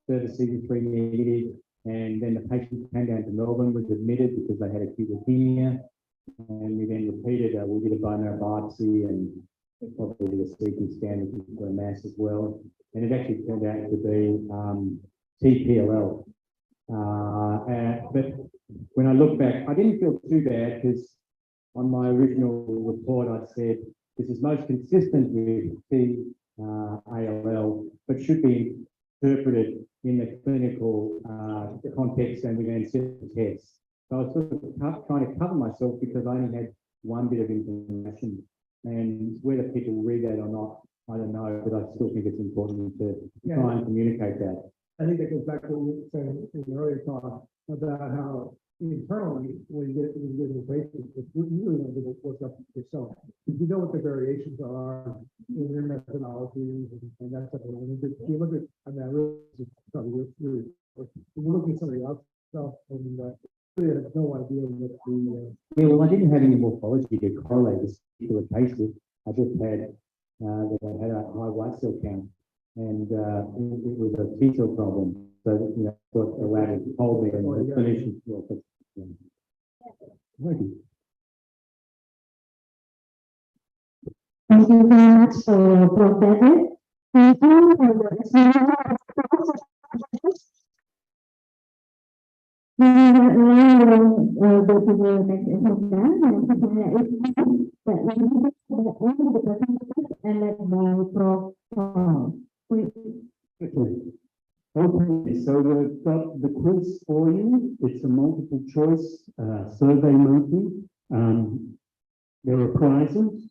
further CD3 negative, and then the patient came down to Melbourne, was admitted because they had acute leukemia, and we then repeated, we did a bone marrow biopsy and probably did a CT scan for a mass as well, and it actually turned out to be TPLL. But when I look back, I didn't feel too bad because on my original report I said this is most consistent with TALL, but should be interpreted in the clinical context, and we're going to set the test. So I was sort of trying to cover myself because I only had one bit of information, and whether people read that or not, I don't know, but I still think it's important to try and communicate that. I think that goes back to what you were saying in the earlier talk about how internally, when you get the basis, you really want to work up yourself. If you know what the variations are in your methodologies and that type of thing. If you look at, I mean, I really, probably really, if you look at somebody else stuff and really have no idea what the. Yeah, well, I didn't have any morphology to correlate this particular case with. I just had that I had a high white cell count, and it was a T cell problem. So, you know, what the lab told me, and the clinician. Thank you. Thank you very much, Prof. David. Thank you for the we will now go to the next agenda, and and led by Prof. Paul. Okay, so we've got the quiz for you. It's a multiple choice survey monkey. There are prizes.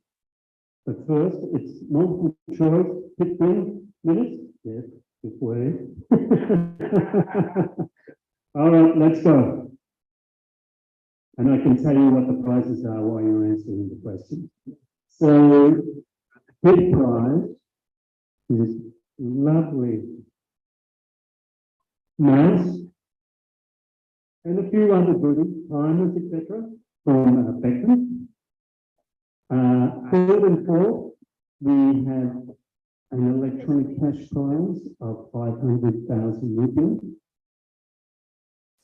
But first, it's multiple choice, 15 minutes. Yes, this way. All right, let's go. And I can tell you what the prizes are while you're answering the question. So, big prize is lovely mouse and a few other goodies, timers, etc. from Beckman. Third and fourth, we have an electronic cash prize of 500,000 rupees.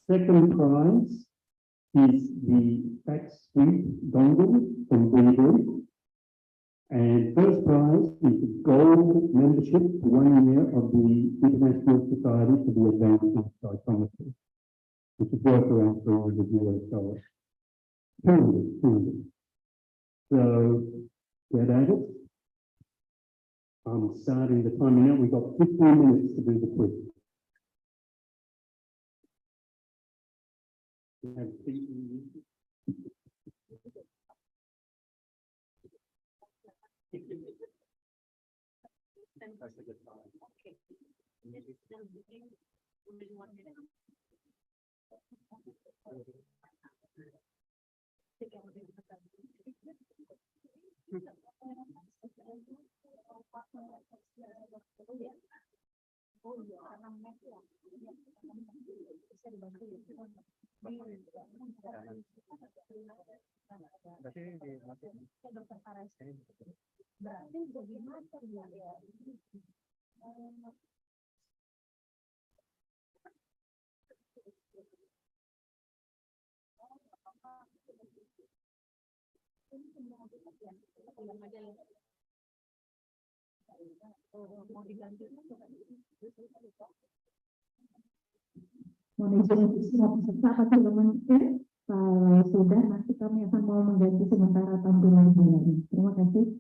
Second prize is the backstreet dongle from BB. And first prize is the gold membership for 1 year of the International Society for the Advancement of Psychometry, which is worth around $300. 200. So get at it. I'm starting the timing now. We've got 15 minutes to do the quiz. Mohon izin semua peserta apabila menit, kalau sudah nanti kami akan mau mengganti sementara tampilan ini. Terima kasih.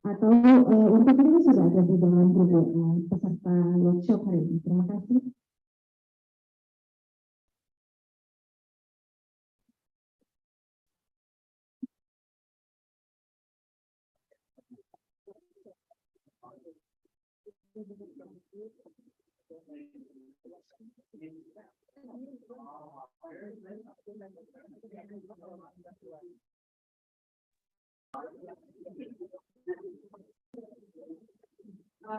Atau untuk ini sudah ada di dalam grup peserta workshop hari ini. Terima kasih. We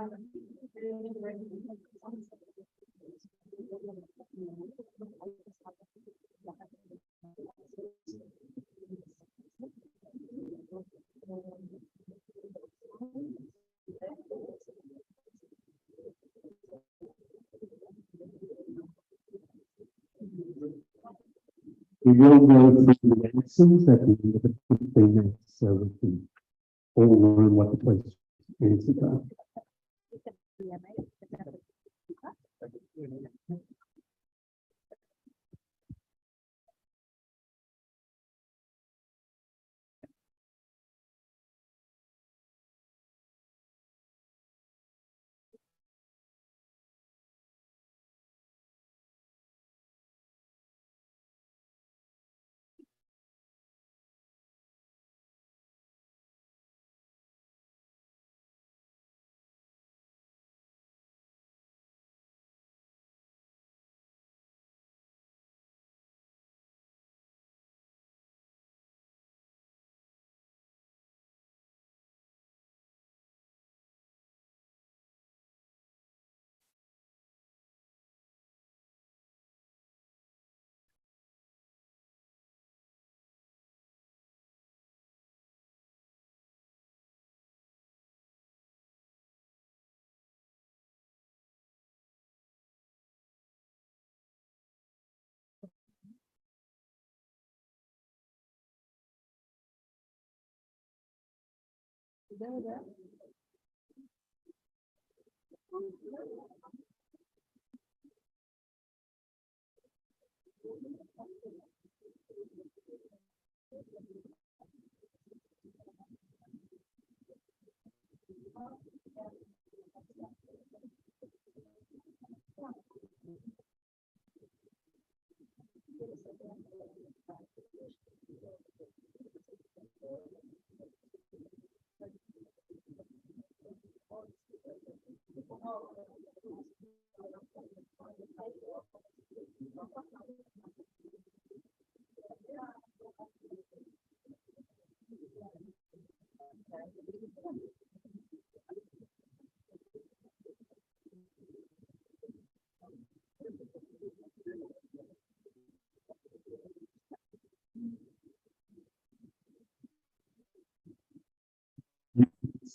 will go through the answers at the end of the 15 minutes so we can all learn what the questions answers are.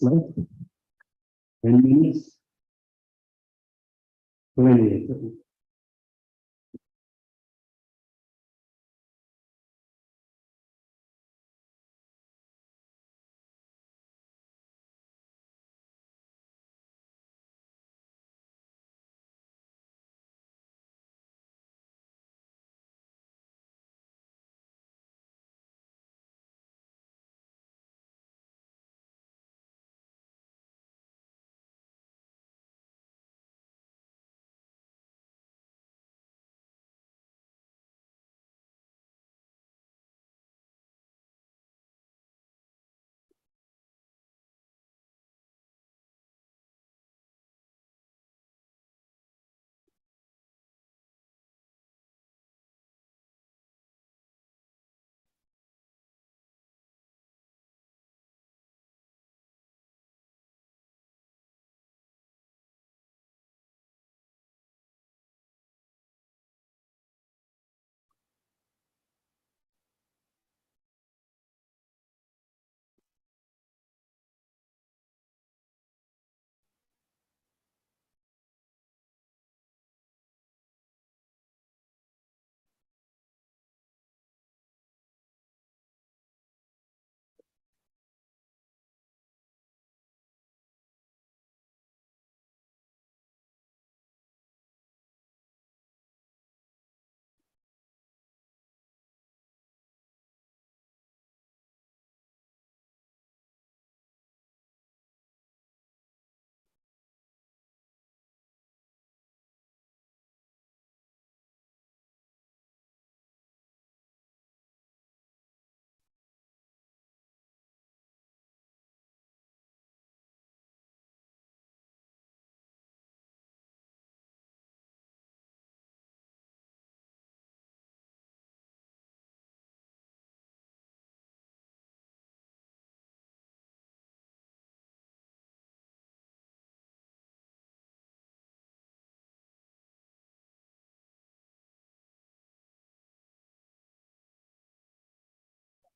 Left. 10 minutes. Plenty of time.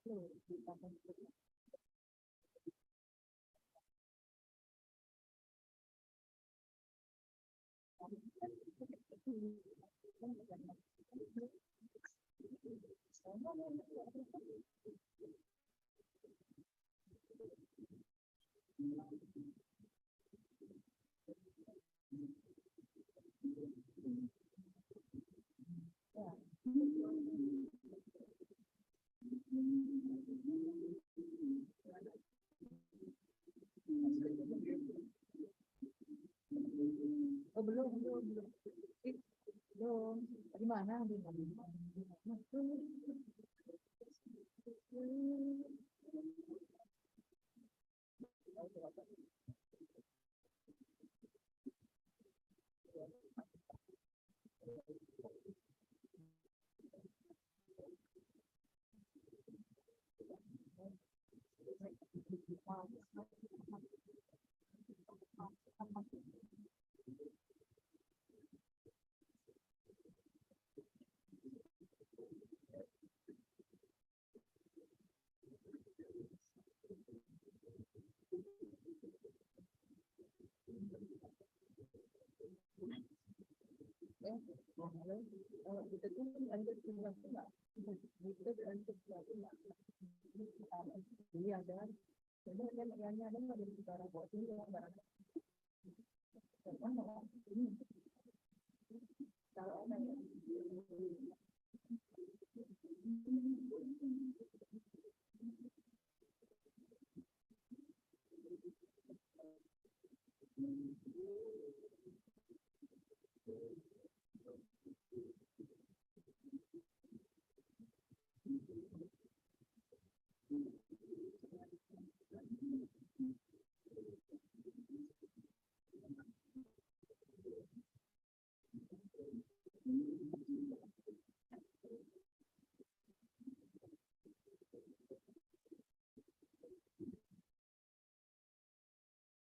Oh, belum. Belum. Di mana? Di mana? Kalau kita tuh ada tujuan enggak? Kita ada tujuan enggak? Iya kan? Jadi kan ada nggak dari utara buat ini barang. Kalau ada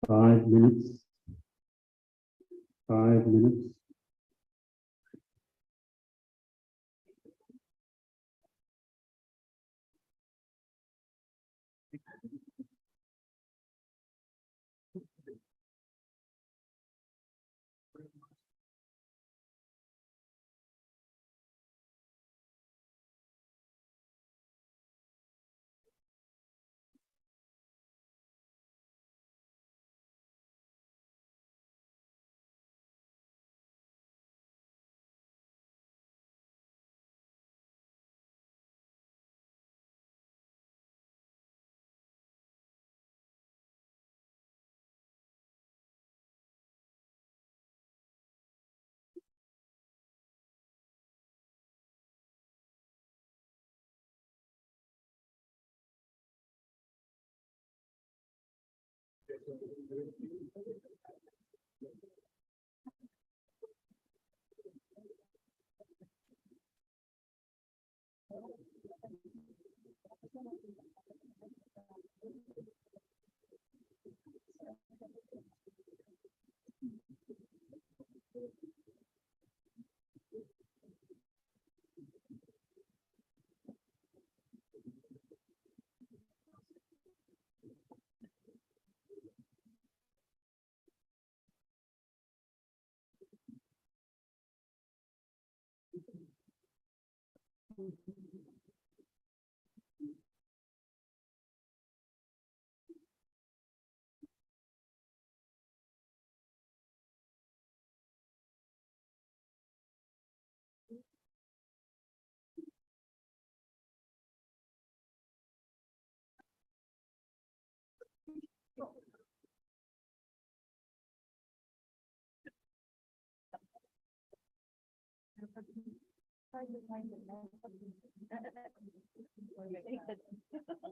Five minutes. 5 minutes.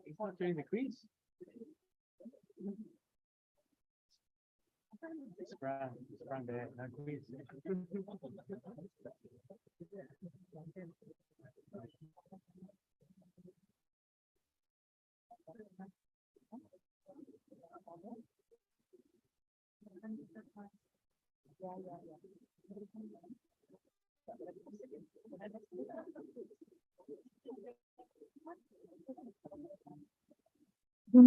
It's not doing the quiz. Sprang there, no quiz. We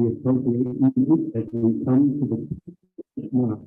appropriate English as we come to the mark.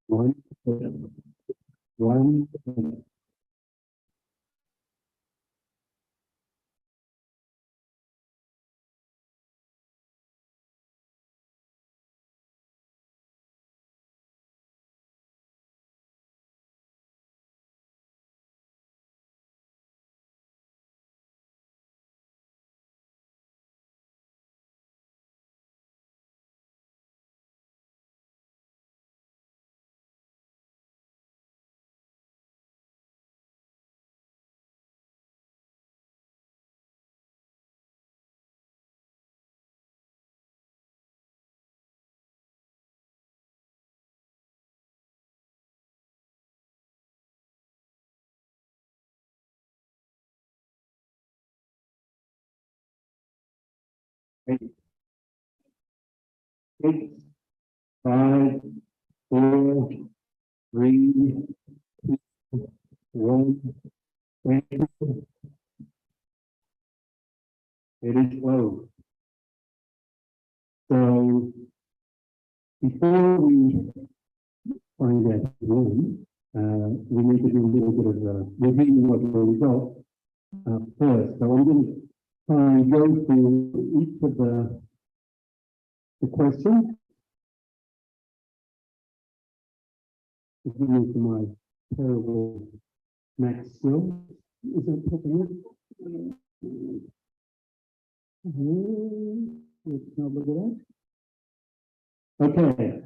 One, one, eight, six, five, four, three, two, one. It is closed. So before we find out when, we need to do a little bit of reviewing what the results first. So I'm going to try and go through each of the questions. Forgive me for my terrible math skills. Is that popping up? Let's have a look at that. Okay.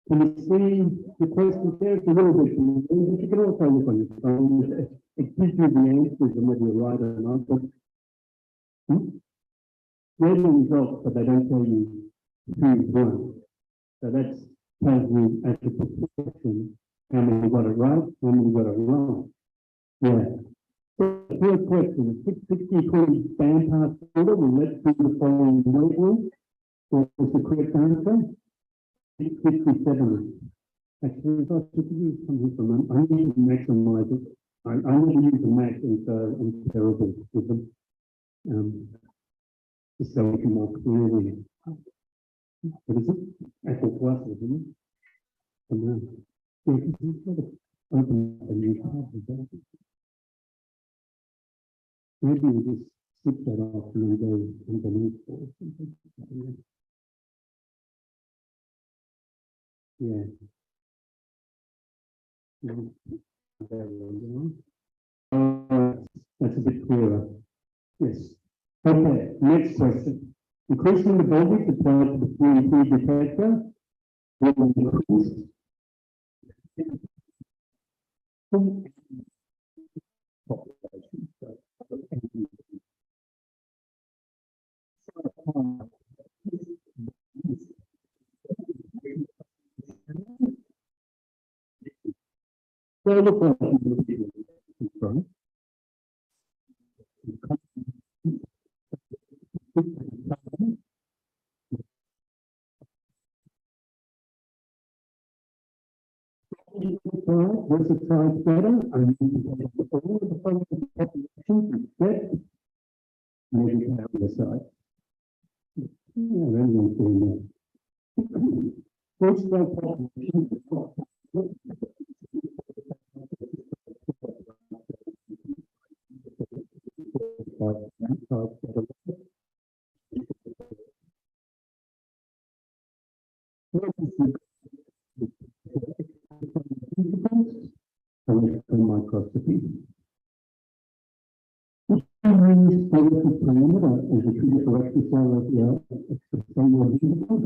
Can you see the question there? It's a little bit confusing. You can also look on your phone. It gives you the answers and whether you're right or not. But, they're the results, but they don't tell you who's won. So that's tells you as a proportion how many got it right, how many got it wrong. Yeah. So the first question, the 660 band pass order, well, let's do the following note. What was the correct answer? 657. Actually, if I should use something from them, I need to maximize it. I never use a Mac, and so I'm terrible with them. Just so we can more clearly. What is it? Apple Plus, isn't it? Yeah, you've got to open up a new tab with that. Maybe we just switch that off and then go underneath or something. Yeah. There we go. That's a bit clearer. Yes. Okay, next question. Increasing the voltage applied to the PEP detector will increase population. This is tried better, and you can take all the following population instead. Maybe you have the side. Yeah, then we'll do that. First population microscopy. Parameter is a tree for exercise of the extracellular vehicles.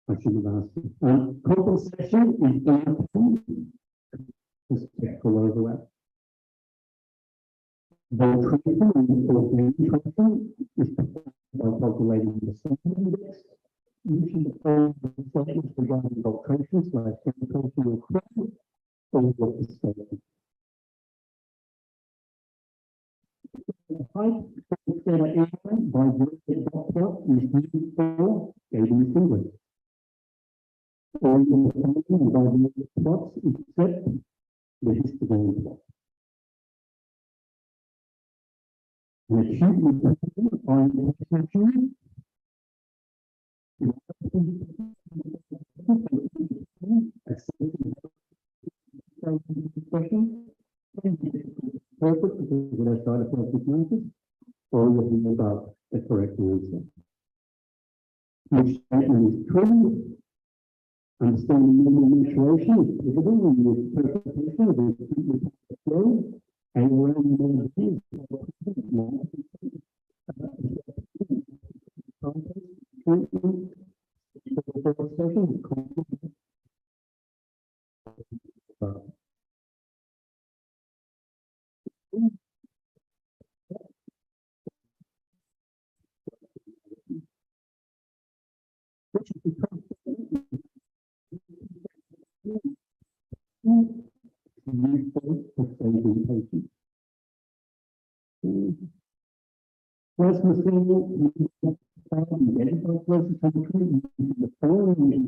I should have asked. Compensation is down to spectral overlap. Filtration or filtration is by calculating the sample index. Using the phone statements regarding filtration / filtration or credit or what the statement. The height of the area by vertical dot plot is used for gauge fingers. All the information by the plots except the histogram plot. The achievement on the section perfect because when I started from the all of the above the correct answer. Which statement is true? Understanding normal maturation is pivotal in the interpretation of the flow and around the disease. First, the following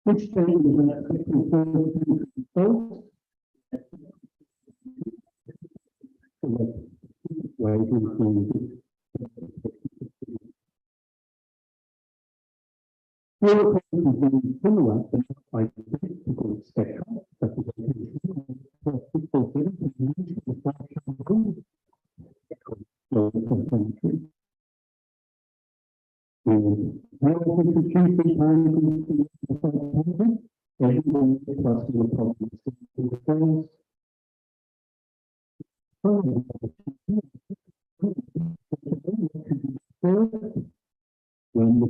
which statement is that similar identical spectrum, such as flowcytometry. How to choose the time everyone plus the problems when the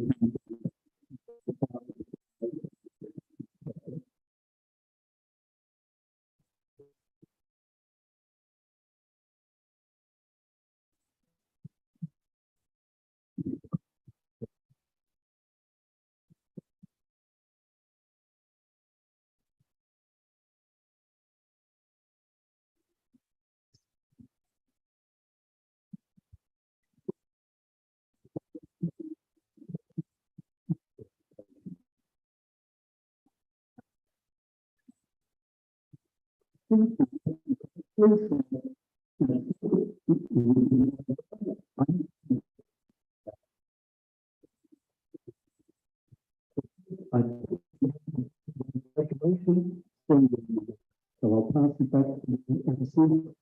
Congratulations. So I'll pass it back to the MC.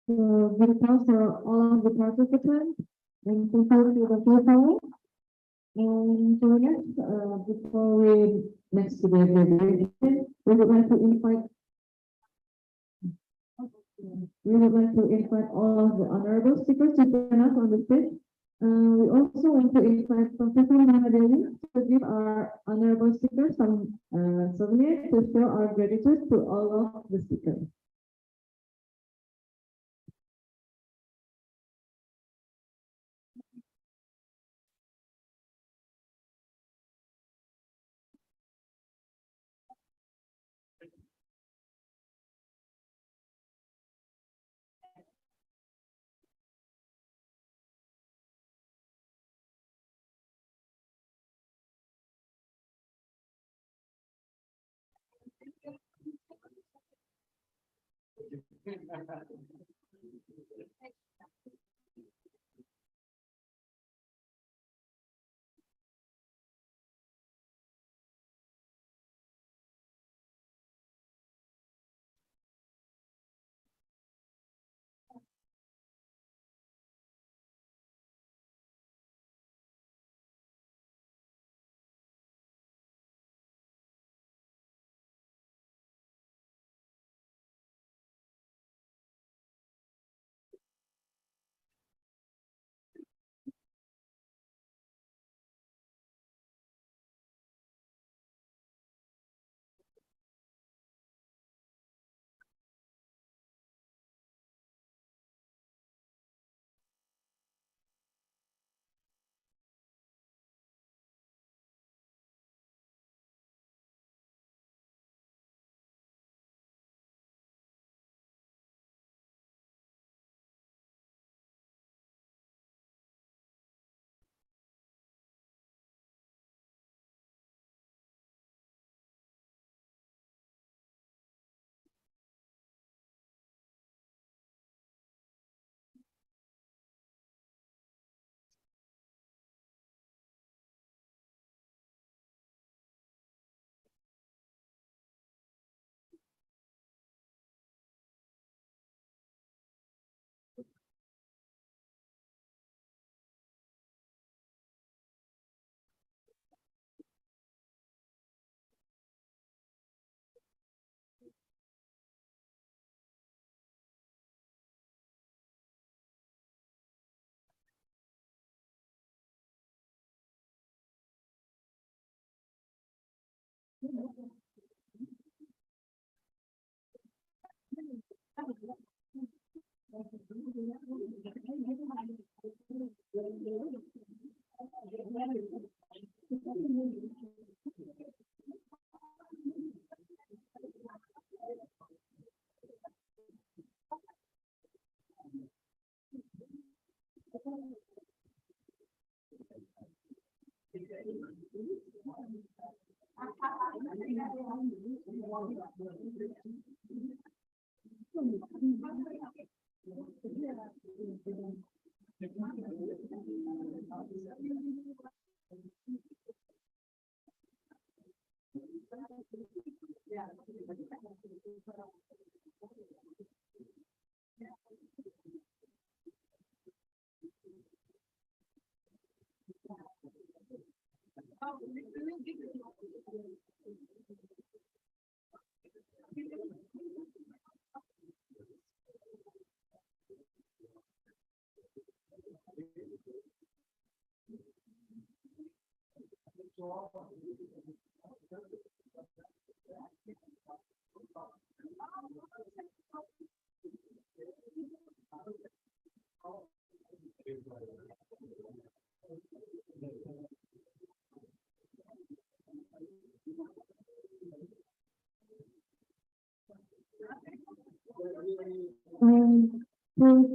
We pass all of the participants and conclude with the Q&A. And so next, before we next to the graduation, we would like to invite all of the honorable speakers to join us on the stage. We also want to invite Professor Mahadevi to give our honorable speakers some souvenir to show our gratitude to all of the speakers.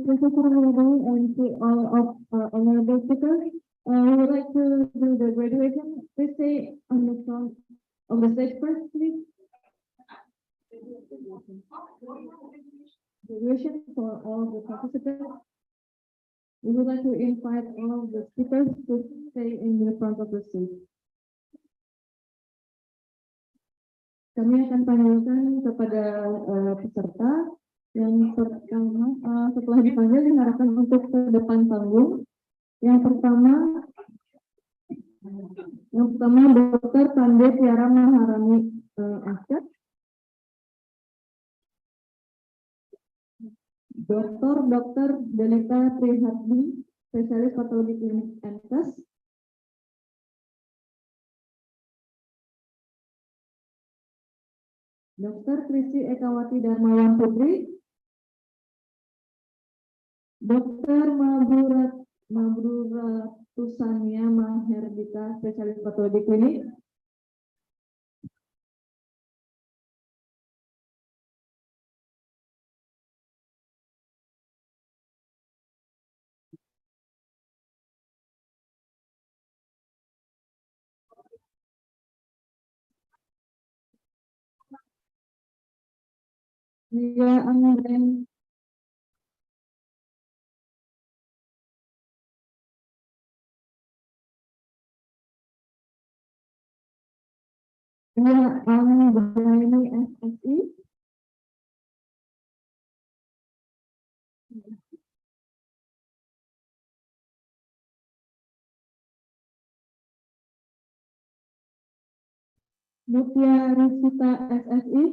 Professor Willoughby and to all of honorable speakers, we would like to do the graduation. Please stay on the front of the stage first, please. Graduation for all the participants. We would like to invite all of the speakers to stay in the front of the stage. Kami akan panggilkan kepada peserta yang pertama, setelah dipanggil diharapkan untuk ke depan panggung. Yang pertama Dr. Pandey Tiara Maharani Isac, Dr. Denita Trihardi, spesialis patologi klinik MKes, Dr. Krisi Ekawati Darmawan Putri, Dr. Mabruratusania Maherdika, spesialis patologi klinik, Lia Anggreni SSI, Mutia Risita SSI,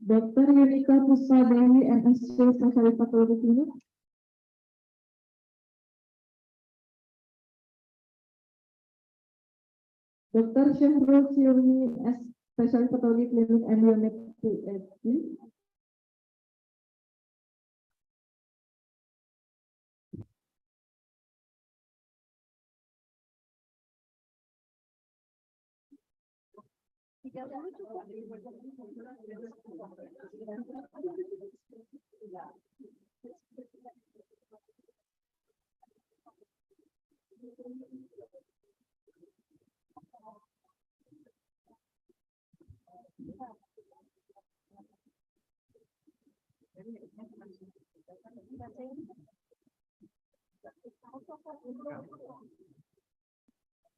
Dr. Yunika Puspadewi MSc, spesialis patologi klinik, Dr. Syahrul Syurni S, spesialis patologi klinik endodontik PhD,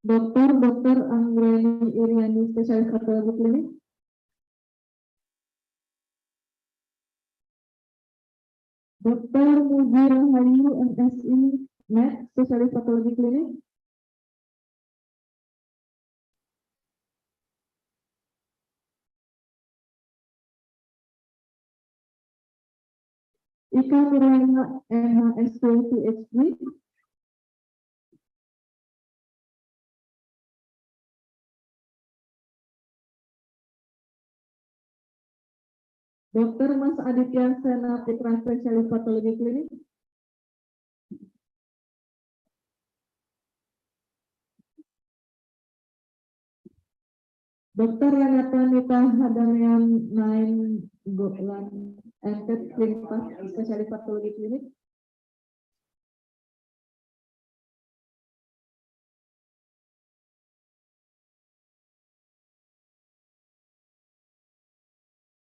Dr. Anggreni Iriani, spesialis patologi klinik, Dr. Mugi Rahayu MSI Med, spesialis patologi klinik, Ika Nurwana MHSP PhD, Dr. Mas Aditya Sena Putra, spesialis patologi klinik, Dr. Renata Nita Hadamian Nain Golan MTech Klinik spesialis patologi klinik,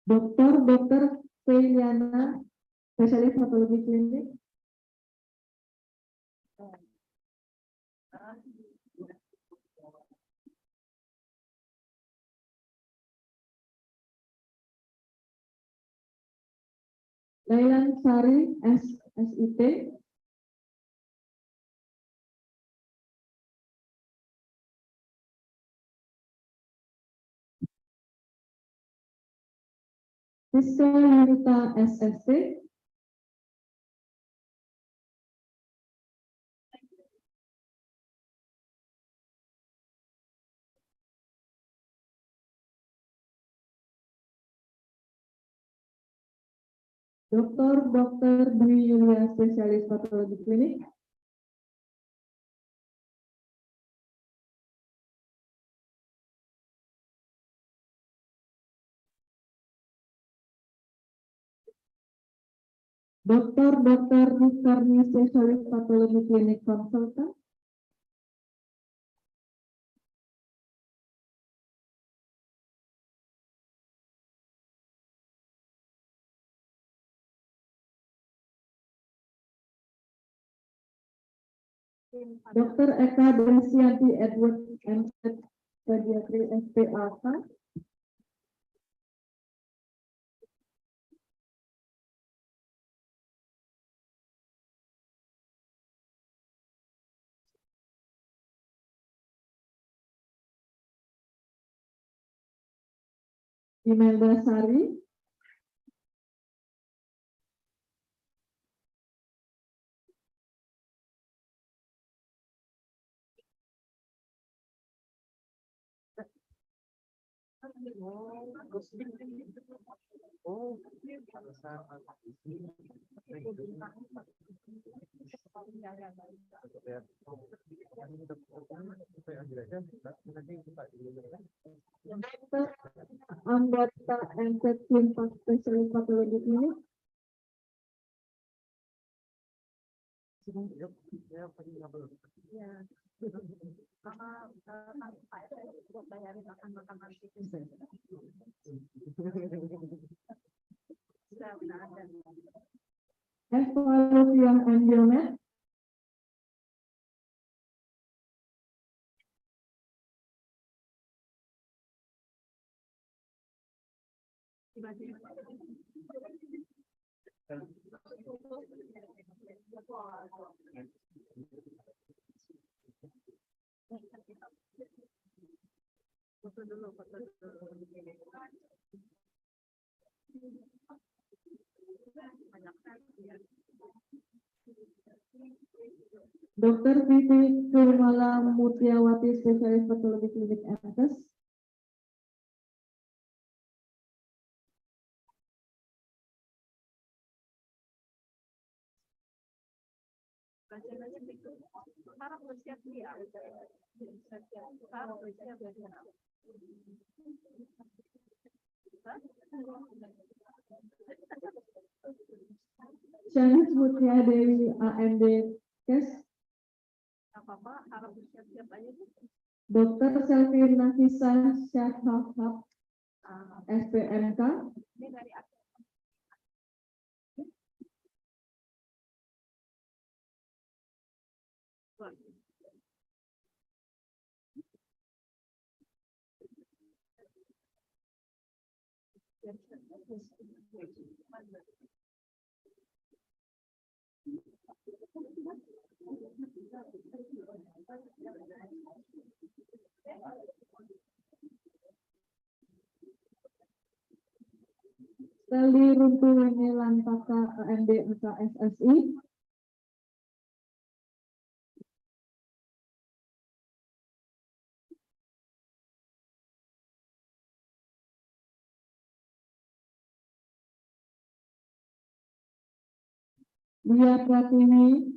Dr. Feliana, spesialis patologi klinik, Lailan Sari SSIT, Siska Yunita SSC, Dr. Dwi Yulia, spesialis patologi klinik. Dr. Rizkarni, spesialis patologi klinik konsultan. Dr. Eka Desianti Edward, MSc Pediatri SPAK. Imelda Sari. Dr. Ambata MZ Simpak, spesialis patologi klinik. Evaluasi Endiomet. Dr. Vivi Kurmala Mutiawati, spesialis patologi klinik MKes. Shanis Mutia Dewi, AMD Kes. Dr. Selvin Nafisa Syahab, SPMK. Steli Runtuwene Lantaka, AMD SSI. Dia Pratini.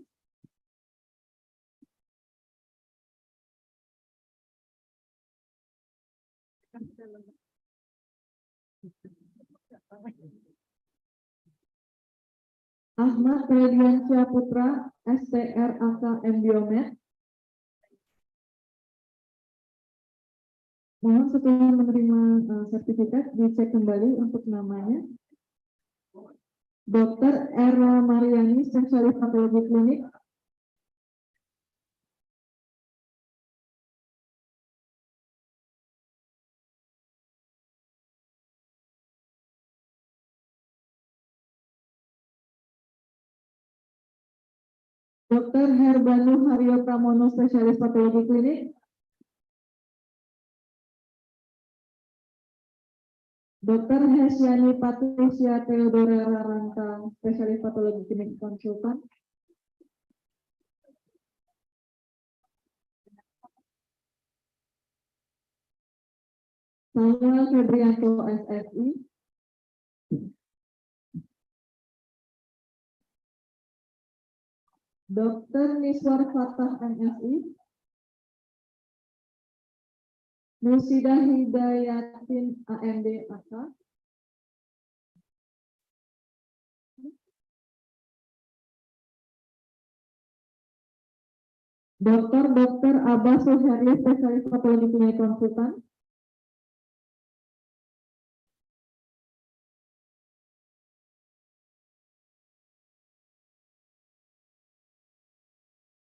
Ahmad Radiansyah Putra, STRAK Embiomed. Mohon setelah menerima sertifikat dicek kembali untuk namanya. Dr. Era Mariani, spesialis patologi klinik. Dr. Herbanu Haryo Pramono, spesialis patologi klinik. Dr. Hesyani Patricia Theodora Raranta, spesialis patologi klinik konsultan. Saya Febrianto, SSI. Dr. Niswar Fatah MSI, Nusidah Hidayatin AMD AK, Dr. Abbas Suherli, spesialis patologi klinik konsultan,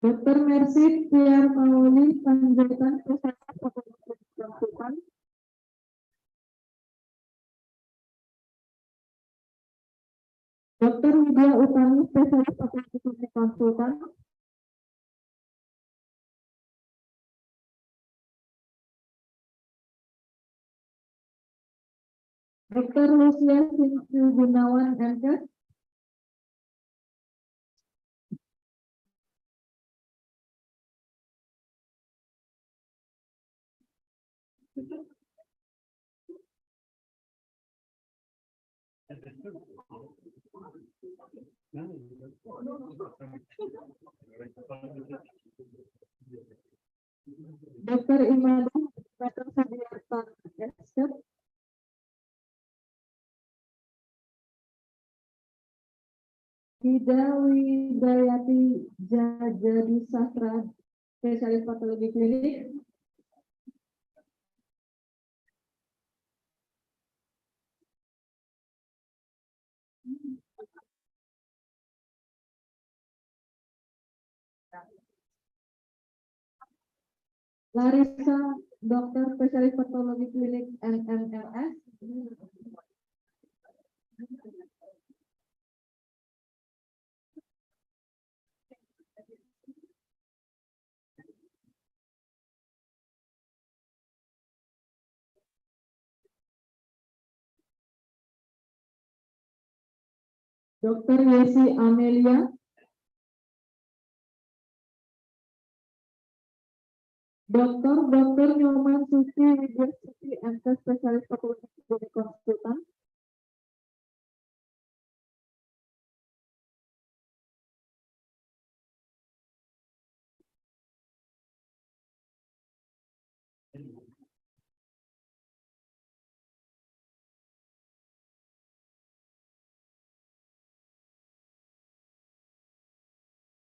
Dr. Mercy Tiar Mauli Panjaitan, spesialis patologi klinik konsultan, Dr. Widya Utami, spesialis patologi klinik konsultan, Dr. Lucia Singsu Gunawan MKes, Dr. Imadi, Dr. Sudiarta Esket, Hida Widayati Jajadi Sastra, spesialis patologi klinik, Larissa, dokter spesialis patologi klinik NMLS, Dr. Yesi Amelia, Dr. Nyoman Suci Widya Suci MK, spesialis patologi klinik konsultan,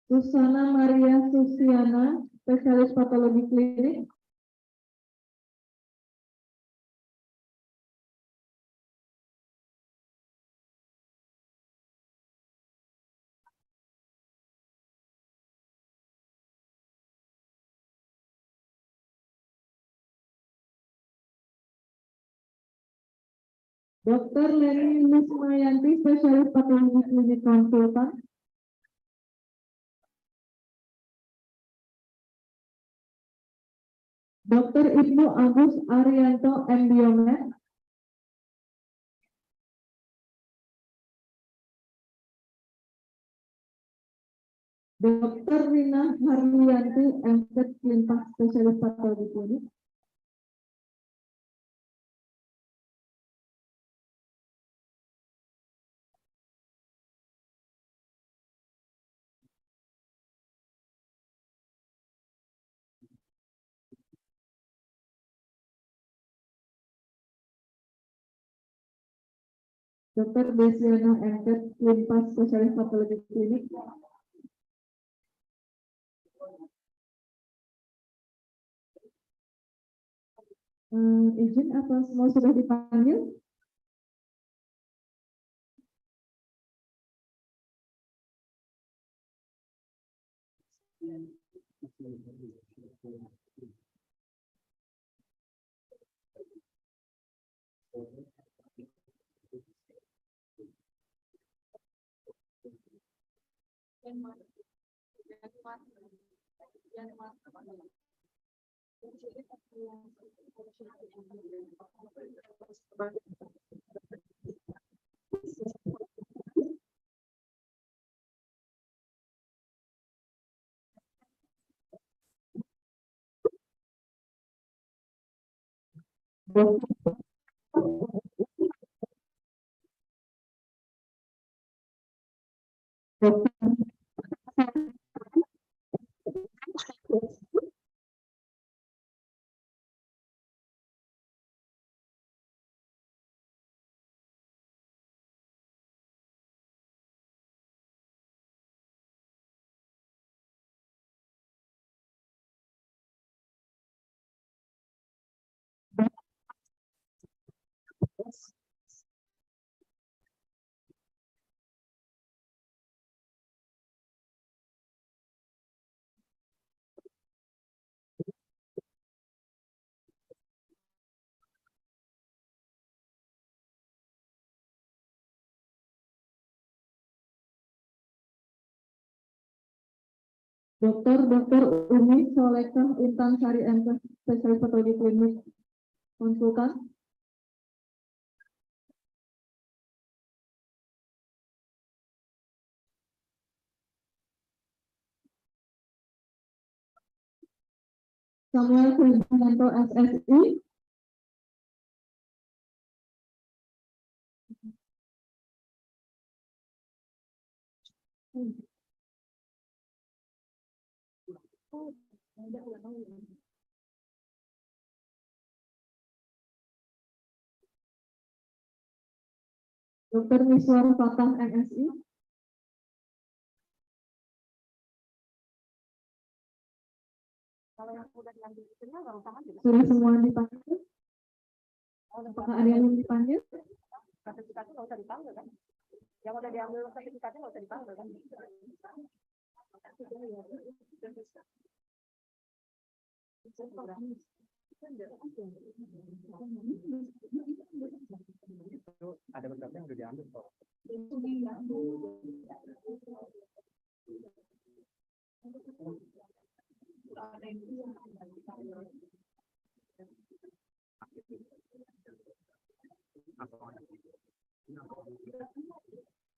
Susana Maria Susiana, spesialis patologi klinik, Dr. Leni Lismayanti, spesialis patologi klinik konsultan, Dr. Ibnu Agus Arianto MDiomed, Dr. Rina Harlianti MK Klimpas, spesialis patologi klinik, Dr. Desiana MK Klimpas, spesialis patologi klinik, izin apa semua sudah dipanggil? Dr. Umi Solekah Intan Sari MK, spesialis patologi klinik konsultan. Samuel Kristianto SSI. Dr. Miswar Fatah MSI. Kalau yang udah diambil itunya nggak usah ambil. Sudah semua dipanggil? Apakah ada yang belum dipanggil? Sertifikatnya nggak usah dipanggil kan? Yang udah diambil sertifikatnya nggak usah dipanggil kan? Ada beberapa yang udah diambil kok.